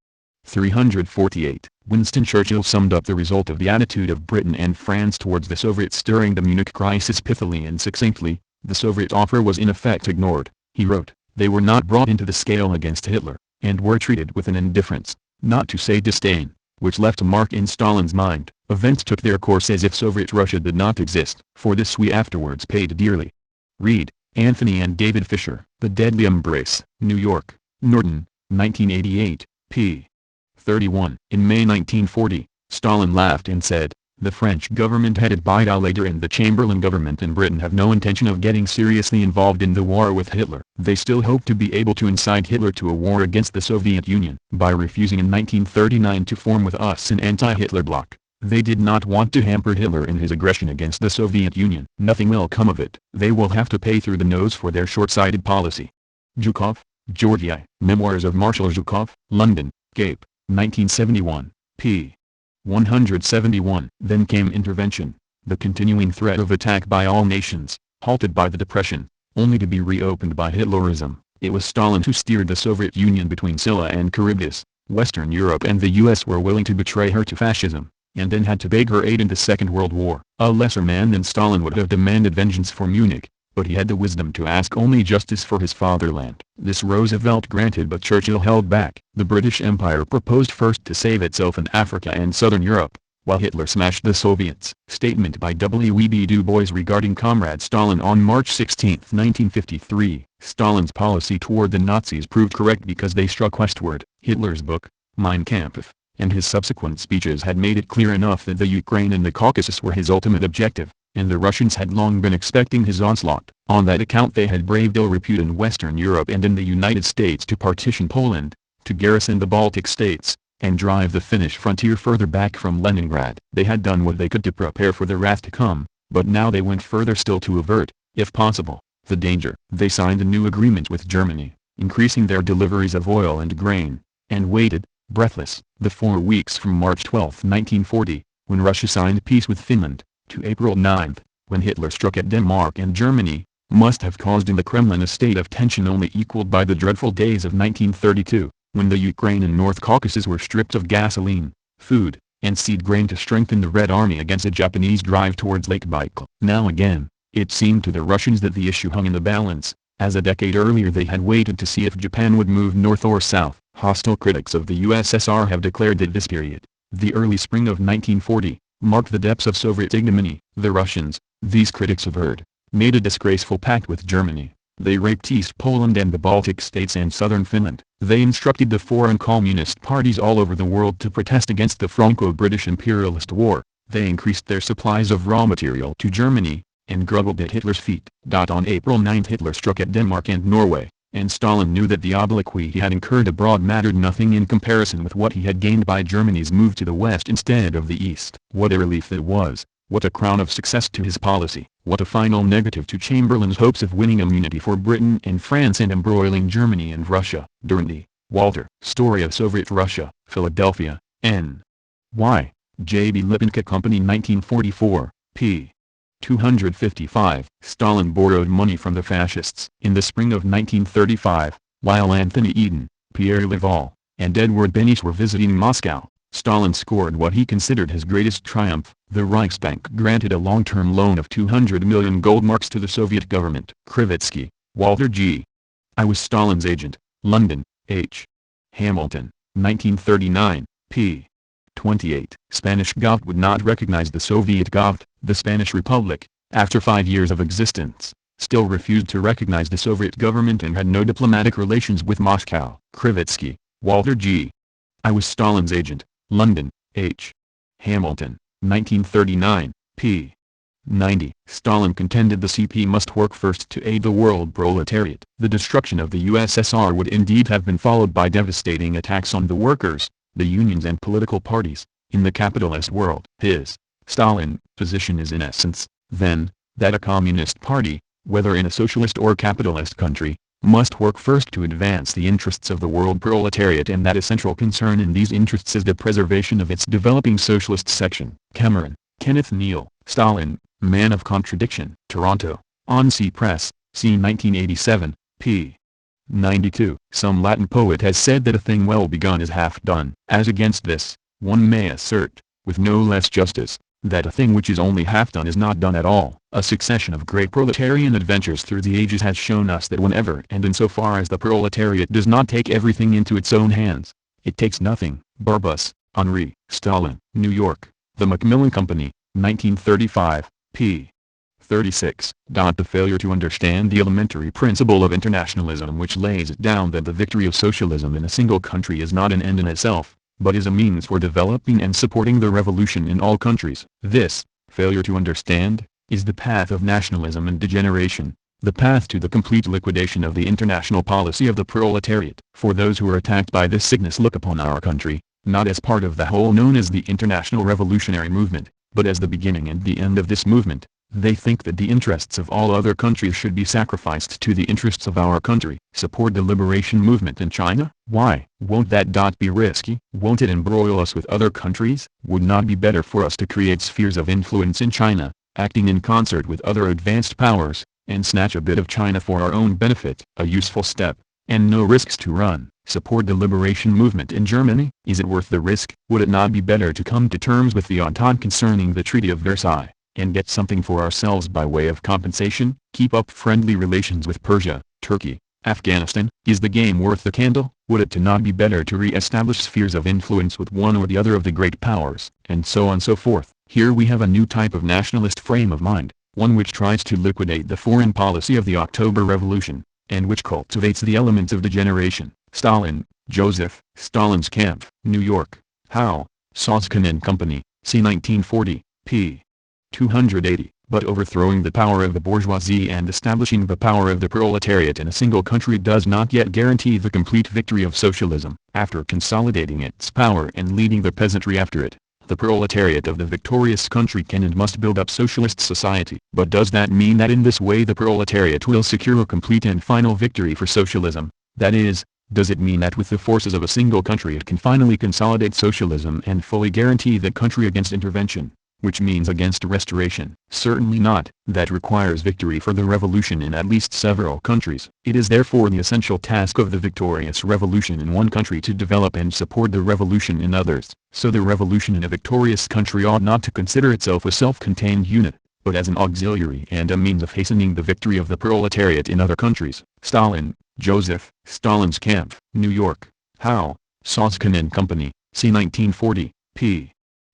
348. Winston Churchill summed up the result of the attitude of Britain and France towards the Soviets during the Munich crisis pithily and succinctly. The Soviet offer was in effect ignored. He wrote, they were not brought into the scale against Hitler, and were treated with an indifference, not to say disdain, which left a mark in Stalin's mind. Events took their course as if Soviet Russia did not exist. For this we afterwards paid dearly. Reed, Anthony and David Fisher. The Deadly Embrace. New York, Norton, 1988, p. 31. In May 1940, Stalin laughed and said, The French government headed by Later and the Chamberlain government in Britain have no intention of getting seriously involved in the war with Hitler. They still hope to be able to incite Hitler to a war against the Soviet Union. By refusing in 1939 to form with us an anti-Hitler bloc, they did not want to hamper Hitler in his aggression against the Soviet Union. Nothing will come of it. They will have to pay through the nose for their short-sighted policy. Zhukov, Georgy. Memoirs of Marshal Zhukov, London, Cape, 1971, p. 171. Then came intervention, the continuing threat of attack by all nations, halted by the Depression, only to be reopened by Hitlerism. It was Stalin who steered the Soviet Union between Scylla and Charybdis. Western Europe and the US were willing to betray her to fascism, and then had to beg her aid in the Second World War. A lesser man than Stalin would have demanded vengeance for Munich, but he had the wisdom to ask only justice for his fatherland. This Roosevelt granted, but Churchill held back. The British Empire proposed first to save itself in Africa and Southern Europe, while Hitler smashed the Soviets. Statement by W.W. Du Bois regarding Comrade Stalin on March 16, 1953. Stalin's policy toward the Nazis proved correct because they struck westward. Hitler's book, Mein Kampf, and his subsequent speeches had made it clear enough that the Ukraine and the Caucasus were his ultimate objective, and the Russians had long been expecting his onslaught. On that account they had braved ill repute in Western Europe and in the United States to partition Poland, to garrison the Baltic states, and drive the Finnish frontier further back from Leningrad. They had done what they could to prepare for the wrath to come, but now they went further still to avert, if possible, the danger. They signed a new agreement with Germany, increasing their deliveries of oil and grain, and waited, breathless, the 4 weeks from March 12, 1940, when Russia signed peace with Finland, to April 9, when Hitler struck at Denmark and Germany, must have caused in the Kremlin a state of tension only equaled by the dreadful days of 1932, when the Ukraine and North Caucasus were stripped of gasoline, food, and seed grain to strengthen the Red Army against a Japanese drive towards Lake Baikal. Now again, it seemed to the Russians that the issue hung in the balance, as a decade earlier they had waited to see if Japan would move north or south. Hostile critics of the USSR have declared that this period, the early spring of 1940, marked the depths of Soviet ignominy. The Russians, these critics averred, made a disgraceful pact with Germany. They raped East Poland and the Baltic states and southern Finland. They instructed the foreign communist parties all over the world to protest against the Franco-British imperialist war. They increased their supplies of raw material to Germany, and groveled at Hitler's feet. On April 9 Hitler struck at Denmark and Norway, and Stalin knew that the obloquy he had incurred abroad mattered nothing in comparison with what he had gained by Germany's move to the west instead of the east. What a relief that was, what a crown of success to his policy, what a final negative to Chamberlain's hopes of winning immunity for Britain and France and embroiling Germany and Russia. Durand, Walter. Story of Soviet Russia, Philadelphia, N. Y. J. B. Lipinka Company 1944, p. 255. Stalin borrowed money from the fascists. In the spring of 1935, while Anthony Eden, Pierre Laval, and Edward Beneš were visiting Moscow, Stalin scored what he considered his greatest triumph. The Reichsbank granted a long-term loan of 200 million gold marks to the Soviet government. Krivitsky, Walter G. I was Stalin's agent, London, H. Hamilton, 1939, p. 28. Spanish govt would not recognize the Soviet govt. The Spanish Republic, after 5 years of existence, still refused to recognize the Soviet government and had no diplomatic relations with Moscow. Krivitsky, Walter G. I was Stalin's agent, London, H. Hamilton, 1939, p. 90. Stalin contended the CP must work first to aid the world proletariat. The destruction of the USSR would indeed have been followed by devastating attacks on the workers, the unions and political parties, in the capitalist world. Stalin, position is in essence, then, that a communist party, whether in a socialist or capitalist country, must work first to advance the interests of the world proletariat, and that a central concern in these interests is the preservation of its developing socialist section. Cameron, Kenneth Neal. Stalin, Man of Contradiction. Toronto, On-Sea Press, c. 1987, p. 92. Some Latin poet has said that a thing well begun is half done. As against this, one may assert, with no less justice, that a thing which is only half done is not done at all. A succession of great proletarian adventures through the ages has shown us that whenever and insofar as the proletariat does not take everything into its own hands, it takes nothing. Barbus, Henri. Stalin. New York, The Macmillan Company, 1935, p. 36. The failure to understand the elementary principle of internationalism, which lays it down that the victory of socialism in a single country is not an end in itself, but is a means for developing and supporting the revolution in all countries. This, failure to understand, is the path of nationalism and degeneration, the path to the complete liquidation of the international policy of the proletariat. For those who are attacked by this sickness look upon our country, not as part of the whole known as the international revolutionary movement, but as the beginning and the end of this movement. They think that the interests of all other countries should be sacrificed to the interests of our country. Support the liberation movement in China? Why? Won't that be risky? Won't it embroil us with other countries? Would not be better for us to create spheres of influence in China, acting in concert with other advanced powers, and snatch a bit of China for our own benefit? A useful step, and no risks to run. Support the liberation movement in Germany? Is it worth the risk? Would it not be better to come to terms with the Entente concerning the Treaty of Versailles, and get something for ourselves by way of compensation? Keep up friendly relations with Persia, Turkey, Afghanistan? Is the game worth the candle? Would it not be better to re-establish spheres of influence with one or the other of the great powers? And so on and so forth. Here we have a new type of nationalist frame of mind, one which tries to liquidate the foreign policy of the October Revolution, and which cultivates the elements of degeneration. Stalin, Joseph. Stalin's Camp, New York. Howe, Soskin and Company, c. 1940, p. 280. But overthrowing the power of the bourgeoisie and establishing the power of the proletariat in a single country does not yet guarantee the complete victory of socialism. After consolidating its power and leading the peasantry after it, the proletariat of the victorious country can and must build up socialist society. But does that mean that in this way the proletariat will secure a complete and final victory for socialism? That is, does it mean that with the forces of a single country it can finally consolidate socialism and fully guarantee that country against intervention, which means against restoration? Certainly not. That requires victory for the revolution in at least several countries. It is therefore the essential task of the victorious revolution in one country to develop and support the revolution in others. So the revolution in a victorious country ought not to consider itself a self-contained unit, but as an auxiliary and a means of hastening the victory of the proletariat in other countries. Stalin, Joseph. Stalin's Camp, New York. Howe, Soskin and Company, c. 1940, p.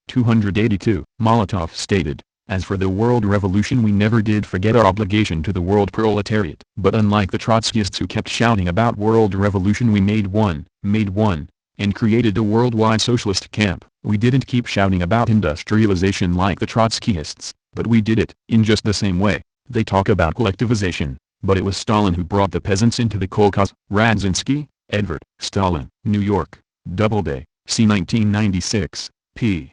282. Molotov stated, "As for the world revolution, we never did forget our obligation to the world proletariat." But unlike the Trotskyists who kept shouting about world revolution, we made one, and created a worldwide socialist camp. We didn't keep shouting about industrialization like the Trotskyists, but we did it. In just the same way, they talk about collectivization, but it was Stalin who brought the peasants into the kolkhoz. Radzinski, Edward. Stalin, New York, Doubleday, c. 1996, p.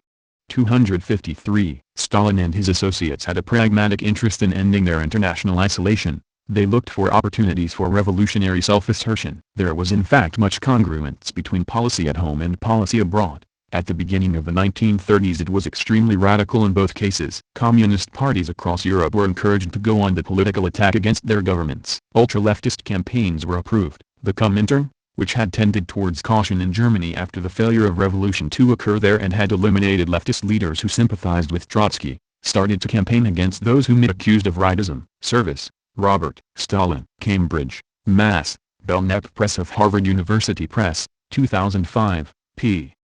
253. Stalin and his associates had a pragmatic interest in ending their international isolation. They looked for opportunities for revolutionary self-assertion. There was in fact much congruence between policy at home and policy abroad. At the beginning of the 1930s it was extremely radical in both cases. Communist parties across Europe were encouraged to go on the political attack against their governments. Ultra-leftist campaigns were approved. The Comintern, which had tended towards caution in Germany after the failure of revolution to occur there and had eliminated leftist leaders who sympathized with Trotsky, started to campaign against those whom it accused of rightism. Service, Robert. Stalin. Cambridge, Mass. Belknap Press of Harvard University Press, 2005, p.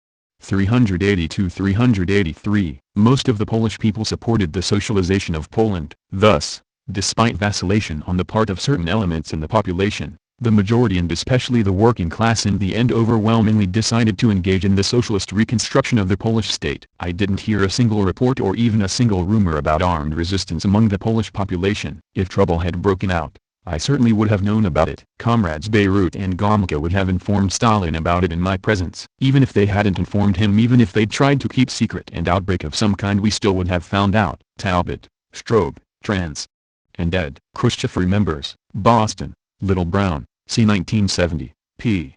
382-383. Most of the Polish people supported the socialization of Poland. Thus, despite vacillation on the part of certain elements in the population, the majority and especially the working class in the end overwhelmingly decided to engage in the socialist reconstruction of the Polish state. I didn't hear a single report or even a single rumor about armed resistance among the Polish population. If trouble had broken out, I certainly would have known about it. Comrades Beirut and Gomulka would have informed Stalin about it in my presence. Even if they hadn't informed him, even if they'd tried to keep secret an outbreak of some kind, we still would have found out. Talbot, Strobe, Trans. And Ed. Khrushchev remembers. Boston, Little Brown, c. 1970, p.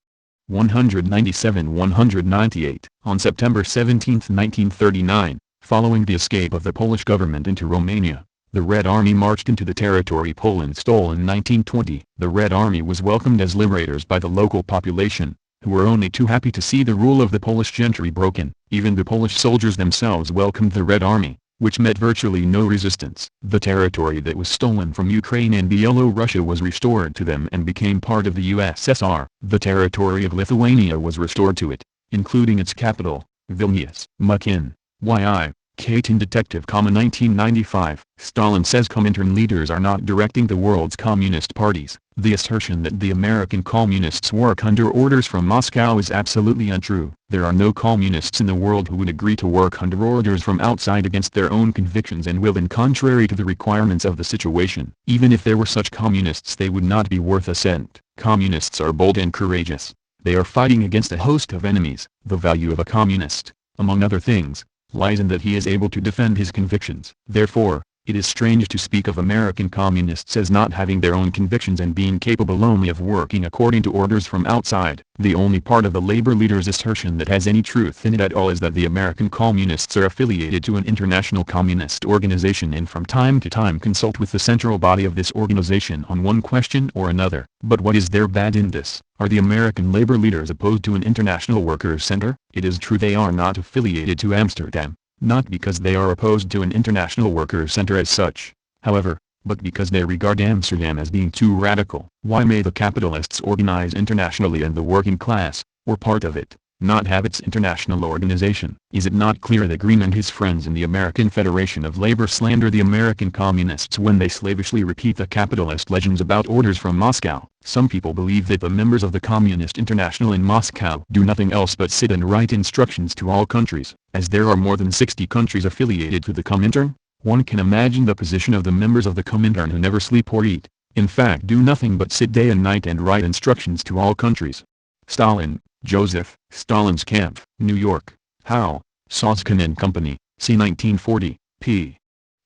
197-198. On September 17, 1939, following the escape of the Polish government into Romania, the Red Army marched into the territory Poland stole in 1920. The Red Army was welcomed as liberators by the local population, who were only too happy to see the rule of the Polish gentry broken. Even the Polish soldiers themselves welcomed the Red Army, which met virtually no resistance. The territory that was stolen from Ukraine and Byelorussia was restored to them and became part of the USSR. The territory of Lithuania was restored to it, including its capital, Vilnius. Mukin, Y.I. Katin Detective, 1995. Stalin says Comintern leaders are not directing the world's communist parties. The assertion that the American communists work under orders from Moscow is absolutely untrue. There are no communists in the world who would agree to work under orders from outside against their own convictions and will, and contrary to the requirements of the situation. Even if there were such communists, they would not be worth a cent. Communists are bold and courageous. They are fighting against a host of enemies. The value of a communist, among other things, lies in that he is able to defend his convictions. Therefore, it is strange to speak of American communists as not having their own convictions and being capable only of working according to orders from outside. The only part of the labor leader's assertion that has any truth in it at all is that the American communists are affiliated to an international communist organization and from time to time consult with the central body of this organization on one question or another. But what is there bad in this? Are the American labor leaders opposed to an international workers' center? It is true they are not affiliated to Amsterdam. Not because they are opposed to an international workers' center as such, however, but because they regard Amsterdam as being too radical. Why may the capitalists organize internationally and the working class, or part of it, not have its international organization? Is it not clear that Green and his friends in the American Federation of Labor slander the American communists when they slavishly repeat the capitalist legends about orders from Moscow? Some people believe that the members of the Communist International in Moscow do nothing else but sit and write instructions to all countries. As there are more than 60 countries affiliated to the Comintern, one can imagine the position of the members of the Comintern who never sleep or eat, in fact do nothing but sit day and night and write instructions to all countries. Stalin, Joseph, Stalin's Camp, New York, Howe, Soskin and Company, c. 1940, p.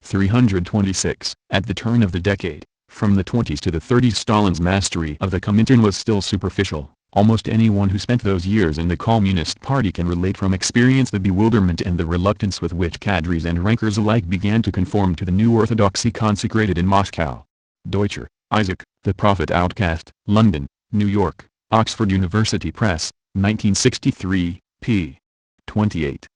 326. At the turn of the decade, from the 20s to the 30s, Stalin's mastery of the Comintern was still superficial. Almost anyone who spent those years in the Communist Party can relate from experience the bewilderment and the reluctance with which cadres and rankers alike began to conform to the new orthodoxy consecrated in Moscow. Deutscher, Isaac, The Prophet Outcast, London, New York, Oxford University Press, 1963, p. 28.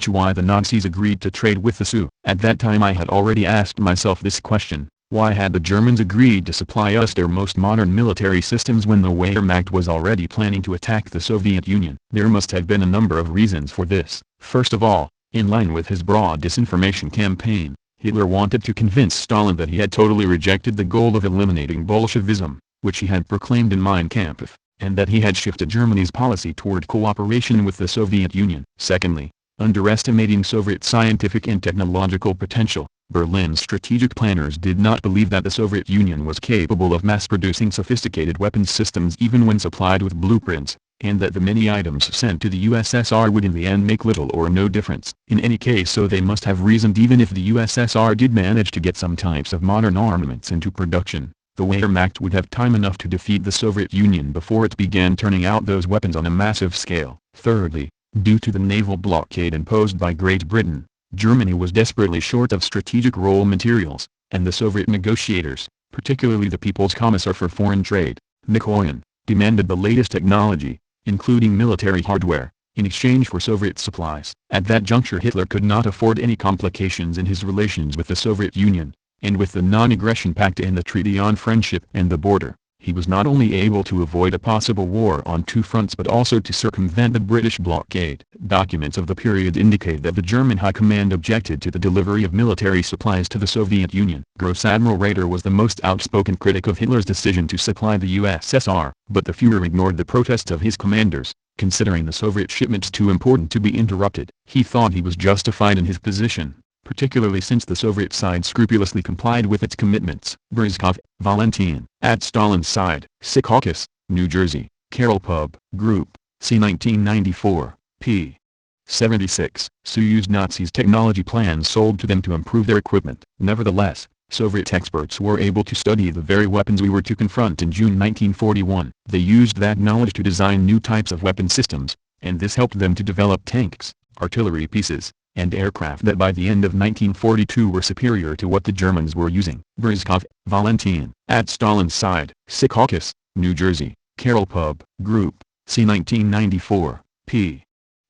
Why the Nazis agreed to trade with the Sioux. At that time I had already asked myself this question. Why had the Germans agreed to supply us their most modern military systems when the Wehrmacht was already planning to attack the Soviet Union? There must have been a number of reasons for this. First of all, in line with his broad disinformation campaign, Hitler wanted to convince Stalin that he had totally rejected the goal of eliminating Bolshevism, which he had proclaimed in Mein Kampf, and that he had shifted Germany's policy toward cooperation with the Soviet Union. Secondly, underestimating Soviet scientific and technological potential, Berlin's strategic planners did not believe that the Soviet Union was capable of mass-producing sophisticated weapons systems even when supplied with blueprints, and that the many items sent to the USSR would in the end make little or no difference. In any case, so they must have reasoned, even if the USSR did manage to get some types of modern armaments into production, the Wehrmacht would have time enough to defeat the Soviet Union before it began turning out those weapons on a massive scale. Thirdly, due to the naval blockade imposed by Great Britain, Germany was desperately short of strategic raw materials, and the Soviet negotiators, particularly the People's Commissar for Foreign Trade, Mikoyan, demanded the latest technology, including military hardware, in exchange for Soviet supplies. At that juncture Hitler could not afford any complications in his relations with the Soviet Union, and with the Non-Aggression Pact and the Treaty on Friendship and the Border, he was not only able to avoid a possible war on two fronts but also to circumvent the British blockade. Documents of the period indicate that the German High Command objected to the delivery of military supplies to the Soviet Union. Gross Admiral Raeder was the most outspoken critic of Hitler's decision to supply the USSR, but the Führer ignored the protests of his commanders, considering the Soviet shipments too important to be interrupted. He thought he was justified in his position, particularly since the Soviet side scrupulously complied with its commitments. Bryzhkov, Valentin. At Stalin's side. Secaucus, New Jersey, Carroll Pub Group, c. 1994, p. 76. Soyuz Nazis' technology plans sold to them to improve their equipment. Nevertheless, Soviet experts were able to study the very weapons we were to confront in June 1941. They used that knowledge to design new types of weapon systems, and this helped them to develop tanks, artillery pieces, and aircraft that by the end of 1942 were superior to what the Germans were using. Bryzhkov, Valentin. At Stalin's side. Secaucus, New Jersey, Carroll Pub Group, c. 1994, p.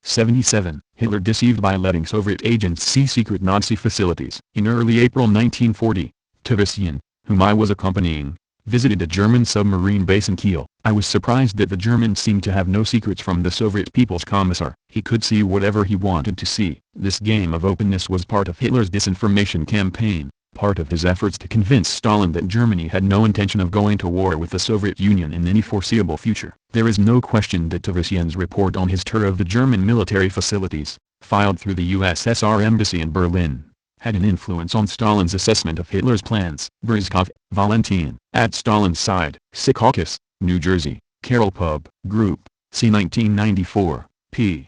77. Hitler deceived by letting Soviet agents see secret Nazi facilities. In early April 1940, Tavisian, whom I was accompanying, visited a German submarine base in Kiel. I was surprised that the Germans seemed to have no secrets from the Soviet People's Commissar. He could see whatever he wanted to see. This game of openness was part of Hitler's disinformation campaign, part of his efforts to convince Stalin that Germany had no intention of going to war with the Soviet Union in any foreseeable future. There is no question that Tavisian's report on his tour of the German military facilities, filed through the USSR Embassy in Berlin, had an influence on Stalin's assessment of Hitler's plans. Bryzkov, Valentin. At Stalin's side. Secaucus, New Jersey, Carroll Pub Group, c. 1994, p.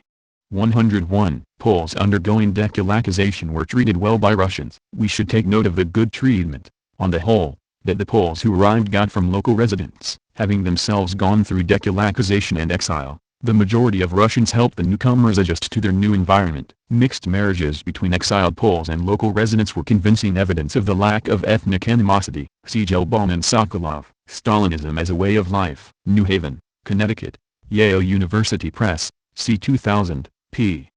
101. Poles undergoing dekulakization were treated well by Russians. We should take note of the good treatment, on the whole, that the Poles who arrived got from local residents, having themselves gone through dekulakization and exile. The majority of Russians helped the newcomers adjust to their new environment. Mixed marriages between exiled Poles and local residents were convincing evidence of the lack of ethnic animosity. See Gelbaum and Sokolov. Stalinism as a Way of Life. New Haven, Connecticut, Yale University Press, c. 2000, p.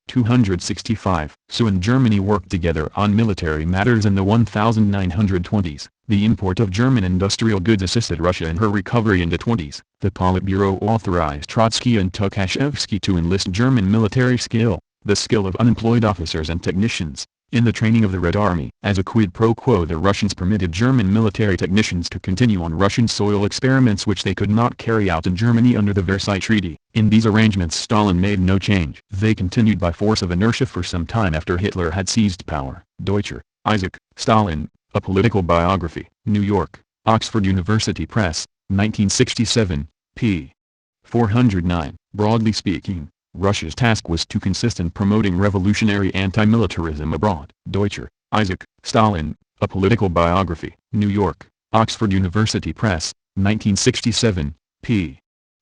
265. So in Germany worked together on military matters in the 1920s. The import of German industrial goods assisted Russia in her recovery in the 20s. The Politburo authorized Trotsky and Tukhachevsky to enlist German military skill, the skill of unemployed officers and technicians, in the training of the Red Army. As a quid pro quo, the Russians permitted German military technicians to continue on Russian soil experiments which they could not carry out in Germany under the Versailles Treaty. In these arrangements Stalin made no change. They continued by force of inertia for some time after Hitler had seized power. Deutscher, Isaac, Stalin, A Political Biography. New York, Oxford University Press, 1967, p. 409. Broadly speaking, Russia's task was to consist in promoting revolutionary anti-militarism abroad. Deutscher, Isaac, Stalin, A Political Biography. New York, Oxford University Press, 1967, p.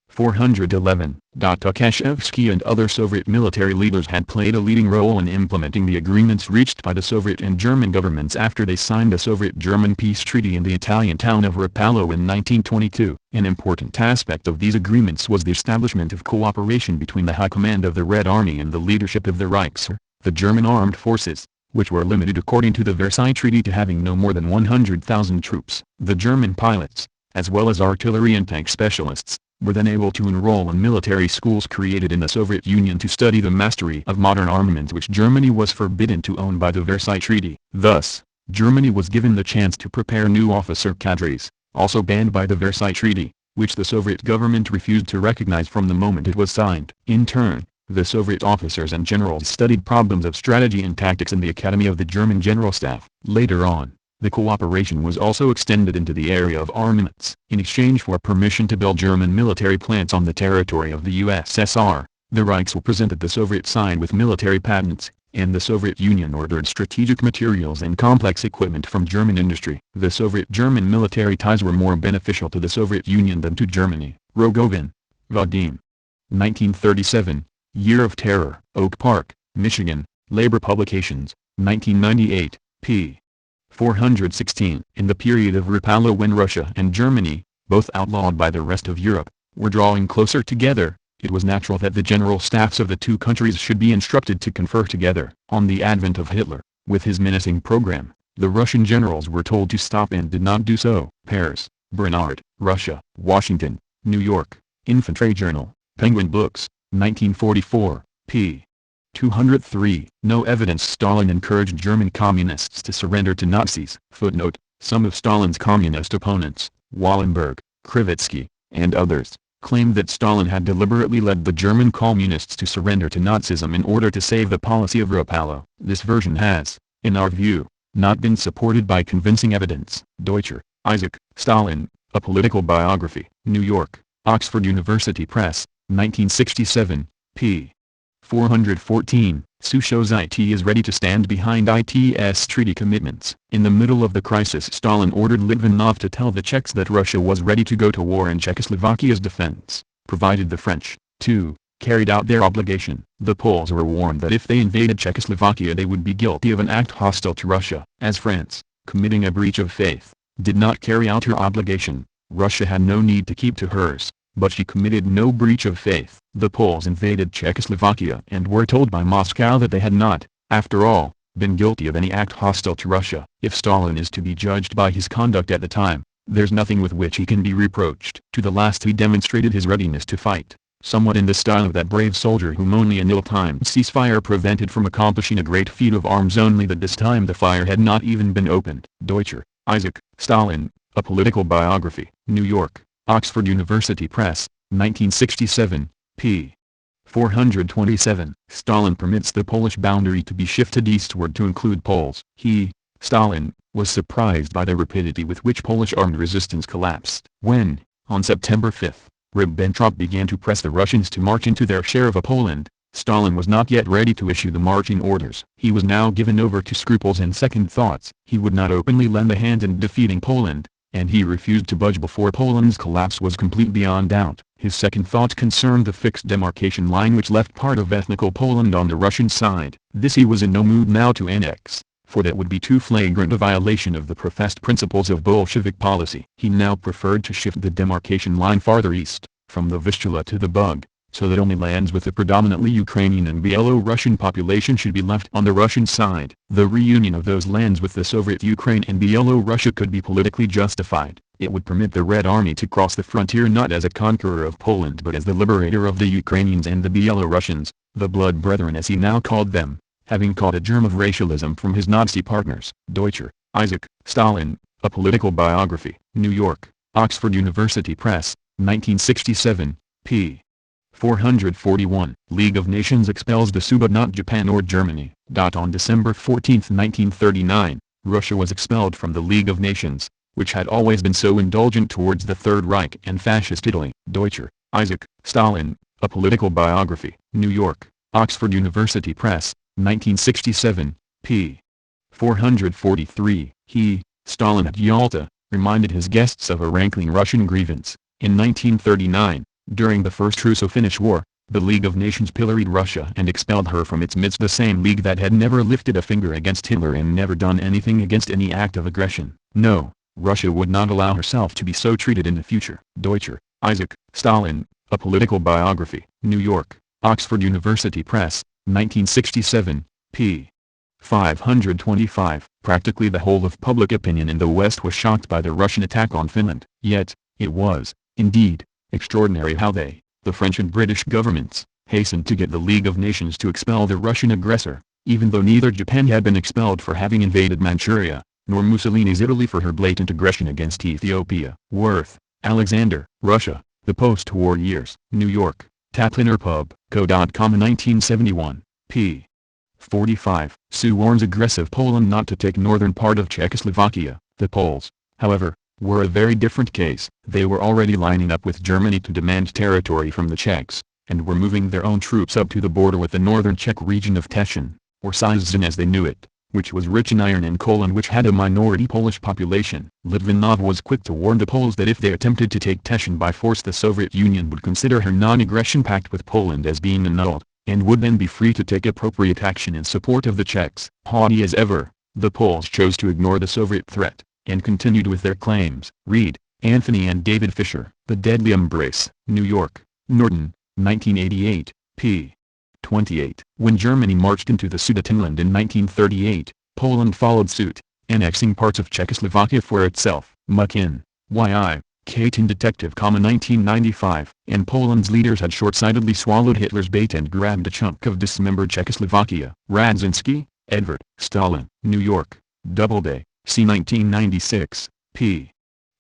411. Tukhachevsky and other Soviet military leaders had played a leading role in implementing the agreements reached by the Soviet and German governments after they signed a Soviet-German peace treaty in the Italian town of Rapallo in 1922. An important aspect of these agreements was the establishment of cooperation between the High Command of the Red Army and the leadership of the Reichswehr, the German armed forces, which were limited according to the Versailles Treaty to having no more than 100,000 troops. The German pilots, as well as artillery and tank specialists, were then able to enroll in military schools created in the Soviet Union to study the mastery of modern armaments which Germany was forbidden to own by the Versailles Treaty. Thus, Germany was given the chance to prepare new officer cadres, also banned by the Versailles Treaty, which the Soviet government refused to recognize from the moment it was signed. In turn, the Soviet officers and generals studied problems of strategy and tactics in the Academy of the German General Staff. Later on, the cooperation was also extended into the area of armaments. In exchange for permission to build German military plants on the territory of the USSR, the Reichswehr presented the Soviet side with military patents, and the Soviet Union ordered strategic materials and complex equipment from German industry. The Soviet-German military ties were more beneficial to the Soviet Union than to Germany. Rogovin, Vadim. 1937, Year of Terror. Oak Park, Michigan, Labor Publications, 1998, p. 416. In the period of Rapallo, when Russia and Germany, both outlawed by the rest of Europe, were drawing closer together, it was natural that the general staffs of the two countries should be instructed to confer together. On the advent of Hitler, with his menacing program, the Russian generals were told to stop and did not do so. Paris, Bernard, Russia. Washington, New York, Infantry Journal, Penguin Books, 1944, p. 203. No evidence Stalin encouraged German communists to surrender to Nazis. Footnote: some of Stalin's communist opponents, Wallenberg, Krivitsky, and others, claimed that Stalin had deliberately led the German communists to surrender to Nazism in order to save the policy of Rapallo. This version has, in our view, not been supported by convincing evidence. Deutscher, Isaac, Stalin, A Political Biography. New York, Oxford University Press, 1967, p. 414. Su shows IT is ready to stand behind IT's treaty commitments. In the middle of the crisis, Stalin ordered Litvinov to tell the Czechs that Russia was ready to go to war in Czechoslovakia's defense, provided the French, too, carried out their obligation. The Poles were warned that if they invaded Czechoslovakia they would be guilty of an act hostile to Russia. As France, committing a breach of faith, did not carry out her obligation, Russia had no need to keep to hers. But she committed no breach of faith. The Poles invaded Czechoslovakia and were told by Moscow that they had not, after all, been guilty of any act hostile to Russia. If Stalin is to be judged by his conduct at the time, there's nothing with which he can be reproached. To the last he demonstrated his readiness to fight, somewhat in the style of that brave soldier whom only an ill-timed ceasefire prevented from accomplishing a great feat of arms, only that this time the fire had not even been opened. Deutscher, Isaac, Stalin, A Political Biography, New York, Oxford University Press, 1967, p. 427. Stalin permits the Polish boundary to be shifted eastward to include Poles. He, Stalin, was surprised by the rapidity with which Polish armed resistance collapsed. When, on September 5, Ribbentrop began to press the Russians to march into their share of Poland, Stalin was not yet ready to issue the marching orders. He was now given over to scruples and second thoughts. He would not openly lend a hand in defeating Poland, and he refused to budge before Poland's collapse was complete beyond doubt. His second thought concerned the fixed demarcation line which left part of ethnical Poland on the Russian side. This he was in no mood now to annex, for that would be too flagrant a violation of the professed principles of Bolshevik policy. He now preferred to shift the demarcation line farther east, from the Vistula to the Bug, so that only lands with the predominantly Ukrainian and Belarusian population should be left on the Russian side. The reunion of those lands with the Soviet Ukraine and Belorussia could be politically justified. It would permit the Red Army to cross the frontier not as a conqueror of Poland but as the liberator of the Ukrainians and the Belarusians, the blood brethren as he now called them, having caught a germ of racialism from his Nazi partners. Deutscher, Isaac, Stalin, A Political Biography, New York, Oxford University Press, 1967, p. 441. League of Nations expels the Sioux but not Japan or Germany. On December 14, 1939, Russia was expelled from the League of Nations, which had always been so indulgent towards the Third Reich and Fascist Italy. Deutscher, Isaac, Stalin, A Political Biography, New York, Oxford University Press, 1967, p. 443. He, Stalin at Yalta, reminded his guests of a rankling Russian grievance. In 1939, during the First Russo-Finnish War, the League of Nations pilloried Russia and expelled her from its midst, the same league that had never lifted a finger against Hitler and never done anything against any act of aggression. No, Russia would not allow herself to be so treated in the future. Deutscher, Isaac, Stalin, A Political Biography, New York, Oxford University Press, 1967, p. 525. Practically the whole of public opinion in the West was shocked by the Russian attack on Finland. Yet, it was, indeed, extraordinary how they, the French and British governments, hastened to get the League of Nations to expel the Russian aggressor, even though neither Japan had been expelled for having invaded Manchuria, nor Mussolini's Italy for her blatant aggression against Ethiopia. Worth, Alexander, Russia, The Post-War Years. New York, Tapliner Pub. Co.com 1971, p. 45. Sioux warns aggressive Poland not to take northern part of Czechoslovakia. The Poles, however, were a very different case. They were already lining up with Germany to demand territory from the Czechs, and were moving their own troops up to the border with the northern Czech region of Teschen, or Siezyn as they knew it, which was rich in iron and coal and which had a minority Polish population. Litvinov was quick to warn the Poles that if they attempted to take Teschen by force, the Soviet Union would consider her non-aggression pact with Poland as being annulled, and would then be free to take appropriate action in support of the Czechs. Haughty as ever, the Poles chose to ignore the Soviet threat, and continued with their claims. Reed, Anthony and David Fisher. The Deadly Embrace. New York, Norton, 1988, p. 28. When Germany marched into the Sudetenland in 1938, Poland followed suit, annexing parts of Czechoslovakia for itself. Muckin, Y.I., Katin Detective, 1995. And Poland's leaders had short-sightedly swallowed Hitler's bait and grabbed a chunk of dismembered Czechoslovakia. Radzinski, Edward. Stalin. New York, Doubleday, C. 1996, p.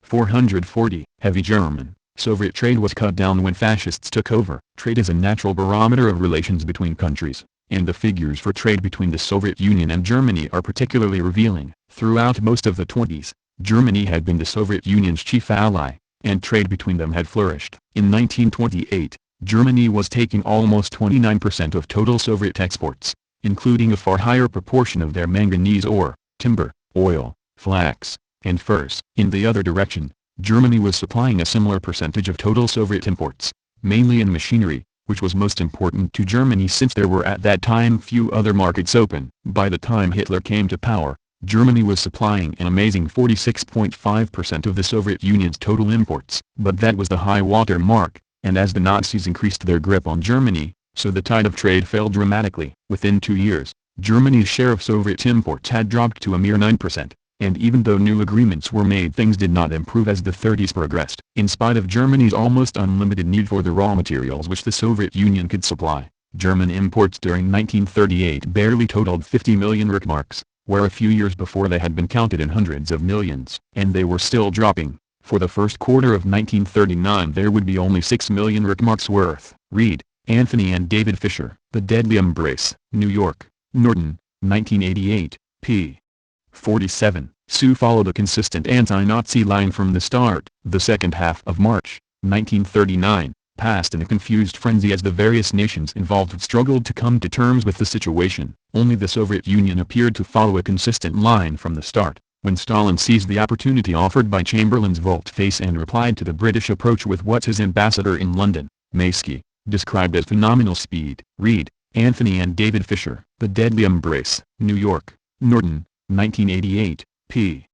440. Heavy German, Soviet trade was cut down when fascists took over. Trade is a natural barometer of relations between countries, and the figures for trade between the Soviet Union and Germany are particularly revealing. Throughout most of the 20s, Germany had been the Soviet Union's chief ally, and trade between them had flourished. In 1928, Germany was taking almost 29% of total Soviet exports, including a far higher proportion of their manganese ore, timber, oil, flax, and furs. In the other direction, Germany was supplying a similar percentage of total Soviet imports, mainly in machinery, which was most important to Germany since there were at that time few other markets open. By the time Hitler came to power, Germany was supplying an amazing 46.5% of the Soviet Union's total imports. But that was the high water mark, and as the Nazis increased their grip on Germany, so the tide of trade fell dramatically. Within 2 years, Germany's share of Soviet imports had dropped to a mere 9%, and even though new agreements were made, things did not improve as the 30s progressed. In spite of Germany's almost unlimited need for the raw materials which the Soviet Union could supply, German imports during 1938 barely totaled 50 million Reichsmarks, where a few years before they had been counted in hundreds of millions. And they were still dropping. For the first quarter of 1939 there would be only 6 million Reichsmarks worth. Read, Anthony and David Fisher. The Deadly Embrace, New York, Norton, 1988, p. 47. Sue followed a consistent anti-Nazi line from the start. The second half of March, 1939, passed in a confused frenzy as the various nations involved struggled to come to terms with the situation. Only the Soviet Union appeared to follow a consistent line from the start. When Stalin seized the opportunity offered by Chamberlain's volte-face and replied to the British approach with what his ambassador in London, Maysky, described as phenomenal speed. Read, Anthony and David Fisher. The Deadly Embrace, New York, Norton, 1988, p.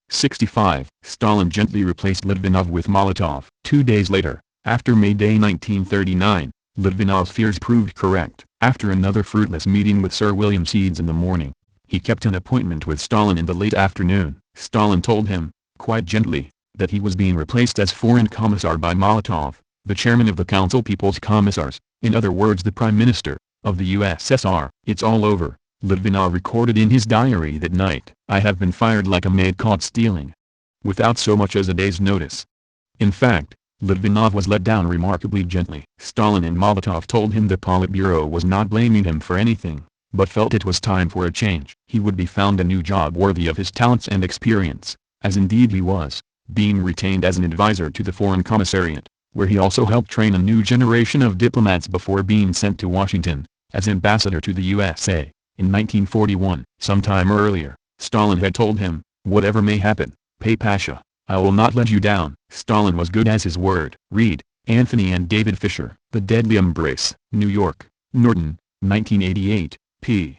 65. Stalin gently replaced Litvinov with Molotov. 2 days later, after May Day 1939, Litvinov's fears proved correct. After another fruitless meeting with Sir William Seeds in the morning, he kept an appointment with Stalin in the late afternoon. Stalin told him, quite gently, that he was being replaced as Foreign Commissar by Molotov, the chairman of the Council People's Commissars, in other words the Prime Minister, of the USSR. It's all over, Litvinov recorded in his diary that night. I have been fired like a maid caught stealing, without so much as a day's notice. In fact, Litvinov was let down remarkably gently. Stalin and Molotov told him the Politburo was not blaming him for anything, but felt it was time for a change. He would be found a new job worthy of his talents and experience, as indeed he was, being retained as an advisor to the Foreign Commissariat, where he also helped train a new generation of diplomats before being sent to Washington, as ambassador to the USA, in 1941. Sometime earlier, Stalin had told him, whatever may happen, Pay Pasha, I will not let you down. Stalin was good as his word. Read, Anthony and David Fisher. The Deadly Embrace, New York, Norton, 1988, p.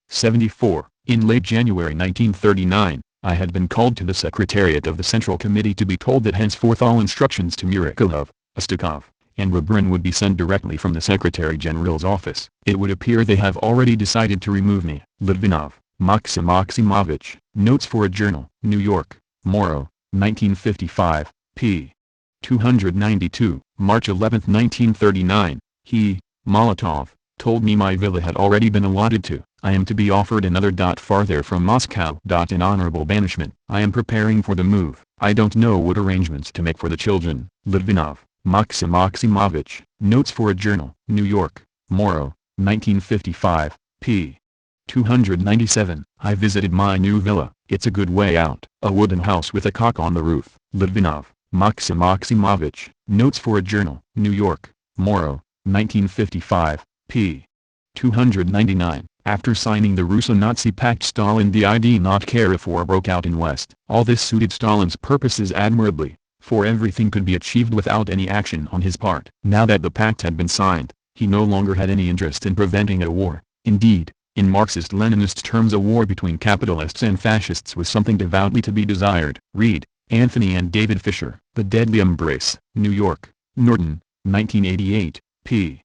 74. In late January 1939, I had been called to the Secretariat of the Central Committee to be told that henceforth all instructions to Mirakulov, Ostakov, and Rabrin would be sent directly from the Secretary-General's office. It would appear they have already decided to remove me. Litvinov, Maxim Maximovich. Notes for a Journal. New York, Morrow, 1955, p. 292. March 11, 1939. He, Molotov, told me my villa had already been allotted to. I am to be offered another farther from Moscow. In honorable banishment. I am preparing for the move. I don't know what arrangements to make for the children. Litvinov, Maxim Maximovich. Notes for a Journal. New York, Morrow, 1955, p. 297. I visited my new villa. It's a good way out. A wooden house with a cock on the roof. Litvinov, Maxim Maximovich. Notes for a Journal. New York, Morrow, 1955, p. 299. After signing the Russo-Nazi Pact, Stalin did not care if war broke out in West. All this suited Stalin's purposes admirably, for everything could be achieved without any action on his part. Now that the pact had been signed, he no longer had any interest in preventing a war. Indeed, in Marxist-Leninist terms, a war between capitalists and fascists was something devoutly to be desired. Read, Anthony and David Fisher. The Deadly Embrace, New York, Norton, 1988, p.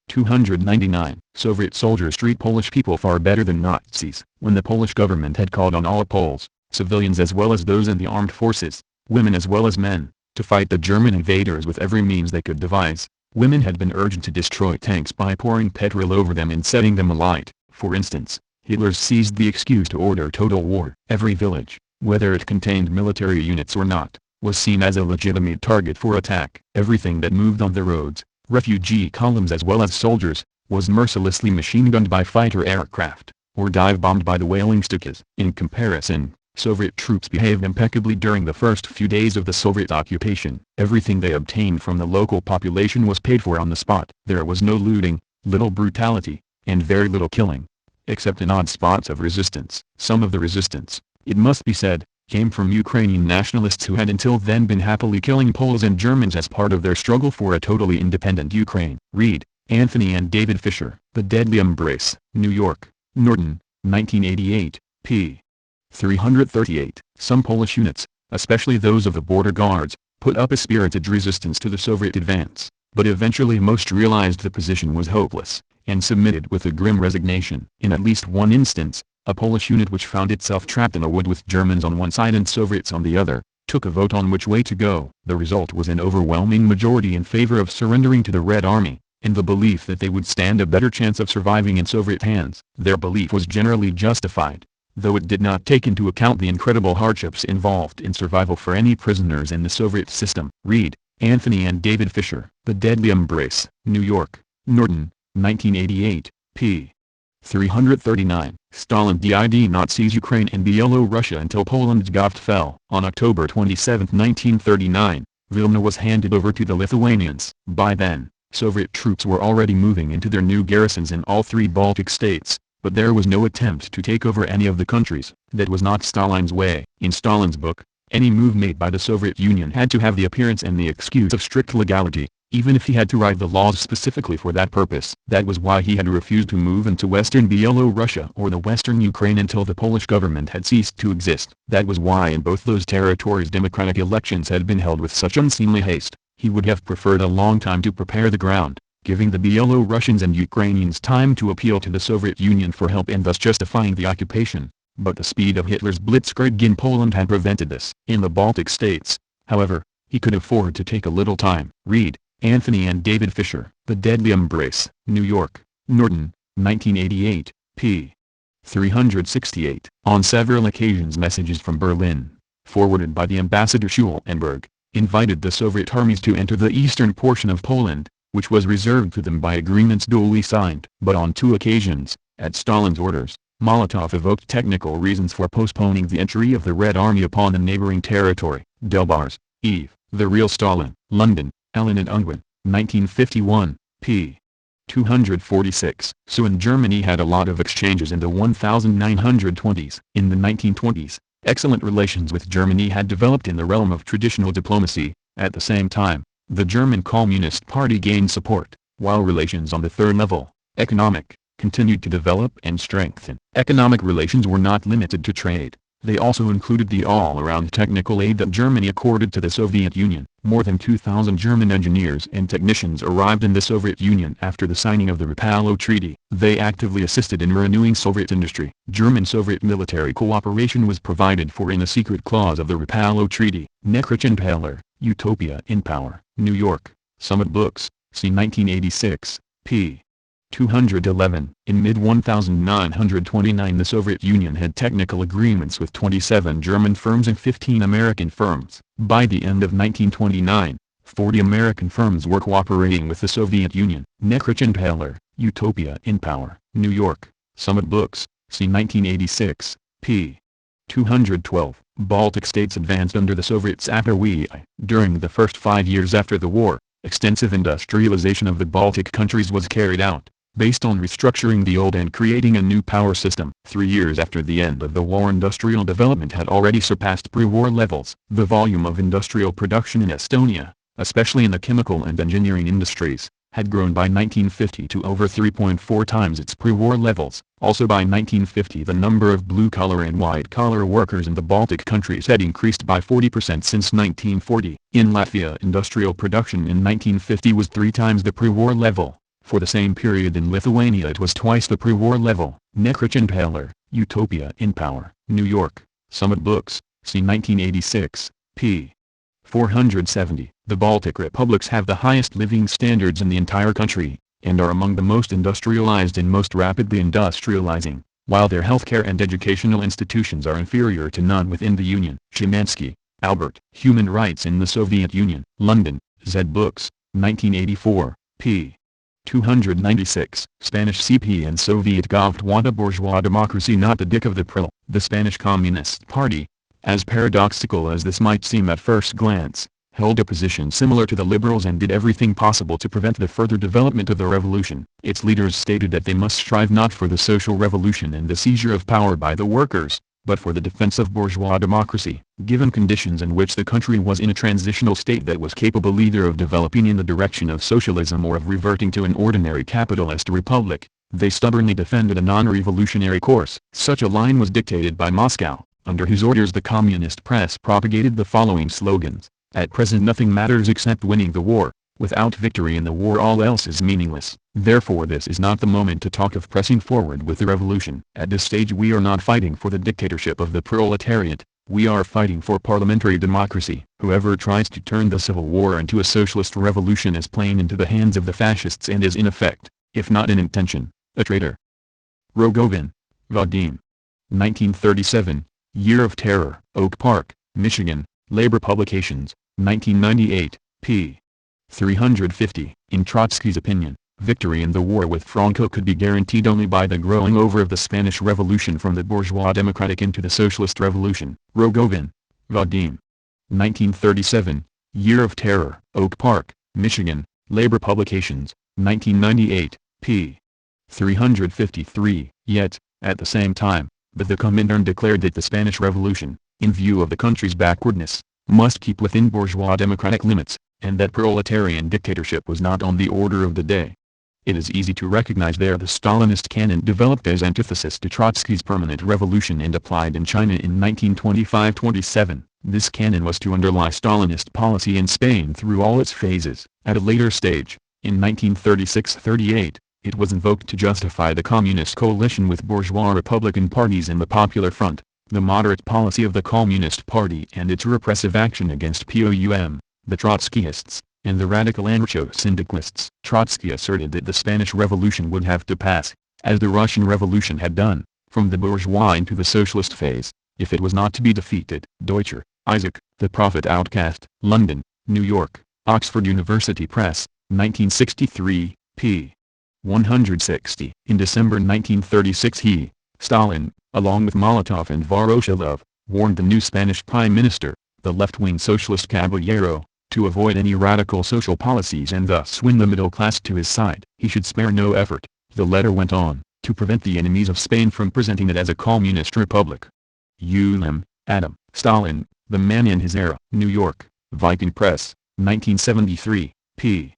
299. Soviet soldiers treat Polish people far better than Nazis. When the Polish government had called on all Poles, civilians as well as those in the armed forces, women as well as men, to fight the German invaders with every means they could devise, women had been urged to destroy tanks by pouring petrol over them and setting them alight. For instance, Hitler seized the excuse to order total war. Every village, whether it contained military units or not, was seen as a legitimate target for attack. Everything that moved on the roads, refugee columns as well as soldiers, was mercilessly machine-gunned by fighter aircraft, or dive-bombed by the whaling Stukas. In comparison, Soviet troops behaved impeccably during the first few days of the Soviet occupation. Everything they obtained from the local population was paid for on the spot. There was no looting, little brutality, and very little killing, except in odd spots of resistance. Some of the resistance, it must be said, came from Ukrainian nationalists who had until then been happily killing Poles and Germans as part of their struggle for a totally independent Ukraine. Read, Anthony and David Fisher. The Deadly Embrace, New York, Norton, 1988, p. 338. Some Polish units, especially those of the border guards, put up a spirited resistance to the Soviet advance, but eventually most realized the position was hopeless, and submitted with a grim resignation. In at least one instance, A Polish unit which found itself trapped in a wood with Germans on one side and Soviets on the other, took a vote on which way to go. The result was an overwhelming majority in favor of surrendering to the Red Army, in the belief that they would stand a better chance of surviving in Soviet hands. Their belief was generally justified, though it did not take into account the incredible hardships involved in survival for any prisoners in the Soviet system. Reed, Anthony and David Fisher. The Deadly Embrace. New York, Norton, 1988, p. 339. Stalin did not seize Ukraine and Belarus until Poland's Govt fell. On October 27, 1939, Vilna was handed over to the Lithuanians. By then, Soviet troops were already moving into their new garrisons in all three Baltic states, but there was no attempt to take over any of the countries. That was not Stalin's way. In Stalin's book, any move made by the Soviet Union had to have the appearance and the excuse of strict legality, even if he had to write the laws specifically for that purpose. That was why he had refused to move into western Belarus or the western Ukraine until the Polish government had ceased to exist. That was why in both those territories democratic elections had been held with such unseemly haste. He would have preferred a long time to prepare the ground, giving the Belarusians and Ukrainians time to appeal to the Soviet Union for help and thus justifying the occupation. But the speed of Hitler's blitzkrieg in Poland had prevented this. In the Baltic states, however, he could afford to take a little time. Reed, Anthony and David Fisher. The Deadly Embrace. New York, Norton, 1988, p. 368. On several occasions messages from Berlin, forwarded by the ambassador Schulenburg, invited the Soviet armies to enter the eastern portion of Poland, which was reserved to them by agreements duly signed. But on two occasions, at Stalin's orders, Molotov evoked technical reasons for postponing the entry of the Red Army upon the neighboring territory. Delbars, Eve. The Real Stalin. London, Allen and Unwin, 1951, p. 246. So in Germany had a lot of exchanges in the 1920s. In the 1920s, excellent relations with Germany had developed in the realm of traditional diplomacy. At the same time, the German Communist Party gained support, while relations on the third level, economic, continued to develop and strengthen. Economic relations were not limited to trade. They also included the all-around technical aid that Germany accorded to the Soviet Union. More than 2,000 German engineers and technicians arrived in the Soviet Union after the signing of the Rapallo Treaty. They actively assisted in renewing Soviet industry. German-Soviet military cooperation was provided for in a secret clause of the Rapallo Treaty. Nekrich-Taylor, Utopia in Power. New York, Summit Books, c. 1986, p. 211. In mid-1929 the Soviet Union had technical agreements with 27 German firms and 15 American firms. By the end of 1929, 40 American firms were cooperating with the Soviet Union. Nekrich-Taylor, Utopia in Power. New York, Summit Books, c. 1986, p. 212. Baltic states advanced under the Soviets after During the first 5 years after the war, extensive industrialization of the Baltic countries was carried out, based on restructuring the old and creating a new power system. 3 years after the end of the war, industrial development had already surpassed pre-war levels. The volume of industrial production in Estonia, especially in the chemical and engineering industries, had grown by 1950 to over 3.4 times its pre-war levels. Also by 1950 the number of blue-collar and white-collar workers in the Baltic countries had increased by 40% since 1940. In Latvia industrial production in 1950 was 3 times the pre-war level. For the same period in Lithuania it was twice the pre-war level. Nekrich-Taylor, Utopia in Power. New York, Summit Books, c. 1986, p. 470. The Baltic republics have the highest living standards in the entire country, and are among the most industrialized and most rapidly industrializing, while their healthcare and educational institutions are inferior to none within the Union. Szymanski, Albert. Human Rights in the Soviet Union. London, Z Books, 1984, p. 296. Spanish CP and Soviet Govt want a bourgeois democracy, not the dick of the prill. The Spanish Communist Party, as paradoxical as this might seem at first glance, held a position similar to the liberals and did everything possible to prevent the further development of the revolution. Its leaders stated that they must strive not for the social revolution and the seizure of power by the workers, but for the defense of bourgeois democracy. Given conditions in which the country was in a transitional state that was capable either of developing in the direction of socialism or of reverting to an ordinary capitalist republic, they stubbornly defended a non-revolutionary course. Such a line was dictated by Moscow, under whose orders the communist press propagated the following slogans: "At present nothing matters except winning the war. Without victory in the war all else is meaningless. Therefore this is not the moment to talk of pressing forward with the revolution. At this stage we are not fighting for the dictatorship of the proletariat. We are fighting for parliamentary democracy. Whoever tries to turn the civil war into a socialist revolution is playing into the hands of the fascists and is in effect, if not in intention, a traitor. Rogovin, Vadim. 1937, Year of Terror. Oak Park, Michigan, Labor Publications, 1998, p. 350. In Trotsky's opinion, victory in the war with Franco could be guaranteed only by the growing over of the Spanish Revolution from the bourgeois democratic into the socialist revolution. Rogovin, Vadim. 1937, Year of Terror. Oak Park, Michigan, Labor Publications, 1998, p. 353. Yet, at the same time, the Comintern declared that the Spanish Revolution, in view of the country's backwardness, must keep within bourgeois democratic limits, and that proletarian dictatorship was not on the order of the day. It is easy to recognize there the Stalinist canon developed as antithesis to Trotsky's permanent revolution and applied in China in 1925-27. This canon was to underlie Stalinist policy in Spain through all its phases. At a later stage, in 1936-38, it was invoked to justify the communist coalition with bourgeois Republican parties and the Popular Front, the moderate policy of the Communist Party and its repressive action against POUM, the Trotskyists, and the radical anarcho-syndicalists. Trotsky asserted that the Spanish Revolution would have to pass, as the Russian Revolution had done, from the bourgeois into the socialist phase, if it was not to be defeated. Deutscher, Isaac, The Prophet Outcast, London, New York, Oxford University Press, 1963, p. 160. In December 1936 he, Stalin, along with Molotov and Voroshilov, warned the new Spanish Prime Minister, the left-wing socialist Caballero, to avoid any radical social policies and thus win the middle class to his side. He should spare no effort, the letter went on, to prevent the enemies of Spain from presenting it as a communist republic. Ulam, Adam, Stalin, The Man in His Era. New York, Viking Press, 1973, p.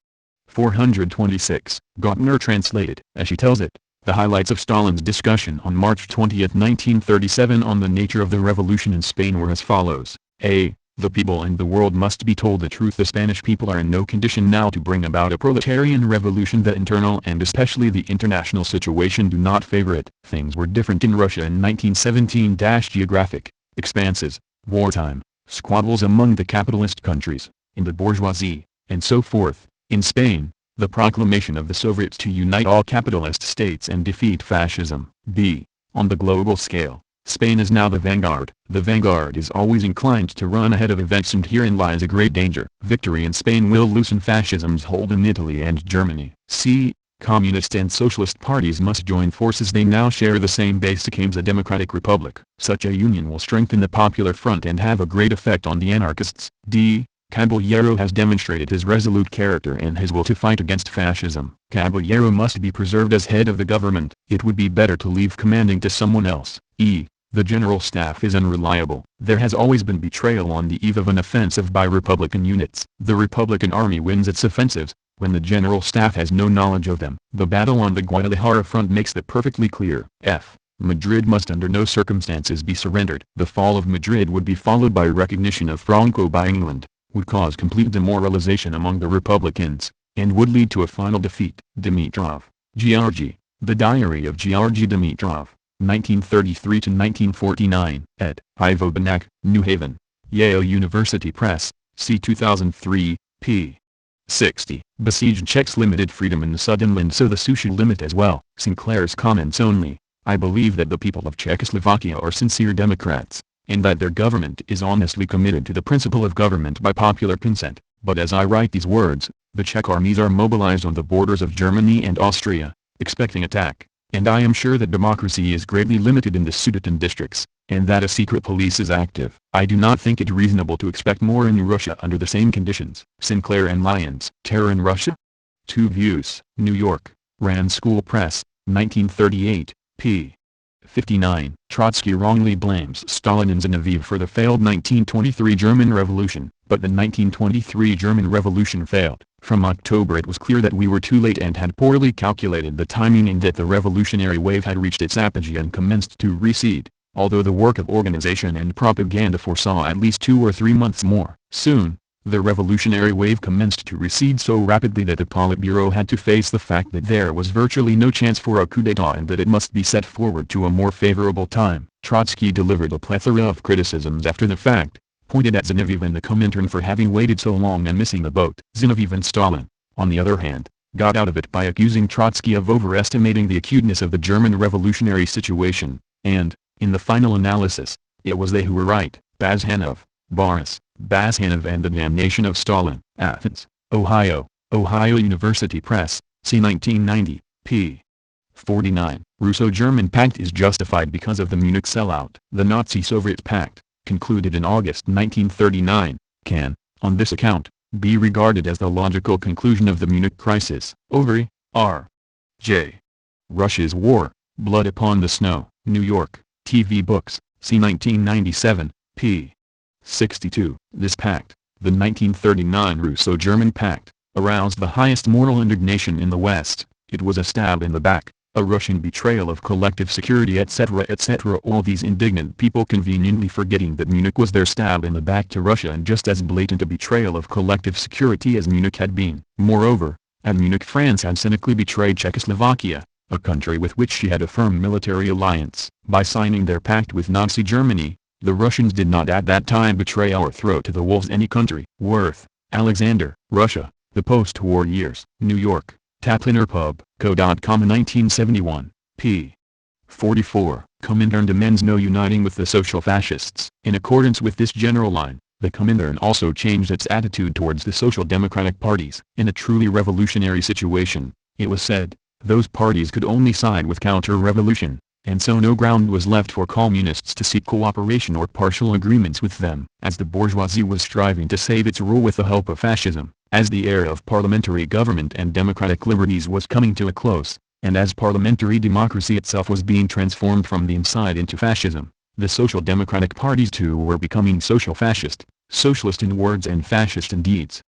426. Gautner translated. As she tells it, the highlights of Stalin's discussion on March 20, 1937 on the nature of the revolution in Spain were as follows. A. The people and the world must be told the truth. The Spanish people are in no condition now to bring about a proletarian revolution. The internal and especially the international situation do not favor it. Things were different in Russia in 1917. Geographic expanses, wartime, squabbles among the capitalist countries, in the bourgeoisie, and so forth. In Spain, the proclamation of the Soviets to unite all capitalist states and defeat fascism. B. On the global scale, Spain is now the vanguard. The vanguard is always inclined to run ahead of events, and herein lies a great danger. Victory in Spain will loosen fascism's hold in Italy and Germany. C. Communist and socialist parties must join forces. They now share the same basic aims, a democratic republic. Such a union will strengthen the Popular Front and have a great effect on the anarchists. D. Caballero has demonstrated his resolute character and his will to fight against fascism. Caballero must be preserved as head of the government. It would be better to leave commanding to someone else. E. The general staff is unreliable. There has always been betrayal on the eve of an offensive by Republican units. The Republican army wins its offensives when the general staff has no knowledge of them. The battle on the Guadalajara front makes that perfectly clear. F. Madrid must under no circumstances be surrendered. The fall of Madrid would be followed by recognition of Franco by England, would cause complete demoralization among the Republicans, and would lead to a final defeat. Dimitrov, Georgy, The Diary of Georgy Dimitrov, 1933-1949, ed. Ivo Banak, New Haven, Yale University Press, c. 2003, p. 60. Besieged Czechs limited freedom in the Sudetenland, so the Sioux should limit as well. Sinclair's comments only. I believe that the people of Czechoslovakia are sincere Democrats, and that their government is honestly committed to the principle of government by popular consent. But as I write these words, the Czech armies are mobilized on the borders of Germany and Austria, expecting attack, and I am sure that democracy is greatly limited in the Sudeten districts, and that a secret police is active. I do not think it reasonable to expect more in Russia under the same conditions. Sinclair and Lyons. Terror in Russia? Two Views. New York, Rand School Press, 1938, p. 59. Trotsky wrongly blames Stalin and Zinoviev for the failed 1923 German Revolution, but the 1923 German Revolution failed. From October it was clear that we were too late and had poorly calculated the timing, and that the revolutionary wave had reached its apogee and commenced to recede, although the work of organization and propaganda foresaw at least 2 or 3 months more. Soon, The revolutionary wave commenced to recede so rapidly that the Politburo had to face the fact that there was virtually no chance for a coup d'état and that it must be set forward to a more favorable time. Trotsky delivered a plethora of criticisms after the fact, pointed at Zinoviev and the Comintern for having waited so long and missing the boat. Zinoviev and Stalin, on the other hand, got out of it by accusing Trotsky of overestimating the acuteness of the German revolutionary situation, and, in the final analysis, it was they who were right. Boris Bazhanov and the Damnation of Stalin. Athens, Ohio, Ohio University Press, c. 1990, p. 49. Russo-German Pact is justified because of the Munich sellout. The Nazi-Soviet Pact, concluded in August 1939, can, on this account, be regarded as the logical conclusion of the Munich crisis. Overy, R. J. Russia's War, Blood Upon the Snow. New York, TV Books, c. 1997, p. 62. This pact, the 1939 Russo-German Pact, aroused the highest moral indignation in the West. It was a stab in the back, a Russian betrayal of collective security, etc., etc. All these indignant people conveniently forgetting that Munich was their stab in the back to Russia and just as blatant a betrayal of collective security as Munich had been. Moreover, at Munich France had cynically betrayed Czechoslovakia, a country with which she had a firm military alliance. By signing their pact with Nazi Germany, the Russians did not at that time betray or throw to the wolves any country. Worth, Alexander, Russia, the Post-War Years. New York, Tapliner Pub, Co.com 1971, p. 44. Comintern demands no uniting with the social fascists. In accordance with this general line, the Comintern also changed its attitude towards the social democratic parties. In a truly revolutionary situation, it was said, those parties could only side with counter-revolution, and so no ground was left for communists to seek cooperation or partial agreements with them. As the bourgeoisie was striving to save its rule with the help of fascism, as the era of parliamentary government and democratic liberties was coming to a close, and as parliamentary democracy itself was being transformed from the inside into fascism, the social democratic parties too were becoming social fascist, socialist in words and fascist in deeds.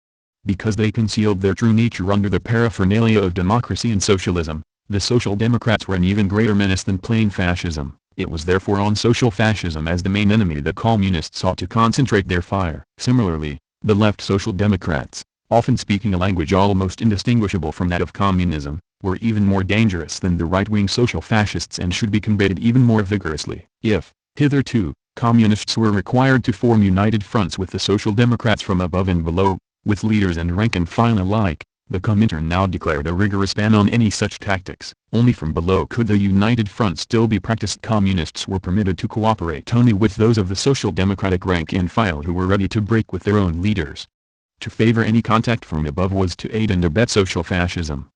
Because they concealed their true nature under the paraphernalia of democracy and socialism, the Social Democrats were an even greater menace than plain fascism. It was therefore on social fascism as the main enemy that communists sought to concentrate their fire. Similarly, the left Social Democrats, often speaking a language almost indistinguishable from that of communism, were even more dangerous than the right-wing social fascists and should be combated even more vigorously. If, hitherto, communists were required to form united fronts with the Social Democrats from above and below, with leaders and rank and file alike, the Comintern now declared a rigorous ban on any such tactics. Only from below could the united front still be practiced. Communists were permitted to cooperate only with those of the Social Democratic rank and file who were ready to break with their own leaders. To favor any contact from above was to aid and abet social fascism.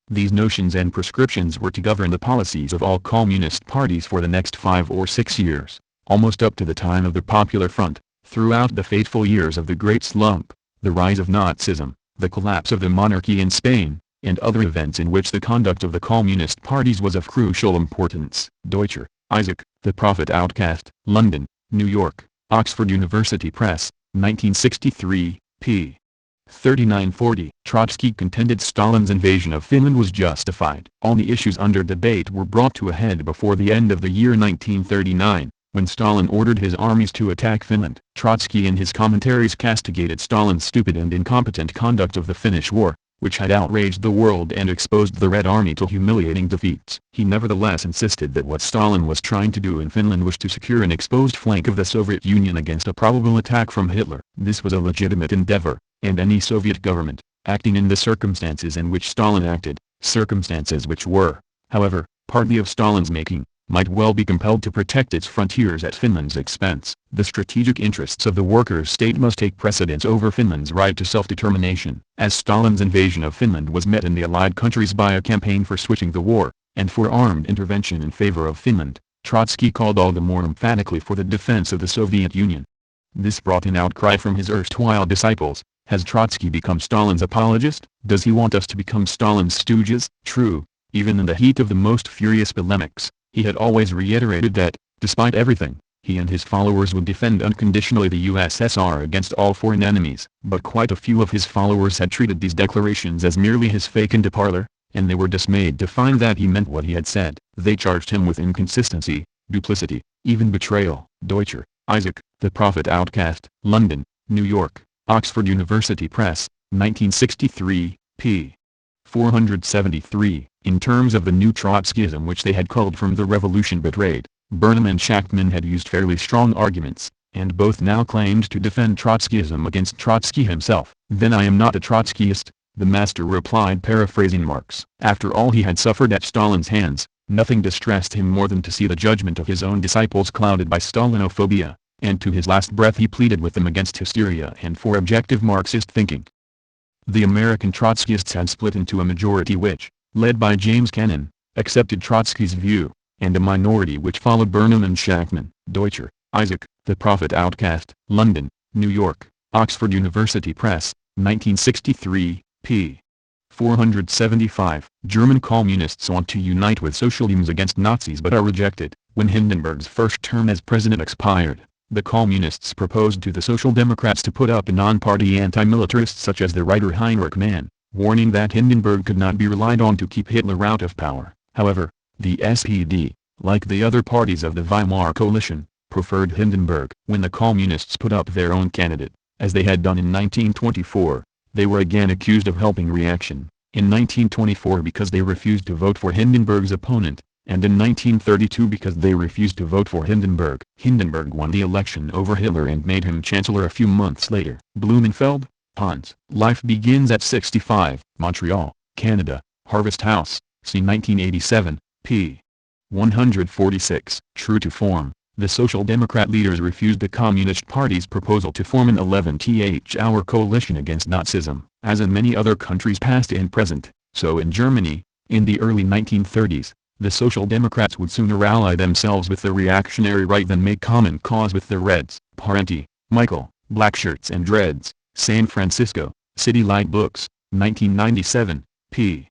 These notions and prescriptions were to govern the policies of all communist parties for the next 5 or 6 years, almost up to the time of the Popular Front. Throughout the fateful years of the Great Slump, the rise of Nazism, the collapse of the monarchy in Spain, and other events in which the conduct of the communist parties was of crucial importance. Deutscher, Isaac, The Prophet Outcast, London, New York, Oxford University Press, 1963, p. 3940. Trotsky contended Stalin's invasion of Finland was justified. All the issues under debate were brought to a head before the end of the year 1939. When Stalin ordered his armies to attack Finland. Trotsky in his commentaries castigated Stalin's stupid and incompetent conduct of the Finnish War, which had outraged the world and exposed the Red Army to humiliating defeats. He nevertheless insisted that what Stalin was trying to do in Finland was to secure an exposed flank of the Soviet Union against a probable attack from Hitler. This was a legitimate endeavor, and any Soviet government, acting in the circumstances in which Stalin acted, circumstances which were, however, partly of Stalin's making, might well be compelled to protect its frontiers at Finland's expense. The strategic interests of the workers' state must take precedence over Finland's right to self-determination. As Stalin's invasion of Finland was met in the Allied countries by a campaign for switching the war, and for armed intervention in favor of Finland, Trotsky called all the more emphatically for the defense of the Soviet Union. This brought an outcry from his erstwhile disciples. Has Trotsky become Stalin's apologist? Does he want us to become Stalin's stooges? True, even in the heat of the most furious polemics, he had always reiterated that, despite everything, he and his followers would defend unconditionally the USSR against all foreign enemies. But quite a few of his followers had treated these declarations as merely his fake in the parlor, and they were dismayed to find that he meant what he had said. They charged him with inconsistency, duplicity, even betrayal. Deutscher, Isaac, The Prophet Outcast, London, New York, Oxford University Press, 1963, p. 473. In terms of the new Trotskyism which they had culled from the revolution betrayed, Burnham and Shachtman had used fairly strong arguments, and both now claimed to defend Trotskyism against Trotsky himself. "Then I am not a Trotskyist," the master replied, paraphrasing Marx. After all he had suffered at Stalin's hands, nothing distressed him more than to see the judgment of his own disciples clouded by Stalinophobia, and to his last breath he pleaded with them against hysteria and for objective Marxist thinking. The American Trotskyists had split into a majority which, led by James Kennan, accepted Trotsky's view, and a minority which followed Burnham and Shachtman. Deutscher, Isaac, The Prophet Outcast, London, New York, Oxford University Press, 1963, p. 475. German communists want to unite with socialisms against Nazis but are rejected. When Hindenburg's first term as president expired, the communists proposed to the Social Democrats to put up a non-party anti-militarist such as the writer Heinrich Mann, warning that Hindenburg could not be relied on to keep Hitler out of power. However, the SPD, like the other parties of the Weimar coalition, preferred Hindenburg. When the communists put up their own candidate, as they had done in 1924, they were again accused of helping reaction. In 1924 because they refused to vote for Hindenburg's opponent, and in 1932 because they refused to vote for Hindenburg. Hindenburg won the election over Hitler and made him chancellor a few months later. Blumenfeld, Hans. Life Begins at 65, Montreal, Canada, Harvest House, c. 1987, p. 146. True to form, the Social Democrat leaders refused the Communist Party's proposal to form an 11th-hour coalition against Nazism. As in many other countries past and present, so in Germany, in the early 1930s, the Social Democrats would sooner ally themselves with the reactionary right than make common cause with the Reds. Parenti, Michael, Blackshirts and Dreads, San Francisco, City Light Books, 1997, p.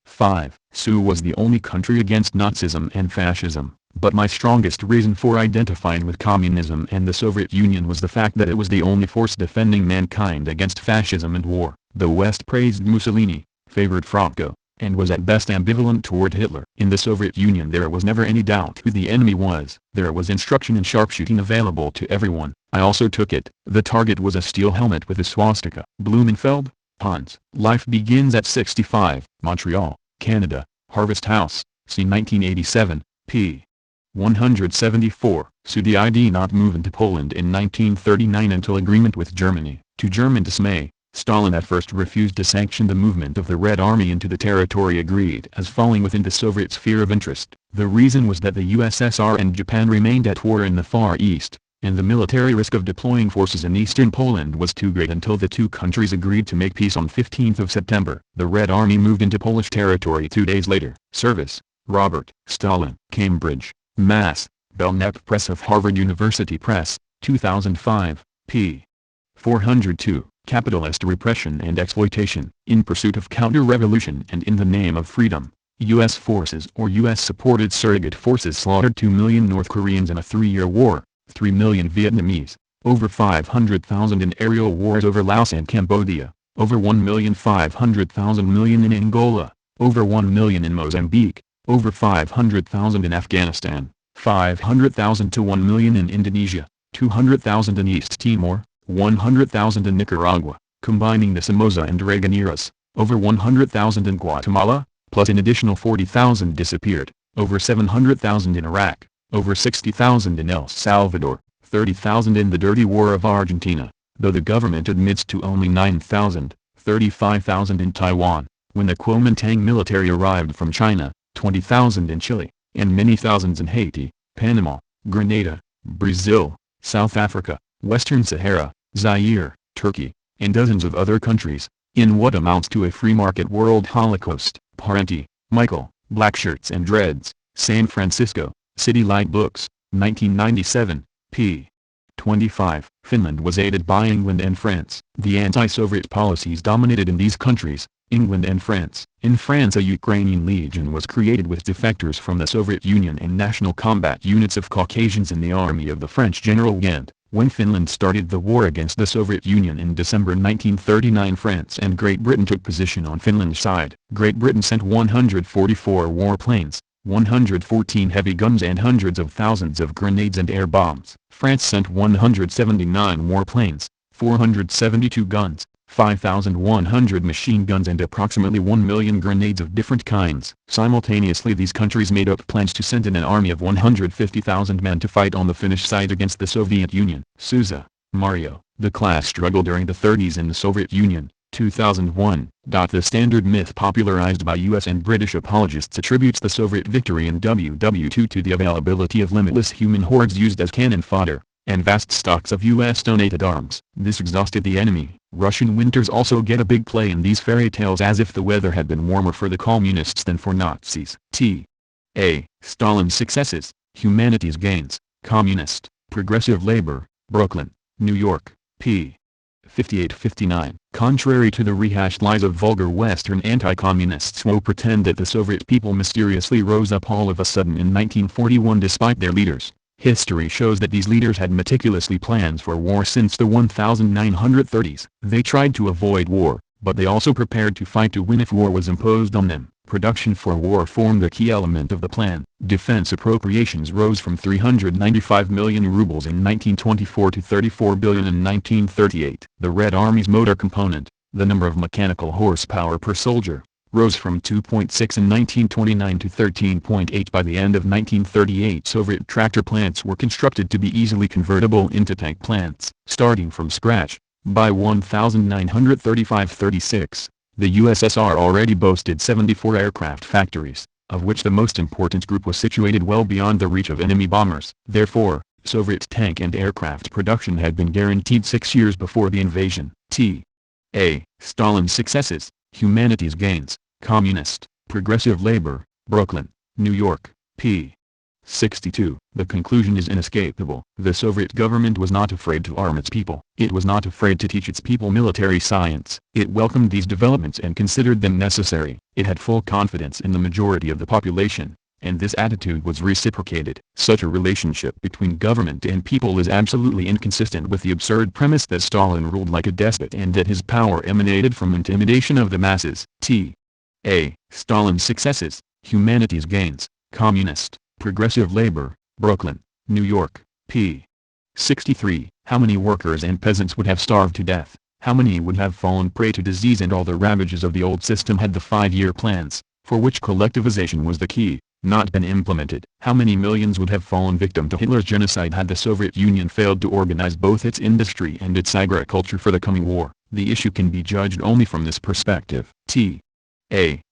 5. Sue was the only country against Nazism and fascism, but my strongest reason for identifying with communism and the Soviet Union was the fact that it was the only force defending mankind against fascism and war. The West praised Mussolini, favored Franco, and was at best ambivalent toward Hitler. In the Soviet Union there was never any doubt who the enemy was. There was instruction in sharpshooting available to everyone. I also took it. The target was a steel helmet with a swastika. Blumenfeld, Hans. Life Begins at 65, Montreal, Canada, Harvest House, c. 1987, p. 174. So the ID not move into Poland in 1939 until agreement with Germany. To German dismay, Stalin at first refused to sanction the movement of the Red Army into the territory agreed as falling within the Soviet sphere of interest. The reason was that the USSR and Japan remained at war in the Far East, and the military risk of deploying forces in eastern Poland was too great until the two countries agreed to make peace on 15th of September. The Red Army moved into Polish territory 2 days later. Service, Robert. Stalin. Cambridge, Mass. Belknap Press of Harvard University Press, 2005, p. 402. Capitalist repression and exploitation. In pursuit of counter-revolution and in the name of freedom, U.S. forces or U.S.-supported surrogate forces slaughtered 2 million North Koreans in a 3-year war, 3 million Vietnamese, over 500,000 in aerial wars over Laos and Cambodia, over 1,500,000 in Angola, over 1 million in Mozambique, over 500,000 in Afghanistan, 500,000 to 1 million in Indonesia, 200,000 in East Timor, 100,000 in Nicaragua, combining the Somoza and Reagan eras, over 100,000 in Guatemala, plus an additional 40,000 disappeared, over 700,000 in Iraq, over 60,000 in El Salvador, 30,000 in the dirty war of Argentina, though the government admits to only 9,000, 35,000 in Taiwan. When the Kuomintang military arrived from China, 20,000 in Chile, and many thousands in Haiti, Panama, Grenada, Brazil, South Africa, Western Sahara, Zaire, Turkey, and dozens of other countries, in what amounts to a free market world holocaust. Parenti, Michael, Blackshirts and Dreads, San Francisco, City Light Books, 1997, p. 25. Finland was aided by England and France. The anti-Soviet policies dominated in these countries, England and France. In France a Ukrainian legion was created with defectors from the Soviet Union and national combat units of Caucasians in the army of the French General Gand. When Finland started the war against the Soviet Union in December 1939, France and Great Britain took position on Finland's side. Great Britain sent 144 warplanes, 114 heavy guns and hundreds of thousands of grenades and air bombs. France sent 179 warplanes, 472 guns, 5,100 machine guns and approximately 1 million grenades of different kinds. Simultaneously these countries made up plans to send in an army of 150,000 men to fight on the Finnish side against the Soviet Union. Sousa, Mario. The class struggle during the 30s in the Soviet Union. 2001. The standard myth popularized by US and British apologists attributes the Soviet victory in WW2 to the availability of limitless human hordes used as cannon fodder, and vast stocks of US-donated arms. This exhausted the enemy. Russian winters also get a big play in these fairy tales, as if the weather had been warmer for the communists than for Nazis. Stalin's successes, humanity's gains, communist, progressive labor, Brooklyn, New York, p. 58-59. Contrary to the rehashed lies of vulgar Western anti-communists who pretend that the Soviet people mysteriously rose up all of a sudden in 1941 despite their leaders, history shows that these leaders had meticulously plans for war since the 1930s. They tried to avoid war, but they also prepared to fight to win if war was imposed on them. Production for war formed a key element of the plan. Defense appropriations rose from 395 million rubles in 1924 to 34 billion in 1938. The Red Army's motor component, the number of mechanical horsepower per soldier, rose from 2.6 in 1929 to 13.8 by the end of 1938. Soviet tractor plants were constructed to be easily convertible into tank plants. Starting from scratch, by 1935-36, the USSR already boasted 74 aircraft factories, of which the most important group was situated well beyond the reach of enemy bombers. Therefore, Soviet tank and aircraft production had been guaranteed 6 years before the invasion. Stalin's successes, humanity's gains, communist, progressive labor, Brooklyn, New York, p. 62. The conclusion is inescapable. The Soviet government was not afraid to arm its people. It was not afraid to teach its people military science. It welcomed these developments and considered them necessary. It had full confidence in the majority of the population, and this attitude was reciprocated. Such a relationship between government and people is absolutely inconsistent with the absurd premise that Stalin ruled like a despot and that his power emanated from intimidation of the masses. Stalin's successes, humanity's gains, communist, progressive labor, Brooklyn, New York, p. 63. How many workers and peasants would have starved to death? How many would have fallen prey to disease and all the ravages of the old system had the 5-year plans, for which collectivization was the key, not been implemented? How many millions would have fallen victim to Hitler's genocide had the Soviet Union failed to organize both its industry and its agriculture for the coming war? The issue can be judged only from this perspective.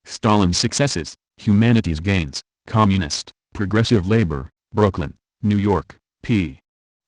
Stalin's successes, humanity's gains, communist, progressive labor, Brooklyn, New York, p.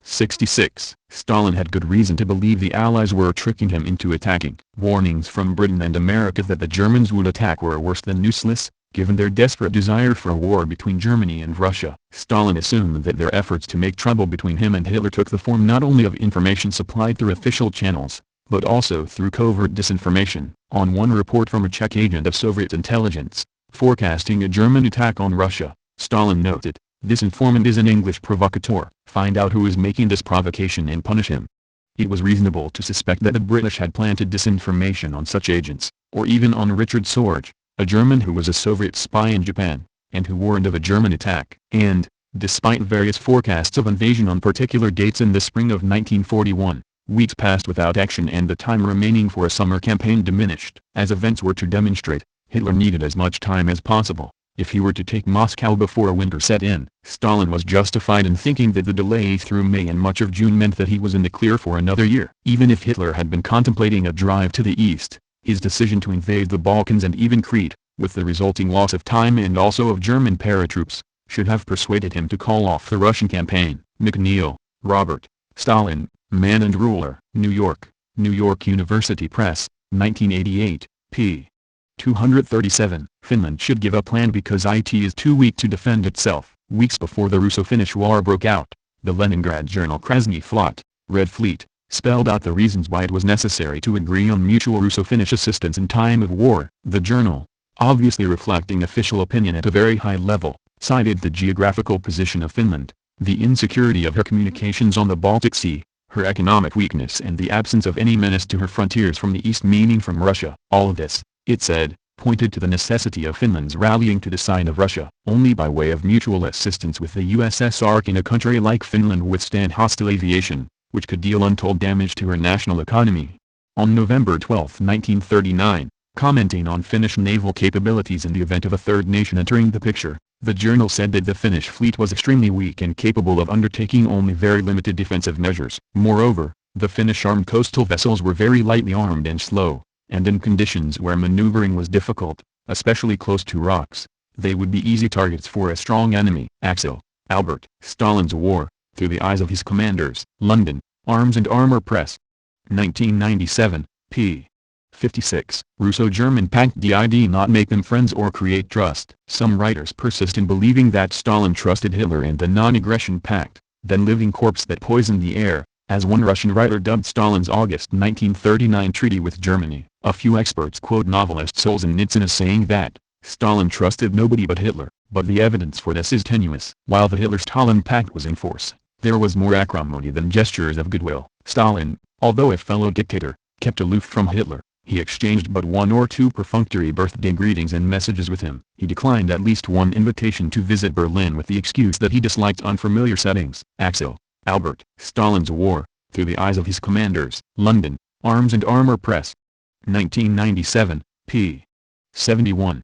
66. Stalin had good reason to believe the Allies were tricking him into attacking. Warnings from Britain and America that the Germans would attack were worse than useless, given their desperate desire for a war between Germany and Russia. Stalin assumed that their efforts to make trouble between him and Hitler took the form not only of information supplied through official channels, but also through covert disinformation. On one report from a Czech agent of Soviet intelligence, forecasting a German attack on Russia, Stalin noted, "This informant is an English provocateur. Find out who is making this provocation and punish him." It was reasonable to suspect that the British had planted disinformation on such agents, or even on Richard Sorge, a German who was a Soviet spy in Japan, and who warned of a German attack. And, despite various forecasts of invasion on particular dates in the spring of 1941, weeks passed without action and the time remaining for a summer campaign diminished. As events were to demonstrate, Hitler needed as much time as possible, if he were to take Moscow before winter set in. Stalin was justified in thinking that the delay through May and much of June meant that he was in the clear for another year. Even if Hitler had been contemplating a drive to the east, his decision to invade the Balkans and even Crete, with the resulting loss of time and also of German paratroops, should have persuaded him to call off the Russian campaign. McNeil, Robert, Stalin, Man and Ruler. New York, New York University Press, 1988, p. 237. Finland should give up land because it is too weak to defend itself. Weeks before the Russo-Finnish War broke out, the Leningrad journal Krasny Flot, Red Fleet, spelled out the reasons why it was necessary to agree on mutual Russo-Finnish assistance in time of war. The journal, obviously reflecting official opinion at a very high level, cited the geographical position of Finland, the insecurity of her communications on the Baltic Sea, her economic weakness and the absence of any menace to her frontiers from the east, meaning from Russia. All of this, it said, pointed to the necessity of Finland's rallying to the side of Russia. Only by way of mutual assistance with the USSR can a country like Finland withstand hostile aviation, which could deal untold damage to her national economy. On November 12, 1939, commenting on Finnish naval capabilities in the event of a third nation entering the picture, the journal said that the Finnish fleet was extremely weak and capable of undertaking only very limited defensive measures. Moreover, the Finnish armed coastal vessels were very lightly armed and slow, and in conditions where maneuvering was difficult, especially close to rocks, they would be easy targets for a strong enemy. Axel, Albert. Stalin's War, Through the Eyes of His Commanders. London, Arms and Armor Press. 1997, p. 56. Russo-German Pact did not make them friends or create trust. Some writers persist in believing that Stalin trusted Hitler and the Non-Aggression Pact, then living corpse that poisoned the air, as one Russian writer dubbed Stalin's August 1939 treaty with Germany. A few experts quote novelist Solzhenitsyn as saying that Stalin trusted nobody but Hitler, but the evidence for this is tenuous. While the Hitler-Stalin pact was in force, there was more acrimony than gestures of goodwill. Stalin, although a fellow dictator, kept aloof from Hitler. He exchanged but one or two perfunctory birthday greetings and messages with him. He declined at least one invitation to visit Berlin with the excuse that he disliked unfamiliar settings. Axel, Albert. Stalin's War, Through the Eyes of His Commanders. London, Arms and Armor Press. 1997, p. 71.